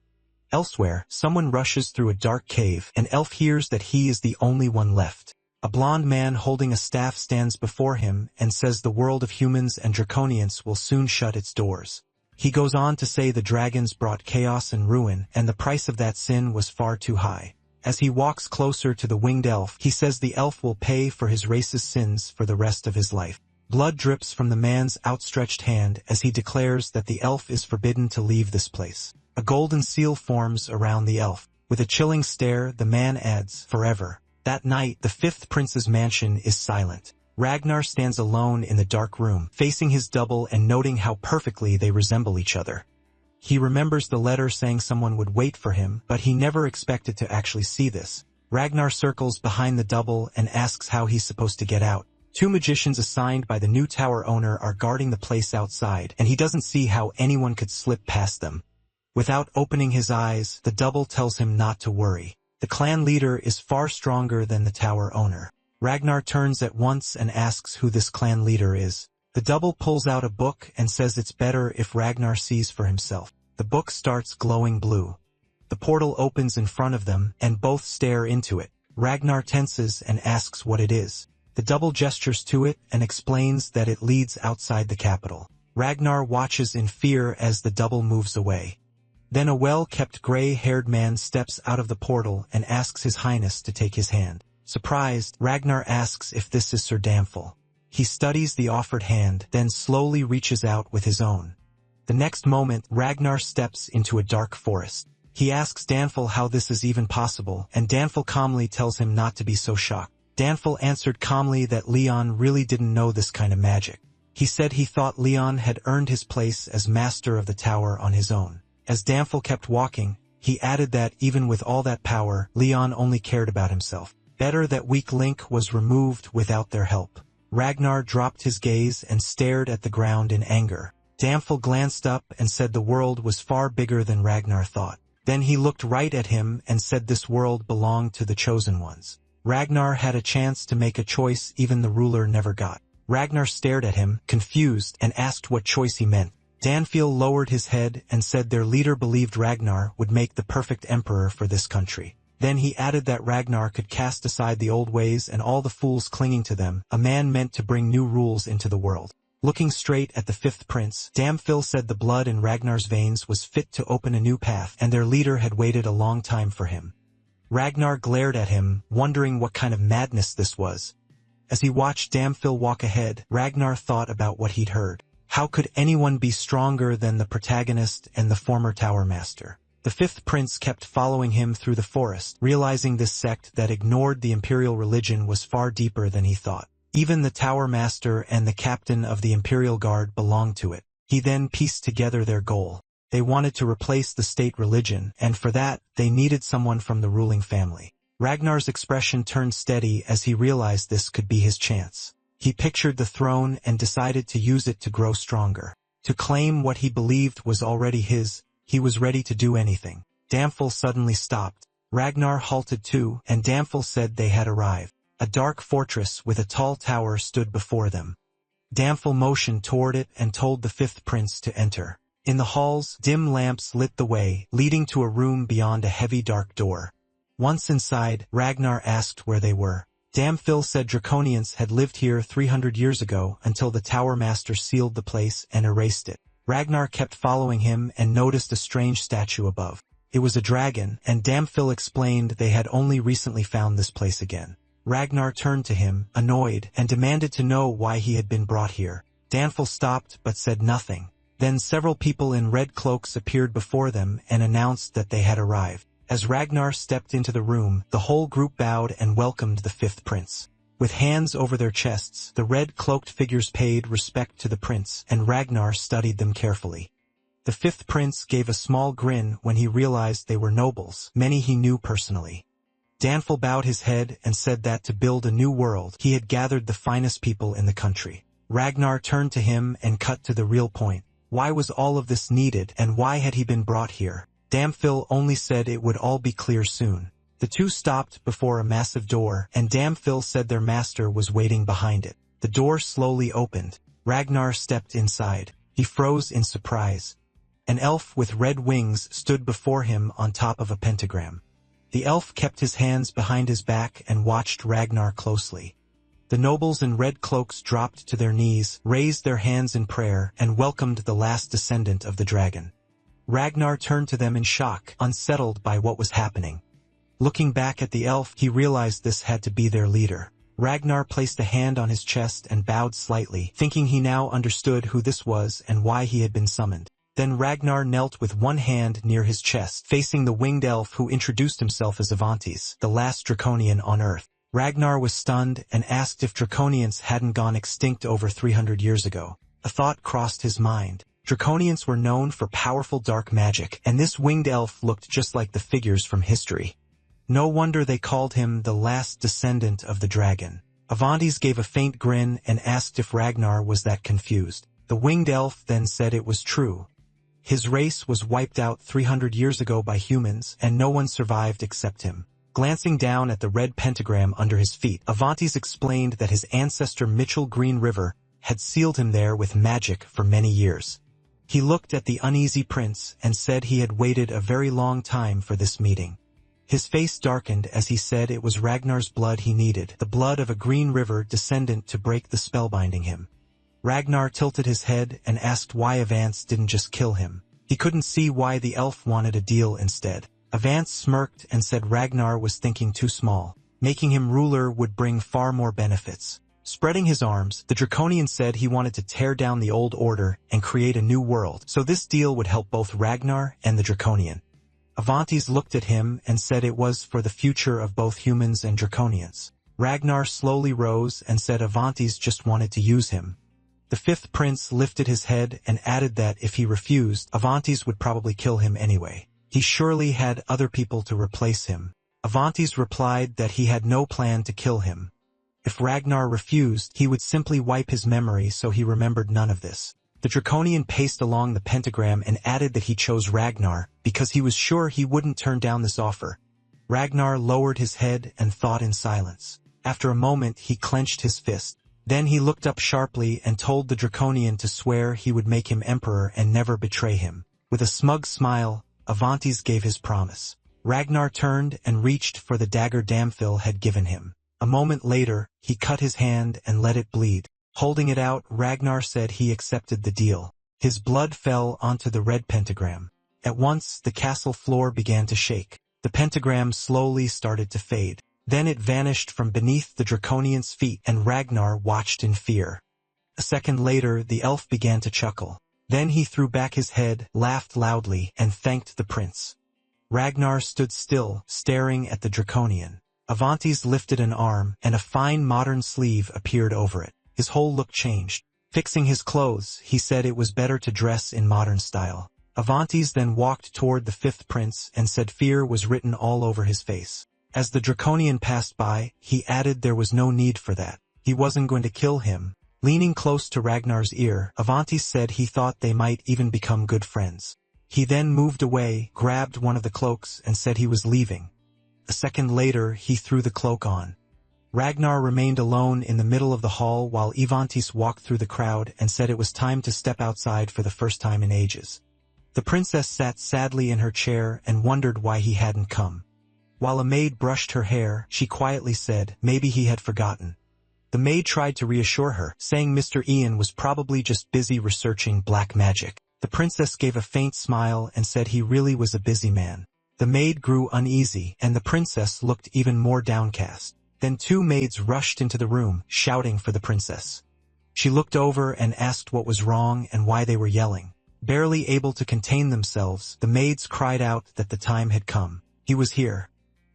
Elsewhere, someone rushes through a dark cave, and Elf hears that he is the only one left. A blond man holding a staff stands before him and says the world of humans and draconians will soon shut its doors. He goes on to say the dragons brought chaos and ruin, and the price of that sin was far too high. As he walks closer to the winged elf, he says the elf will pay for his race's sins for the rest of his life. Blood drips from the man's outstretched hand as he declares that the elf is forbidden to leave this place. A golden seal forms around the elf. With a chilling stare, the man adds, "Forever." That night, the fifth prince's mansion is silent. Ragnar stands alone in the dark room, facing his double and noting how perfectly they resemble each other. He remembers the letter saying someone would wait for him, but he never expected to actually see this. Ragnar circles behind the double and asks how he's supposed to get out. Two magicians assigned by the new tower owner are guarding the place outside, and he doesn't see how anyone could slip past them. Without opening his eyes, the double tells him not to worry. The clan leader is far stronger than the tower owner. Ragnar turns at once and asks who this clan leader is. The double pulls out a book and says it's better if Ragnar sees for himself. The book starts glowing blue. The portal opens in front of them, and both stare into it. Ragnar tenses and asks what it is. The double gestures to it and explains that it leads outside the capital. Ragnar watches in fear as the double moves away. Then a well-kept gray-haired man steps out of the portal and asks His Highness to take his hand. Surprised, Ragnar asks if this is Sir Damphel. He studies the offered hand, then slowly reaches out with his own. The next moment, Ragnar steps into a dark forest. He asks Damphel how this is even possible, and Damphel calmly tells him not to be so shocked. Damphel answered calmly that Leon really didn't know this kind of magic. He said he thought Leon had earned his place as master of the tower on his own. As Damphel kept walking, he added that even with all that power, Leon only cared about himself. Better that weak link was removed without their help. Ragnar dropped his gaze and stared at the ground in anger. Damphel glanced up and said the world was far bigger than Ragnar thought. Then he looked right at him and said this world belonged to the chosen ones. Ragnar had a chance to make a choice even the ruler never got. Ragnar stared at him, confused, and asked what choice he meant. Damphel lowered his head and said their leader believed Ragnar would make the perfect emperor for this country. Then he added that Ragnar could cast aside the old ways and all the fools clinging to them, a man meant to bring new rules into the world. Looking straight at the fifth prince, Damphel said the blood in Ragnar's veins was fit to open a new path, and their leader had waited a long time for him. Ragnar glared at him, wondering what kind of madness this was. As he watched Damphel walk ahead, Ragnar thought about what he'd heard. How could anyone be stronger than the protagonist and the former Tower Master? The fifth prince kept following him through the forest, realizing this sect that ignored the imperial religion was far deeper than he thought. Even the Tower Master and the captain of the Imperial Guard belonged to it. He then pieced together their goal. They wanted to replace the state religion, and for that, they needed someone from the ruling family. Ragnar's expression turned steady as he realized this could be his chance. He pictured the throne and decided to use it to grow stronger. To claim what he believed was already his, he was ready to do anything. Damphel suddenly stopped. Ragnar halted too, and Damphel said they had arrived. A dark fortress with a tall tower stood before them. Damphel motioned toward it and told the fifth prince to enter. In the halls, dim lamps lit the way, leading to a room beyond a heavy dark door. Once inside, Ragnar asked where they were. Damphel said Draconians had lived here 300 years ago until the Tower Master sealed the place and erased it. Ragnar kept following him and noticed a strange statue above. It was a dragon, and Damphel explained they had only recently found this place again. Ragnar turned to him, annoyed, and demanded to know why he had been brought here. Damphel stopped but said nothing. Then several people in red cloaks appeared before them and announced that they had arrived. As Ragnar stepped into the room, the whole group bowed and welcomed the fifth prince. With hands over their chests, the red-cloaked figures paid respect to the prince, and Ragnar studied them carefully. The fifth prince gave a small grin when he realized they were nobles, many he knew personally. Damphel bowed his head and said that to build a new world, he had gathered the finest people in the country. Ragnar turned to him and cut to the real point. Why was all of this needed, and why had he been brought here? Damphel only said it would all be clear soon. The two stopped before a massive door, and Damphel said their master was waiting behind it. The door slowly opened. Ragnar stepped inside. He froze in surprise. An elf with red wings stood before him on top of a pentagram. The elf kept his hands behind his back and watched Ragnar closely. The nobles in red cloaks dropped to their knees, raised their hands in prayer, and welcomed the last descendant of the dragon. Ragnar turned to them in shock, unsettled by what was happening. Looking back at the elf, he realized this had to be their leader. Ragnar placed a hand on his chest and bowed slightly, thinking he now understood who this was and why he had been summoned. Then Ragnar knelt with one hand near his chest, facing the winged elf who introduced himself as Avantes, the last Draconian on Earth. Ragnar was stunned and asked if Draconians hadn't gone extinct over 300 years ago. A thought crossed his mind. Draconians were known for powerful dark magic, and this winged elf looked just like the figures from history. No wonder they called him the last descendant of the dragon. Avantes gave a faint grin and asked if Ragnar was that confused. The winged elf then said it was true. His race was wiped out 300 years ago by humans, and no one survived except him. Glancing down at the red pentagram under his feet, Avantes explained that his ancestor Mitchell Green River had sealed him there with magic for many years. He looked at the uneasy prince and said he had waited a very long time for this meeting. His face darkened as he said it was Ragnar's blood he needed, the blood of a Green River descendant to break the spell binding him. Ragnar tilted his head and asked why Avance didn't just kill him. He couldn't see why the elf wanted a deal instead. Avance smirked and said Ragnar was thinking too small. Making him ruler would bring far more benefits. Spreading his arms, the Draconian said he wanted to tear down the old order and create a new world, so this deal would help both Ragnar and the Draconian. Avantes looked at him and said it was for the future of both humans and Draconians. Ragnar slowly rose and said Avantes just wanted to use him. The fifth prince lifted his head and added that if he refused, Avantes would probably kill him anyway. He surely had other people to replace him. Avantes replied that he had no plan to kill him. If Ragnar refused, he would simply wipe his memory so he remembered none of this. The Draconian paced along the pentagram and added that he chose Ragnar because he was sure he wouldn't turn down this offer. Ragnar lowered his head and thought in silence. After a moment, he clenched his fist. Then he looked up sharply and told the Draconian to swear he would make him emperor and never betray him. With a smug smile, Avantes gave his promise. Ragnar turned and reached for the dagger Damphil had given him. A moment later, he cut his hand and let it bleed. Holding it out, Ragnar said he accepted the deal. His blood fell onto the red pentagram. At once, the castle floor began to shake. The pentagram slowly started to fade. Then it vanished from beneath the Draconian's feet, and Ragnar watched in fear. A second later, the elf began to chuckle. Then he threw back his head, laughed loudly, and thanked the prince. Ragnar stood still, staring at the Draconian. Avantes lifted an arm, and a fine modern sleeve appeared over it. His whole look changed. Fixing his clothes, he said it was better to dress in modern style. Avantes then walked toward the fifth prince and said fear was written all over his face. As the Draconian passed by, he added there was no need for that. He wasn't going to kill him. Leaning close to Ragnar's ear, Avantes said he thought they might even become good friends. He then moved away, grabbed one of the cloaks, and said he was leaving. A second later, he threw the cloak on. Ragnar remained alone in the middle of the hall while Avantes walked through the crowd and said it was time to step outside for the first time in ages. The princess sat sadly in her chair and wondered why he hadn't come. While a maid brushed her hair, she quietly said, maybe he had forgotten. The maid tried to reassure her, saying Mr. Ian was probably just busy researching black magic. The princess gave a faint smile and said he really was a busy man. The maid grew uneasy, and the princess looked even more downcast. Then two maids rushed into the room, shouting for the princess. She looked over and asked what was wrong and why they were yelling. Barely able to contain themselves, the maids cried out that the time had come. He was here.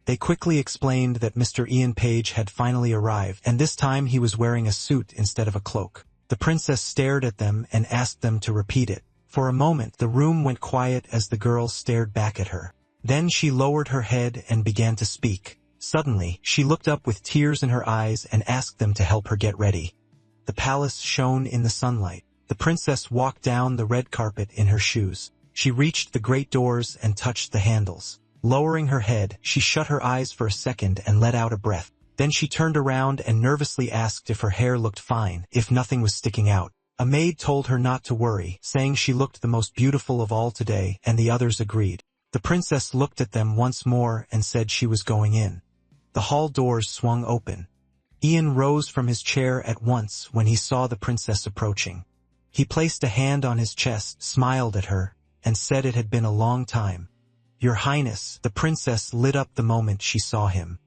They quickly explained that Mr. Ian Page had finally arrived, and this time he was wearing a suit instead of a cloak. The princess stared at them and asked them to repeat it. For a moment, the room went quiet as the girls stared back at her. Then she lowered her head and began to speak. Suddenly, she looked up with tears in her eyes and asked them to help her get ready. The palace shone in the sunlight. The princess walked down the red carpet in her shoes. She reached the great doors and touched the handles. Lowering her head, she shut her eyes for a second and let out a breath. Then she turned around and nervously asked if her hair looked fine, if nothing was sticking out. A maid told her not to worry, saying she looked the most beautiful of all today, and the others agreed. The princess looked at them once more and said she was going in. The hall doors swung open. Ian rose from his chair at once when he saw the princess approaching. He placed a hand on his chest, smiled at her, and said it had been a long time. Your Highness, the princess lit up the moment she saw him.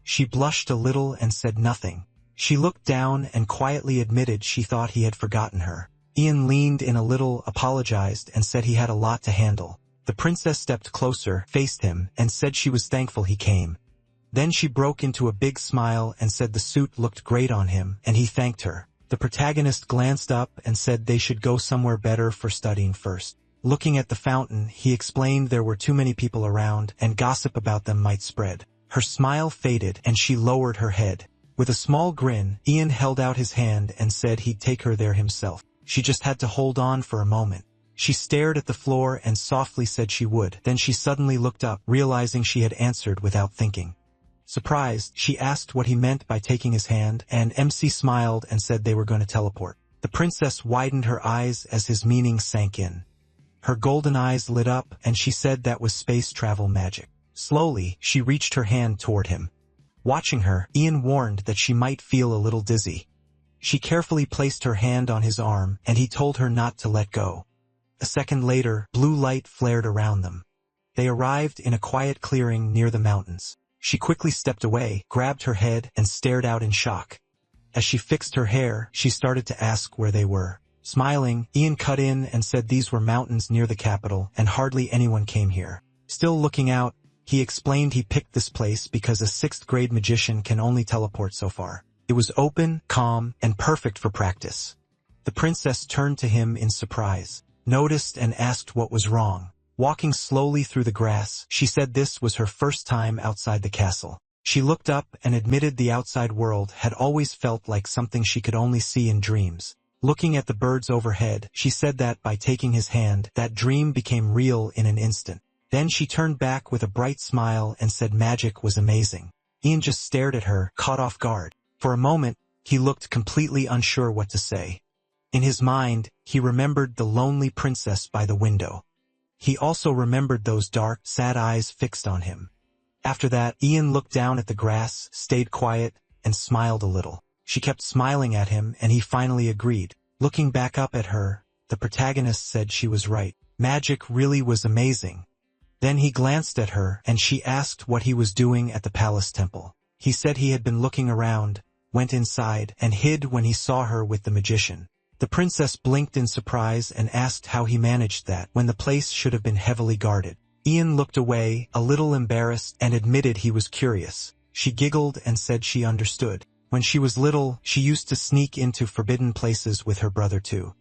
She blushed a little and said nothing. She looked down and quietly admitted she thought he had forgotten her. Ian leaned in a little, apologized, and said he had a lot to handle. The princess stepped closer, faced him, and said she was thankful he came. Then she broke into a big smile and said the suit looked great on him, and he thanked her. The protagonist glanced up and said they should go somewhere better for studying first. Looking at the fountain, he explained there were too many people around, and gossip about them might spread. Her smile faded, and she lowered her head. With a small grin, Ian held out his hand and said he'd take her there himself. She just had to hold on for a moment. She stared at the floor and softly said she would. Then she suddenly looked up, realizing she had answered without thinking. Surprised, she asked what he meant by taking his hand, and MC smiled and said they were going to teleport. The princess widened her eyes as his meaning sank in. Her golden eyes lit up, and she said that was space travel magic. Slowly, she reached her hand toward him. Watching her, Ian warned that she might feel a little dizzy. She carefully placed her hand on his arm, and he told her not to let go. A second later, blue light flared around them. They arrived in a quiet clearing near the mountains. She quickly stepped away, grabbed her head, and stared out in shock. As she fixed her hair, she started to ask where they were. Smiling, Ian cut in and said these were mountains near the capital, and hardly anyone came here. Still looking out, he explained he picked this place because a 6th-grade magician can only teleport so far. It was open, calm, and perfect for practice. The princess turned to him in surprise, noticed and asked what was wrong. Walking slowly through the grass, she said this was her first time outside the castle. She looked up and admitted the outside world had always felt like something she could only see in dreams. Looking at the birds overhead, she said that by taking his hand, that dream became real in an instant. Then she turned back with a bright smile and said magic was amazing. Ian just stared at her, caught off guard. For a moment, he looked completely unsure what to say. In his mind, he remembered the lonely princess by the window. He also remembered those dark, sad eyes fixed on him. After that, Ian looked down at the grass, stayed quiet, and smiled a little. She kept smiling at him, and he finally agreed. Looking back up at her, the protagonist said she was right. Magic really was amazing. Then he glanced at her, and she asked what he was doing at the palace temple. He said he had been looking around, went inside, and hid when he saw her with the magician. The princess blinked in surprise and asked how he managed that when the place should have been heavily guarded. Ian looked away, a little embarrassed, and admitted he was curious. She giggled and said she understood. When she was little, she used to sneak into forbidden places with her brother too.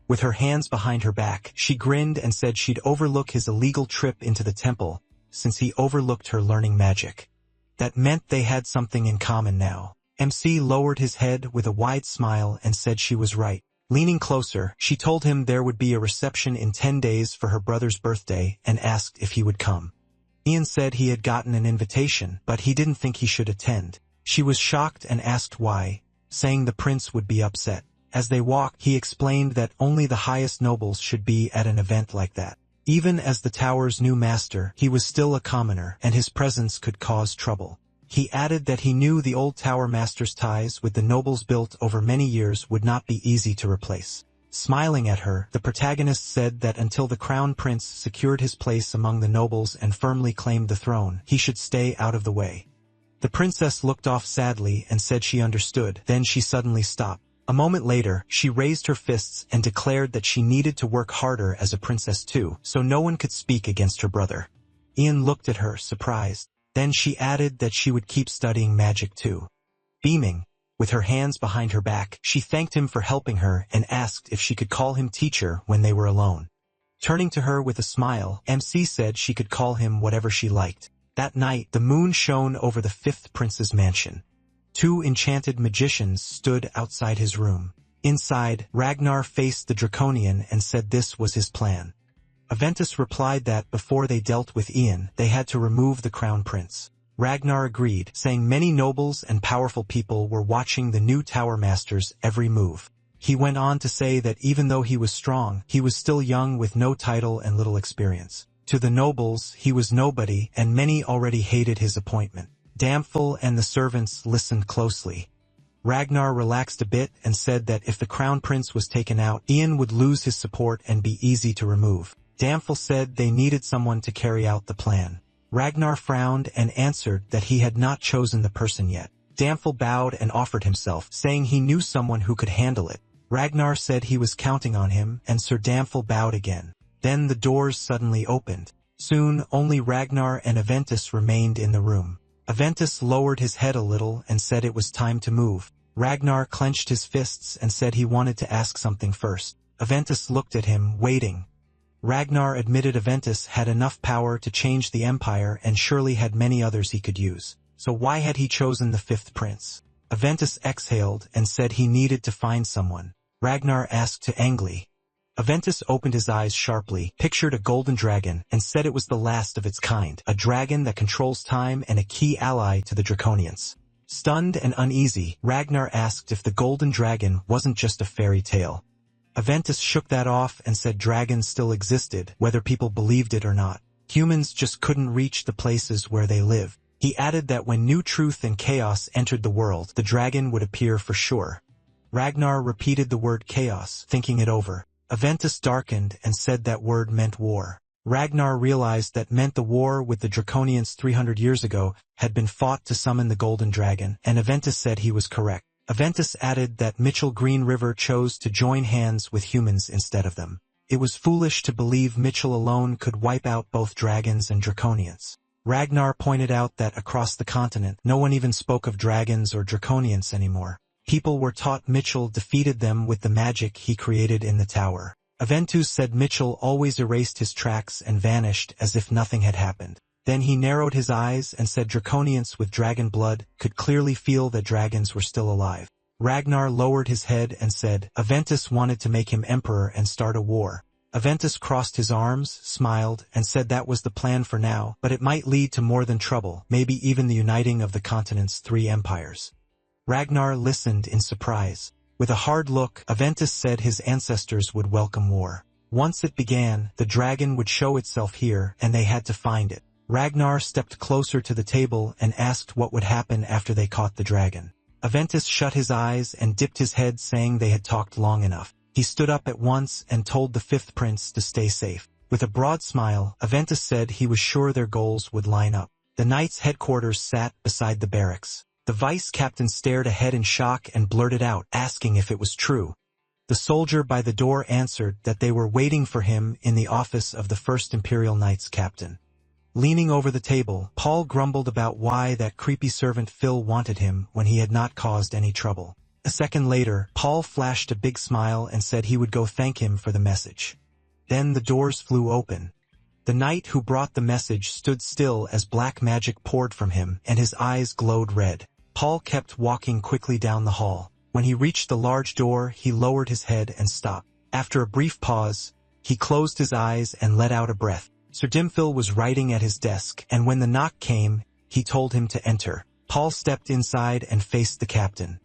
With her hands behind her back, she grinned and said she'd overlook his illegal trip into the temple, since he overlooked her learning magic. That meant they had something in common now. MC lowered his head with a wide smile and said she was right. Leaning closer, she told him there would be a reception in 10 days for her brother's birthday and asked if he would come. Ian said he had gotten an invitation, but he didn't think he should attend. She was shocked and asked why, saying the prince would be upset. As they walked, he explained that only the highest nobles should be at an event like that. Even as the tower's new master, he was still a commoner, and his presence could cause trouble. He added that he knew the old tower master's ties with the nobles built over many years would not be easy to replace. Smiling at her, the protagonist said that until the crown prince secured his place among the nobles and firmly claimed the throne, he should stay out of the way. The princess looked off sadly and said she understood, then she suddenly stopped. A moment later, she raised her fists and declared that she needed to work harder as a princess too, so no one could speak against her brother. Ian looked at her, surprised. Then she added that she would keep studying magic too. Beaming, with her hands behind her back, she thanked him for helping her and asked if she could call him teacher when they were alone. Turning to her with a smile, MC said she could call him whatever she liked. That night, the moon shone over the 5th prince's mansion. 2 enchanted magicians stood outside his room. Inside, Ragnar faced the Draconian and said this was his plan. Aventus replied that before they dealt with Ian, they had to remove the crown prince. Ragnar agreed, saying many nobles and powerful people were watching the new tower master's every move. He went on to say that even though he was strong, he was still young with no title and little experience. To the nobles, he was nobody, and many already hated his appointment. Damphel and the servants listened closely. Ragnar relaxed a bit and said that if the crown prince was taken out, Ian would lose his support and be easy to remove. Damphel said they needed someone to carry out the plan. Ragnar frowned and answered that he had not chosen the person yet. Damphel bowed and offered himself, saying he knew someone who could handle it. Ragnar said he was counting on him, and Sir Damphel bowed again. Then the doors suddenly opened. Soon, only Ragnar and Aventus remained in the room. Aventus lowered his head a little and said it was time to move. Ragnar clenched his fists and said he wanted to ask something first. Aventus looked at him, waiting. Ragnar admitted Aventus had enough power to change the empire and surely had many others he could use. So why had he chosen the 5th prince? Aventus exhaled and said he needed to find someone. Ragnar asked to Angli. Aventus opened his eyes sharply, pictured a golden dragon, and said it was the last of its kind, a dragon that controls time and a key ally to the Draconians. Stunned and uneasy, Ragnar asked if the golden dragon wasn't just a fairy tale. Aventus shook that off and said dragons still existed, whether people believed it or not. Humans just couldn't reach the places where they live. He added that when new truth and chaos entered the world, the dragon would appear for sure. Ragnar repeated the word chaos, thinking it over. Aventus darkened and said that word meant war. Ragnar realized that meant the war with the Draconians 300 years ago had been fought to summon the Golden Dragon, and Aventus said he was correct. Aventus added that Mitchell Green River chose to join hands with humans instead of them. It was foolish to believe Mitchell alone could wipe out both dragons and Draconians. Ragnar pointed out that across the continent, no one even spoke of dragons or Draconians anymore. People were taught Mitchell defeated them with the magic he created in the tower. Aventus said Mitchell always erased his tracks and vanished as if nothing had happened. Then he narrowed his eyes and said Draconians with dragon blood could clearly feel that dragons were still alive. Ragnar lowered his head and said Aventus wanted to make him emperor and start a war. Aventus crossed his arms, smiled, and said that was the plan for now, but it might lead to more than trouble, maybe even the uniting of the continent's 3 empires. Ragnar listened in surprise. With a hard look, Aventus said his ancestors would welcome war. Once it began, the dragon would show itself here, and they had to find it. Ragnar stepped closer to the table and asked what would happen after they caught the dragon. Aventus shut his eyes and dipped his head, saying they had talked long enough. He stood up at once and told the 5th prince to stay safe. With a broad smile, Aventus said he was sure their goals would line up. The knights' headquarters sat beside the barracks. The vice-captain stared ahead in shock and blurted out, asking if it was true. The soldier by the door answered that they were waiting for him in the office of the 1st Imperial Knights captain. Leaning over the table, Paul grumbled about why that creepy servant Phil wanted him when he had not caused any trouble. A second later, Paul flashed a big smile and said he would go thank him for the message. Then the doors flew open. The knight who brought the message stood still as black magic poured from him, and his eyes glowed red. Paul kept walking quickly down the hall. When he reached the large door, he lowered his head and stopped. After a brief pause, he closed his eyes and let out a breath. Sir Dimphil was writing at his desk, and when the knock came, he told him to enter. Paul stepped inside and faced the captain.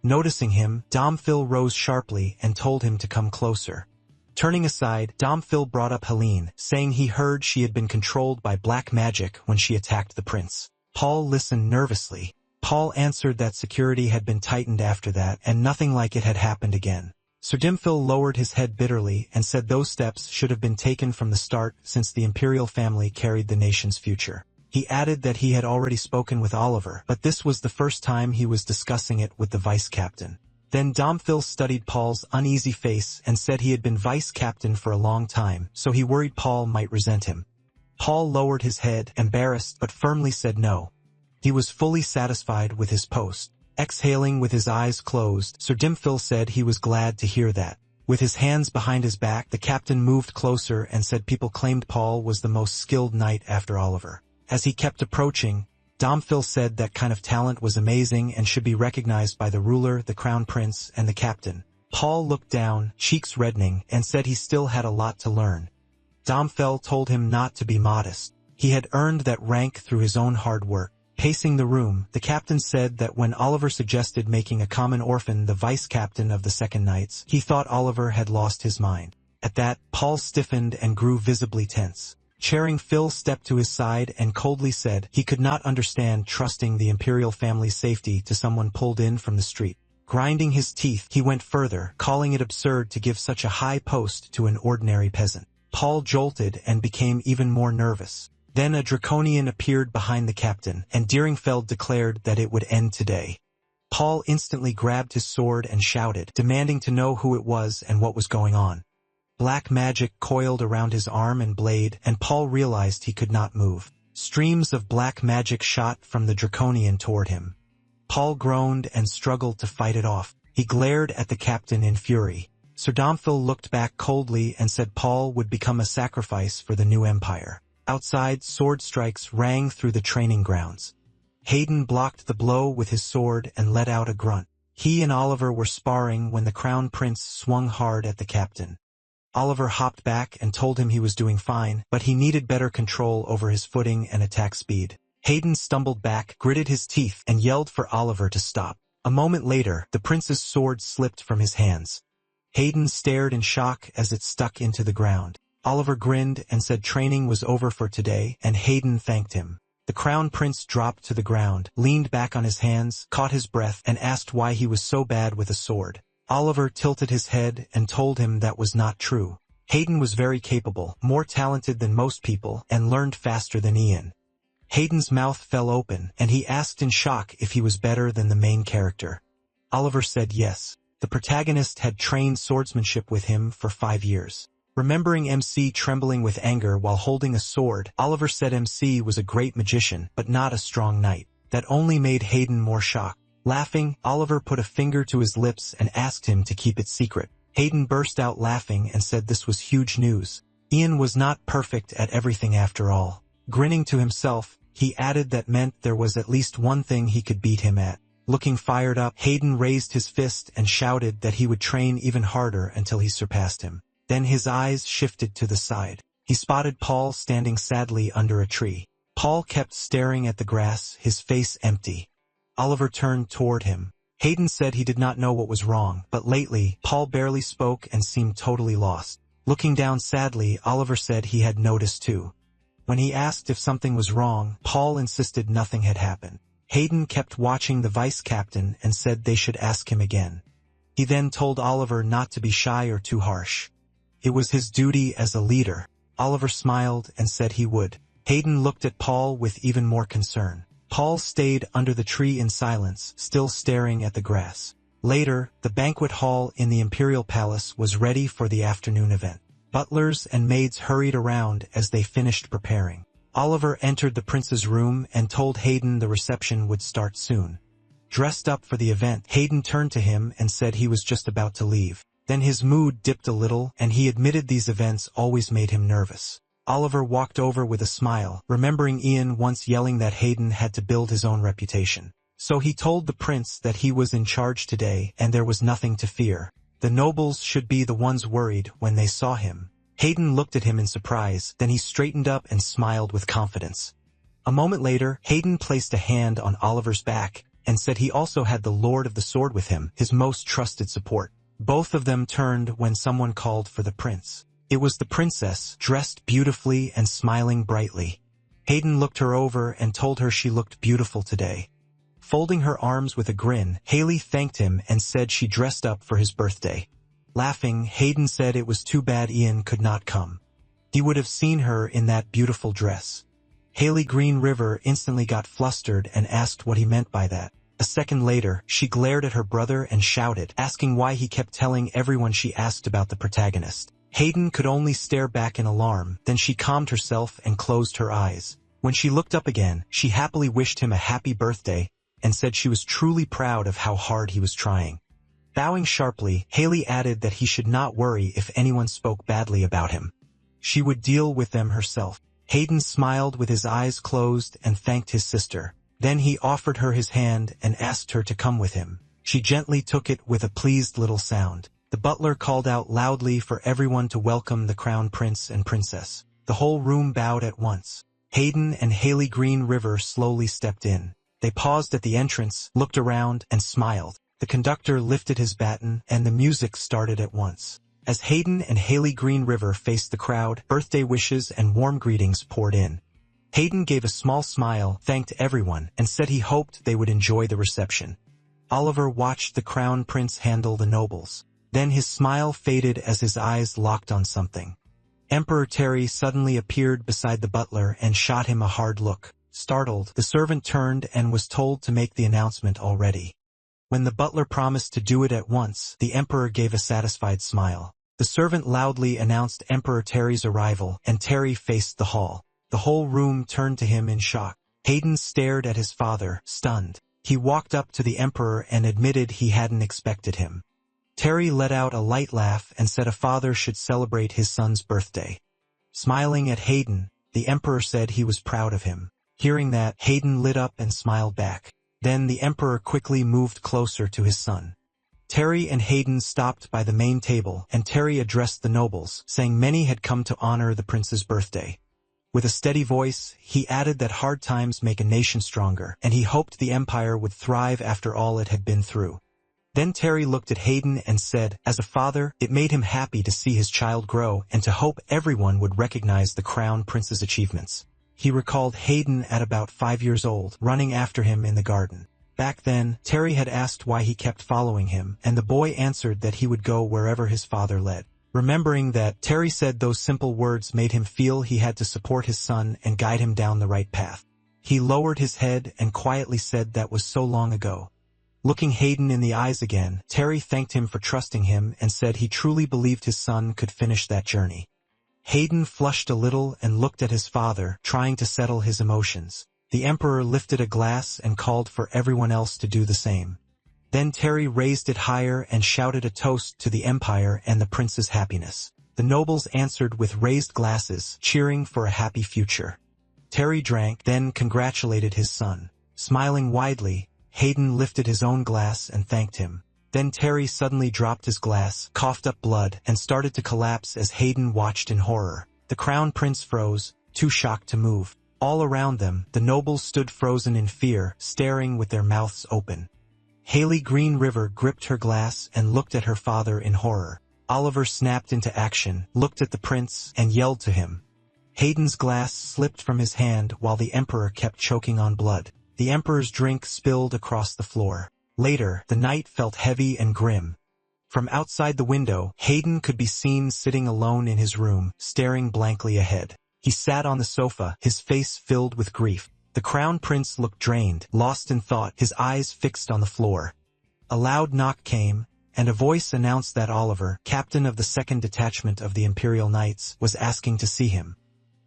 Noticing him, Domphil rose sharply and told him to come closer. Turning aside, Domphil brought up Helene, saying he heard she had been controlled by black magic when she attacked the prince. Paul listened nervously. Paul answered that security had been tightened after that, and nothing like it had happened again. Sir Dimphil lowered his head bitterly and said those steps should have been taken from the start since the imperial family carried the nation's future. He added that he had already spoken with Oliver, but this was the first time he was discussing it with the vice-captain. Then Domphil studied Paul's uneasy face and said he had been vice-captain for a long time, so he worried Paul might resent him. Paul lowered his head, embarrassed, but firmly said no. He was fully satisfied with his post. Exhaling with his eyes closed, Sir Dimphil said he was glad to hear that. With his hands behind his back, the captain moved closer and said people claimed Paul was the most skilled knight after Oliver. As he kept approaching, Domphil said that kind of talent was amazing and should be recognized by the ruler, the crown prince, and the captain. Paul looked down, cheeks reddening, and said he still had a lot to learn. Domphil told him not to be modest. He had earned that rank through his own hard work. Pacing the room, the captain said that when Oliver suggested making a common orphan the vice-captain of the Second Knights, he thought Oliver had lost his mind. At that, Paul stiffened and grew visibly tense. Charing Phil stepped to his side and coldly said he could not understand trusting the imperial family's safety to someone pulled in from the street. Grinding his teeth, he went further, calling it absurd to give such a high post to an ordinary peasant. Paul jolted and became even more nervous. Then a Draconian appeared behind the captain, and Deeringfeld declared that it would end today. Paul instantly grabbed his sword and shouted, demanding to know who it was and what was going on. Black magic coiled around his arm and blade, and Paul realized he could not move. Streams of black magic shot from the Draconian toward him. Paul groaned and struggled to fight it off. He glared at the captain in fury. Sir Domphil looked back coldly and said Paul would become a sacrifice for the new empire. Outside, sword strikes rang through the training grounds. Hayden blocked the blow with his sword and let out a grunt. He and Oliver were sparring when the crown prince swung hard at the captain. Oliver hopped back and told him he was doing fine, but he needed better control over his footing and attack speed. Hayden stumbled back, gritted his teeth, and yelled for Oliver to stop. A moment later, the prince's sword slipped from his hands. Hayden stared in shock as it stuck into the ground. Oliver grinned and said training was over for today, and Hayden thanked him. The crown prince dropped to the ground, leaned back on his hands, caught his breath, and asked why he was so bad with a sword. Oliver tilted his head and told him that was not true. Hayden was very capable, more talented than most people, and learned faster than Ian. Hayden's mouth fell open, and he asked in shock if he was better than the main character. Oliver said yes. The protagonist had trained swordsmanship with him for 5 years. Remembering MC trembling with anger while holding a sword, Oliver said MC was a great magician, but not a strong knight. That only made Hayden more shocked. Laughing, Oliver put a finger to his lips and asked him to keep it secret. Hayden burst out laughing and said this was huge news. Ian was not perfect at everything after all. Grinning to himself, he added that meant there was at least one thing he could beat him at. Looking fired up, Hayden raised his fist and shouted that he would train even harder until he surpassed him. Then his eyes shifted to the side. He spotted Paul standing sadly under a tree. Paul kept staring at the grass, his face empty. Oliver turned toward him. Hayden said he did not know what was wrong, but lately, Paul barely spoke and seemed totally lost. Looking down sadly, Oliver said he had noticed too. When he asked if something was wrong, Paul insisted nothing had happened. Hayden kept watching the vice-captain and said they should ask him again. He then told Oliver not to be shy or too harsh. It was his duty as a leader. Oliver smiled and said he would. Hayden looked at Paul with even more concern. Paul stayed under the tree in silence, still staring at the grass. Later, the banquet hall in the Imperial Palace was ready for the afternoon event. Butlers and maids hurried around as they finished preparing. Oliver entered the prince's room and told Hayden the reception would start soon. Dressed up for the event, Hayden turned to him and said he was just about to leave. Then his mood dipped a little, and he admitted these events always made him nervous. Oliver walked over with a smile, remembering Ian once yelling that Hayden had to build his own reputation. So he told the prince that he was in charge today and there was nothing to fear. The nobles should be the ones worried when they saw him. Hayden looked at him in surprise, then he straightened up and smiled with confidence. A moment later, Hayden placed a hand on Oliver's back and said he also had the Lord of the Sword with him, his most trusted support. Both of them turned when someone called for the prince. It was the princess, dressed beautifully and smiling brightly. Hayden looked her over and told her she looked beautiful today. Folding her arms with a grin, Haley thanked him and said she dressed up for his birthday. Laughing, Hayden said it was too bad Ian could not come. He would have seen her in that beautiful dress. Haley Green River instantly got flustered and asked what he meant by that. A second later, she glared at her brother and shouted, asking why he kept telling everyone she asked about the protagonist. Hayden could only stare back in alarm, then she calmed herself and closed her eyes. When she looked up again, she happily wished him a happy birthday and said she was truly proud of how hard he was trying. Bowing sharply, Haley added that he should not worry if anyone spoke badly about him. She would deal with them herself. Hayden smiled with his eyes closed and thanked his sister. Then he offered her his hand and asked her to come with him. She gently took it with a pleased little sound. The butler called out loudly for everyone to welcome the crown prince and princess. The whole room bowed at once. Hayden and Haley Green River slowly stepped in. They paused at the entrance, looked around, and smiled. The conductor lifted his baton, and the music started at once. As Hayden and Haley Green River faced the crowd, birthday wishes and warm greetings poured in. Hayden gave a small smile, thanked everyone, and said he hoped they would enjoy the reception. Oliver watched the crown prince handle the nobles. Then his smile faded as his eyes locked on something. Emperor Terry suddenly appeared beside the butler and shot him a hard look. Startled, the servant turned and was told to make the announcement already. When the butler promised to do it at once, the emperor gave a satisfied smile. The servant loudly announced Emperor Terry's arrival, and Terry faced the hall. The whole room turned to him in shock. Hayden stared at his father, stunned. He walked up to the emperor and admitted he hadn't expected him. Terry let out a light laugh and said a father should celebrate his son's birthday. Smiling at Hayden, the emperor said he was proud of him. Hearing that, Hayden lit up and smiled back. Then the emperor quickly moved closer to his son. Terry and Hayden stopped by the main table, and Terry addressed the nobles, saying many had come to honor the prince's birthday. With a steady voice, he added that hard times make a nation stronger, and he hoped the empire would thrive after all it had been through. Then Terry looked at Hayden and said, as a father, it made him happy to see his child grow and to hope everyone would recognize the Crown Prince's achievements. He recalled Hayden at about 5 years old, running after him in the garden. Back then, Terry had asked why he kept following him, and the boy answered that he would go wherever his father led. Remembering that, Terry said those simple words made him feel he had to support his son and guide him down the right path. He lowered his head and quietly said that was so long ago. Looking Hayden in the eyes again, Terry thanked him for trusting him and said he truly believed his son could finish that journey. Hayden flushed a little and looked at his father, trying to settle his emotions. The Emperor lifted a glass and called for everyone else to do the same. Then Terry raised it higher and shouted a toast to the Empire and the prince's happiness. The nobles answered with raised glasses, cheering for a happy future. Terry drank, then congratulated his son. Smiling widely, Hayden lifted his own glass and thanked him. Then Terry suddenly dropped his glass, coughed up blood, and started to collapse as Hayden watched in horror. The Crown Prince froze, too shocked to move. All around them, the nobles stood frozen in fear, staring with their mouths open. Haley Green River gripped her glass and looked at her father in horror. Oliver snapped into action, looked at the prince, and yelled to him. Hayden's glass slipped from his hand while the Emperor kept choking on blood. The Emperor's drink spilled across the floor. Later, the night felt heavy and grim. From outside the window, Hayden could be seen sitting alone in his room, staring blankly ahead. He sat on the sofa, his face filled with grief. The Crown Prince looked drained, lost in thought, his eyes fixed on the floor. A loud knock came, and a voice announced that Oliver, captain of the 2nd Detachment of the Imperial Knights, was asking to see him.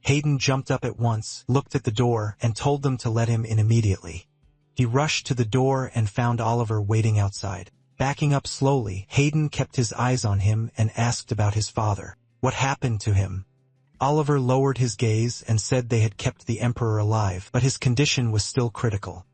Hayden jumped up at once, looked at the door, and told them to let him in immediately. He rushed to the door and found Oliver waiting outside. Backing up slowly, Hayden kept his eyes on him and asked about his father. What happened to him? Oliver lowered his gaze and said they had kept the Emperor alive, but his condition was still critical.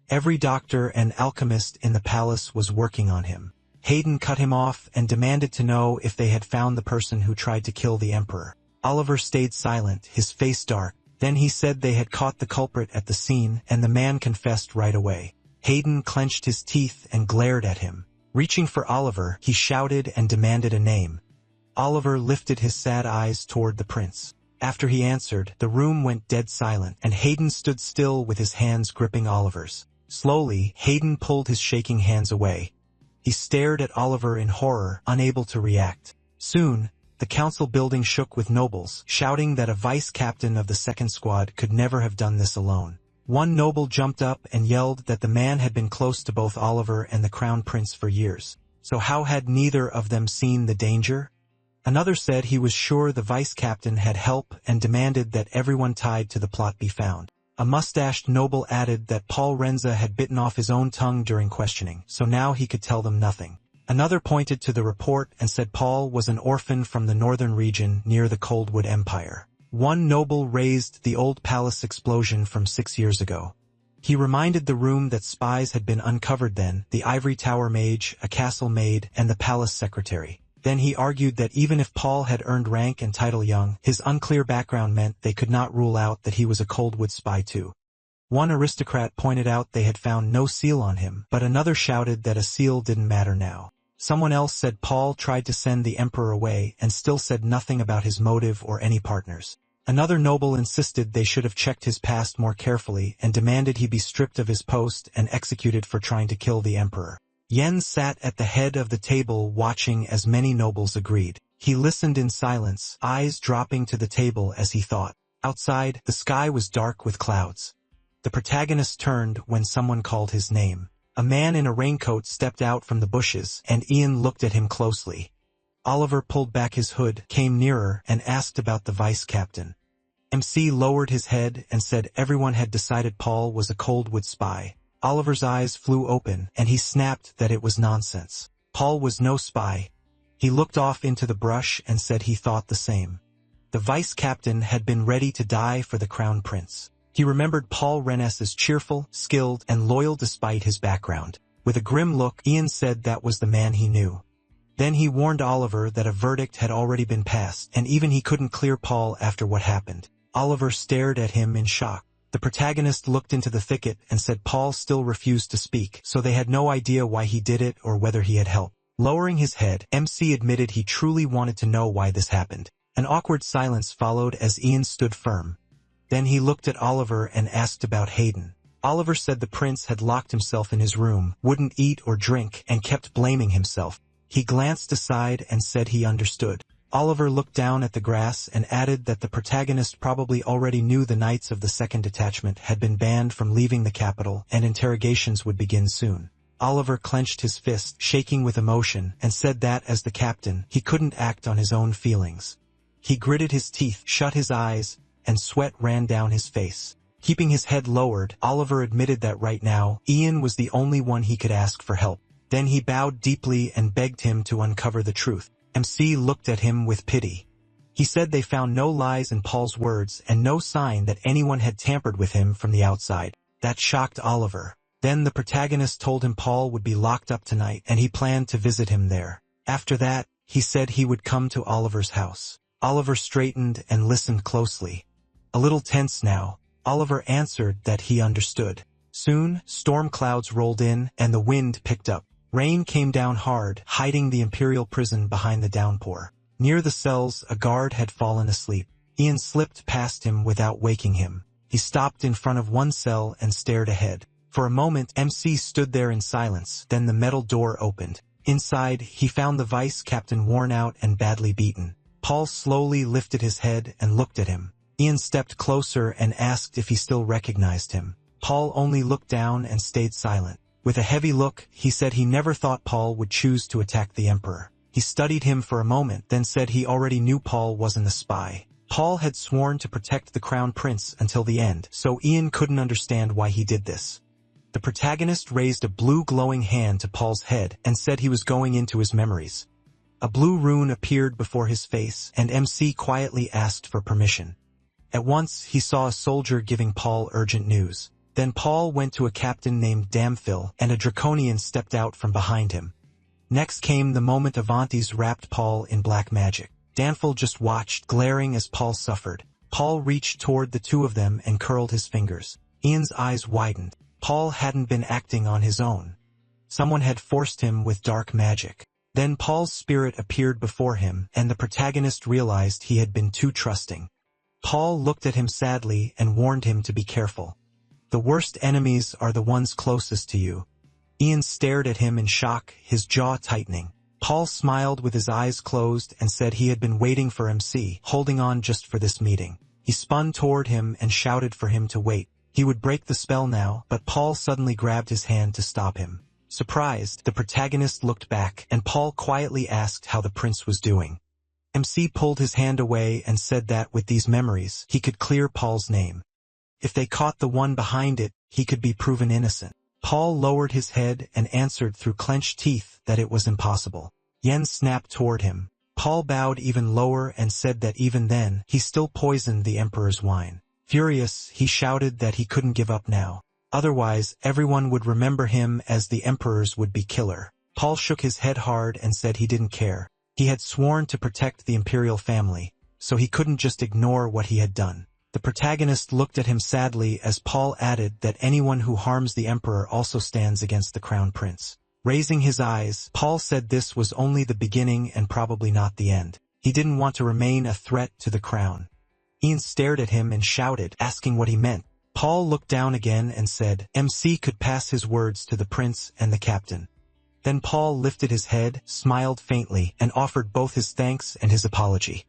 Every doctor and alchemist in the palace was working on him. Hayden cut him off and demanded to know if they had found the person who tried to kill the Emperor. Oliver stayed silent, his face dark. Then he said they had caught the culprit at the scene, and the man confessed right away. Hayden clenched his teeth and glared at him. Reaching for Oliver, he shouted and demanded a name. Oliver lifted his sad eyes toward the prince. After he answered, the room went dead silent, and Hayden stood still with his hands gripping Oliver's. Slowly, Hayden pulled his shaking hands away. He stared at Oliver in horror, unable to react. Soon, the council building shook with nobles, shouting that a vice-captain of the 2nd Squad could never have done this alone. One noble jumped up and yelled that the man had been close to both Oliver and the Crown Prince for years. So how had neither of them seen the danger? Another said he was sure the vice-captain had help and demanded that everyone tied to the plot be found. A mustached noble added that Paul Renza had bitten off his own tongue during questioning, so now he could tell them nothing. Another pointed to the report and said Paul was an orphan from the northern region near the Coldwood Empire. One noble raised the old palace explosion from 6 years ago. He reminded the room that spies had been uncovered then, the ivory tower mage, a castle maid, and the palace secretary. Then he argued that even if Paul had earned rank and title young, his unclear background meant they could not rule out that he was a Coldwood spy too. One aristocrat pointed out they had found no seal on him, but another shouted that a seal didn't matter now. Someone else said Paul tried to send the Emperor away and still said nothing about his motive or any partners. Another noble insisted they should have checked his past more carefully and demanded he be stripped of his post and executed for trying to kill the Emperor. Yen sat at the head of the table watching as many nobles agreed. He listened in silence, eyes dropping to the table as he thought. Outside, the sky was dark with clouds. The protagonist turned when someone called his name. A man in a raincoat stepped out from the bushes, and Ian looked at him closely. Oliver pulled back his hood, came nearer, and asked about the vice-captain. MC lowered his head and said everyone had decided Paul was a Coldwood spy. Oliver's eyes flew open, and he snapped that it was nonsense. Paul was no spy. He looked off into the brush and said he thought the same. The vice-captain had been ready to die for the Crown Prince. He remembered Paul Rennes as cheerful, skilled, and loyal despite his background. With a grim look, Ian said that was the man he knew. Then he warned Oliver that a verdict had already been passed, and even he couldn't clear Paul after what happened. Oliver stared at him in shock. The protagonist looked into the thicket and said Paul still refused to speak, so they had no idea why he did it or whether he had helped. Lowering his head, MC admitted he truly wanted to know why this happened. An awkward silence followed as Ian stood firm. Then he looked at Oliver and asked about Hayden. Oliver said the prince had locked himself in his room, wouldn't eat or drink, and kept blaming himself. He glanced aside and said he understood. Oliver looked down at the grass and added that the protagonist probably already knew the knights of the second detachment had been banned from leaving the capital and interrogations would begin soon. Oliver clenched his fist, shaking with emotion, and said that as the captain, he couldn't act on his own feelings. He gritted his teeth, shut his eyes, and sweat ran down his face. Keeping his head lowered, Oliver admitted that right now, Ian was the only one he could ask for help. Then he bowed deeply and begged him to uncover the truth. MC looked at him with pity. He said they found no lies in Paul's words and no sign that anyone had tampered with him from the outside. That shocked Oliver. Then the protagonist told him Paul would be locked up tonight and he planned to visit him there. After that, he said he would come to Oliver's house. Oliver straightened and listened closely. A little tense now, Oliver answered that he understood. Soon, storm clouds rolled in and the wind picked up. Rain came down hard, hiding the imperial prison behind the downpour. Near the cells, a guard had fallen asleep. Ian slipped past him without waking him. He stopped in front of one cell and stared ahead. For a moment, MC stood there in silence, then the metal door opened. Inside, he found the vice captain worn out and badly beaten. Paul slowly lifted his head and looked at him. Ian stepped closer and asked if he still recognized him. Paul only looked down and stayed silent. With a heavy look, he said he never thought Paul would choose to attack the emperor. He studied him for a moment, then said he already knew Paul wasn't a spy. Paul had sworn to protect the crown prince until the end, so Ian couldn't understand why he did this. The protagonist raised a blue glowing hand to Paul's head and said he was going into his memories. A blue rune appeared before his face, and MC quietly asked for permission. At once, he saw a soldier giving Paul urgent news. Then Paul went to a captain named Damphil, and a draconian stepped out from behind him. Next came the moment Avantes wrapped Paul in black magic. Damphil just watched, glaring as Paul suffered. Paul reached toward the two of them and curled his fingers. Ian's eyes widened. Paul hadn't been acting on his own. Someone had forced him with dark magic. Then Paul's spirit appeared before him, and the protagonist realized he had been too trusting. Paul looked at him sadly and warned him to be careful. The worst enemies are the ones closest to you. Ian stared at him in shock, his jaw tightening. Paul smiled with his eyes closed and said he had been waiting for MC, holding on just for this meeting. He spun toward him and shouted for him to wait. He would break the spell now, but Paul suddenly grabbed his hand to stop him. Surprised, the protagonist looked back, and Paul quietly asked how the prince was doing. MC pulled his hand away and said that with these memories, he could clear Paul's name. If they caught the one behind it, he could be proven innocent. Paul lowered his head and answered through clenched teeth that it was impossible. Yen snapped toward him. Paul bowed even lower and said that even then, he still poisoned the emperor's wine. Furious, he shouted that he couldn't give up now. Otherwise, everyone would remember him as the emperor's would-be killer. Paul shook his head hard and said he didn't care. He had sworn to protect the imperial family, so he couldn't just ignore what he had done. The protagonist looked at him sadly as Paul added that anyone who harms the emperor also stands against the crown prince. Raising his eyes, Paul said this was only the beginning and probably not the end. He didn't want to remain a threat to the crown. Ian stared at him and shouted, asking what he meant. Paul looked down again and said, MC could pass his words to the prince and the captain. Then Paul lifted his head, smiled faintly, and offered both his thanks and his apology.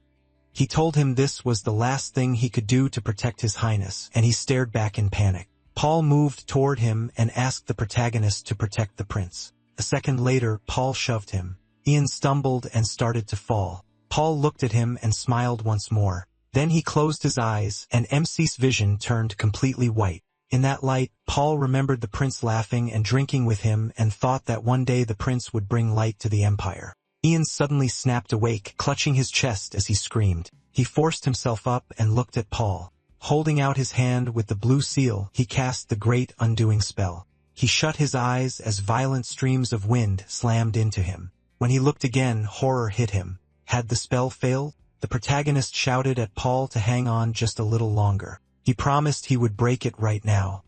He told him this was the last thing he could do to protect his highness, and he stared back in panic. Paul moved toward him and asked the protagonist to protect the prince. A second later, Paul shoved him. Ian stumbled and started to fall. Paul looked at him and smiled once more. Then he closed his eyes, and MC's vision turned completely white. In that light, Paul remembered the prince laughing and drinking with him and thought that one day the prince would bring light to the empire. Ian suddenly snapped awake, clutching his chest as he screamed. He forced himself up and looked at Paul. Holding out his hand with the blue seal, he cast the great undoing spell. He shut his eyes as violent streams of wind slammed into him. When he looked again, horror hit him. Had the spell failed? The protagonist shouted at Paul to hang on just a little longer. He promised he would break it right now.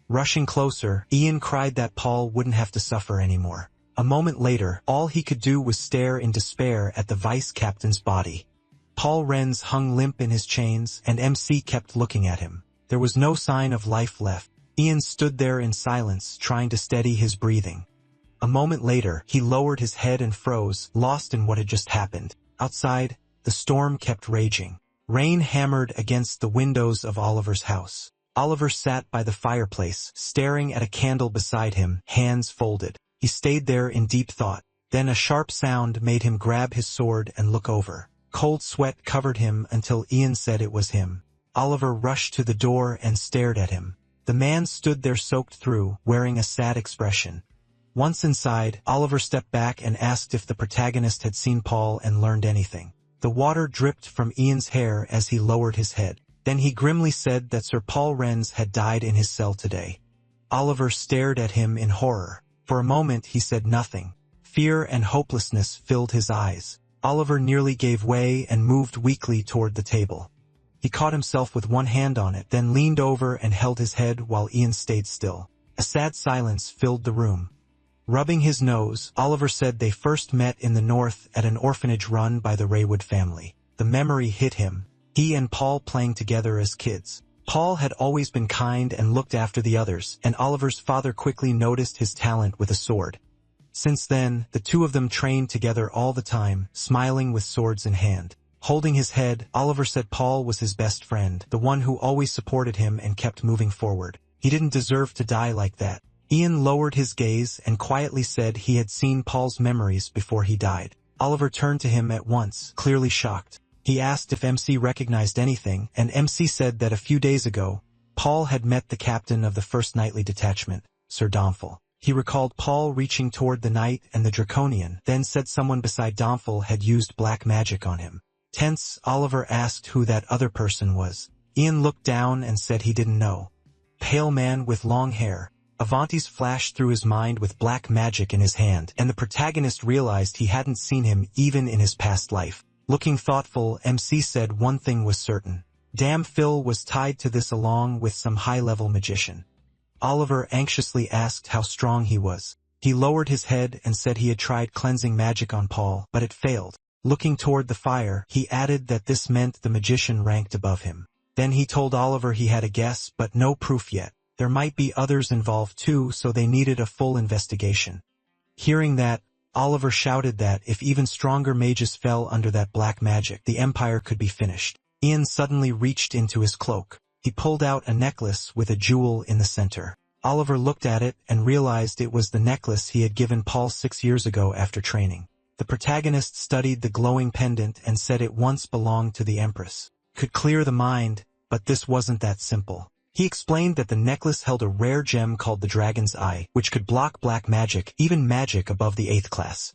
Rushing closer, Ian cried that Paul wouldn't have to suffer anymore. A moment later, all he could do was stare in despair at the vice-captain's body. Paul Renz hung limp in his chains, and MC kept looking at him. There was no sign of life left. Ian stood there in silence, trying to steady his breathing. A moment later, he lowered his head and froze, lost in what had just happened. Outside, the storm kept raging. Rain hammered against the windows of Oliver's house. Oliver sat by the fireplace, staring at a candle beside him, hands folded. He stayed there in deep thought. Then a sharp sound made him grab his sword and look over. Cold sweat covered him until Ian said it was him. Oliver rushed to the door and stared at him. The man stood there soaked through, wearing a sad expression. Once inside, Oliver stepped back and asked if the protagonist had seen Paul and learned anything. The water dripped from Ian's hair as he lowered his head. Then he grimly said that Sir Paul Renz had died in his cell today. Oliver stared at him in horror. For a moment he said nothing. Fear and hopelessness filled his eyes. Oliver nearly gave way and moved weakly toward the table. He caught himself with one hand on it, then leaned over and held his head while Ian stayed still. A sad silence filled the room. Rubbing his nose, Oliver said they first met in the north at an orphanage run by the Raywood family. The memory hit him. He and Paul playing together as kids. Paul had always been kind and looked after the others, and Oliver's father quickly noticed his talent with a sword. Since then, the two of them trained together all the time, smiling with swords in hand. Holding his head, Oliver said Paul was his best friend, the one who always supported him and kept moving forward. He didn't deserve to die like that. Ian lowered his gaze and quietly said he had seen Paul's memories before he died. Oliver turned to him at once, clearly shocked. He asked if MC recognized anything, and MC said that a few days ago, Paul had met the captain of the 1st Nightly Detachment, Sir Domfil. He recalled Paul reaching toward the knight and the draconian, then said someone beside Domfil had used black magic on him. Tense, Oliver asked who that other person was. Ian looked down and said he didn't know. Pale man with long hair. Avanti's flashed through his mind with black magic in his hand, and the protagonist realized he hadn't seen him even in his past life. Looking thoughtful, MC said one thing was certain. Damn Phil was tied to this along with some high-level magician. Oliver anxiously asked how strong he was. He lowered his head and said he had tried cleansing magic on Paul, but it failed. Looking toward the fire, he added that this meant the magician ranked above him. Then he told Oliver he had a guess but no proof yet. There might be others involved too, so they needed a full investigation. Hearing that, Oliver shouted that if even stronger mages fell under that black magic, the empire could be finished. Ian suddenly reached into his cloak. He pulled out a necklace with a jewel in the center. Oliver looked at it and realized it was the necklace he had given Paul 6 years ago after training. The protagonist studied the glowing pendant and said it once belonged to the Empress. Could clear the mind, but this wasn't that simple. He explained that the necklace held a rare gem called the Dragon's Eye, which could block black magic, even magic above the 8th class.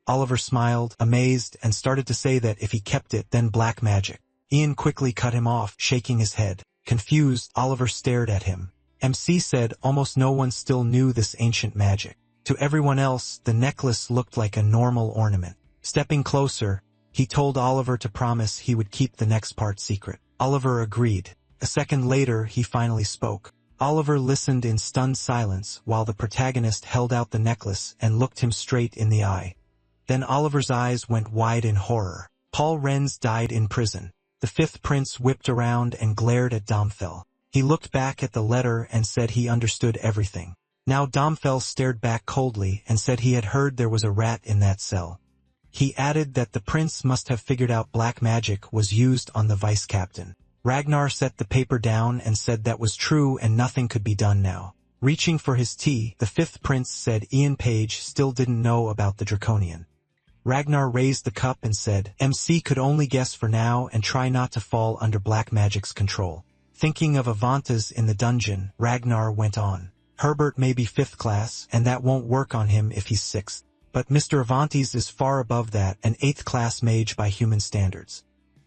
Oliver smiled, amazed, and started to say that if he kept it, then black magic. Ian quickly cut him off, shaking his head. Confused, Oliver stared at him. MC said almost no one still knew this ancient magic. To everyone else, the necklace looked like a normal ornament. Stepping closer, he told Oliver to promise he would keep the next part secret. Oliver agreed. A second later, he finally spoke. Oliver listened in stunned silence while the protagonist held out the necklace and looked him straight in the eye. Then Oliver's eyes went wide in horror. Paul Renz died in prison. The 5th prince whipped around and glared at Domfil. He looked back at the letter and said he understood everything. Now Domfil stared back coldly and said he had heard there was a rat in that cell. He added that the prince must have figured out black magic was used on the vice-captain. Ragnar set the paper down and said that was true and nothing could be done now. Reaching for his tea, the 5th prince said Ian Page still didn't know about the draconian. Ragnar raised the cup and said, MC could only guess for now and try not to fall under black magic's control. Thinking of Avantas in the dungeon, Ragnar went on. Herbert may be 5th class, and that won't work on him if he's 6th. But Mr. Avantes is far above that, an 8th class mage by human standards.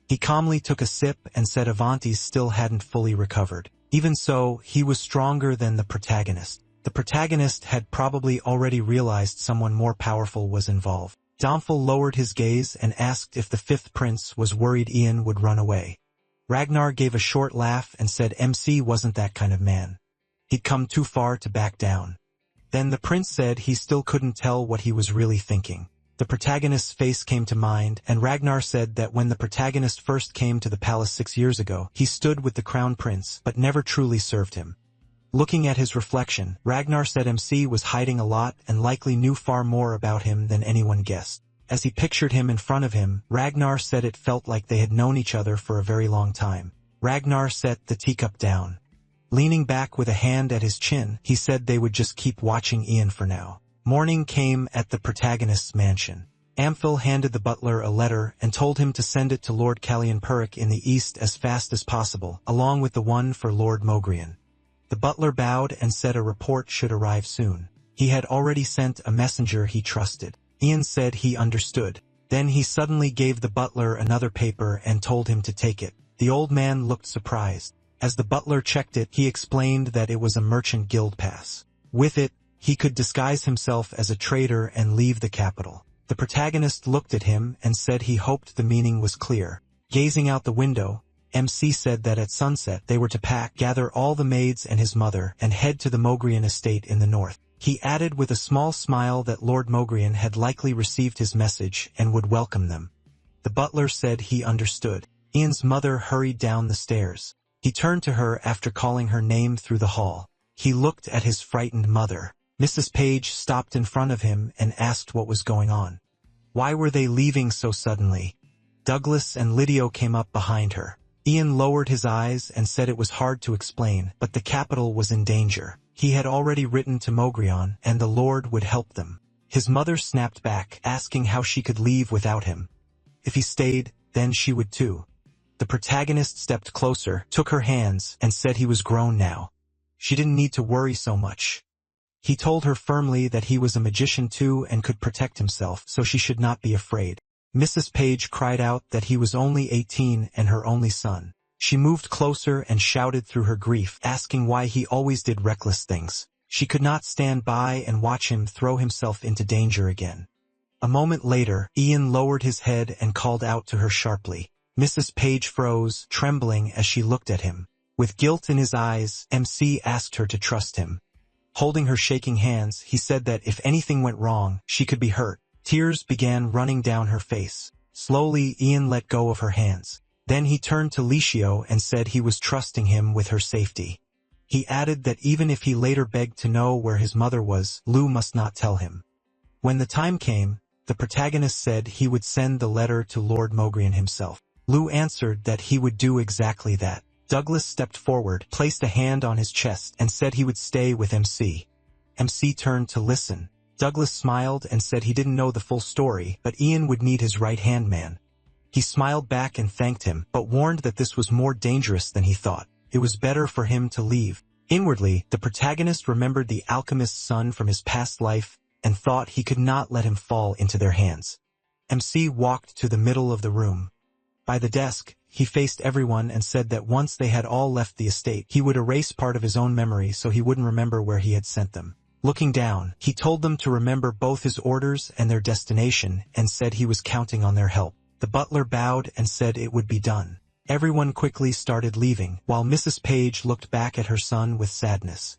He calmly took a sip and said Avantes still hadn't fully recovered. Even so, he was stronger than the protagonist. The protagonist had probably already realized someone more powerful was involved. Domfil lowered his gaze and asked if the 5th prince was worried Ian would run away. Ragnar gave a short laugh and said MC wasn't that kind of man. He'd come too far to back down. Then the prince said he still couldn't tell what he was really thinking. The protagonist's face came to mind, and Ragnar said that when the protagonist first came to the palace 6 years ago, he stood with the crown prince, but never truly served him. Looking at his reflection, Ragnar said MC was hiding a lot and likely knew far more about him than anyone guessed. As he pictured him in front of him, Ragnar said it felt like they had known each other for a very long time. Ragnar set the teacup down. Leaning back with a hand at his chin, he said they would just keep watching Ian for now. Morning came at the protagonist's mansion. Amphil handed the butler a letter and told him to send it to Lord Calianpuric in the east as fast as possible, along with the one for Lord Mogrian. The butler bowed and said a report should arrive soon. He had already sent a messenger he trusted. Ian said he understood. Then he suddenly gave the butler another paper and told him to take it. The old man looked surprised. As the butler checked it, he explained that it was a merchant guild pass. With it, he could disguise himself as a trader and leave the capital. The protagonist looked at him and said he hoped the meaning was clear. Gazing out the window, MC said that at sunset they were to pack, gather all the maids and his mother, and head to the Mogrian estate in the north. He added with a small smile that Lord Mogrian had likely received his message and would welcome them. The butler said he understood. Ian's mother hurried down the stairs. He turned to her after calling her name through the hall. He looked at his frightened mother. Mrs. Page stopped in front of him and asked what was going on. Why were they leaving so suddenly? Douglas and Lydio came up behind her. Ian lowered his eyes and said it was hard to explain, but the capital was in danger. He had already written to Mogrian, and the Lord would help them. His mother snapped back, asking how she could leave without him. If he stayed, then she would too. The protagonist stepped closer, took her hands, and said he was grown now. She didn't need to worry so much. He told her firmly that he was a magician too and could protect himself, so she should not be afraid. Mrs. Page cried out that he was only 18 and her only son. She moved closer and shouted through her grief, asking why he always did reckless things. She could not stand by and watch him throw himself into danger again. A moment later, Ian lowered his head and called out to her sharply. Mrs. Page froze, trembling as she looked at him. With guilt in his eyes, MC asked her to trust him. Holding her shaking hands, he said that if anything went wrong, she could be hurt. Tears began running down her face. Slowly, Ian let go of her hands. Then he turned to Licio and said he was trusting him with her safety. He added that even if he later begged to know where his mother was, Lou must not tell him. When the time came, the protagonist said he would send the letter to Lord Mogrian himself. Lou answered that he would do exactly that. Douglas stepped forward, placed a hand on his chest, and said he would stay with MC. MC turned to listen. Douglas smiled and said he didn't know the full story, but Ian would need his right-hand man. He smiled back and thanked him, but warned that this was more dangerous than he thought. It was better for him to leave. Inwardly, the protagonist remembered the alchemist's son from his past life and thought he could not let him fall into their hands. MC walked to the middle of the room. By the desk, he faced everyone and said that once they had all left the estate, he would erase part of his own memory so he wouldn't remember where he had sent them. Looking down, he told them to remember both his orders and their destination and said he was counting on their help. The butler bowed and said it would be done. Everyone quickly started leaving, while Mrs. Page looked back at her son with sadness.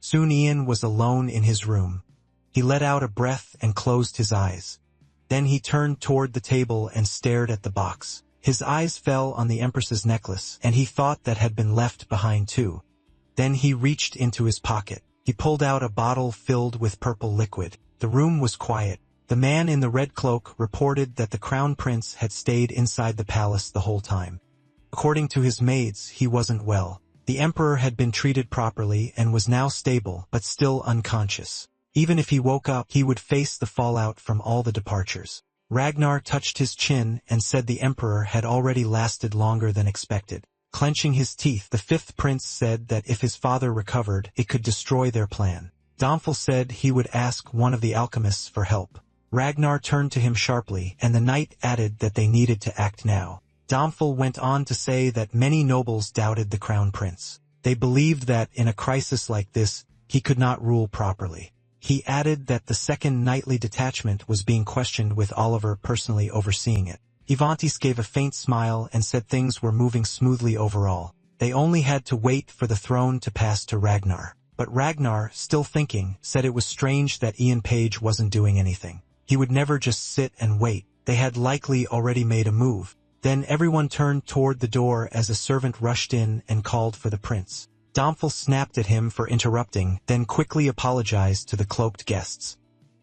Soon Ian was alone in his room. He let out a breath and closed his eyes. Then he turned toward the table and stared at the box. His eyes fell on the Empress's necklace, and he thought that had been left behind too. Then he reached into his pocket. He pulled out a bottle filled with purple liquid. The room was quiet. The man in the red cloak reported that the crown prince had stayed inside the palace the whole time. According to his maids, he wasn't well. The emperor had been treated properly and was now stable, but still unconscious. Even if he woke up, he would face the fallout from all the departures. Ragnar touched his chin and said the emperor had already lasted longer than expected. Clenching his teeth, the fifth prince said that if his father recovered, it could destroy their plan. Domfil said he would ask one of the alchemists for help. Ragnar turned to him sharply, and the knight added that they needed to act now. Domfil went on to say that many nobles doubted the crown prince. They believed that, in a crisis like this, he could not rule properly. He added that the second knightly detachment was being questioned with Oliver personally overseeing it. Ivantis gave a faint smile and said things were moving smoothly overall. They only had to wait for the throne to pass to Ragnar. But Ragnar, still thinking, said it was strange that Ian Page wasn't doing anything. He would never just sit and wait. They had likely already made a move. Then everyone turned toward the door as a servant rushed in and called for the prince. Domfil snapped at him for interrupting, then quickly apologized to the cloaked guests.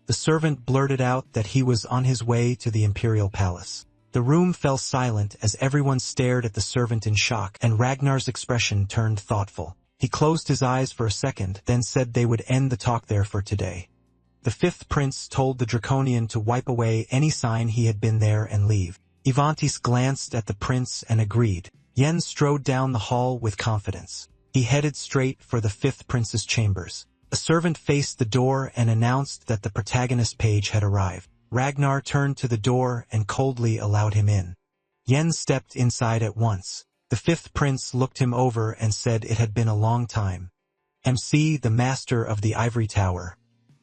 The servant blurted out that he was on his way to the imperial palace. The room fell silent as everyone stared at the servant in shock, and Ragnar's expression turned thoughtful. He closed his eyes for a second, then said they would end the talk there for today. The fifth prince told the Draconian to wipe away any sign he had been there and leave. Ivantis glanced at the prince and agreed. Yen strode down the hall with confidence. He headed straight for the fifth prince's chambers. A servant faced the door and announced that the protagonist page had arrived. Ragnar turned to the door and coldly allowed him in. Yen stepped inside at once. The fifth prince looked him over and said it had been a long time. MC, the master of the ivory tower.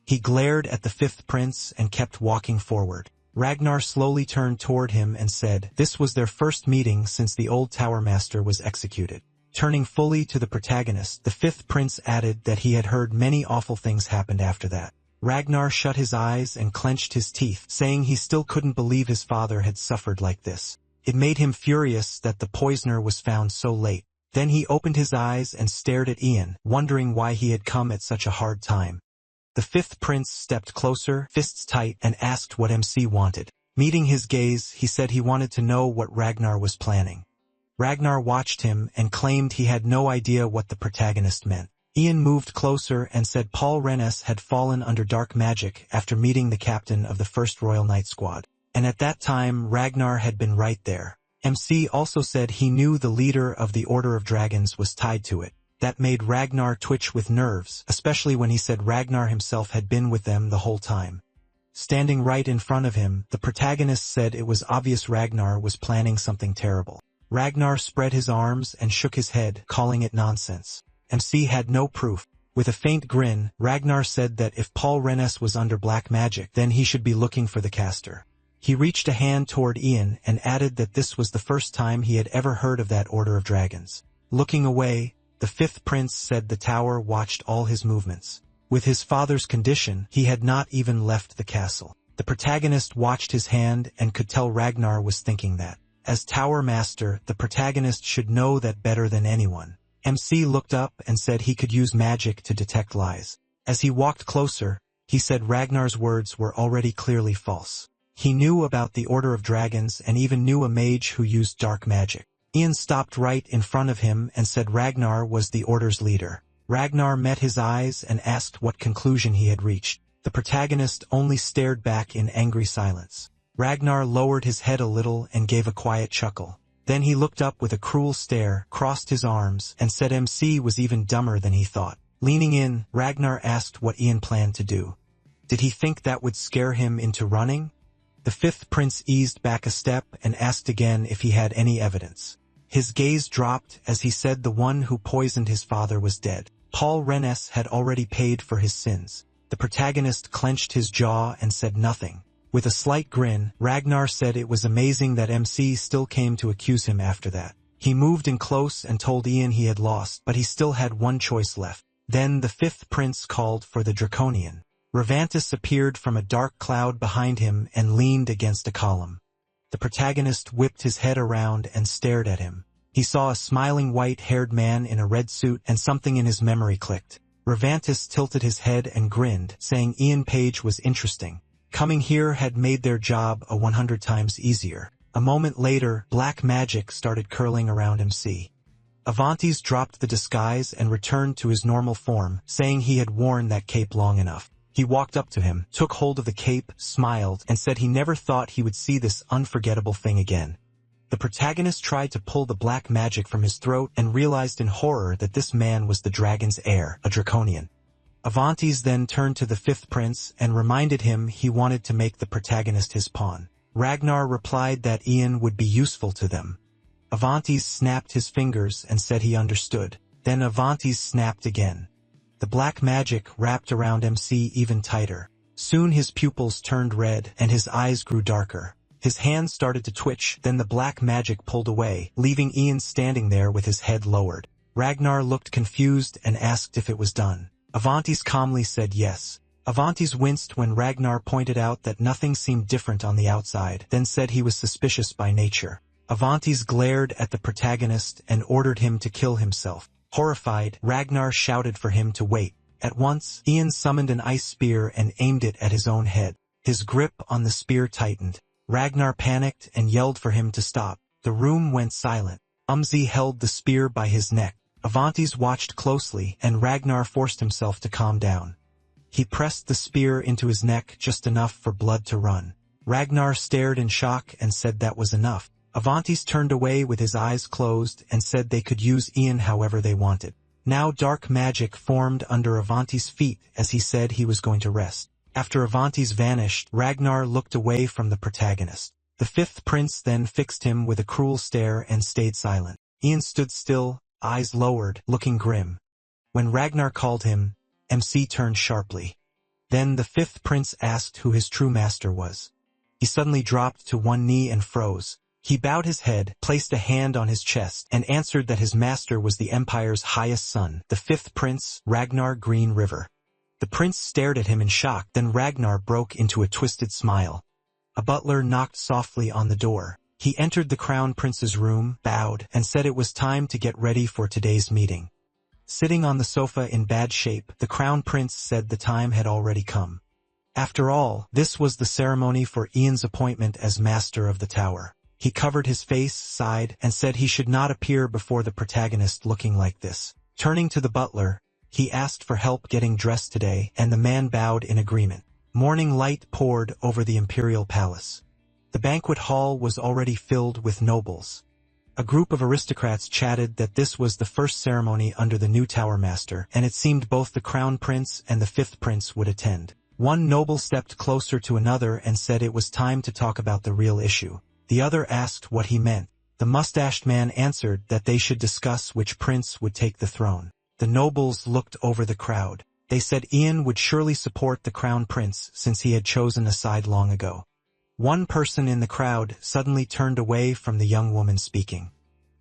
He glared at the fifth prince and kept walking forward. Ragnar slowly turned toward him and said, this was their first meeting since the old tower master was executed. Turning fully to the protagonist, the fifth prince added that he had heard many awful things happened after that. Ragnar shut his eyes and clenched his teeth, saying he still couldn't believe his father had suffered like this. It made him furious that the poisoner was found so late. Then he opened his eyes and stared at Ian, wondering why he had come at such a hard time. The fifth prince stepped closer, fists tight, and asked what MC wanted. Meeting his gaze, he said he wanted to know what Ragnar was planning. Ragnar watched him and claimed he had no idea what the protagonist meant. Ian moved closer and said Paul Rennes had fallen under dark magic after meeting the captain of the First Royal Knight Squad. And at that time, Ragnar had been right there. MC also said he knew the leader of the Order of Dragons was tied to it. That made Ragnar twitch with nerves, especially when he said Ragnar himself had been with them the whole time. Standing right in front of him, the protagonist said it was obvious Ragnar was planning something terrible. Ragnar spread his arms and shook his head, calling it nonsense. MC had no proof. With a faint grin, Ragnar said that if Paul Rennes was under black magic, then he should be looking for the caster. He reached a hand toward Ian and added that this was the first time he had ever heard of that Order of Dragons. Looking away, the fifth prince said the tower watched all his movements. With his father's condition, he had not even left the castle. The protagonist watched his hand and could tell Ragnar was thinking that. As Tower Master, the protagonist should know that better than anyone. MC looked up and said he could use magic to detect lies. As he walked closer, he said Ragnar's words were already clearly false. He knew about the Order of Dragons and even knew a mage who used dark magic. Ian stopped right in front of him and said Ragnar was the Order's leader. Ragnar met his eyes and asked what conclusion he had reached. The protagonist only stared back in angry silence. Ragnar lowered his head a little and gave a quiet chuckle. Then he looked up with a cruel stare, crossed his arms, and said MC was even dumber than he thought. Leaning in, Ragnar asked what Ian planned to do. Did he think that would scare him into running? The fifth prince eased back a step and asked again if he had any evidence. His gaze dropped as he said the one who poisoned his father was dead. Paul Rennes had already paid for his sins. The protagonist clenched his jaw and said nothing. With a slight grin, Ragnar said it was amazing that MC still came to accuse him after that. He moved in close and told Ian he had lost, but he still had one choice left. Then the fifth prince called for the Draconian. Ravantis appeared from a dark cloud behind him and leaned against a column. The protagonist whipped his head around and stared at him. He saw a smiling white-haired man in a red suit and something in his memory clicked. Ravantis tilted his head and grinned, saying Ian Page was interesting. Coming here had made their job 100 times easier. A moment later, black magic started curling around MC. Avantis dropped the disguise and returned to his normal form, saying he had worn that cape long enough. He walked up to him, took hold of the cape, smiled, and said he never thought he would see this unforgettable thing again. The protagonist tried to pull the black magic from his throat and realized in horror that this man was the dragon's heir, a Draconian. Avantis then turned to the fifth prince and reminded him he wanted to make the protagonist his pawn. Ragnar replied that Ian would be useful to them. Avantis snapped his fingers and said he understood. Then Avantis snapped again. The black magic wrapped around MC even tighter. Soon his pupils turned red and his eyes grew darker. His hand started to twitch, then the black magic pulled away, leaving Ian standing there with his head lowered. Ragnar looked confused and asked if it was done. Avantes calmly said yes. Avantes winced when Ragnar pointed out that nothing seemed different on the outside, then said he was suspicious by nature. Avantes glared at the protagonist and ordered him to kill himself. Horrified, Ragnar shouted for him to wait. At once, Ian summoned an ice spear and aimed it at his own head. His grip on the spear tightened. Ragnar panicked and yelled for him to stop. The room went silent. Umzi held the spear by his neck. Avantes watched closely, and Ragnar forced himself to calm down. He pressed the spear into his neck just enough for blood to run. Ragnar stared in shock and said that was enough. Avantes turned away with his eyes closed and said they could use Ian however they wanted. Now dark magic formed under Avantes' feet as he said he was going to rest. After Avantes vanished, Ragnar looked away from the protagonist. The fifth prince then fixed him with a cruel stare and stayed silent. Ian stood still, eyes lowered, looking grim. When Ragnar called him, MC turned sharply. Then the fifth prince asked who his true master was. He suddenly dropped to one knee and froze. He bowed his head, placed a hand on his chest, and answered that his master was the Empire's highest son, the fifth prince, Ragnar Green River. The prince stared at him in shock, then Ragnar broke into a twisted smile. A butler knocked softly on the door. He entered the crown prince's room, bowed, and said it was time to get ready for today's meeting. Sitting on the sofa in bad shape, the crown prince said the time had already come. After all, this was the ceremony for Ian's appointment as master of the tower. He covered his face, sighed, and said he should not appear before the protagonist looking like this. Turning to the butler, he asked for help getting dressed today, and the man bowed in agreement. Morning light poured over the imperial palace. The banquet hall was already filled with nobles. A group of aristocrats chatted that this was the first ceremony under the new tower master, and it seemed both the crown prince and the fifth prince would attend. One noble stepped closer to another and said it was time to talk about the real issue. The other asked what he meant. The mustached man answered that they should discuss which prince would take the throne. The nobles looked over the crowd. They said Ian would surely support the crown prince since he had chosen a side long ago. One person in the crowd suddenly turned away from the young woman speaking.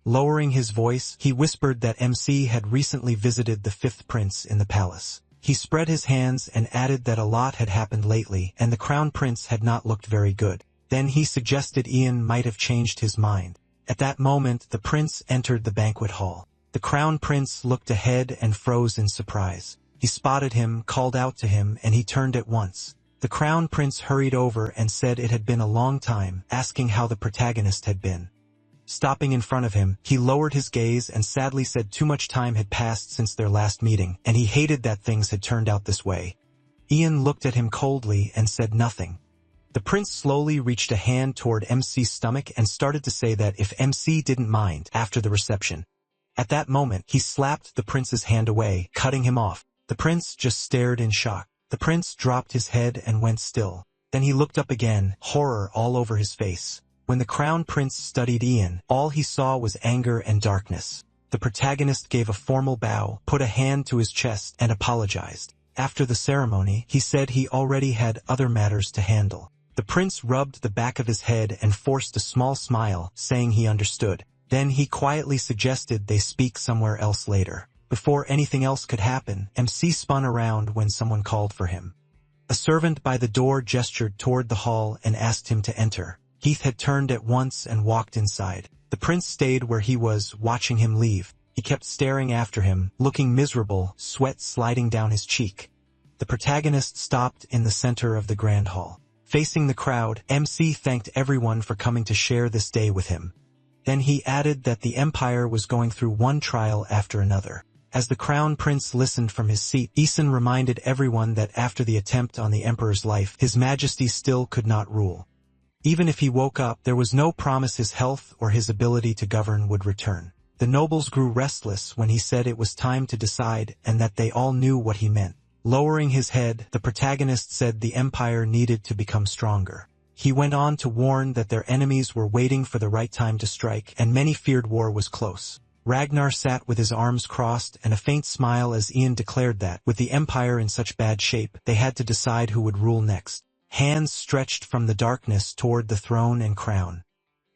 Lowering his voice, he whispered that MC had recently visited the fifth prince in the palace. He spread his hands and added that a lot had happened lately and the crown prince had not looked very good. Then he suggested Ian might have changed his mind. At that moment, the prince entered the banquet hall. The crown prince looked ahead and froze in surprise. He spotted him, called out to him, and he turned at once. The crown prince hurried over and said it had been a long time, asking how the protagonist had been. Stopping in front of him, he lowered his gaze and sadly said too much time had passed since their last meeting, and he hated that things had turned out this way. Ian looked at him coldly and said nothing. The prince slowly reached a hand toward MC's stomach and started to say that if MC didn't mind after the reception. At that moment, he slapped the prince's hand away, cutting him off. The prince just stared in shock. The prince dropped his head and went still. Then he looked up again, horror all over his face. When the crown prince studied Ian, all he saw was anger and darkness. The protagonist gave a formal bow, put a hand to his chest, and apologized. After the ceremony, he said he already had other matters to handle. The prince rubbed the back of his head and forced a small smile, saying he understood. Then he quietly suggested they speak somewhere else later. Before anything else could happen, MC spun around when someone called for him. A servant by the door gestured toward the hall and asked him to enter. Heath had turned at once and walked inside. The prince stayed where he was, watching him leave. He kept staring after him, looking miserable, sweat sliding down his cheek. The protagonist stopped in the center of the grand hall. Facing the crowd, MC thanked everyone for coming to share this day with him. Then he added that the empire was going through one trial after another. As the crown prince listened from his seat, Isan reminded everyone that after the attempt on the emperor's life, his majesty still could not rule. Even if he woke up, there was no promise his health or his ability to govern would return. The nobles grew restless when he said it was time to decide and that they all knew what he meant. Lowering his head, the protagonist said the empire needed to become stronger. He went on to warn that their enemies were waiting for the right time to strike, and many feared war was close. Ragnar sat with his arms crossed and a faint smile as Ian declared that, with the empire in such bad shape, they had to decide who would rule next. Hands stretched from the darkness toward the throne and crown.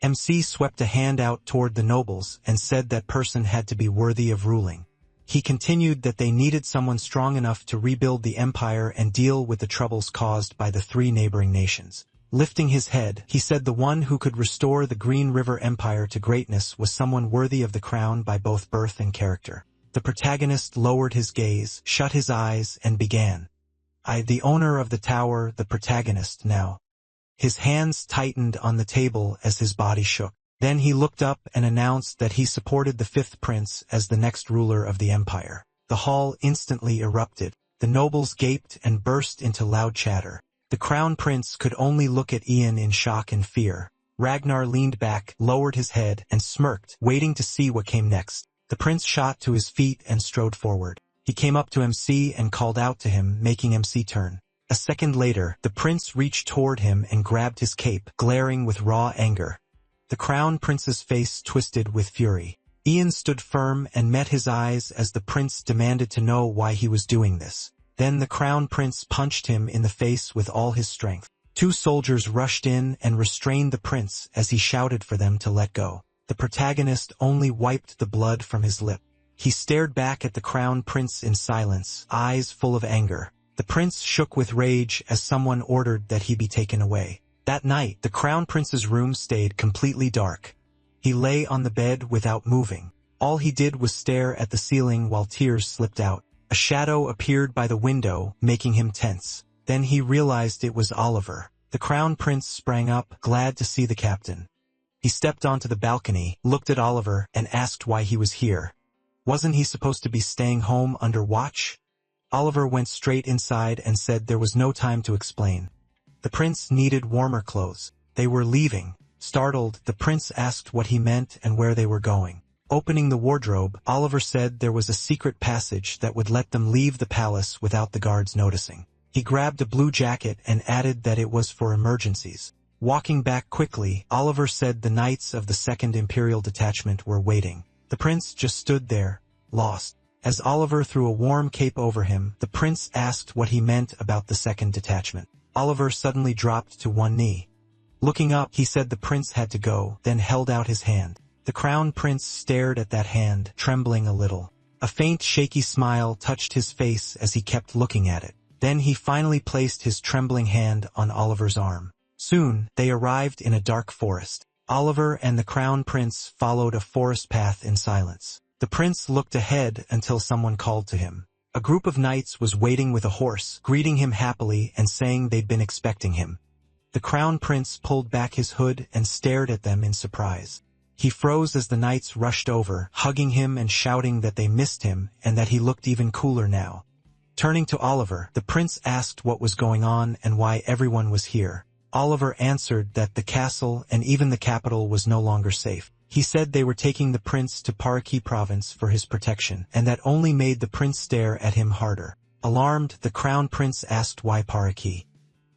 MC swept a hand out toward the nobles and said that person had to be worthy of ruling. He continued that they needed someone strong enough to rebuild the empire and deal with the troubles caused by the 3 neighboring nations. Lifting his head, he said the one who could restore the Green River Empire to greatness was someone worthy of the crown by both birth and character. The protagonist lowered his gaze, shut his eyes, and began. I, the owner of the tower, the protagonist now. His hands tightened on the table as his body shook. Then he looked up and announced that he supported the 5th prince as the next ruler of the empire. The hall instantly erupted. The nobles gaped and burst into loud chatter. The crown prince could only look at Ian in shock and fear. Ragnar leaned back, lowered his head, and smirked, waiting to see what came next. The prince shot to his feet and strode forward. He came up to MC and called out to him, making MC turn. A second later, the prince reached toward him and grabbed his cape, glaring with raw anger. The crown prince's face twisted with fury. Ian stood firm and met his eyes as the prince demanded to know why he was doing this. Then the crown prince punched him in the face with all his strength. 2 soldiers rushed in and restrained the prince as he shouted for them to let go. The protagonist only wiped the blood from his lip. He stared back at the crown prince in silence, eyes full of anger. The prince shook with rage as someone ordered that he be taken away. That night, the crown prince's room stayed completely dark. He lay on the bed without moving. All he did was stare at the ceiling while tears slipped out. A shadow appeared by the window, making him tense. Then he realized it was Oliver. The crown prince sprang up, glad to see the captain. He stepped onto the balcony, looked at Oliver, and asked why he was here. Wasn't he supposed to be staying home under watch? Oliver went straight inside and said there was no time to explain. The prince needed warmer clothes. They were leaving. Startled, the prince asked what he meant and where they were going. Opening the wardrobe, Oliver said there was a secret passage that would let them leave the palace without the guards noticing. He grabbed a blue jacket and added that it was for emergencies. Walking back quickly, Oliver said the knights of the 2nd Imperial Detachment were waiting. The prince just stood there, lost. As Oliver threw a warm cape over him, the prince asked what he meant about the 2nd Detachment. Oliver suddenly dropped to one knee. Looking up, he said the prince had to go, then held out his hand. The crown prince stared at that hand, trembling a little. A faint, shaky smile touched his face as he kept looking at it. Then he finally placed his trembling hand on Oliver's arm. Soon, they arrived in a dark forest. Oliver and the crown prince followed a forest path in silence. The prince looked ahead until someone called to him. A group of knights was waiting with a horse, greeting him happily and saying they'd been expecting him. The crown prince pulled back his hood and stared at them in surprise. He froze as the knights rushed over, hugging him and shouting that they missed him and that he looked even cooler now. Turning to Oliver, the prince asked what was going on and why everyone was here. Oliver answered that the castle and even the capital was no longer safe. He said they were taking the prince to Paraki province for his protection, and that only made the prince stare at him harder. Alarmed, the crown prince asked why Paraki.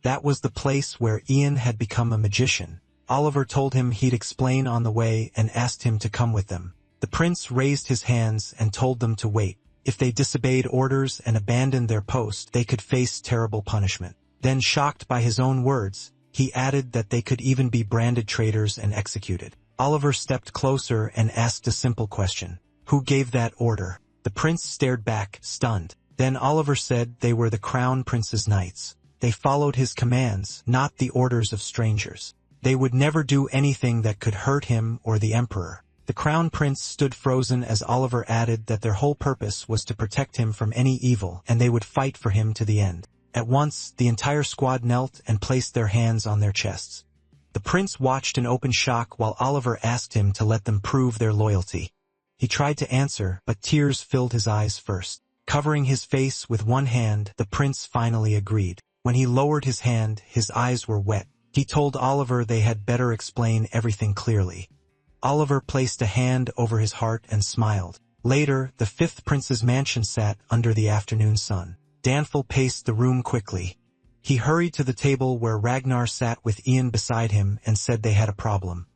That was the place where Ian had become a magician. Oliver told him he'd explain on the way and asked him to come with them. The prince raised his hands and told them to wait. If they disobeyed orders and abandoned their post, they could face terrible punishment. Then, shocked by his own words, he added that they could even be branded traitors and executed. Oliver stepped closer and asked a simple question. Who gave that order? The prince stared back, stunned. Then Oliver said they were the crown prince's knights. They followed his commands, not the orders of strangers. They would never do anything that could hurt him or the emperor. The crown prince stood frozen as Oliver added that their whole purpose was to protect him from any evil, and they would fight for him to the end. At once, the entire squad knelt and placed their hands on their chests. The prince watched in open shock while Oliver asked him to let them prove their loyalty. He tried to answer, but tears filled his eyes first. Covering his face with one hand, the prince finally agreed. When he lowered his hand, his eyes were wet. He told Oliver they had better explain everything clearly. Oliver placed a hand over his heart and smiled. Later, the 5th prince's mansion sat under the afternoon sun. Danful paced the room quickly. He hurried to the table where Ragnar sat with Ian beside him and said they had a problem.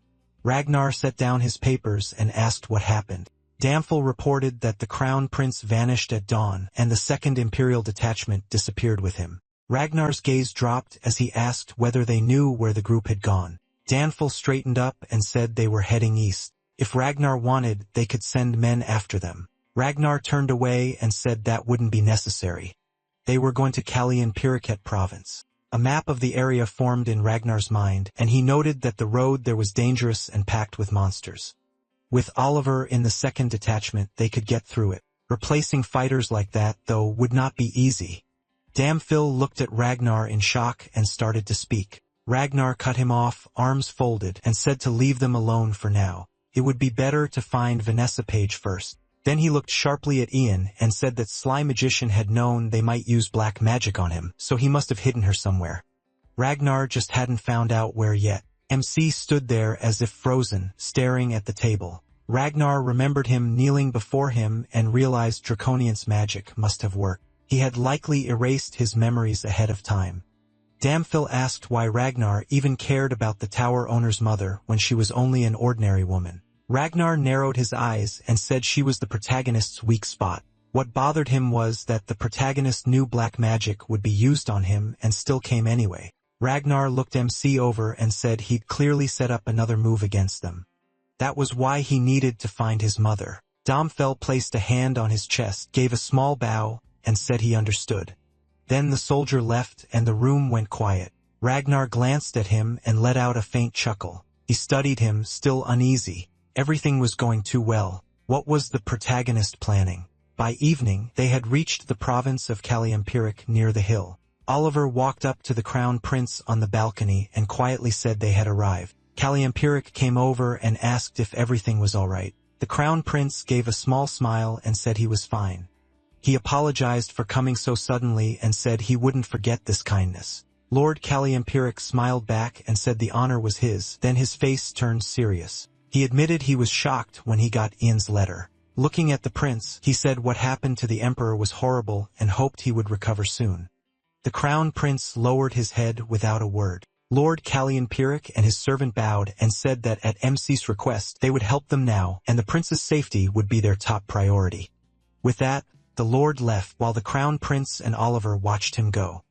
Ragnar set down his papers and asked what happened. Danful reported that the crown prince vanished at dawn and the 2nd Imperial Detachment disappeared with him. Ragnar's gaze dropped as he asked whether they knew where the group had gone. Danfil straightened up and said they were heading east. If Ragnar wanted, they could send men after them. Ragnar turned away and said that wouldn't be necessary. They were going to Kalian-Pirikhet province. A map of the area formed in Ragnar's mind, and he noted that the road there was dangerous and packed with monsters. With Oliver in the second detachment, they could get through it. Replacing fighters like that, though, would not be easy. Danfil looked at Ragnar in shock and started to speak. Ragnar cut him off, arms folded, and said to leave them alone for now. It would be better to find Vanessa Page first. Then he looked sharply at Ian and said that Sly Magician had known they might use black magic on him, so he must have hidden her somewhere. Ragnar just hadn't found out where yet. MC stood there as if frozen, staring at the table. Ragnar remembered him kneeling before him and realized Draconian's magic must have worked. He had likely erased his memories ahead of time. Danfil asked why Ragnar even cared about the tower owner's mother when she was only an ordinary woman. Ragnar narrowed his eyes and said she was the protagonist's weak spot. What bothered him was that the protagonist knew black magic would be used on him and still came anyway. Ragnar looked MC over and said he'd clearly set up another move against them. That was why he needed to find his mother. Danfil placed a hand on his chest, gave a small bow, and said he understood. Then the soldier left and the room went quiet. Ragnar glanced at him and let out a faint chuckle. He studied him, still uneasy. Everything was going too well. What was the protagonist planning? By evening, they had reached the province of Kalian-Pirikhet near the hill. Oliver walked up to the crown prince on the balcony and quietly said they had arrived. Kalian-Pirikhet came over and asked if everything was all right. The crown prince gave a small smile and said he was fine. He apologized for coming so suddenly and said he wouldn't forget this kindness. Lord Kalian-Pirikhet smiled back and said the honor was his, then his face turned serious. He admitted he was shocked when he got Ian's letter. Looking at the prince, he said what happened to the emperor was horrible and hoped he would recover soon. The crown prince lowered his head without a word. Lord Kalian-Pirikhet and his servant bowed and said that at MC's request they would help them now, and the prince's safety would be their top priority. With that, the lord left while the crown prince and Oliver watched him go.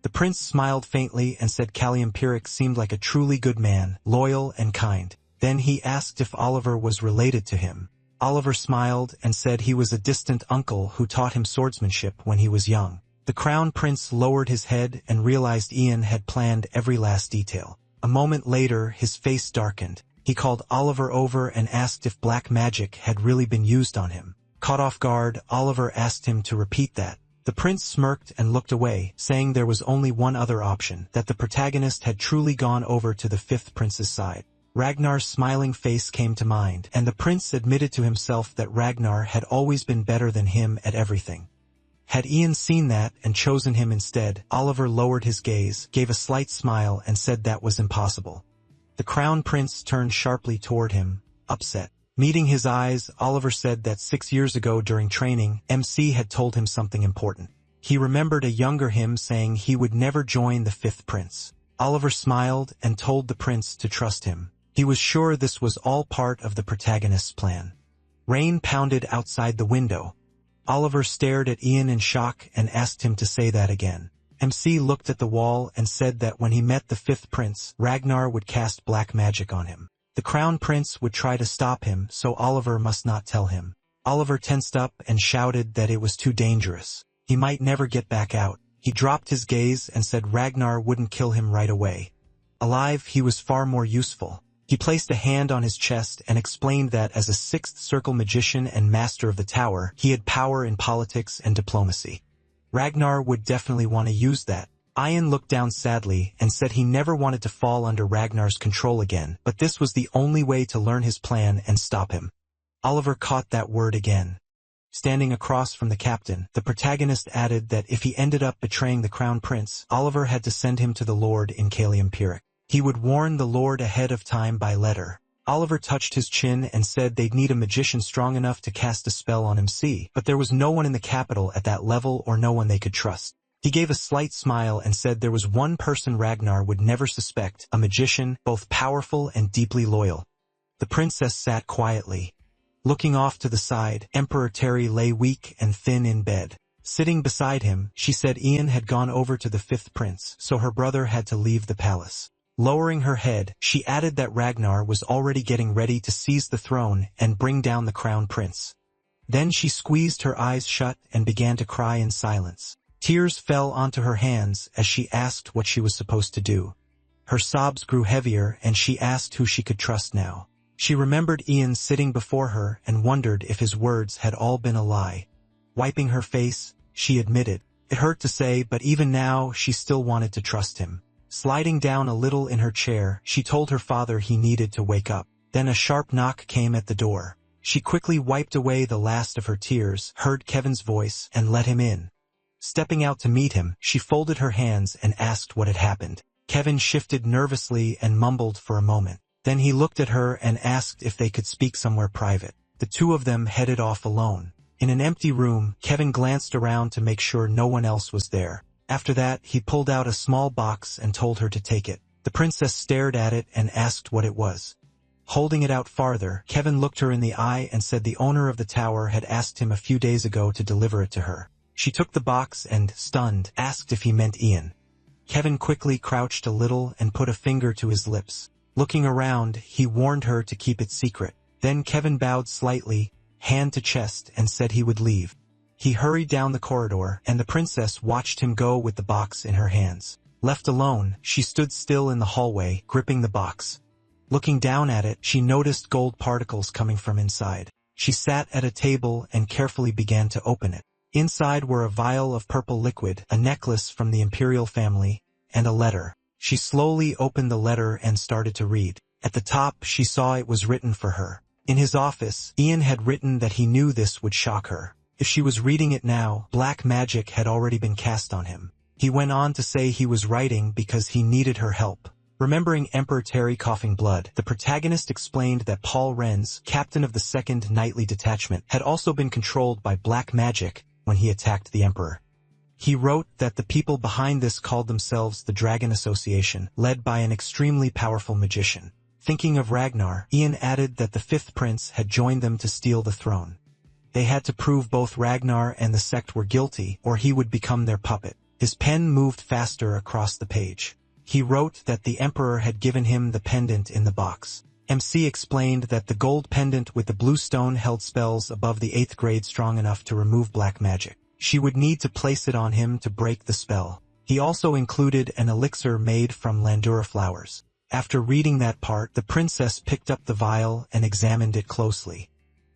The prince smiled faintly and said Kalian-Pirikhet seemed like a truly good man, loyal and kind. Then he asked if Oliver was related to him. Oliver smiled and said he was a distant uncle who taught him swordsmanship when he was young. The crown prince lowered his head and realized Ian had planned every last detail. A moment later, his face darkened. He called Oliver over and asked if black magic had really been used on him. Caught off guard, Oliver asked him to repeat that. The prince smirked and looked away, saying there was only one other option, that the protagonist had truly gone over to the fifth prince's side. Ragnar's smiling face came to mind, and the prince admitted to himself that Ragnar had always been better than him at everything. Had Ian seen that and chosen him instead, Oliver lowered his gaze, gave a slight smile and said that was impossible. The crown prince turned sharply toward him, upset. Meeting his eyes, Oliver said that 6 years ago during training, MC had told him something important. He remembered a younger him saying he would never join the fifth prince. Oliver smiled and told the prince to trust him. He was sure this was all part of the protagonist's plan. Rain pounded outside the window. Oliver stared at Ian in shock and asked him to say that again. MC looked at the wall and said that when he met the fifth prince, Ragnar would cast black magic on him. The crown prince would try to stop him, so Oliver must not tell him. Oliver tensed up and shouted that it was too dangerous. He might never get back out. He dropped his gaze and said Ragnar wouldn't kill him right away. Alive, he was far more useful. He placed a hand on his chest and explained that as a sixth circle magician and master of the tower, he had power in politics and diplomacy. Ragnar would definitely want to use that. Ian looked down sadly and said he never wanted to fall under Ragnar's control again, but this was the only way to learn his plan and stop him. Oliver caught that word again. Standing across from the captain, the protagonist added that if he ended up betraying the crown prince, Oliver had to send him to the lord in Kalian-Pirikhet. He would warn the lord ahead of time by letter. Oliver touched his chin and said they'd need a magician strong enough to cast a spell on MC, but there was no one in the capital at that level or no one they could trust. He gave a slight smile and said there was one person Ragnar would never suspect, a magician, both powerful and deeply loyal. The princess sat quietly. Looking off to the side, Emperor Terry lay weak and thin in bed. Sitting beside him, she said Ian had gone over to the fifth prince, so her brother had to leave the palace. Lowering her head, she added that Ragnar was already getting ready to seize the throne and bring down the crown prince. Then she squeezed her eyes shut and began to cry in silence. Tears fell onto her hands as she asked what she was supposed to do. Her sobs grew heavier and she asked who she could trust now. She remembered Ian sitting before her and wondered if his words had all been a lie. Wiping her face, she admitted. It hurt to say, but even now she still wanted to trust him. Sliding down a little in her chair, she told her father he needed to wake up. Then a sharp knock came at the door. She quickly wiped away the last of her tears, heard Kevin's voice, and let him in. Stepping out to meet him, she folded her hands and asked what had happened. Kevin shifted nervously and mumbled for a moment. Then he looked at her and asked if they could speak somewhere private. The two of them headed off alone. In an empty room, Kevin glanced around to make sure no one else was there. After that, he pulled out a small box and told her to take it. The princess stared at it and asked what it was. Holding it out farther, Kevin looked her in the eye and said the owner of the tower had asked him a few days ago to deliver it to her. She took the box and, stunned, asked if he meant Ian. Kevin quickly crouched a little and put a finger to his lips. Looking around, he warned her to keep it secret. Then Kevin bowed slightly, hand to chest, and said he would leave. He hurried down the corridor, and the princess watched him go with the box in her hands. Left alone, she stood still in the hallway, gripping the box. Looking down at it, she noticed gold particles coming from inside. She sat at a table and carefully began to open it. Inside were a vial of purple liquid, a necklace from the imperial family, and a letter. She slowly opened the letter and started to read. At the top, she saw it was written for her. In his office, Ian had written that he knew this would shock her. If she was reading it now, black magic had already been cast on him. He went on to say he was writing because he needed her help. Remembering Emperor Terry coughing blood, the protagonist explained that Paul Renz, captain of the 2nd Knightly Detachment, had also been controlled by black magic when he attacked the Emperor. He wrote that the people behind this called themselves the Dragon Association, led by an extremely powerful magician. Thinking of Ragnar, Ian added that the 5th prince had joined them to steal the throne. They had to prove both Ragnar and the sect were guilty, or he would become their puppet. His pen moved faster across the page. He wrote that the Emperor had given him the pendant in the box. MC explained that the gold pendant with the blue stone held spells above the 8th grade strong enough to remove black magic. She would need to place it on him to break the spell. He also included an elixir made from Landura flowers. After reading that part, the princess picked up the vial and examined it closely.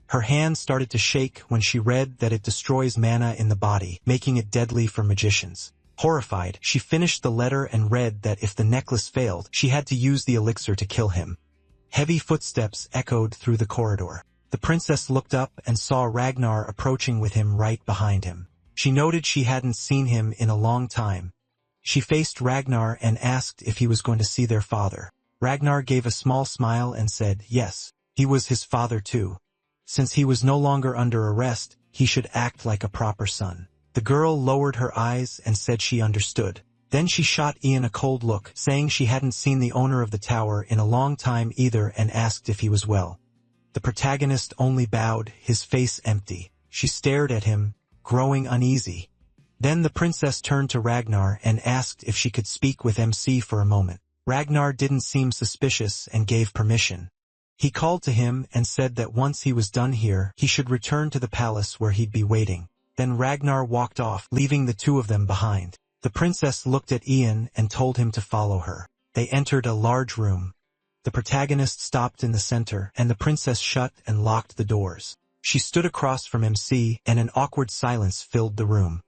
Her hand started to shake when she read that it destroys mana in the body, making it deadly for magicians. Horrified, she finished the letter and read that if the necklace failed, she had to use the elixir to kill him. Heavy footsteps echoed through the corridor. The princess looked up and saw Ragnar approaching with him right behind him. She noted she hadn't seen him in a long time. She faced Ragnar and asked if he was going to see their father. Ragnar gave a small smile and said yes, he was his father too. Since he was no longer under arrest, he should act like a proper son. The girl lowered her eyes and said she understood. Then she shot Ian a cold look, saying she hadn't seen the owner of the tower in a long time either, and asked if he was well. The protagonist only bowed, his face empty. She stared at him, growing uneasy. Then the princess turned to Ragnar and asked if she could speak with MC for a moment. Ragnar didn't seem suspicious and gave permission. He called to him and said that once he was done here, he should return to the palace where he'd be waiting. Then Ragnar walked off, leaving the two of them behind. The princess looked at Ian and told him to follow her. They entered a large room. The protagonist stopped in the center, and the princess shut and locked the doors. She stood across from MC, and an awkward silence filled the room.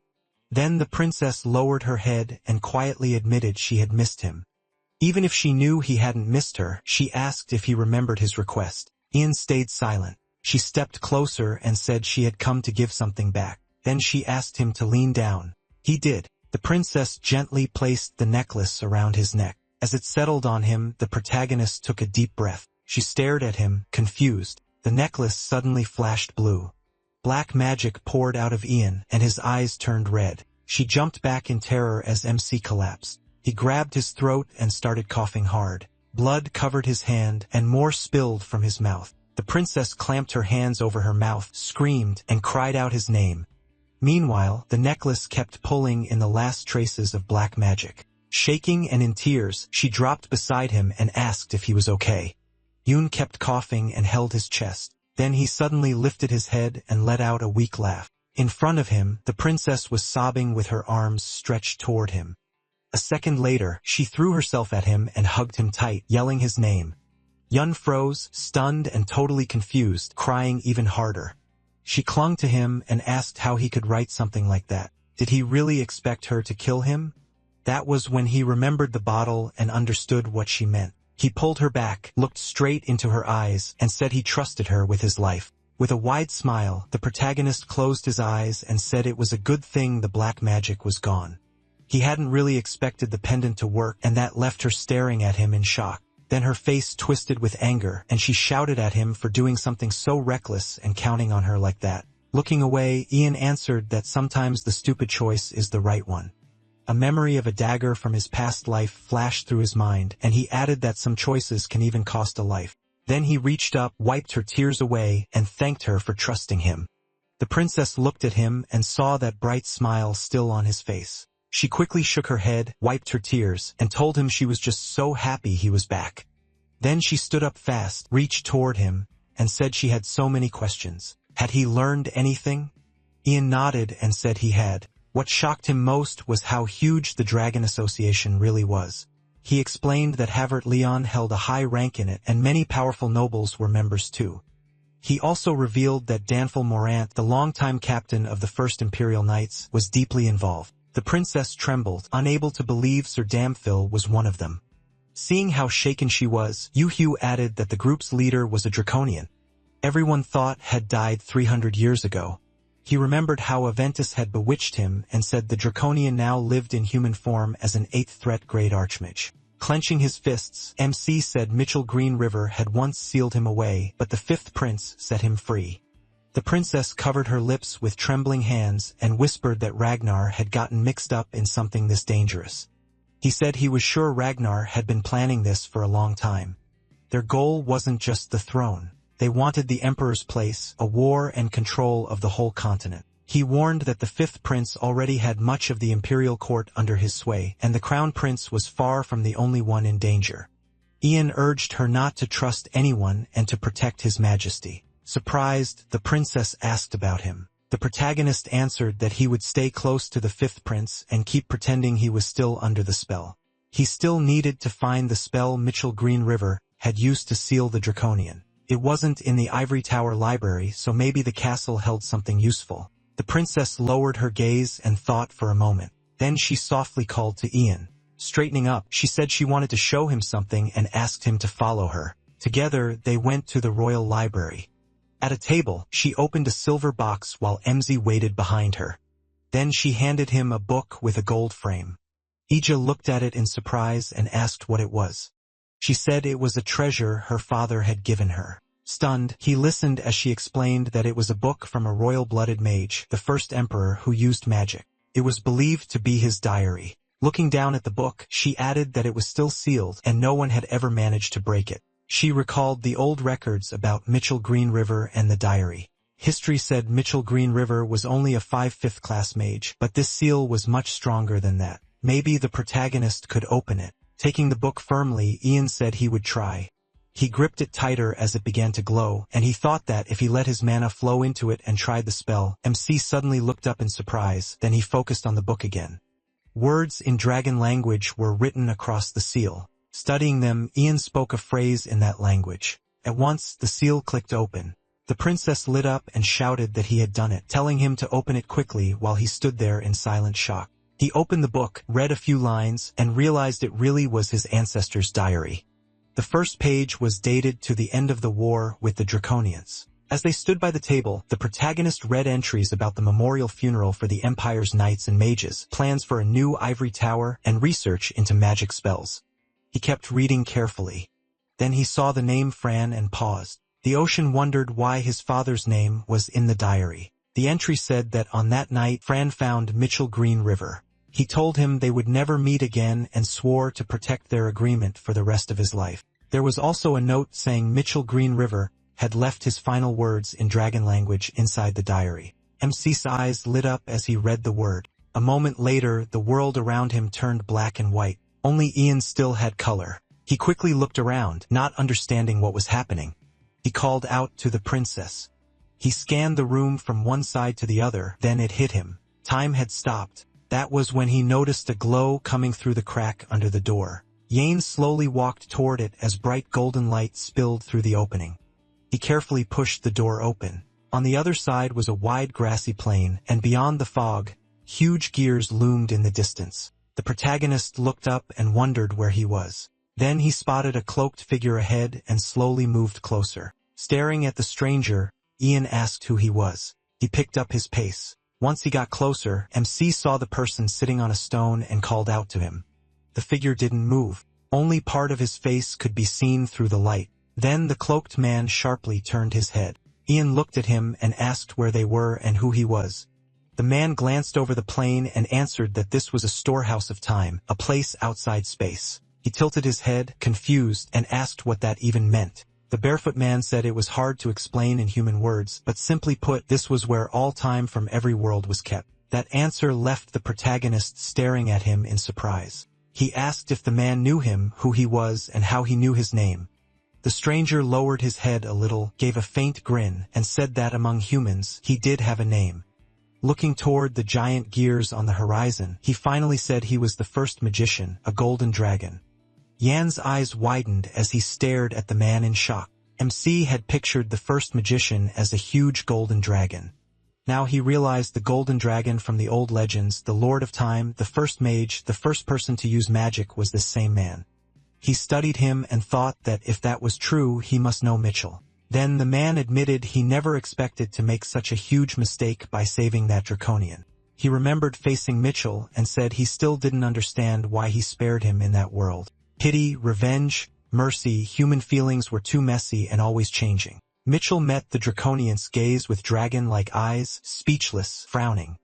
Then the princess lowered her head and quietly admitted she had missed him. Even if she knew he hadn't missed her, she asked if he remembered his request. Ian stayed silent. She stepped closer and said she had come to give something back. Then she asked him to lean down. He did. The princess gently placed the necklace around his neck. As it settled on him, the protagonist took a deep breath. She stared at him, confused. The necklace suddenly flashed blue. Black magic poured out of Ian, and his eyes turned red. She jumped back in terror as MC collapsed. He grabbed his throat and started coughing hard. Blood covered his hand, and more spilled from his mouth. The princess clamped her hands over her mouth, screamed, and cried out his name. Meanwhile, the necklace kept pulling in the last traces of black magic. Shaking and in tears, she dropped beside him and asked if he was okay. Yoon kept coughing and held his chest. Then he suddenly lifted his head and let out a weak laugh. In front of him, the princess was sobbing with her arms stretched toward him. A second later, she threw herself at him and hugged him tight, yelling his name. Yoon froze, stunned and totally confused, crying even harder. She clung to him and asked how he could write something like that. Did he really expect her to kill him? That was when he remembered the bottle and understood what she meant. He pulled her back, looked straight into her eyes, and said he trusted her with his life. With a wide smile, the protagonist closed his eyes and said it was a good thing the black magic was gone. He hadn't really expected the pendant to work, and that left her staring at him in shock. Then her face twisted with anger, and she shouted at him for doing something so reckless and counting on her like that. Looking away, Ian answered that sometimes the stupid choice is the right one. A memory of a dagger from his past life flashed through his mind, and he added that some choices can even cost a life. Then he reached up, wiped her tears away, and thanked her for trusting him. The princess looked at him and saw that bright smile still on his face. She quickly shook her head, wiped her tears, and told him she was just so happy he was back. Then she stood up fast, reached toward him, and said she had so many questions. Had he learned anything? Ian nodded and said he had. What shocked him most was how huge the Dragon Association really was. He explained that Havert Leon held a high rank in it and many powerful nobles were members too. He also revealed that Danfil Morant, the longtime captain of the First Imperial Knights, was deeply involved. The princess trembled, unable to believe Sir Damphil was one of them. Seeing how shaken she was, Yu added that the group's leader was a draconian. Everyone thought had died 300 years ago. He remembered how Aventus had bewitched him and said the draconian now lived in human form as an 8th threat Great Archmage. Clenching his fists, MC said Mitchell Green River had once sealed him away, but the 5th prince set him free. The princess covered her lips with trembling hands and whispered that Ragnar had gotten mixed up in something this dangerous. He said he was sure Ragnar had been planning this for a long time. Their goal wasn't just the throne. They wanted the emperor's place, a war and control of the whole continent. He warned that the 5th prince already had much of the imperial court under his sway, and the crown prince was far from the only one in danger. Ian urged her not to trust anyone and to protect his majesty. Surprised, the princess asked about him. The protagonist answered that he would stay close to the 5th prince and keep pretending he was still under the spell. He still needed to find the spell Mitchell Green River had used to seal the draconian. It wasn't in the Ivory Tower library, so maybe the castle held something useful. The princess lowered her gaze and thought for a moment. Then she softly called to Ian. Straightening up, she said she wanted to show him something and asked him to follow her. Together, they went to the royal library. At a table, she opened a silver box while MZ waited behind her. Then she handed him a book with a gold frame. Ija looked at it in surprise and asked what it was. She said it was a treasure her father had given her. Stunned, he listened as she explained that it was a book from a royal-blooded mage, the first emperor who used magic. It was believed to be his diary. Looking down at the book, she added that it was still sealed and no one had ever managed to break it. She recalled the old records about Mitchell Green River and the diary. History said Mitchell Green River was only a 5th class mage, but this seal was much stronger than that. Maybe the protagonist could open it. Taking the book firmly, Ian said he would try. He gripped it tighter as it began to glow, and he thought that if he let his mana flow into it and tried the spell, MC suddenly looked up in surprise, then he focused on the book again. Words in dragon language were written across the seal. Studying them, Ian spoke a phrase in that language. At once, the seal clicked open. The princess lit up and shouted that he had done it, telling him to open it quickly while he stood there in silent shock. He opened the book, read a few lines, and realized it really was his ancestor's diary. The first page was dated to the end of the war with the Draconians. As they stood by the table, the protagonist read entries about the memorial funeral for the Empire's knights and mages, plans for a new ivory tower, and research into magic spells. He kept reading carefully. Then he saw the name Fran and paused. The ocean wondered why his father's name was in the diary. The entry said that on that night, Fran found Mitchell Green River. He told him they would never meet again and swore to protect their agreement for the rest of his life. There was also a note saying Mitchell Green River had left his final words in dragon language inside the diary. MC's eyes lit up as he read the word. A moment later, the world around him turned black and white. Only Ian still had color. He quickly looked around, not understanding what was happening. He called out to the princess. He scanned the room from one side to the other, then it hit him. Time had stopped. That was when he noticed a glow coming through the crack under the door. Yane slowly walked toward it as bright golden light spilled through the opening. He carefully pushed the door open. On the other side was a wide grassy plain, and beyond the fog, huge gears loomed in the distance. The protagonist looked up and wondered where he was. Then he spotted a cloaked figure ahead and slowly moved closer. Staring at the stranger, Ian asked who he was. He picked up his pace. Once he got closer, MC saw the person sitting on a stone and called out to him. The figure didn't move. Only part of his face could be seen through the light. Then the cloaked man sharply turned his head. Ian looked at him and asked where they were and who he was. The man glanced over the plain and answered that this was a storehouse of time, a place outside space. He tilted his head, confused, and asked what that even meant. The barefoot man said it was hard to explain in human words, but simply put, this was where all time from every world was kept. That answer left the protagonist staring at him in surprise. He asked if the man knew him, who he was, and how he knew his name. The stranger lowered his head a little, gave a faint grin, and said that among humans, he did have a name. Looking toward the giant gears on the horizon, he finally said he was the first magician, a golden dragon. Yan's eyes widened as he stared at the man in shock. MC had pictured the first magician as a huge golden dragon. Now he realized the golden dragon from the old legends, the Lord of Time, the first mage, the first person to use magic was this same man. He studied him and thought that if that was true, he must know Mitchell. Then the man admitted he never expected to make such a huge mistake by saving that draconian. He remembered facing Mitchell and said he still didn't understand why he spared him in that world. Pity, revenge, mercy, human feelings were too messy and always changing. Mitchell met the draconian's gaze with dragon-like eyes, speechless, frowning.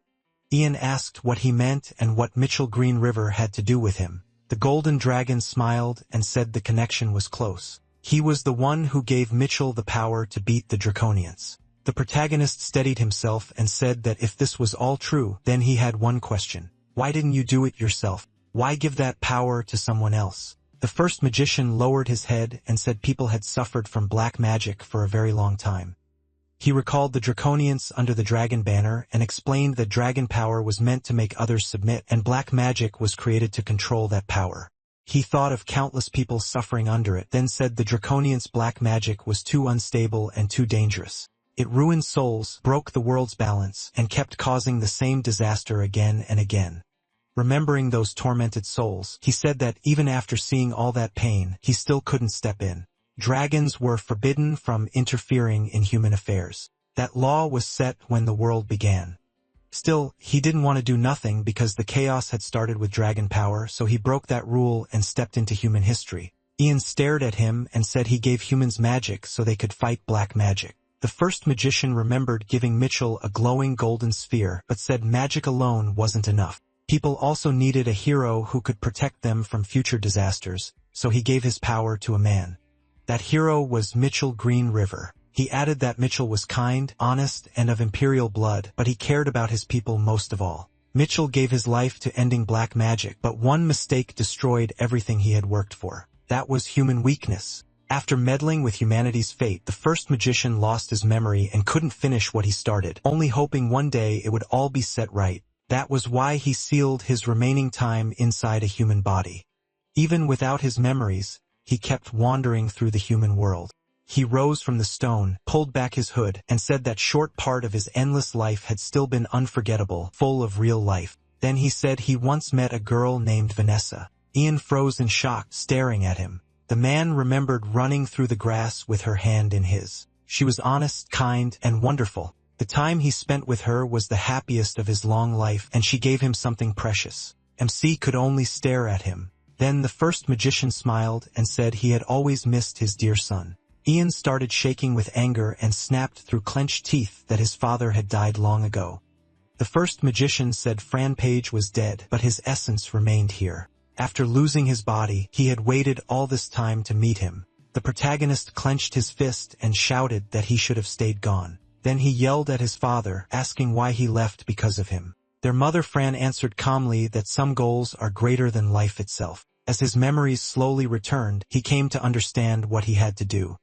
Ian asked what he meant and what Mitchell Green River had to do with him. The golden dragon smiled and said the connection was close. He was the one who gave Mitchell the power to beat the draconians. The protagonist steadied himself and said that if this was all true, then he had one question. Why didn't you do it yourself? Why give that power to someone else? The first magician lowered his head and said people had suffered from black magic for a very long time. He recalled the draconians under the dragon banner and explained that dragon power was meant to make others submit and black magic was created to control that power. He thought of countless people suffering under it, then said the draconians' black magic was too unstable and too dangerous. It ruined souls, broke the world's balance, and kept causing the same disaster again and again. Remembering those tormented souls, he said that even after seeing all that pain, he still couldn't step in. Dragons were forbidden from interfering in human affairs. That law was set when the world began. Still, he didn't want to do nothing because the chaos had started with dragon power, so he broke that rule and stepped into human history. Ian stared at him and said he gave humans magic so they could fight black magic. The first magician remembered giving Mitchell a glowing golden sphere, but said magic alone wasn't enough. People also needed a hero who could protect them from future disasters, so he gave his power to a man. That hero was Mitchell Green River. He added that Mitchell was kind, honest, and of imperial blood, but he cared about his people most of all. Mitchell gave his life to ending black magic, but one mistake destroyed everything he had worked for. That was human weakness. After meddling with humanity's fate, the first magician lost his memory and couldn't finish what he started, only hoping one day it would all be set right. That was why he sealed his remaining time inside a human body. Even without his memories, he kept wandering through the human world. He rose from the stone, pulled back his hood, and said that short part of his endless life had still been unforgettable, full of real life. Then he said he once met a girl named Vanessa. Ian froze in shock, staring at him. The man remembered running through the grass with her hand in his. She was honest, kind, and wonderful. The time he spent with her was the happiest of his long life, and she gave him something precious. MC could only stare at him. Then the first magician smiled and said he had always missed his dear son. Ian started shaking with anger and snapped through clenched teeth that his father had died long ago. The first magician said Fran Page was dead, but his essence remained here. After losing his body, he had waited all this time to meet him. The protagonist clenched his fist and shouted that he should have stayed gone. Then he yelled at his father, asking why he left because of him. Their mother Fran answered calmly that some goals are greater than life itself. As his memories slowly returned, he came to understand what he had to do.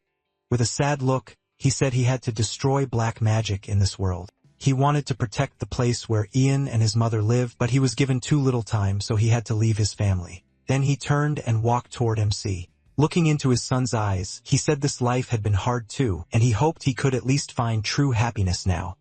With a sad look, he said he had to destroy black magic in this world. He wanted to protect the place where Ian and his mother lived, but he was given too little time, so he had to leave his family. Then he turned and walked toward MC. Looking into his son's eyes, he said this life had been hard too, and he hoped he could at least find true happiness now.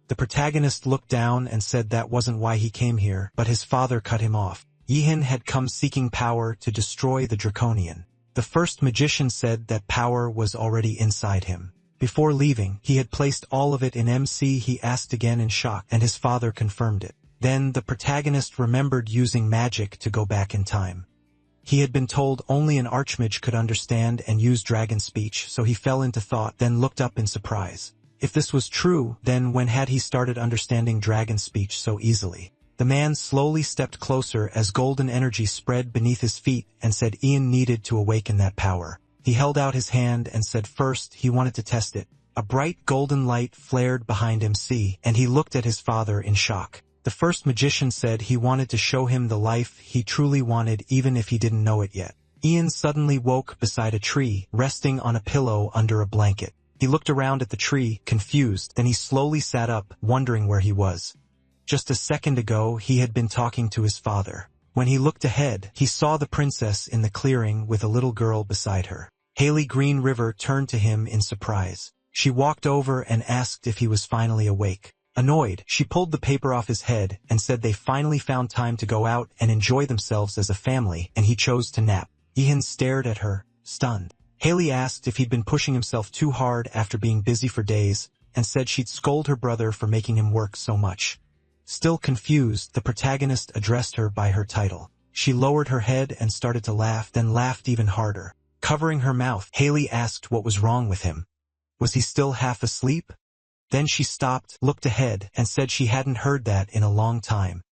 The protagonist looked down and said that wasn't why he came here, but his father cut him off. Yihan had come seeking power to destroy the Draconian. The first magician said that power was already inside him. Before leaving, he had placed all of it in MC. He asked again in shock, and his father confirmed it. Then the protagonist remembered using magic to go back in time. He had been told only an archmage could understand and use dragon speech, so he fell into thought, then looked up in surprise. If this was true, then when had he started understanding dragon speech so easily? The man slowly stepped closer as golden energy spread beneath his feet and said Ian needed to awaken that power. He held out his hand and said first he wanted to test it. A bright golden light flared behind MC, and he looked at his father in shock. The first magician said he wanted to show him the life he truly wanted even if he didn't know it yet. Ian suddenly woke beside a tree, resting on a pillow under a blanket. He looked around at the tree, confused, then he slowly sat up, wondering where he was. Just a second ago, he had been talking to his father. When he looked ahead, he saw the princess in the clearing with a little girl beside her. Haley Green River turned to him in surprise. She walked over and asked if he was finally awake. Annoyed, she pulled the paper off his head and said they finally found time to go out and enjoy themselves as a family, and he chose to nap. Ian stared at her, stunned. Haley asked if he'd been pushing himself too hard after being busy for days, and said she'd scold her brother for making him work so much. Still confused, the protagonist addressed her by her title. She lowered her head and started to laugh, then laughed even harder. Covering her mouth, Haley asked what was wrong with him. Was he still half asleep? Then she stopped, looked ahead, and said she hadn't heard that in a long time.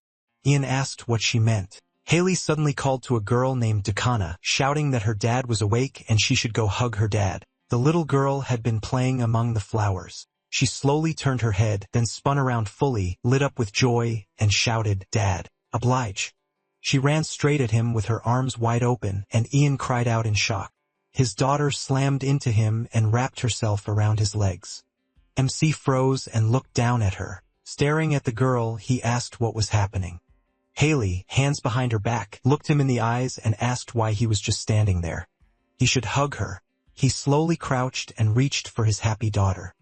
Ian asked what she meant. Haley suddenly called to a girl named Dakana, shouting that her dad was awake and she should go hug her dad. The little girl had been playing among the flowers. She slowly turned her head, then spun around fully, lit up with joy, and shouted, "Dad, oblige." She ran straight at him with her arms wide open, and Ian cried out in shock. His daughter slammed into him and wrapped herself around his legs. MC froze and looked down at her. Staring at the girl, he asked what was happening. Haley, hands behind her back, looked him in the eyes and asked why he was just standing there. He should hug her. He slowly crouched and reached for his happy daughter.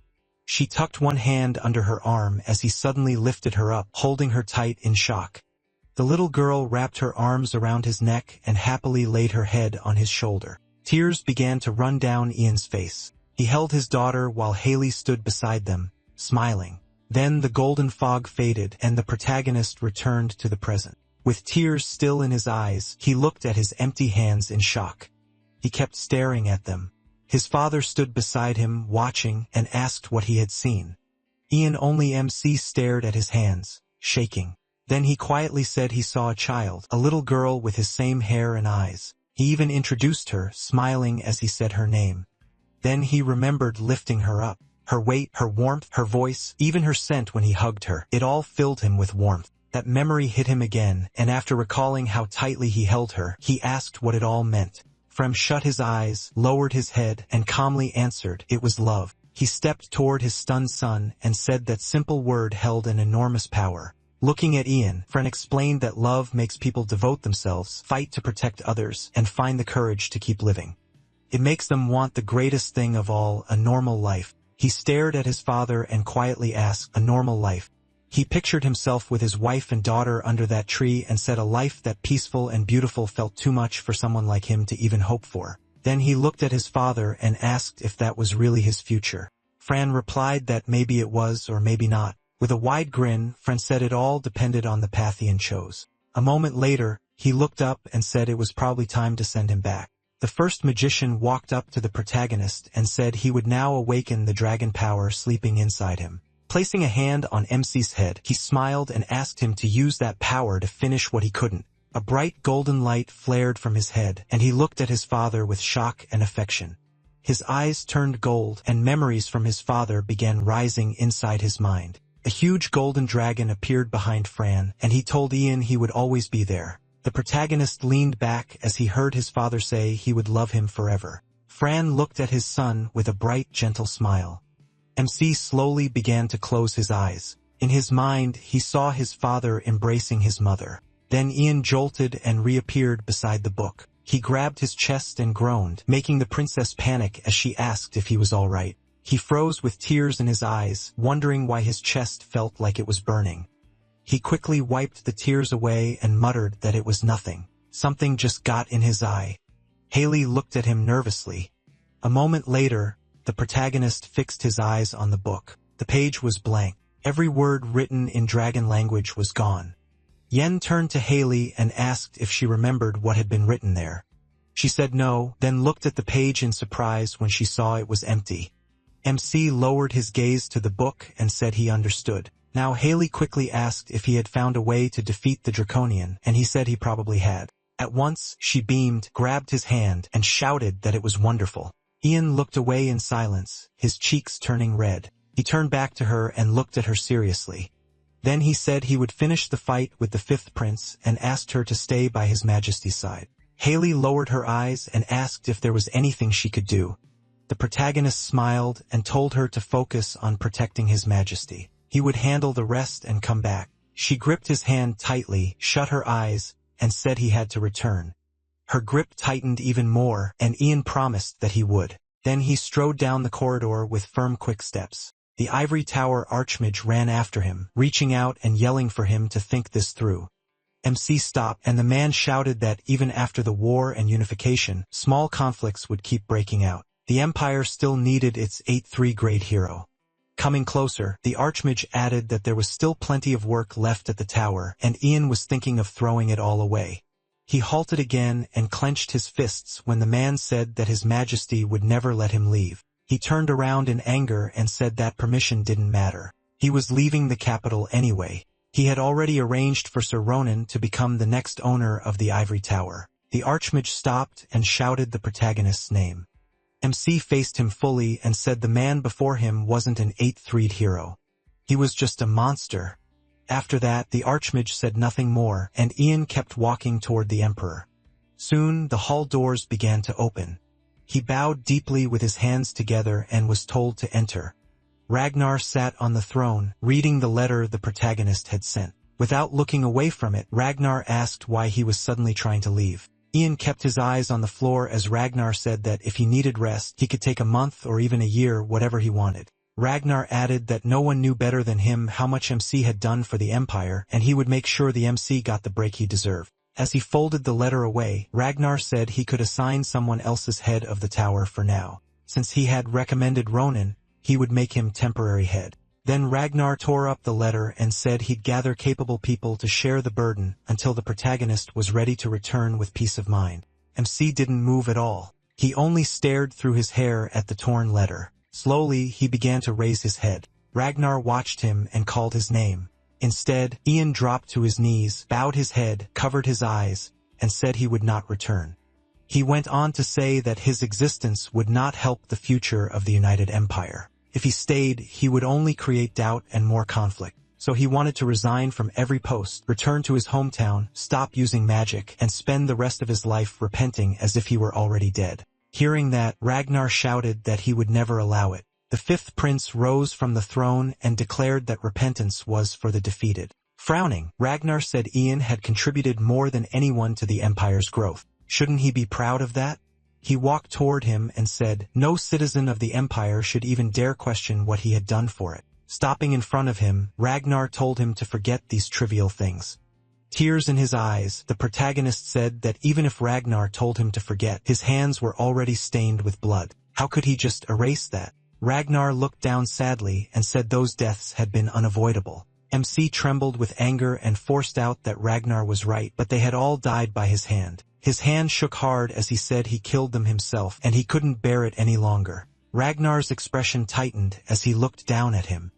She tucked one hand under her arm as he suddenly lifted her up, holding her tight in shock. The little girl wrapped her arms around his neck and happily laid her head on his shoulder. Tears began to run down Ian's face. He held his daughter while Haley stood beside them, smiling. Then the golden fog faded and the protagonist returned to the present. With tears still in his eyes, he looked at his empty hands in shock. He kept staring at them. His father stood beside him, watching, and asked what he had seen. Ian only MC stared at his hands, shaking. Then he quietly said he saw a child, a little girl with his same hair and eyes. He even introduced her, smiling as he said her name. Then he remembered lifting her up. Her weight, her warmth, her voice, even her scent when he hugged her. It all filled him with warmth. That memory hit him again, and after recalling how tightly he held her, he asked what it all meant. Frem shut his eyes, lowered his head, and calmly answered, it was love. He stepped toward his stunned son and said that simple word held an enormous power. Looking at Ian, Frem explained that love makes people devote themselves, fight to protect others, and find the courage to keep living. It makes them want the greatest thing of all, a normal life. He stared at his father and quietly asked, a normal life. He pictured himself with his wife and daughter under that tree and said a life that peaceful and beautiful felt too much for someone like him to even hope for. Then he looked at his father and asked if that was really his future. Fran replied that maybe it was or maybe not. With a wide grin, Fran said it all depended on the path Ian chose. A moment later, he looked up and said it was probably time to send him back. The first magician walked up to the protagonist and said he would now awaken the dragon power sleeping inside him. Placing a hand on MC's head, he smiled and asked him to use that power to finish what he couldn't. A bright golden light flared from his head, and he looked at his father with shock and affection. His eyes turned gold, and memories from his father began rising inside his mind. A huge golden dragon appeared behind Fran, and he told Ian he would always be there. The protagonist leaned back as he heard his father say he would love him forever. Fran looked at his son with a bright, gentle smile. MC slowly began to close his eyes. In his mind, he saw his father embracing his mother. Then Ian jolted and reappeared beside the book. He grabbed his chest and groaned, making the princess panic as she asked if he was all right. He froze with tears in his eyes, wondering why his chest felt like it was burning. He quickly wiped the tears away and muttered that it was nothing. Something just got in his eye. Haley looked at him nervously. A moment later, the protagonist fixed his eyes on the book. The page was blank. Every word written in dragon language was gone. Yen turned to Haley and asked if she remembered what had been written there. She said no, then looked at the page in surprise when she saw it was empty. MC lowered his gaze to the book and said he understood. Now Haley quickly asked if he had found a way to defeat the Draconian, and he said he probably had. At once, she beamed, grabbed his hand, and shouted that it was wonderful. Ian looked away in silence, his cheeks turning red. He turned back to her and looked at her seriously. Then he said he would finish the fight with the fifth prince and asked her to stay by his majesty's side. Haley lowered her eyes and asked if there was anything she could do. The protagonist smiled and told her to focus on protecting his majesty. He would handle the rest and come back. She gripped his hand tightly, shut her eyes, and said he had to return. Her grip tightened even more, and Ian promised that he would. Then he strode down the corridor with firm, quick steps. The ivory tower archmage ran after him, reaching out and yelling for him to think this through. MC stopped, and the man shouted that even after the war and unification, small conflicts would keep breaking out. The Empire still needed its 8th grade hero. Coming closer, the archmage added that there was still plenty of work left at the tower, and Ian was thinking of throwing it all away. He halted again and clenched his fists when the man said that his majesty would never let him leave. He turned around in anger and said that permission didn't matter. He was leaving the capital anyway. He had already arranged for Sir Ronan to become the next owner of the ivory tower. The archmage stopped and shouted the protagonist's name. MC faced him fully and said the man before him wasn't an 8th grade hero. He was just a monster. After that, the archmage said nothing more, and Ian kept walking toward the emperor. Soon, the hall doors began to open. He bowed deeply with his hands together and was told to enter. Ragnar sat on the throne, reading the letter the protagonist had sent. Without looking away from it, Ragnar asked why he was suddenly trying to leave. Ian kept his eyes on the floor as Ragnar said that if he needed rest, he could take a month or even a year, whatever he wanted. Ragnar added that no one knew better than him how much MC had done for the Empire, and he would make sure the MC got the break he deserved. As he folded the letter away, Ragnar said he could assign someone else's head of the tower for now. Since he had recommended Ronan, he would make him temporary head. Then Ragnar tore up the letter and said he'd gather capable people to share the burden until the protagonist was ready to return with peace of mind. MC didn't move at all. He only stared through his hair at the torn letter. Slowly, he began to raise his head. Ragnar watched him and called his name. Instead, Ian dropped to his knees, bowed his head, covered his eyes, and said he would not return. He went on to say that his existence would not help the future of the United Empire. If he stayed, he would only create doubt and more conflict. So he wanted to resign from every post, return to his hometown, stop using magic, and spend the rest of his life repenting as if he were already dead. Hearing that, Ragnar shouted that he would never allow it. The fifth prince rose from the throne and declared that repentance was for the defeated. Frowning, Ragnar said Ian had contributed more than anyone to the Empire's growth. Shouldn't he be proud of that? He walked toward him and said, no citizen of the Empire should even dare question what he had done for it. Stopping in front of him, Ragnar told him to forget these trivial things. Tears in his eyes, the protagonist said that even if Ragnar told him to forget, his hands were already stained with blood. How could he just erase that? Ragnar looked down sadly and said those deaths had been unavoidable. MC trembled with anger and forced out that Ragnar was right, but they had all died by his hand. His hand shook hard as he said he killed them himself, and he couldn't bear it any longer. Ragnar's expression tightened as he looked down at him.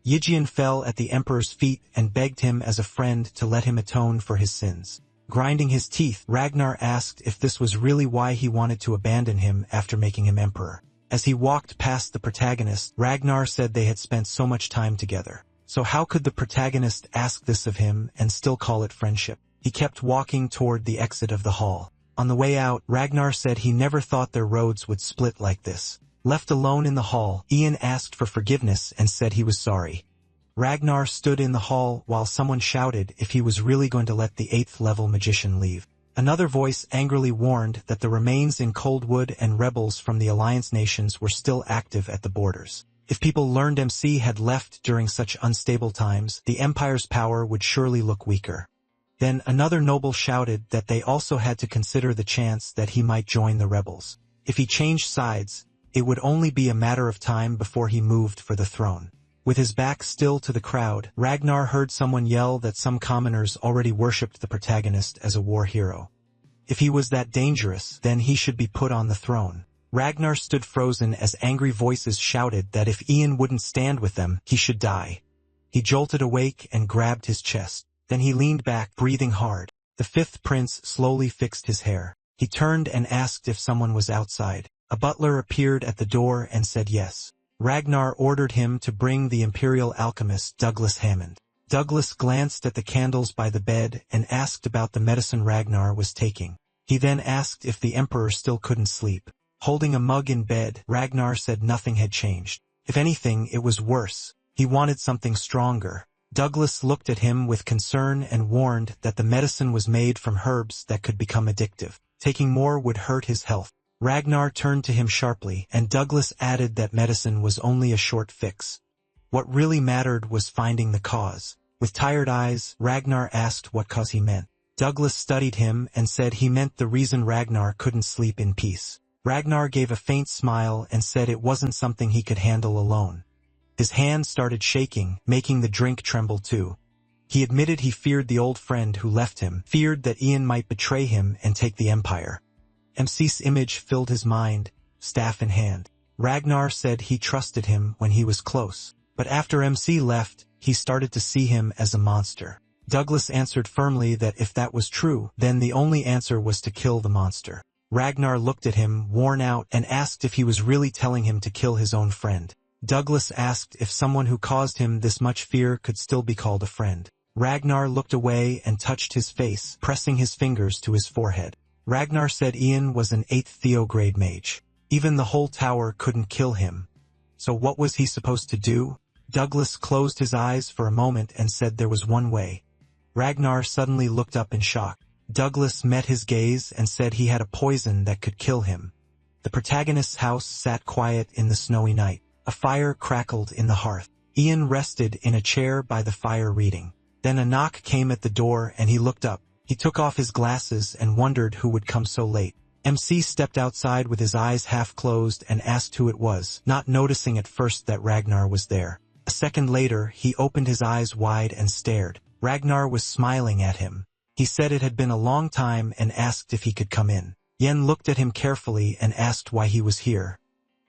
Yijian fell at the emperor's feet and begged him as a friend to let him atone for his sins. Grinding his teeth, Ragnar asked if this was really why he wanted to abandon him after making him emperor. As he walked past the protagonist, Ragnar said they had spent so much time together. So how could the protagonist ask this of him and still call it friendship? He kept walking toward the exit of the hall. On the way out, Ragnar said he never thought their roads would split like this. Left alone in the hall, Ian asked for forgiveness and said he was sorry. Ragnar stood in the hall while someone shouted if he was really going to let the 8th level magician leave. Another voice angrily warned that the remains in Coldwood and rebels from the Alliance nations were still active at the borders. If people learned MC had left during such unstable times, the Empire's power would surely look weaker. Then another noble shouted that they also had to consider the chance that he might join the rebels. If he changed sides, it would only be a matter of time before he moved for the throne. With his back still to the crowd, Ragnar heard someone yell that some commoners already worshipped the protagonist as a war hero. If he was that dangerous, then he should be put on the throne. Ragnar stood frozen as angry voices shouted that if Ian wouldn't stand with them, he should die. He jolted awake and grabbed his chest. Then he leaned back, breathing hard. The 5th prince slowly fixed his hair. He turned and asked if someone was outside. A butler appeared at the door and said yes. Ragnar ordered him to bring the imperial alchemist Douglas Hammond. Douglas glanced at the candles by the bed and asked about the medicine Ragnar was taking. He then asked if the emperor still couldn't sleep. Holding a mug in bed, Ragnar said nothing had changed. If anything, it was worse. He wanted something stronger. Douglas looked at him with concern and warned that the medicine was made from herbs that could become addictive. Taking more would hurt his health. Ragnar turned to him sharply, and Douglas added that medicine was only a short fix. What really mattered was finding the cause. With tired eyes, Ragnar asked what cause he meant. Douglas studied him and said he meant the reason Ragnar couldn't sleep in peace. Ragnar gave a faint smile and said it wasn't something he could handle alone. His hand started shaking, making the drink tremble too. He admitted he feared the old friend who left him, feared that Ian might betray him and take the Empire. MC's image filled his mind, staff in hand. Ragnar said he trusted him when he was close, but after MC left, he started to see him as a monster. Douglas answered firmly that if that was true, then the only answer was to kill the monster. Ragnar looked at him, worn out, and asked if he was really telling him to kill his own friend. Douglas asked if someone who caused him this much fear could still be called a friend. Ragnar looked away and touched his face, pressing his fingers to his forehead. Ragnar said Ian was an 8th Theo-grade mage. Even the whole tower couldn't kill him. So what was he supposed to do? Douglas closed his eyes for a moment and said there was one way. Ragnar suddenly looked up in shock. Douglas met his gaze and said he had a poison that could kill him. The protagonist's house sat quiet in the snowy night. A fire crackled in the hearth. Ian rested in a chair by the fire reading. Then a knock came at the door and he looked up. He took off his glasses and wondered who would come so late. MC stepped outside with his eyes half closed and asked who it was, not noticing at first that Ragnar was there. A second later, he opened his eyes wide and stared. Ragnar was smiling at him. He said it had been a long time and asked if he could come in. Yen looked at him carefully and asked why he was here.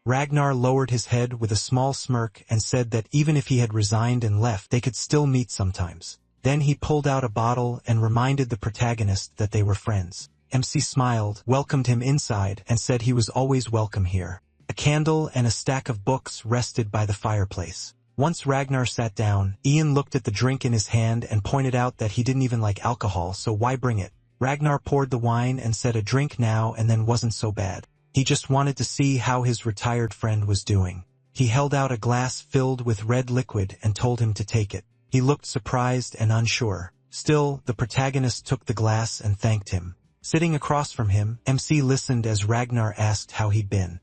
Ragnar lowered his head with a small smirk and said that even if he had resigned and left, they could still meet sometimes. Then he pulled out a bottle and reminded the protagonist that they were friends. MC smiled, welcomed him inside, and said he was always welcome here. A candle and a stack of books rested by the fireplace. Once Ragnar sat down, Ian looked at the drink in his hand and pointed out that he didn't even like alcohol, so why bring it? Ragnar poured the wine and said a drink now and then wasn't so bad. He just wanted to see how his retired friend was doing. He held out a glass filled with red liquid and told him to take it. He looked surprised and unsure. Still, the protagonist took the glass and thanked him. Sitting across from him, MC listened as Ragnar asked how he'd been.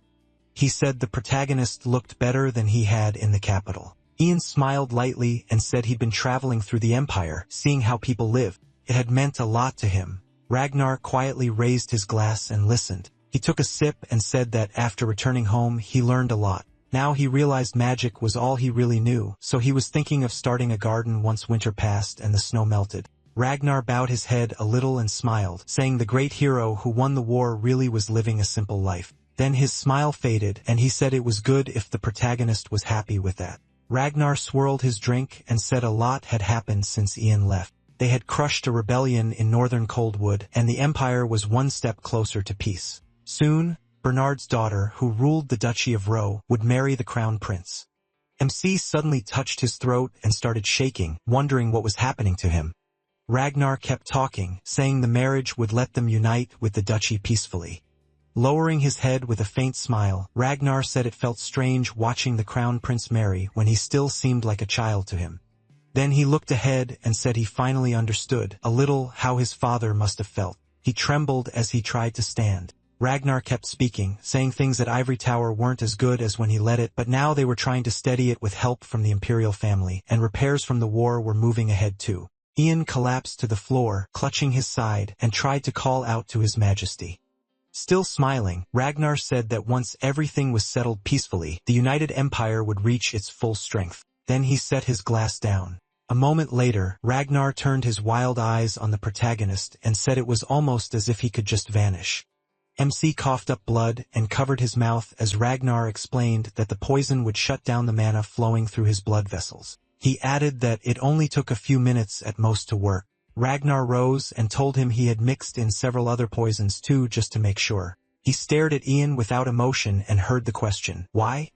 He said the protagonist looked better than he had in the capital. Ian smiled lightly and said he'd been traveling through the Empire, seeing how people live. It had meant a lot to him. Ragnar quietly raised his glass and listened. He took a sip and said that after returning home, he learned a lot. Now he realized magic was all he really knew, so he was thinking of starting a garden once winter passed and the snow melted. Ragnar bowed his head a little and smiled, saying the great hero who won the war really was living a simple life. Then his smile faded, and he said it was good if the protagonist was happy with that. Ragnar swirled his drink and said a lot had happened since Ian left. They had crushed a rebellion in northern Coldwood, and the Empire was one step closer to peace. Soon, Bernard's daughter, who ruled the Duchy of Ro, would marry the crown prince. MC suddenly touched his throat and started shaking, wondering what was happening to him. Ragnar kept talking, saying the marriage would let them unite with the duchy peacefully. Lowering his head with a faint smile, Ragnar said it felt strange watching the crown prince marry when he still seemed like a child to him. Then he looked ahead and said he finally understood, a little, how his father must have felt. He trembled as he tried to stand. Ragnar kept speaking, saying things at Ivory Tower weren't as good as when he led it, but now they were trying to steady it with help from the imperial family, and repairs from the war were moving ahead too. Ian collapsed to the floor, clutching his side, and tried to call out to his majesty. Still smiling, Ragnar said that once everything was settled peacefully, the United Empire would reach its full strength. Then he set his glass down. A moment later, Ragnar turned his wild eyes on the protagonist and said it was almost as if he could just vanish. MC coughed up blood and covered his mouth as Ragnar explained that the poison would shut down the mana flowing through his blood vessels. He added that it only took a few minutes at most to work. Ragnar rose and told him he had mixed in several other poisons too just to make sure. He stared at Ian without emotion and heard the question, "Why?"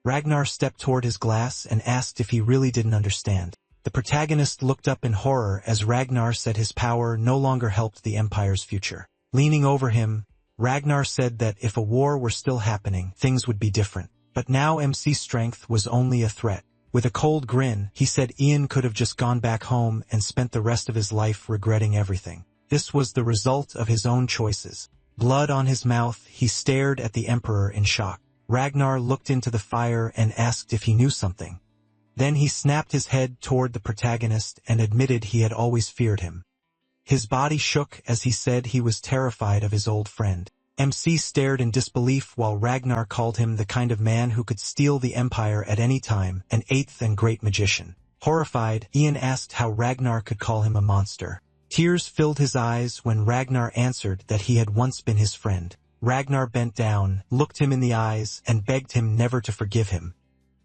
Ragnar stepped toward his glass and asked if he really didn't understand. The protagonist looked up in horror as Ragnar said his power no longer helped the Empire's future. Leaning over him, Ragnar said that if a war were still happening, things would be different. But now MC's strength was only a threat. With a cold grin, he said Ian could have just gone back home and spent the rest of his life regretting everything. This was the result of his own choices. Blood on his mouth, he stared at the Emperor in shock. Ragnar looked into the fire and asked if he knew something. Then he snapped his head toward the protagonist and admitted he had always feared him. His body shook as he said he was terrified of his old friend. MC stared in disbelief while Ragnar called him the kind of man who could steal the Empire at any time, an eighth and great magician. Horrified, Ian asked how Ragnar could call him a monster. Tears filled his eyes when Ragnar answered that he had once been his friend. Ragnar bent down, looked him in the eyes, and begged him never to forgive him.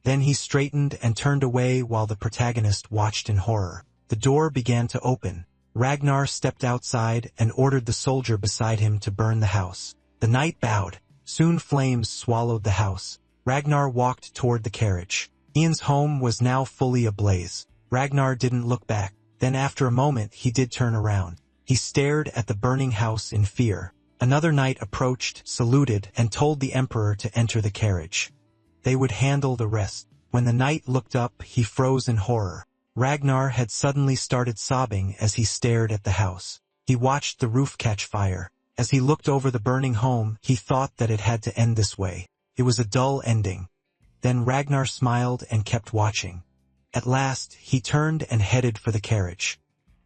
Then he straightened and turned away while the protagonist watched in horror. The door began to open. Ragnar stepped outside and ordered the soldier beside him to burn the house. The knight bowed. Soon flames swallowed the house. Ragnar walked toward the carriage. Ian's home was now fully ablaze. Ragnar didn't look back. Then after a moment he did turn around. He stared at the burning house in fear. Another knight approached, saluted, and told the Emperor to enter the carriage. They would handle the rest. When the knight looked up, he froze in horror. Ragnar had suddenly started sobbing as he stared at the house. He watched the roof catch fire. As he looked over the burning home, he thought that it had to end this way. It was a dull ending. Then Ragnar smiled and kept watching. At last, he turned and headed for the carriage.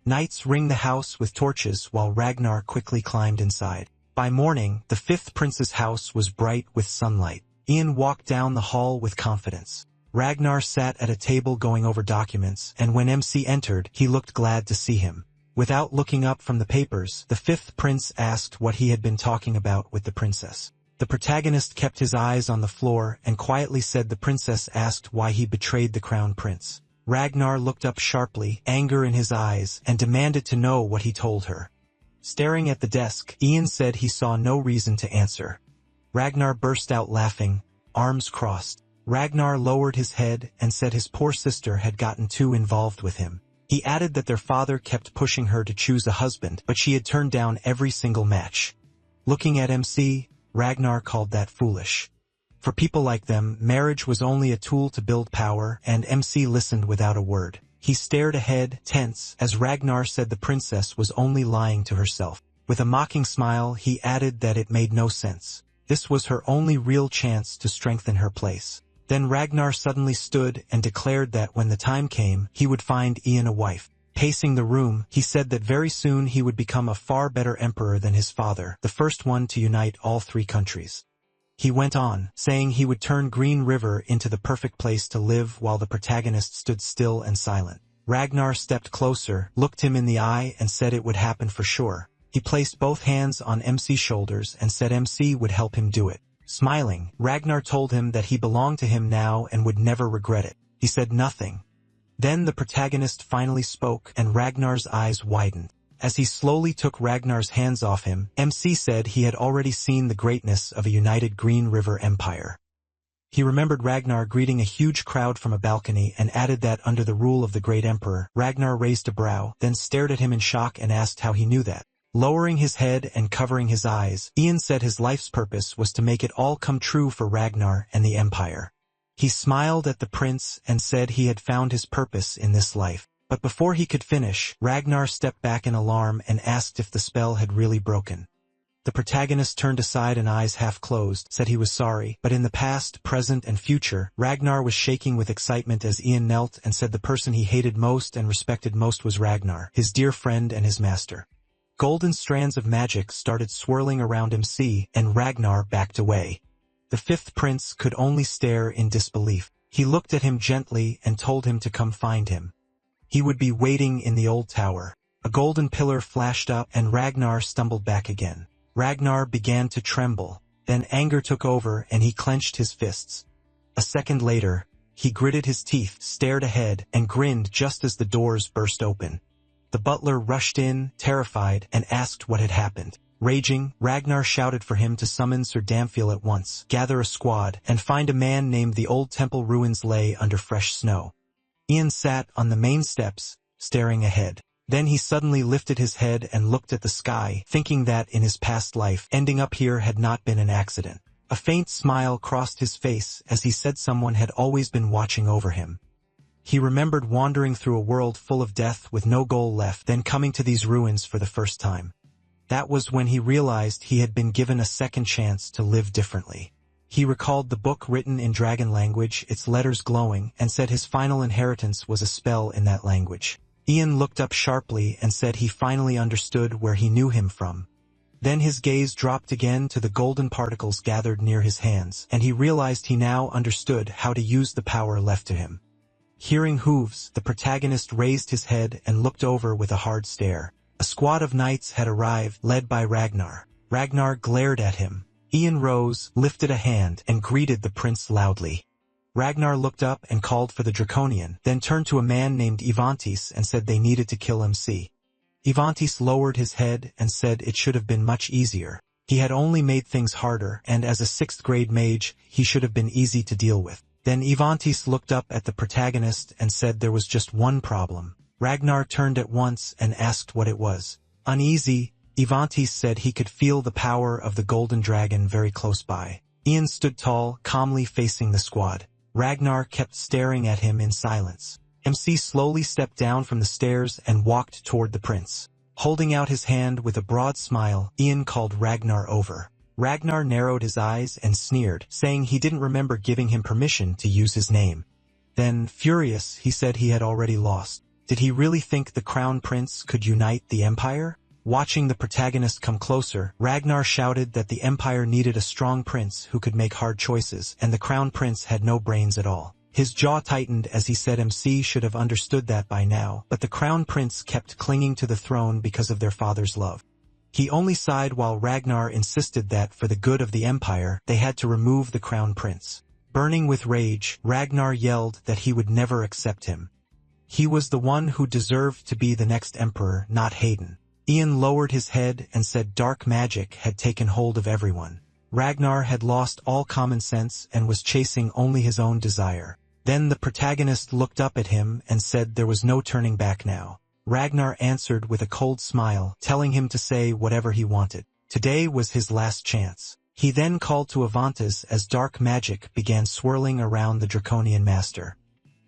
Knights ringed the house with torches while Ragnar quickly climbed inside. By morning, the fifth prince's house was bright with sunlight. Ian walked down the hall with confidence. Ragnar sat at a table going over documents, and when MC entered, he looked glad to see him. Without looking up from the papers, the fifth prince asked what he had been talking about with the princess. The protagonist kept his eyes on the floor and quietly said the princess asked why he betrayed the crown prince. Ragnar looked up sharply, anger in his eyes, and demanded to know what he told her. Staring at the desk, Ian said he saw no reason to answer. Ragnar burst out laughing, arms crossed. Ragnar lowered his head and said his poor sister had gotten too involved with him. He added that their father kept pushing her to choose a husband, but she had turned down every single match. Looking at MC, Ragnar called that foolish. For people like them, marriage was only a tool to build power, and MC listened without a word. He stared ahead, tense, as Ragnar said the princess was only lying to herself. With a mocking smile, he added that it made no sense. This was her only real chance to strengthen her place. Then Ragnar suddenly stood and declared that when the time came, he would find Ian a wife. Pacing the room, he said that very soon he would become a far better emperor than his father, the first one to unite all three countries. He went on, saying he would turn Green River into the perfect place to live while the protagonist stood still and silent. Ragnar stepped closer, looked him in the eye, and said it would happen for sure. He placed both hands on MC's shoulders and said MC would help him do it. Smiling, Ragnar told him that he belonged to him now and would never regret it. He said nothing. Then the protagonist finally spoke and Ragnar's eyes widened. As he slowly took Ragnar's hands off him, MC said he had already seen the greatness of a united Green River Empire. He remembered Ragnar greeting a huge crowd from a balcony and added that under the rule of the great emperor, Ragnar raised a brow, then stared at him in shock and asked how he knew that. Lowering his head and covering his eyes, Ian said his life's purpose was to make it all come true for Ragnar and the Empire. He smiled at the prince and said he had found his purpose in this life. But before he could finish, Ragnar stepped back in alarm and asked if the spell had really broken. The protagonist turned aside and eyes half closed, said he was sorry, but in the past, present, and future, Ragnar was shaking with excitement as Ian knelt and said the person he hated most and respected most was Ragnar, his dear friend and his master. Golden strands of magic started swirling around MC, and Ragnar backed away. The fifth prince could only stare in disbelief. He looked at him gently and told him to come find him. He would be waiting in the old tower. A golden pillar flashed up and Ragnar stumbled back again. Ragnar began to tremble. Then anger took over and he clenched his fists. A second later, he gritted his teeth, stared ahead, and grinned just as the doors burst open. The butler rushed in, terrified, and asked what had happened. Raging, Ragnar shouted for him to summon Sir Damphil at once, gather a squad, and find a man named the old temple ruins lay under fresh snow. Ian sat on the main steps, staring ahead. Then he suddenly lifted his head and looked at the sky, thinking that in his past life, ending up here had not been an accident. A faint smile crossed his face as he said someone had always been watching over him. He remembered wandering through a world full of death with no goal left, then coming to these ruins for the first time. That was when he realized he had been given a second chance to live differently. He recalled the book written in dragon language, its letters glowing, and said his final inheritance was a spell in that language. Ian looked up sharply and said he finally understood where he knew him from. Then his gaze dropped again to the golden particles gathered near his hands, and he realized he now understood how to use the power left to him. Hearing hooves, the protagonist raised his head and looked over with a hard stare. A squad of knights had arrived, led by Ragnar. Ragnar glared at him. Ian rose, lifted a hand, and greeted the prince loudly. Ragnar looked up and called for the Draconian, then turned to a man named Ivantis and said they needed to kill MC. Ivantis lowered his head and said it should have been much easier. He had only made things harder, and as a 6th grade mage, he should have been easy to deal with. Then Ivantis looked up at the protagonist and said there was just one problem. Ragnar turned at once and asked what it was. Uneasy, Ivantis said he could feel the power of the golden dragon very close by. Ian stood tall, calmly facing the squad. Ragnar kept staring at him in silence. MC slowly stepped down from the stairs and walked toward the prince. Holding out his hand with a broad smile, Ian called Ragnar over. Ragnar narrowed his eyes and sneered, saying he didn't remember giving him permission to use his name. Then, furious, he said he had already lost. Did he really think the crown prince could unite the empire? Watching the protagonist come closer, Ragnar shouted that the empire needed a strong prince who could make hard choices, and the crown prince had no brains at all. His jaw tightened as he said MC should have understood that by now, but the crown prince kept clinging to the throne because of their father's love. He only sighed while Ragnar insisted that, for the good of the empire, they had to remove the crown prince. Burning with rage, Ragnar yelled that he would never accept him. He was the one who deserved to be the next emperor, not Hayden. Ian lowered his head and said dark magic had taken hold of everyone. Ragnar had lost all common sense and was chasing only his own desire. Then the protagonist looked up at him and said there was no turning back now. Ragnar answered with a cold smile, telling him to say whatever he wanted. Today was his last chance. He then called to Avantis as dark magic began swirling around the Draconian master.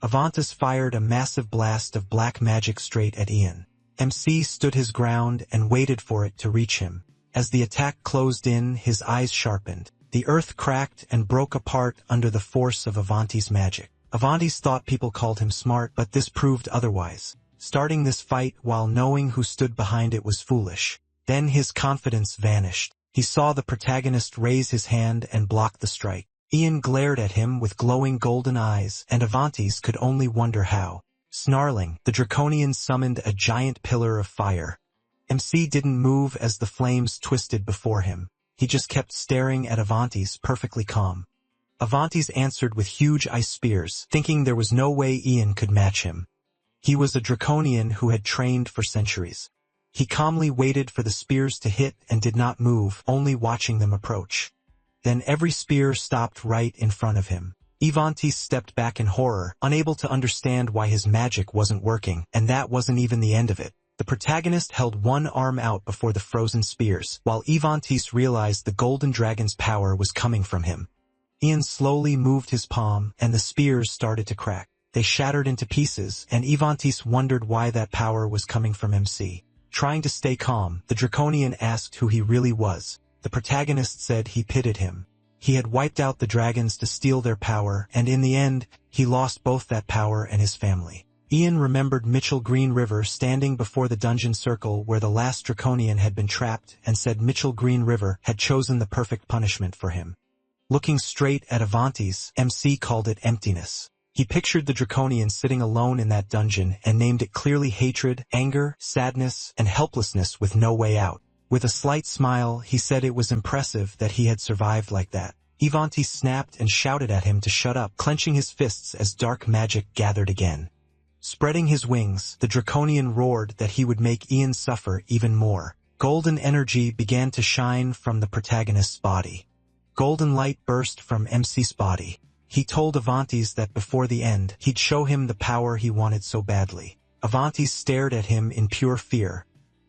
Avantis fired a massive blast of black magic straight at Ian. MC stood his ground and waited for it to reach him. As the attack closed in, his eyes sharpened. The earth cracked and broke apart under the force of Avanti's magic. Avantis thought people called him smart, but this proved otherwise. Starting this fight while knowing who stood behind it was foolish. Then his confidence vanished. He saw the protagonist raise his hand and block the strike. Ian glared at him with glowing golden eyes, and Avantis could only wonder how. Snarling, the Draconian summoned a giant pillar of fire. MC didn't move as the flames twisted before him. He just kept staring at Avantis, perfectly calm. Avantis answered with huge ice spears, thinking there was no way Ian could match him. He was a Draconian who had trained for centuries. He calmly waited for the spears to hit and did not move, only watching them approach. Then every spear stopped right in front of him. Ivantis stepped back in horror, unable to understand why his magic wasn't working, and that wasn't even the end of it. The protagonist held one arm out before the frozen spears, while Ivantis realized the golden dragon's power was coming from him. Ian slowly moved his palm, and the spears started to crack. They shattered into pieces, and Ivantis wondered why that power was coming from MC. Trying to stay calm, the Draconian asked who he really was. The protagonist said he pitied him. He had wiped out the dragons to steal their power, and in the end, he lost both that power and his family. Ian remembered Mitchell Green River standing before the dungeon circle where the last Draconian had been trapped and said Mitchell Green River had chosen the perfect punishment for him. Looking straight at Ivantis, MC called it emptiness. He pictured the Draconian sitting alone in that dungeon and named it clearly hatred, anger, sadness, and helplessness with no way out. With a slight smile, he said it was impressive that he had survived like that. Ivantis snapped and shouted at him to shut up, clenching his fists as dark magic gathered again. Spreading his wings, the Draconian roared that he would make Ian suffer even more. Golden energy began to shine from the protagonist's body. Golden light burst from MC's body. He told Ivantis that before the end, he'd show him the power he wanted so badly. Ivantis stared at him in pure fear.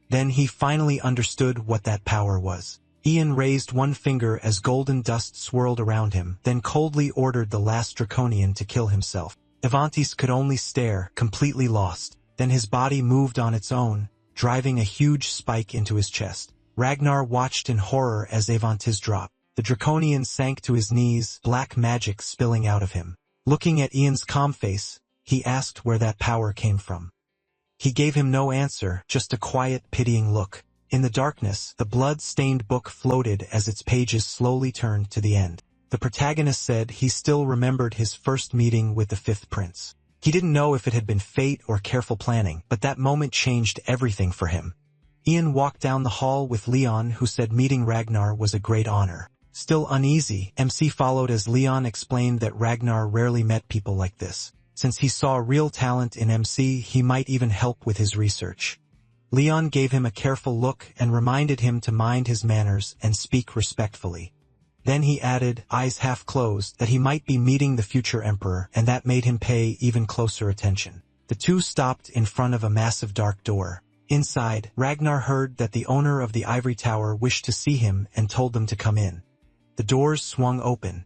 Then he finally understood what that power was. Ian raised one finger as golden dust swirled around him, then coldly ordered the last Draconian to kill himself. Ivantis could only stare, completely lost. Then his body moved on its own, driving a huge spike into his chest. Ragnar watched in horror as Ivantis dropped. The Draconian sank to his knees, black magic spilling out of him. Looking at Ian's calm face, he asked where that power came from. He gave him no answer, just a quiet, pitying look. In the darkness, the blood-stained book floated as its pages slowly turned to the end. The protagonist said he still remembered his first meeting with the fifth prince. He didn't know if it had been fate or careful planning, but that moment changed everything for him. Ian walked down the hall with Leon, who said meeting Ragnar was a great honor. Still uneasy, MC followed as Leon explained that Ragnar rarely met people like this. Since he saw real talent in MC, he might even help with his research. Leon gave him a careful look and reminded him to mind his manners and speak respectfully. Then he added, eyes half closed, that he might be meeting the future emperor, and that made him pay even closer attention. The two stopped in front of a massive dark door. Inside, Ragnar heard that the owner of the ivory tower wished to see him and told them to come in. The doors swung open.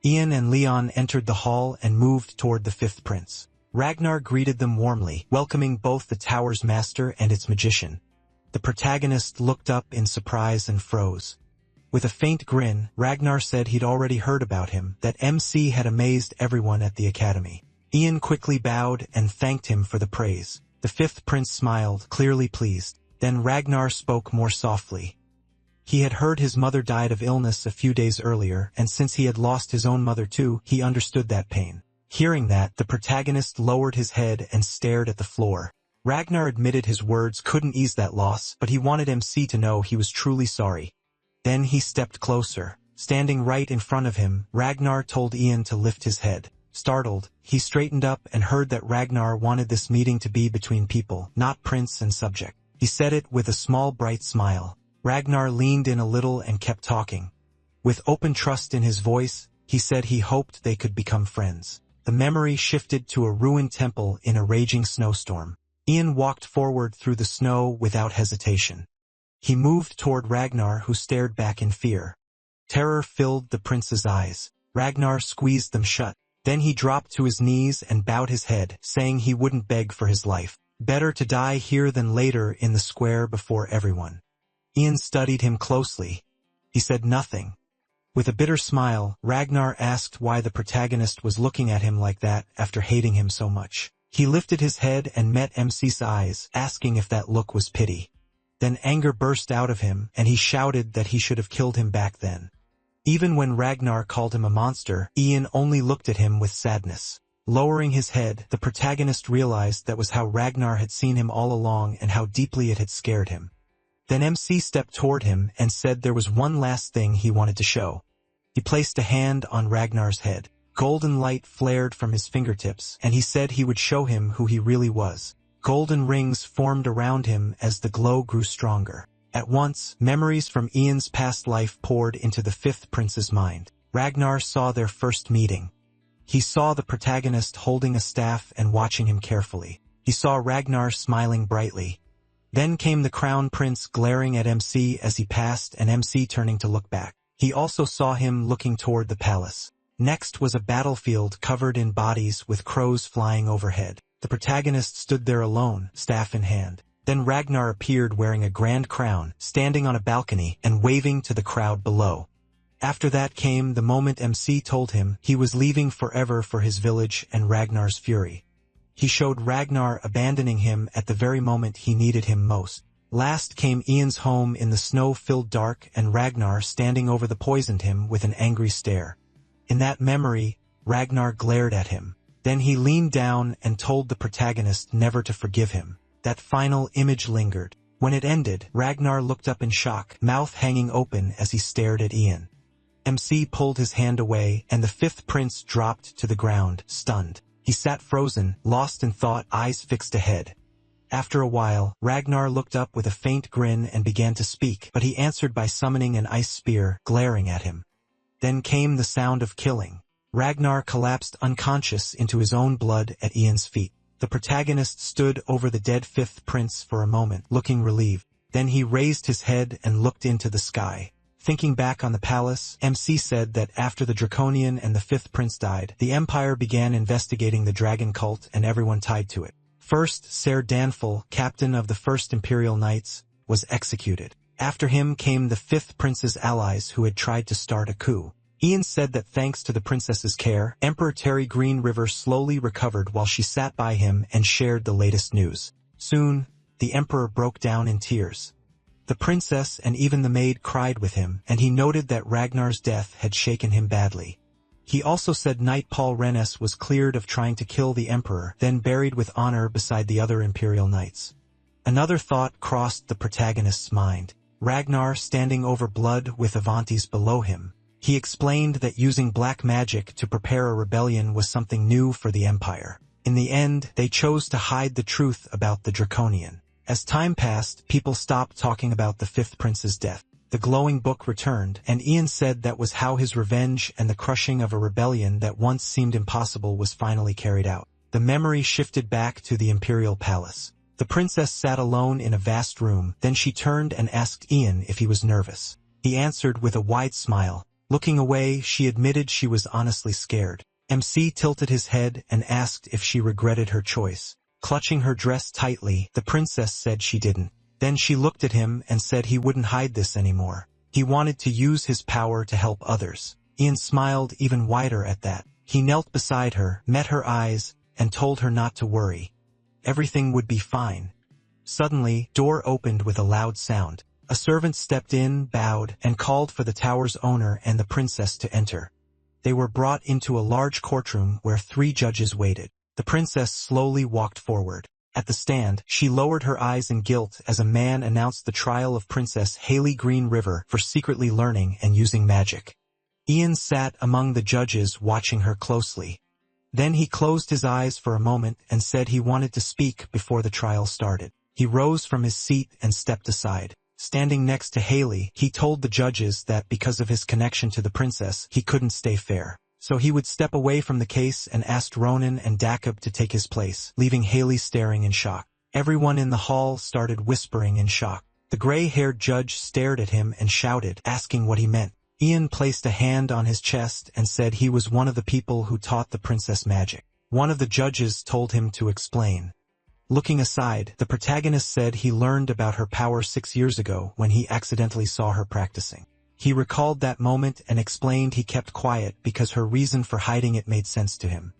Ian and Leon entered the hall and moved toward the fifth prince. Ragnar greeted them warmly, welcoming both the tower's master and its magician. The protagonist looked up in surprise and froze. With a faint grin, Ragnar said he'd already heard about him, that MC had amazed everyone at the academy. Ian quickly bowed and thanked him for the praise. The fifth prince smiled, clearly pleased. Then Ragnar spoke more softly. He had heard his mother died of illness a few days earlier, and since he had lost his own mother too, he understood that pain. Hearing that, the protagonist lowered his head and stared at the floor. Ragnar admitted his words couldn't ease that loss, but he wanted MC to know he was truly sorry. Then he stepped closer. Standing right in front of him, Ragnar told Ian to lift his head. Startled, he straightened up and heard that Ragnar wanted this meeting to be between people, not prince and subject. He said it with a small bright smile. Ragnar leaned in a little and kept talking. With open trust in his voice, he said he hoped they could become friends. The memory shifted to a ruined temple in a raging snowstorm. Ian walked forward through the snow without hesitation. He moved toward Ragnar, who stared back in fear. Terror filled the prince's eyes. Ragnar squeezed them shut. Then he dropped to his knees and bowed his head, saying he wouldn't beg for his life. Better to die here than later in the square before everyone. Ian studied him closely. He said nothing. With a bitter smile, Ragnar asked why the protagonist was looking at him like that after hating him so much. He lifted his head and met MC's eyes, asking if that look was pity. Then anger burst out of him, and he shouted that he should have killed him back then. Even when Ragnar called him a monster, Ian only looked at him with sadness. Lowering his head, the protagonist realized that was how Ragnar had seen him all along and how deeply it had scared him. Then MC stepped toward him and said there was one last thing he wanted to show. He placed a hand on Ragnar's head. Golden light flared from his fingertips, and he said he would show him who he really was. Golden rings formed around him as the glow grew stronger. At once, memories from Ian's past life poured into the fifth prince's mind. Ragnar saw their first meeting. He saw the protagonist holding a staff and watching him carefully. He saw Ragnar smiling brightly. Then came the crown prince glaring at MC as he passed and MC turning to look back. He also saw him looking toward the palace. Next was a battlefield covered in bodies with crows flying overhead. The protagonist stood there alone, staff in hand. Then Ragnar appeared wearing a grand crown, standing on a balcony and waving to the crowd below. After that came the moment MC told him he was leaving forever for his village and Ragnar's fury. He showed Ragnar abandoning him at the very moment he needed him most. Last came Ian's home in the snow-filled dark and Ragnar standing over the poisoned him with an angry stare. In that memory, Ragnar glared at him. Then he leaned down and told the protagonist never to forgive him. That final image lingered. When it ended, Ragnar looked up in shock, mouth hanging open as he stared at Ian. MC pulled his hand away, and the fifth prince dropped to the ground, stunned. He sat frozen, lost in thought, eyes fixed ahead. After a while, Ragnar looked up with a faint grin and began to speak, but he answered by summoning an ice spear, glaring at him. Then came the sound of killing. Ragnar collapsed unconscious into his own blood at Ian's feet. The protagonist stood over the dead fifth prince for a moment, looking relieved. Then he raised his head and looked into the sky. Thinking back on the palace, MC said that after the Draconian and the fifth prince died, the Empire began investigating the dragon cult and everyone tied to it. First, Ser Danful, captain of the First Imperial Knights, was executed. After him came the fifth prince's allies who had tried to start a coup. Ian said that thanks to the princess's care, Emperor Terry Green River slowly recovered while she sat by him and shared the latest news. Soon, the emperor broke down in tears. The princess and even the maid cried with him, and he noted that Ragnar's death had shaken him badly. He also said Knight Paul Rennes was cleared of trying to kill the emperor, then buried with honor beside the other imperial knights. Another thought crossed the protagonist's mind. Ragnar standing over blood with Avantis below him. He explained that using black magic to prepare a rebellion was something new for the Empire. In the end, they chose to hide the truth about the Draconian. As time passed, people stopped talking about the fifth prince's death. The glowing book returned, and Ian said that was how his revenge and the crushing of a rebellion that once seemed impossible was finally carried out. The memory shifted back to the imperial palace. The princess sat alone in a vast room, then she turned and asked Ian if he was nervous. He answered with a wide smile. Looking away, she admitted she was honestly scared. MC tilted his head and asked if she regretted her choice. Clutching her dress tightly, the princess said she didn't. Then she looked at him and said he wouldn't hide this anymore. He wanted to use his power to help others. Ian smiled even wider at that. He knelt beside her, met her eyes, and told her not to worry. Everything would be fine. Suddenly, door opened with a loud sound. A servant stepped in, bowed, and called for the tower's owner and the princess to enter. They were brought into a large courtroom where 3 judges waited. The princess slowly walked forward. At the stand, she lowered her eyes in guilt as a man announced the trial of Princess Haley Green River for secretly learning and using magic. Ian sat among the judges watching her closely. Then he closed his eyes for a moment and said he wanted to speak before the trial started. He rose from his seat and stepped aside. Standing next to Haley, he told the judges that because of his connection to the princess, he couldn't stay fair. So he would step away from the case and asked Ronan and Dakab to take his place, leaving Haley staring in shock. Everyone in the hall started whispering in shock. The gray-haired judge stared at him and shouted, asking what he meant. Ian placed a hand on his chest and said he was one of the people who taught the princess magic. One of the judges told him to explain. Looking aside, the protagonist said he learned about her power 6 years ago when he accidentally saw her practicing. He recalled that moment and explained he kept quiet because her reason for hiding it made sense to him.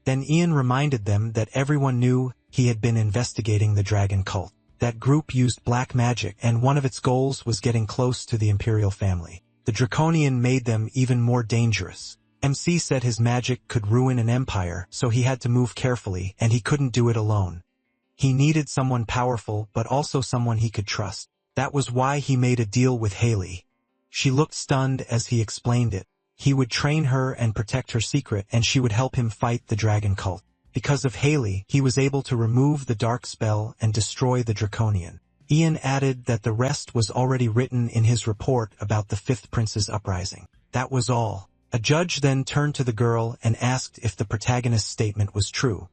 Then Ian reminded them that everyone knew he had been investigating the dragon cult. That group used black magic, and one of its goals was getting close to the imperial family. The Draconian made them even more dangerous. MC said his magic could ruin an empire, so he had to move carefully, and he couldn't do it alone. He needed someone powerful, but also someone he could trust. That was why he made a deal with Haley. She looked stunned as he explained it. He would train her and protect her secret, and she would help him fight the dragon cult. Because of Haley, he was able to remove the dark spell and destroy the Draconian. Ian added that the rest was already written in his report about the Fifth Prince's uprising. That was all. A judge then turned to the girl and asked if the protagonist's statement was true.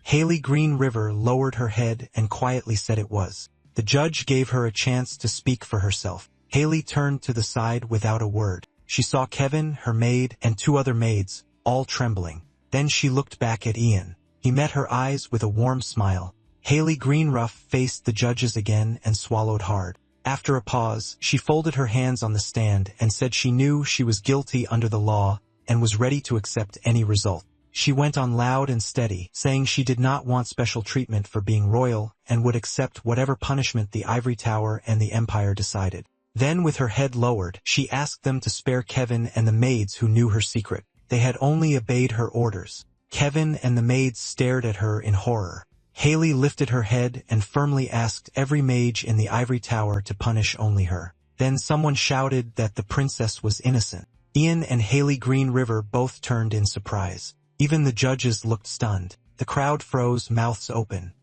Haley Green River lowered her head and quietly said it was. The judge gave her a chance to speak for herself. Haley turned to the side without a word. She saw Kevin, her maid, and 2 other maids, all trembling. Then she looked back at Ian. He met her eyes with a warm smile. Haley Greenruff faced the judges again and swallowed hard. After a pause, she folded her hands on the stand and said she knew she was guilty under the law and was ready to accept any result. She went on loud and steady, saying she did not want special treatment for being royal and would accept whatever punishment the Ivory Tower and the Empire decided. Then with her head lowered, she asked them to spare Kevin and the maids who knew her secret. They had only obeyed her orders. Kevin and the maids stared at her in horror. Haley lifted her head and firmly asked every mage in the Ivory Tower to punish only her. Then someone shouted that the princess was innocent. Ian and Haley Green River both turned in surprise. Even the judges looked stunned. The crowd froze, mouths open.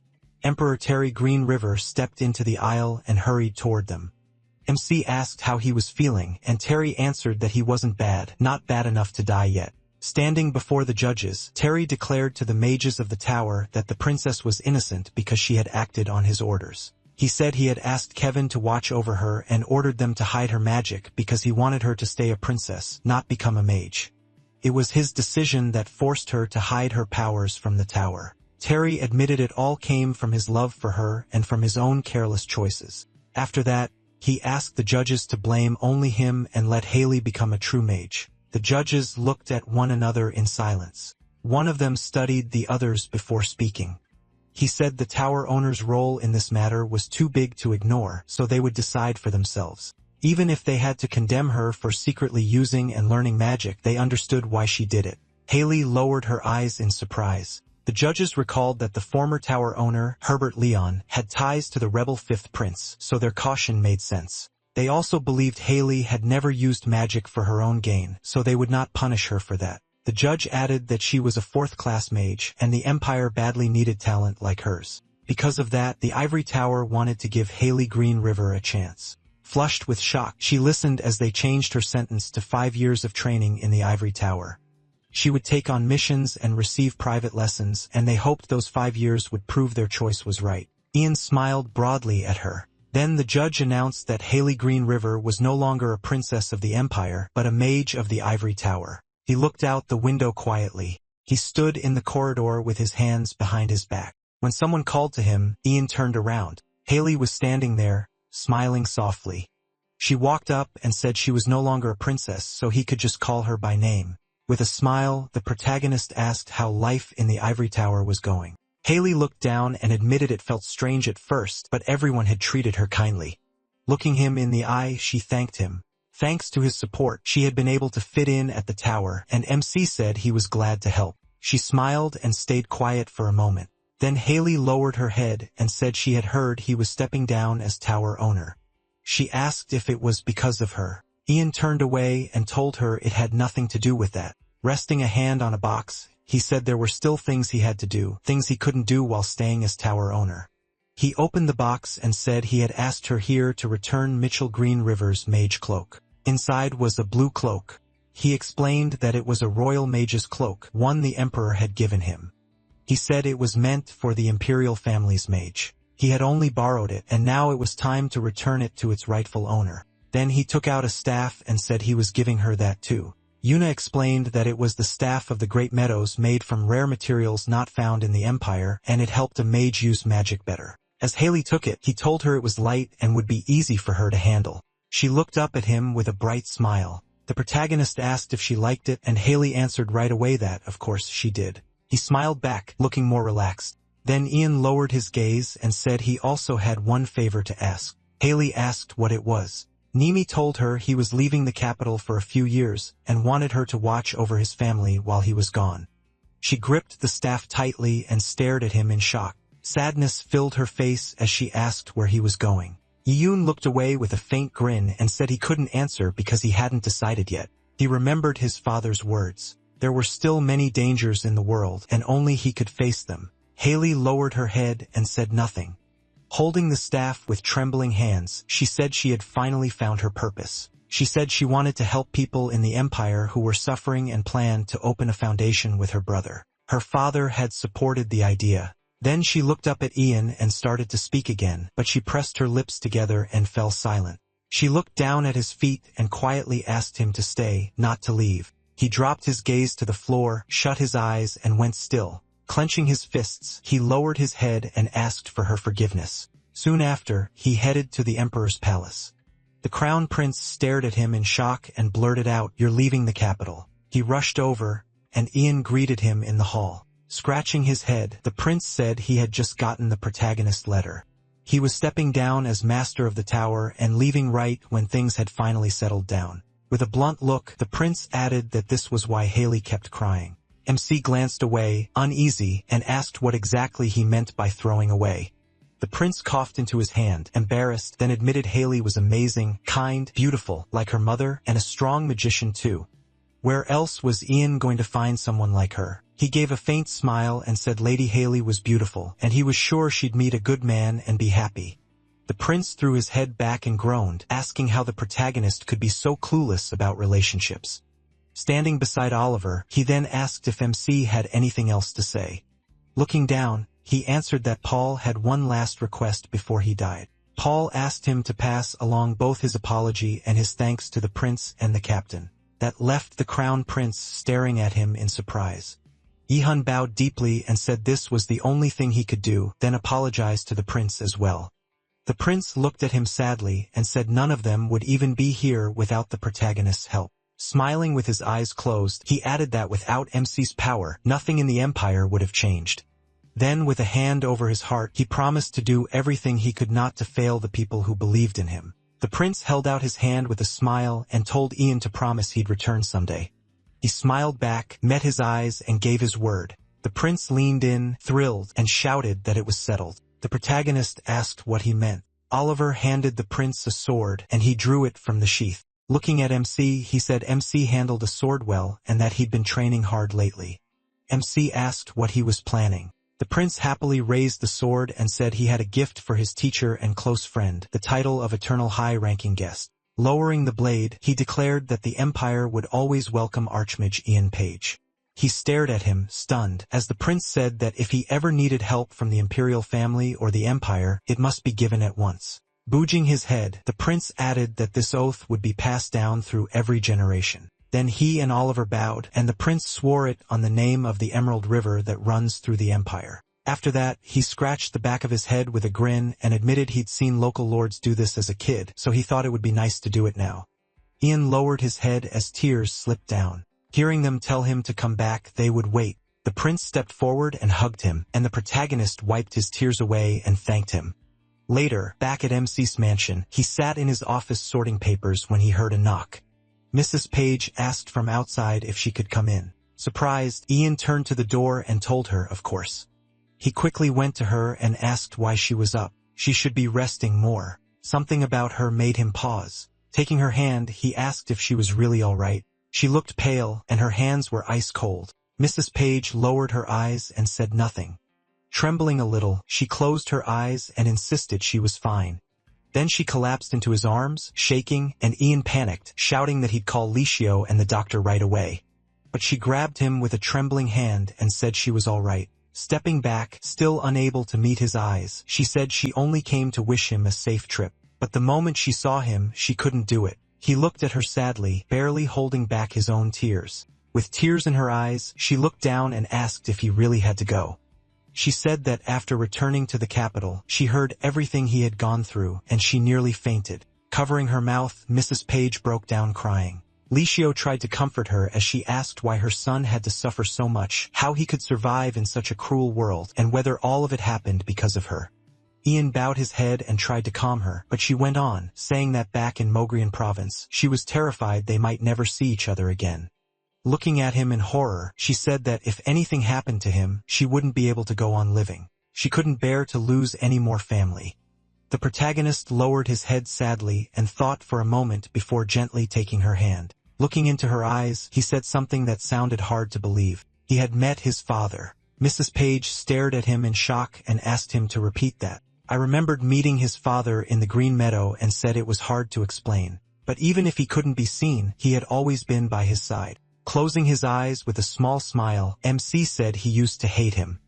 Emperor Terry Green River stepped into the aisle and hurried toward them. MC asked how he was feeling, and Terry answered that he wasn't bad, not bad enough to die yet. Standing before the judges, Terry declared to the mages of the tower that the princess was innocent because she had acted on his orders. He said he had asked Kevin to watch over her and ordered them to hide her magic because he wanted her to stay a princess, not become a mage. It was his decision that forced her to hide her powers from the tower. Terry admitted it all came from his love for her and from his own careless choices. After that, he asked the judges to blame only him and let Haley become a true mage. The judges looked at one another in silence. One of them studied the others before speaking. He said the tower owner's role in this matter was too big to ignore, so they would decide for themselves. Even if they had to condemn her for secretly using and learning magic, they understood why she did it. Haley lowered her eyes in surprise. The judges recalled that the former tower owner, Herbert Leon, had ties to the rebel Fifth Prince, so their caution made sense. They also believed Haley had never used magic for her own gain, so they would not punish her for that. The judge added that she was a 4th-class mage, and the Empire badly needed talent like hers. Because of that, the Ivory Tower wanted to give Haley Green River a chance. Flushed with shock, she listened as they changed her sentence to 5 years of training in the Ivory Tower. She would take on missions and receive private lessons, and they hoped those 5 years would prove their choice was right. Ian smiled broadly at her. Then the judge announced that Haley Green River was no longer a princess of the Empire, but a mage of the Ivory Tower. He looked out the window quietly. He stood in the corridor with his hands behind his back. When someone called to him, Ian turned around. Haley was standing there, smiling softly. She walked up and said she was no longer a princess, so he could just call her by name. With a smile, the protagonist asked how life in the Ivory Tower was going. Haley looked down and admitted it felt strange at first, but everyone had treated her kindly. Looking him in the eye, she thanked him. Thanks to his support, she had been able to fit in at the tower, and MC said he was glad to help. She smiled and stayed quiet for a moment. Then Haley lowered her head and said she had heard he was stepping down as tower owner. She asked if it was because of her. Ian turned away and told her it had nothing to do with that. Resting a hand on a box, he said there were still things he had to do, things he couldn't do while staying as tower owner. He opened the box and said he had asked her here to return Mitchell Green River's mage cloak. Inside was a blue cloak. He explained that it was a royal mage's cloak, one the emperor had given him. He said it was meant for the imperial family's mage. He had only borrowed it, and now it was time to return it to its rightful owner. Then he took out a staff and said he was giving her that too. Yuna explained that it was the staff of the Great Meadows made from rare materials not found in the Empire, and it helped a mage use magic better. As Haley took it, he told her it was light and would be easy for her to handle. She looked up at him with a bright smile. The protagonist asked if she liked it, and Haley answered right away that, of course, she did. He smiled back, looking more relaxed. Then Ian lowered his gaze and said he also had one favor to ask. Haley asked what it was. Nimi told her he was leaving the capital for a few years and wanted her to watch over his family while he was gone. She gripped the staff tightly and stared at him in shock. Sadness filled her face as she asked where he was going. Yoon looked away with a faint grin and said he couldn't answer because he hadn't decided yet. He remembered his father's words. There were still many dangers in the world, and only he could face them. Haley lowered her head and said nothing. Holding the staff with trembling hands, she said she had finally found her purpose. She said she wanted to help people in the Empire who were suffering and planned to open a foundation with her brother. Her father had supported the idea. Then she looked up at Ian and started to speak again, but she pressed her lips together and fell silent. She looked down at his feet and quietly asked him to stay, not to leave. He dropped his gaze to the floor, shut his eyes, and went still. Clenching his fists, he lowered his head and asked for her forgiveness. Soon after, he headed to the Emperor's palace. The Crown Prince stared at him in shock and blurted out, "You're leaving the capital." He rushed over, and Ian greeted him in the hall. Scratching his head, the prince said he had just gotten the protagonist letter. He was stepping down as master of the tower and leaving right when things had finally settled down. With a blunt look, the prince added that this was why Haley kept crying. MC glanced away, uneasy, and asked what exactly he meant by throwing away. The prince coughed into his hand, embarrassed, then admitted Haley was amazing, kind, beautiful, like her mother, and a strong magician too. Where else was Ian going to find someone like her? He gave a faint smile and said Lady Haley was beautiful, and he was sure she'd meet a good man and be happy. The prince threw his head back and groaned, asking how the protagonist could be so clueless about relationships. Standing beside Oliver, he then asked if MC had anything else to say. Looking down, he answered that Paul had one last request before he died. Paul asked him to pass along both his apology and his thanks to the prince and the captain. That left the crown prince staring at him in surprise. Ihun bowed deeply and said this was the only thing he could do, then apologized to the prince as well. The prince looked at him sadly and said none of them would even be here without the protagonist's help. Smiling with his eyes closed, he added that without MC's power, nothing in the Empire would have changed. Then, with a hand over his heart, he promised to do everything he could not to fail the people who believed in him. The prince held out his hand with a smile and told Ian to promise he'd return someday. He smiled back, met his eyes, and gave his word. The prince leaned in, thrilled, and shouted that it was settled. The protagonist asked what he meant. Oliver handed the prince a sword, and he drew it from the sheath. Looking at MC, he said MC handled a sword well, and that he'd been training hard lately. MC asked what he was planning. The prince happily raised the sword and said he had a gift for his teacher and close friend, the title of eternal high-ranking guest. Lowering the blade, he declared that the Empire would always welcome Archmage Ian Page. He stared at him, stunned, as the prince said that if he ever needed help from the imperial family or the Empire, it must be given at once. Booging his head, the prince added that this oath would be passed down through every generation. Then he and Oliver bowed, and the prince swore it on the name of the Emerald River that runs through the Empire. After that, he scratched the back of his head with a grin and admitted he'd seen local lords do this as a kid, so he thought it would be nice to do it now. Ian lowered his head as tears slipped down. Hearing them tell him to come back, they would wait. The prince stepped forward and hugged him, and the protagonist wiped his tears away and thanked him. Later, back at MC's mansion, he sat in his office sorting papers when he heard a knock. Mrs. Page asked from outside if she could come in. Surprised, Ian turned to the door and told her, of course. He quickly went to her and asked why she was up. She should be resting more. Something about her made him pause. Taking her hand, he asked if she was really all right. She looked pale, and her hands were ice cold. Mrs. Page lowered her eyes and said nothing. Trembling a little, she closed her eyes and insisted she was fine. Then she collapsed into his arms, shaking, and Ian panicked, shouting that he'd call Licio and the doctor right away. But she grabbed him with a trembling hand and said she was all right. Stepping back, still unable to meet his eyes, she said she only came to wish him a safe trip. But the moment she saw him, she couldn't do it. He looked at her sadly, barely holding back his own tears. With tears in her eyes, she looked down and asked if he really had to go. She said that after returning to the capital, she heard everything he had gone through, and she nearly fainted. Covering her mouth, Mrs. Page broke down crying. Licio tried to comfort her as she asked why her son had to suffer so much, how he could survive in such a cruel world, and whether all of it happened because of her. Ian bowed his head and tried to calm her, but she went on, saying that back in Mogrian province, she was terrified they might never see each other again. Looking at him in horror, she said that if anything happened to him, she wouldn't be able to go on living. She couldn't bear to lose any more family. The protagonist lowered his head sadly and thought for a moment before gently taking her hand. Looking into her eyes, he said something that sounded hard to believe. He had met his father. Mrs. Page stared at him in shock and asked him to repeat that. I remembered meeting his father in the Green Meadow and said it was hard to explain. But even if he couldn't be seen, he had always been by his side. Closing his eyes with a small smile, MC said he used to hate him.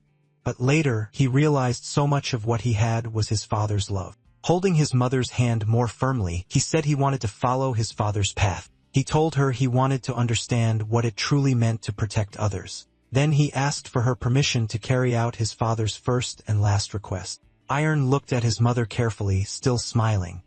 But later, he realized so much of what he had was his father's love. Holding his mother's hand more firmly, he said he wanted to follow his father's path. He told her he wanted to understand what it truly meant to protect others. Then he asked for her permission to carry out his father's first and last request. Iron looked at his mother carefully, still smiling.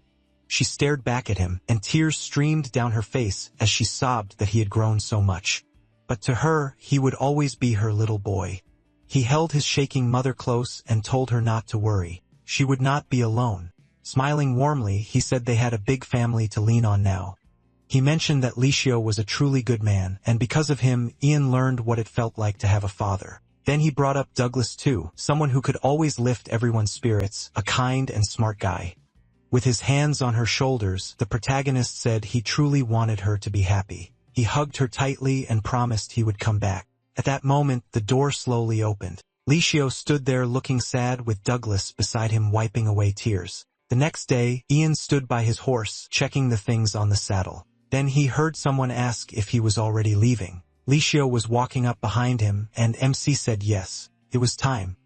She stared back at him, and tears streamed down her face as she sobbed that he had grown so much. But to her, he would always be her little boy. He held his shaking mother close and told her not to worry. She would not be alone. Smiling warmly, he said they had a big family to lean on now. He mentioned that Licio was a truly good man, and because of him, Ian learned what it felt like to have a father. Then he brought up Douglas too, someone who could always lift everyone's spirits, a kind and smart guy. With his hands on her shoulders, the protagonist said he truly wanted her to be happy. He hugged her tightly and promised he would come back. At that moment, the door slowly opened. Licio stood there looking sad with Douglas beside him wiping away tears. The next day, Ian stood by his horse, checking the things on the saddle. Then he heard someone ask if he was already leaving. Licio was walking up behind him, and MC said yes. It was time.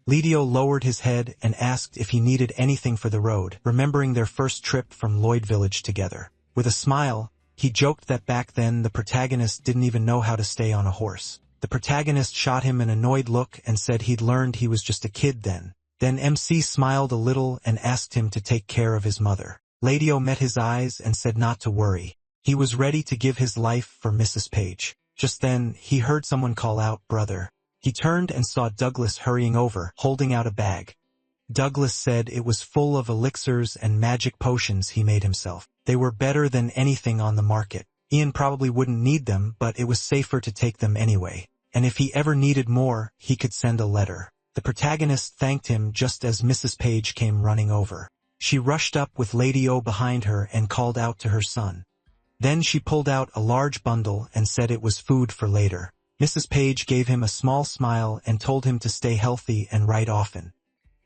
Lidio lowered his head and asked if he needed anything for the road, remembering their first trip from Lloyd Village together. With a smile, he joked that back then the protagonist didn't even know how to stay on a horse. The protagonist shot him an annoyed look and said he'd learned he was just a kid then. Then MC smiled a little and asked him to take care of his mother. Lidio met his eyes and said not to worry. He was ready to give his life for Mrs. Page. Just then, he heard someone call out, "Brother." He turned and saw Douglas hurrying over, holding out a bag. Douglas said it was full of elixirs and magic potions he made himself. They were better than anything on the market. Ian probably wouldn't need them, but it was safer to take them anyway. And if he ever needed more, he could send a letter. The protagonist thanked him just as Mrs. Page came running over. She rushed up with Lady O behind her and called out to her son. Then she pulled out a large bundle and said it was food for later. Mrs. Page gave him a small smile and told him to stay healthy and write often.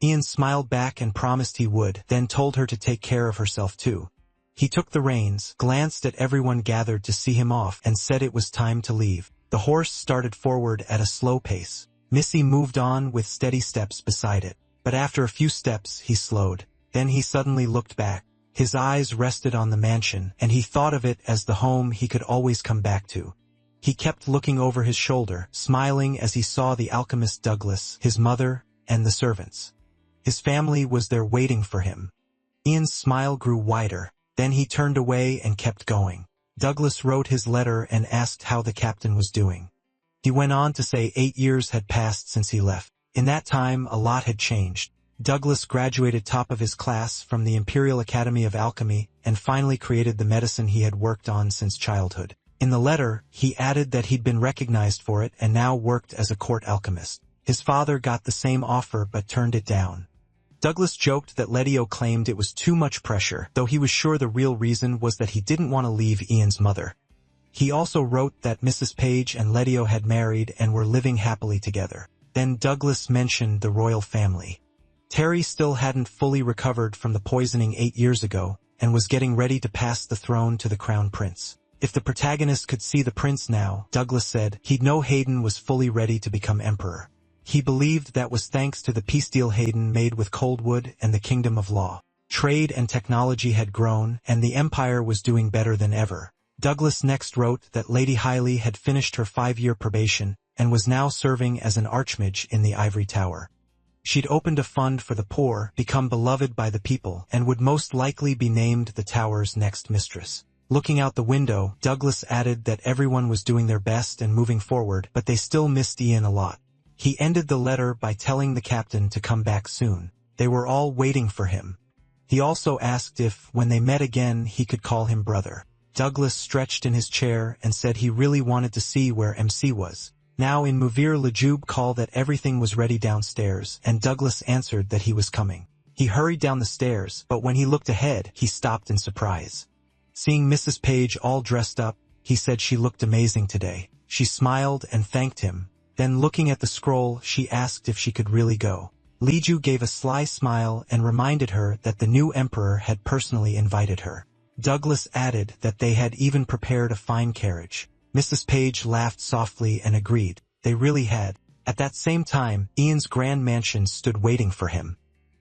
Ian smiled back and promised he would, then told her to take care of herself too. He took the reins, glanced at everyone gathered to see him off, and said it was time to leave. The horse started forward at a slow pace. Missy moved on with steady steps beside it. But after a few steps, he slowed. Then he suddenly looked back. His eyes rested on the mansion, and he thought of it as the home he could always come back to. He kept looking over his shoulder, smiling as he saw the alchemist Douglas, his mother, and the servants. His family was there waiting for him. Ian's smile grew wider. Then he turned away and kept going. Douglas wrote his letter and asked how the captain was doing. He went on to say 8 years had passed since he left. In that time, a lot had changed. Douglas graduated top of his class from the Imperial Academy of Alchemy and finally created the medicine he had worked on since childhood. In the letter, he added that he'd been recognized for it and now worked as a court alchemist. His father got the same offer but turned it down. Douglas joked that Lidio claimed it was too much pressure, though he was sure the real reason was that he didn't want to leave Ian's mother. He also wrote that Mrs. Page and Lidio had married and were living happily together. Then Douglas mentioned the royal family. Terry still hadn't fully recovered from the poisoning 8 years ago, and was getting ready to pass the throne to the crown prince. If the protagonist could see the prince now, Douglas said, he'd know Hayden was fully ready to become emperor. He believed that was thanks to the peace deal Hayden made with Coldwood and the Kingdom of Law. Trade and technology had grown, and the empire was doing better than ever. Douglas next wrote that Lady Hailey had finished her 5-year probation, and was now serving as an archmage in the Ivory Tower. She'd opened a fund for the poor, become beloved by the people, and would most likely be named the tower's next mistress. Looking out the window, Douglas added that everyone was doing their best and moving forward, but they still missed Ian a lot. He ended the letter by telling the captain to come back soon. They were all waiting for him. He also asked if, when they met again, he could call him brother. Douglas stretched in his chair and said he really wanted to see where MC was. Now in Muvir Lajub called that everything was ready downstairs, and Douglas answered that he was coming. He hurried down the stairs, but when he looked ahead, he stopped in surprise. Seeing Mrs. Page all dressed up, he said she looked amazing today. She smiled and thanked him. Then looking at the scroll, she asked if she could really go. Liju gave a sly smile and reminded her that the new emperor had personally invited her. Douglas added that they had even prepared a fine carriage. Mrs. Page laughed softly and agreed. They really had. At that same time, Ian's grand mansion stood waiting for him.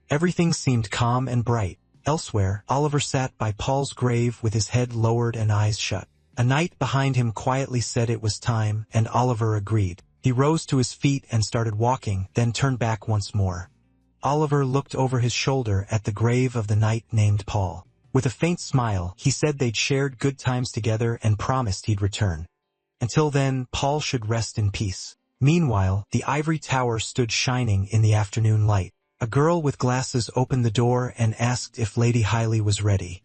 Everything seemed calm and bright. Elsewhere, Oliver sat by Paul's grave with his head lowered and eyes shut. A knight behind him quietly said it was time, and Oliver agreed. He rose to his feet and started walking, then turned back once more. Oliver looked over his shoulder at the grave of the knight named Paul. With a faint smile, he said they'd shared good times together and promised he'd return. Until then, Paul should rest in peace. Meanwhile, the ivory tower stood shining in the afternoon light. A girl with glasses opened the door and asked if Lady Hailey was ready.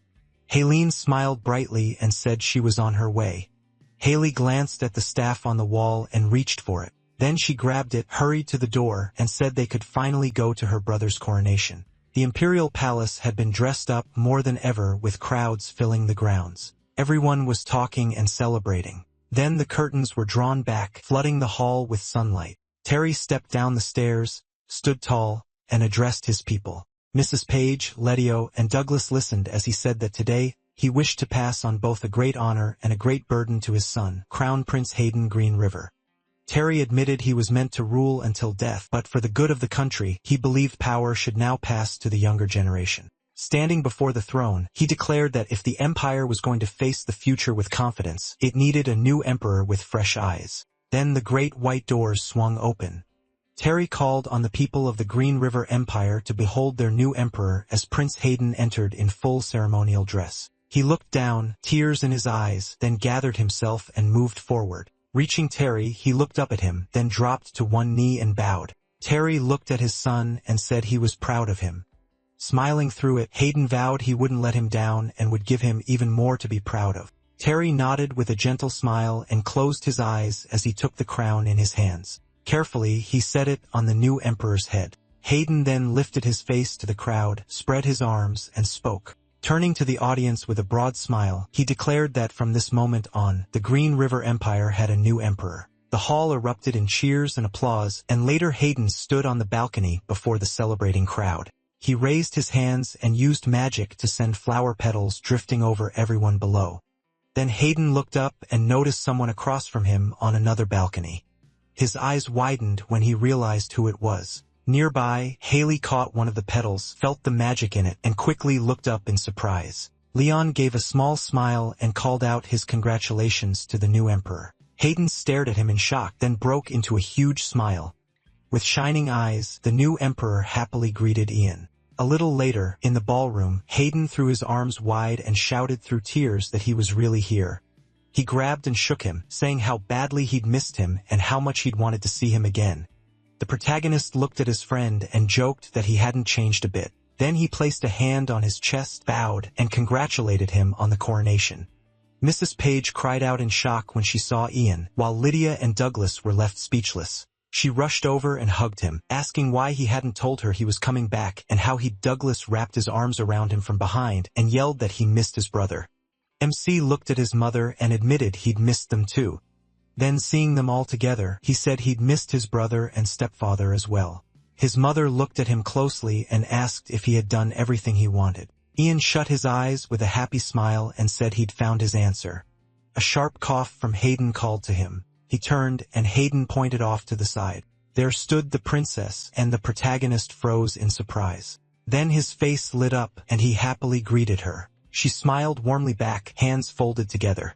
Hailene smiled brightly and said she was on her way. Hailey glanced at the staff on the wall and reached for it. Then she grabbed it, hurried to the door, and said they could finally go to her brother's coronation. The imperial palace had been dressed up more than ever with crowds filling the grounds. Everyone was talking and celebrating. Then the curtains were drawn back, flooding the hall with sunlight. Terry stepped down the stairs, stood tall, and addressed his people. Mrs. Page, Letio, and Douglas listened as he said that today, he wished to pass on both a great honor and a great burden to his son, Crown Prince Hayden Green River. Terry admitted he was meant to rule until death, but for the good of the country, he believed power should now pass to the younger generation. Standing before the throne, he declared that if the empire was going to face the future with confidence, it needed a new emperor with fresh eyes. Then the great white doors swung open. Terry called on the people of the Green River Empire to behold their new emperor as Prince Hayden entered in full ceremonial dress. He looked down, tears in his eyes, then gathered himself and moved forward. Reaching Terry, he looked up at him, then dropped to one knee and bowed. Terry looked at his son and said he was proud of him. Smiling through it, Hayden vowed he wouldn't let him down and would give him even more to be proud of. Terry nodded with a gentle smile and closed his eyes as he took the crown in his hands. Carefully, he set it on the new emperor's head. Hayden then lifted his face to the crowd, spread his arms, and spoke. Turning to the audience with a broad smile, he declared that from this moment on, the Green River Empire had a new emperor. The hall erupted in cheers and applause, and later Hayden stood on the balcony before the celebrating crowd. He raised his hands and used magic to send flower petals drifting over everyone below. Then Hayden looked up and noticed someone across from him on another balcony. His eyes widened when he realized who it was. Nearby, Hailey caught one of the petals, felt the magic in it, and quickly looked up in surprise. Leon gave a small smile and called out his congratulations to the new emperor. Hayden stared at him in shock, then broke into a huge smile. With shining eyes, the new emperor happily greeted Ian. A little later, in the ballroom, Hayden threw his arms wide and shouted through tears that he was really here. He grabbed and shook him, saying how badly he'd missed him and how much he'd wanted to see him again. The protagonist looked at his friend and joked that he hadn't changed a bit. Then he placed a hand on his chest, bowed, and congratulated him on the coronation. Mrs. Page cried out in shock when she saw Ian, while Lydia and Douglas were left speechless. She rushed over and hugged him, asking why he hadn't told her he was coming back and how Douglas wrapped his arms around him from behind and yelled that he missed his brother. MC looked at his mother and admitted he'd missed them too. Then seeing them all together, he said he'd missed his brother and stepfather as well. His mother looked at him closely and asked if he had done everything he wanted. Ian shut his eyes with a happy smile and said he'd found his answer. A sharp cough from Hayden called to him. He turned and Hayden pointed off to the side. There stood the princess, and the protagonist froze in surprise. Then his face lit up and he happily greeted her. She smiled warmly back, hands folded together.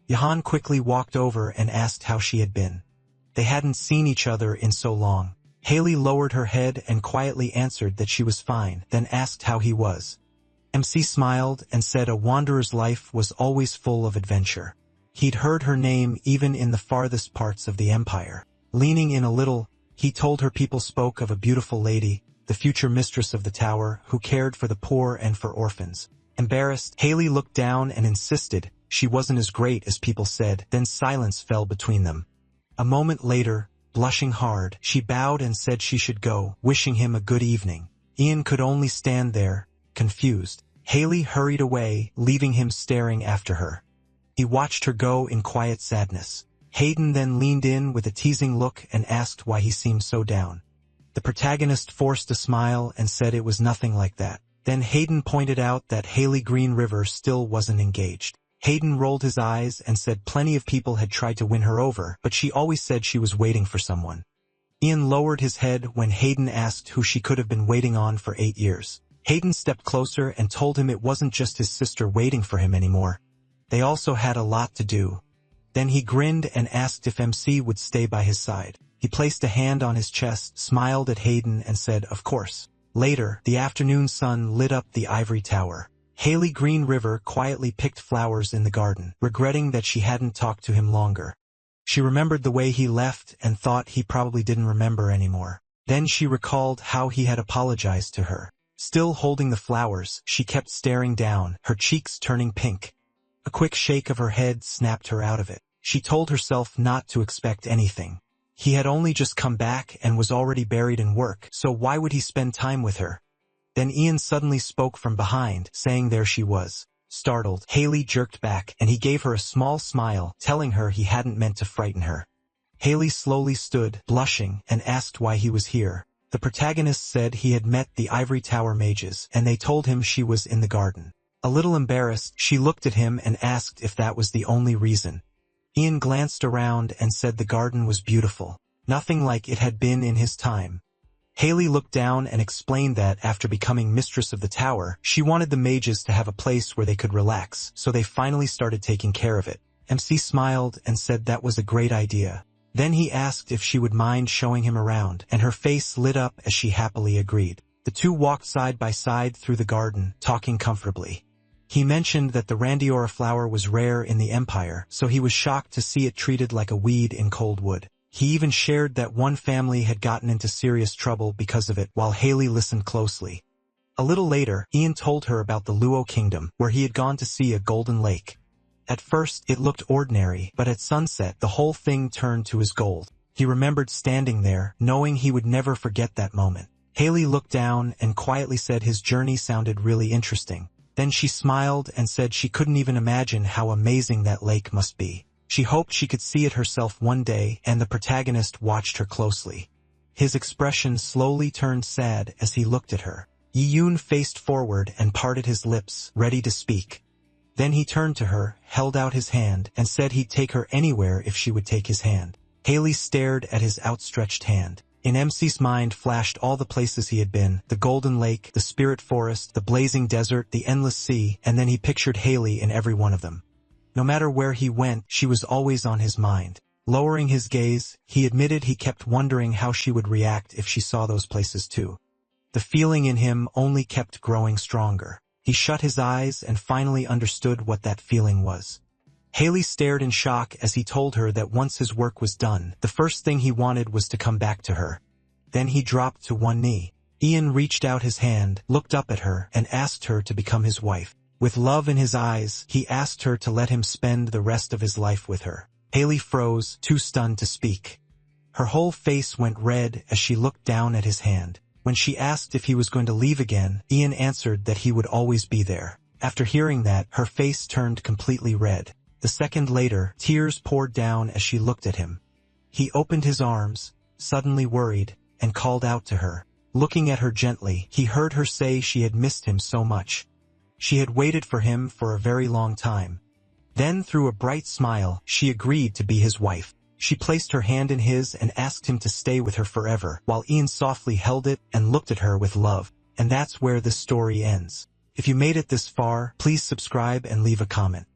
Johan quickly walked over and asked how she had been. They hadn't seen each other in so long. Hailey lowered her head and quietly answered that she was fine, then asked how he was. MC smiled and said a wanderer's life was always full of adventure. He'd heard her name even in the farthest parts of the empire. Leaning in a little, he told her people spoke of a beautiful lady, the future mistress of the tower, who cared for the poor and for orphans. Embarrassed, Hailey looked down and insisted she wasn't as great as people said, then silence fell between them. A moment later, blushing hard, she bowed and said she should go, wishing him a good evening. Ian could only stand there, confused. Hailey hurried away, leaving him staring after her. He watched her go in quiet sadness. Hayden then leaned in with a teasing look and asked why he seemed so down. The protagonist forced a smile and said it was nothing like that. Then Hayden pointed out that Haley Green River still wasn't engaged. Hayden rolled his eyes and said plenty of people had tried to win her over, but she always said she was waiting for someone. Ian lowered his head when Hayden asked who she could have been waiting on for 8 years. Hayden stepped closer and told him it wasn't just his sister waiting for him anymore. They also had a lot to do. Then he grinned and asked if MC would stay by his side. He placed a hand on his chest, smiled at Hayden, and said, "Of course." Later, the afternoon sun lit up the ivory tower. Haley Green River quietly picked flowers in the garden, regretting that she hadn't talked to him longer. She remembered the way he left and thought he probably didn't remember anymore. Then she recalled how he had apologized to her. Still holding the flowers, she kept staring down, her cheeks turning pink. A quick shake of her head snapped her out of it. She told herself not to expect anything. He had only just come back and was already buried in work, so why would he spend time with her? Then Ian suddenly spoke from behind, saying there she was. Startled, Haley jerked back, and he gave her a small smile, telling her he hadn't meant to frighten her. Haley slowly stood, blushing, and asked why he was here. The protagonist said he had met the Ivory Tower mages, and they told him she was in the garden. A little embarrassed, she looked at him and asked if that was the only reason. Ian glanced around and said the garden was beautiful, nothing like it had been in his time. Haley looked down and explained that after becoming mistress of the tower, she wanted the mages to have a place where they could relax, so they finally started taking care of it. MC smiled and said that was a great idea. Then he asked if she would mind showing him around, and her face lit up as she happily agreed. The two walked side by side through the garden, talking comfortably. He mentioned that the Randiora flower was rare in the Empire, so he was shocked to see it treated like a weed in Coldwood. He even shared that one family had gotten into serious trouble because of it, while Haley listened closely. A little later, Ian told her about the Luo Kingdom, where he had gone to see a golden lake. At first, it looked ordinary, but at sunset, the whole thing turned to his gold. He remembered standing there, knowing he would never forget that moment. Haley looked down and quietly said his journey sounded really interesting. Then she smiled and said she couldn't even imagine how amazing that lake must be. She hoped she could see it herself one day, and the protagonist watched her closely. His expression slowly turned sad as he looked at her. Yi-Yoon faced forward and parted his lips, ready to speak. Then he turned to her, held out his hand, and said he'd take her anywhere if she would take his hand. Haley stared at his outstretched hand. In MC's mind flashed all the places he had been, the Golden Lake, the Spirit Forest, the Blazing Desert, the Endless Sea, and then he pictured Haley in every one of them. No matter where he went, she was always on his mind. Lowering his gaze, he admitted he kept wondering how she would react if she saw those places too. The feeling in him only kept growing stronger. He shut his eyes and finally understood what that feeling was. Haley stared in shock as he told her that once his work was done, the first thing he wanted was to come back to her. Then he dropped to one knee. Ian reached out his hand, looked up at her, and asked her to become his wife. With love in his eyes, he asked her to let him spend the rest of his life with her. Haley froze, too stunned to speak. Her whole face went red as she looked down at his hand. When she asked if he was going to leave again, Ian answered that he would always be there. After hearing that, her face turned completely red. A second later, tears poured down as she looked at him. He opened his arms, suddenly worried, and called out to her. Looking at her gently, he heard her say she had missed him so much. She had waited for him for a very long time. Then, through a bright smile, she agreed to be his wife. She placed her hand in his and asked him to stay with her forever, while Ian softly held it and looked at her with love. And that's where this story ends. If you made it this far, please subscribe and leave a comment.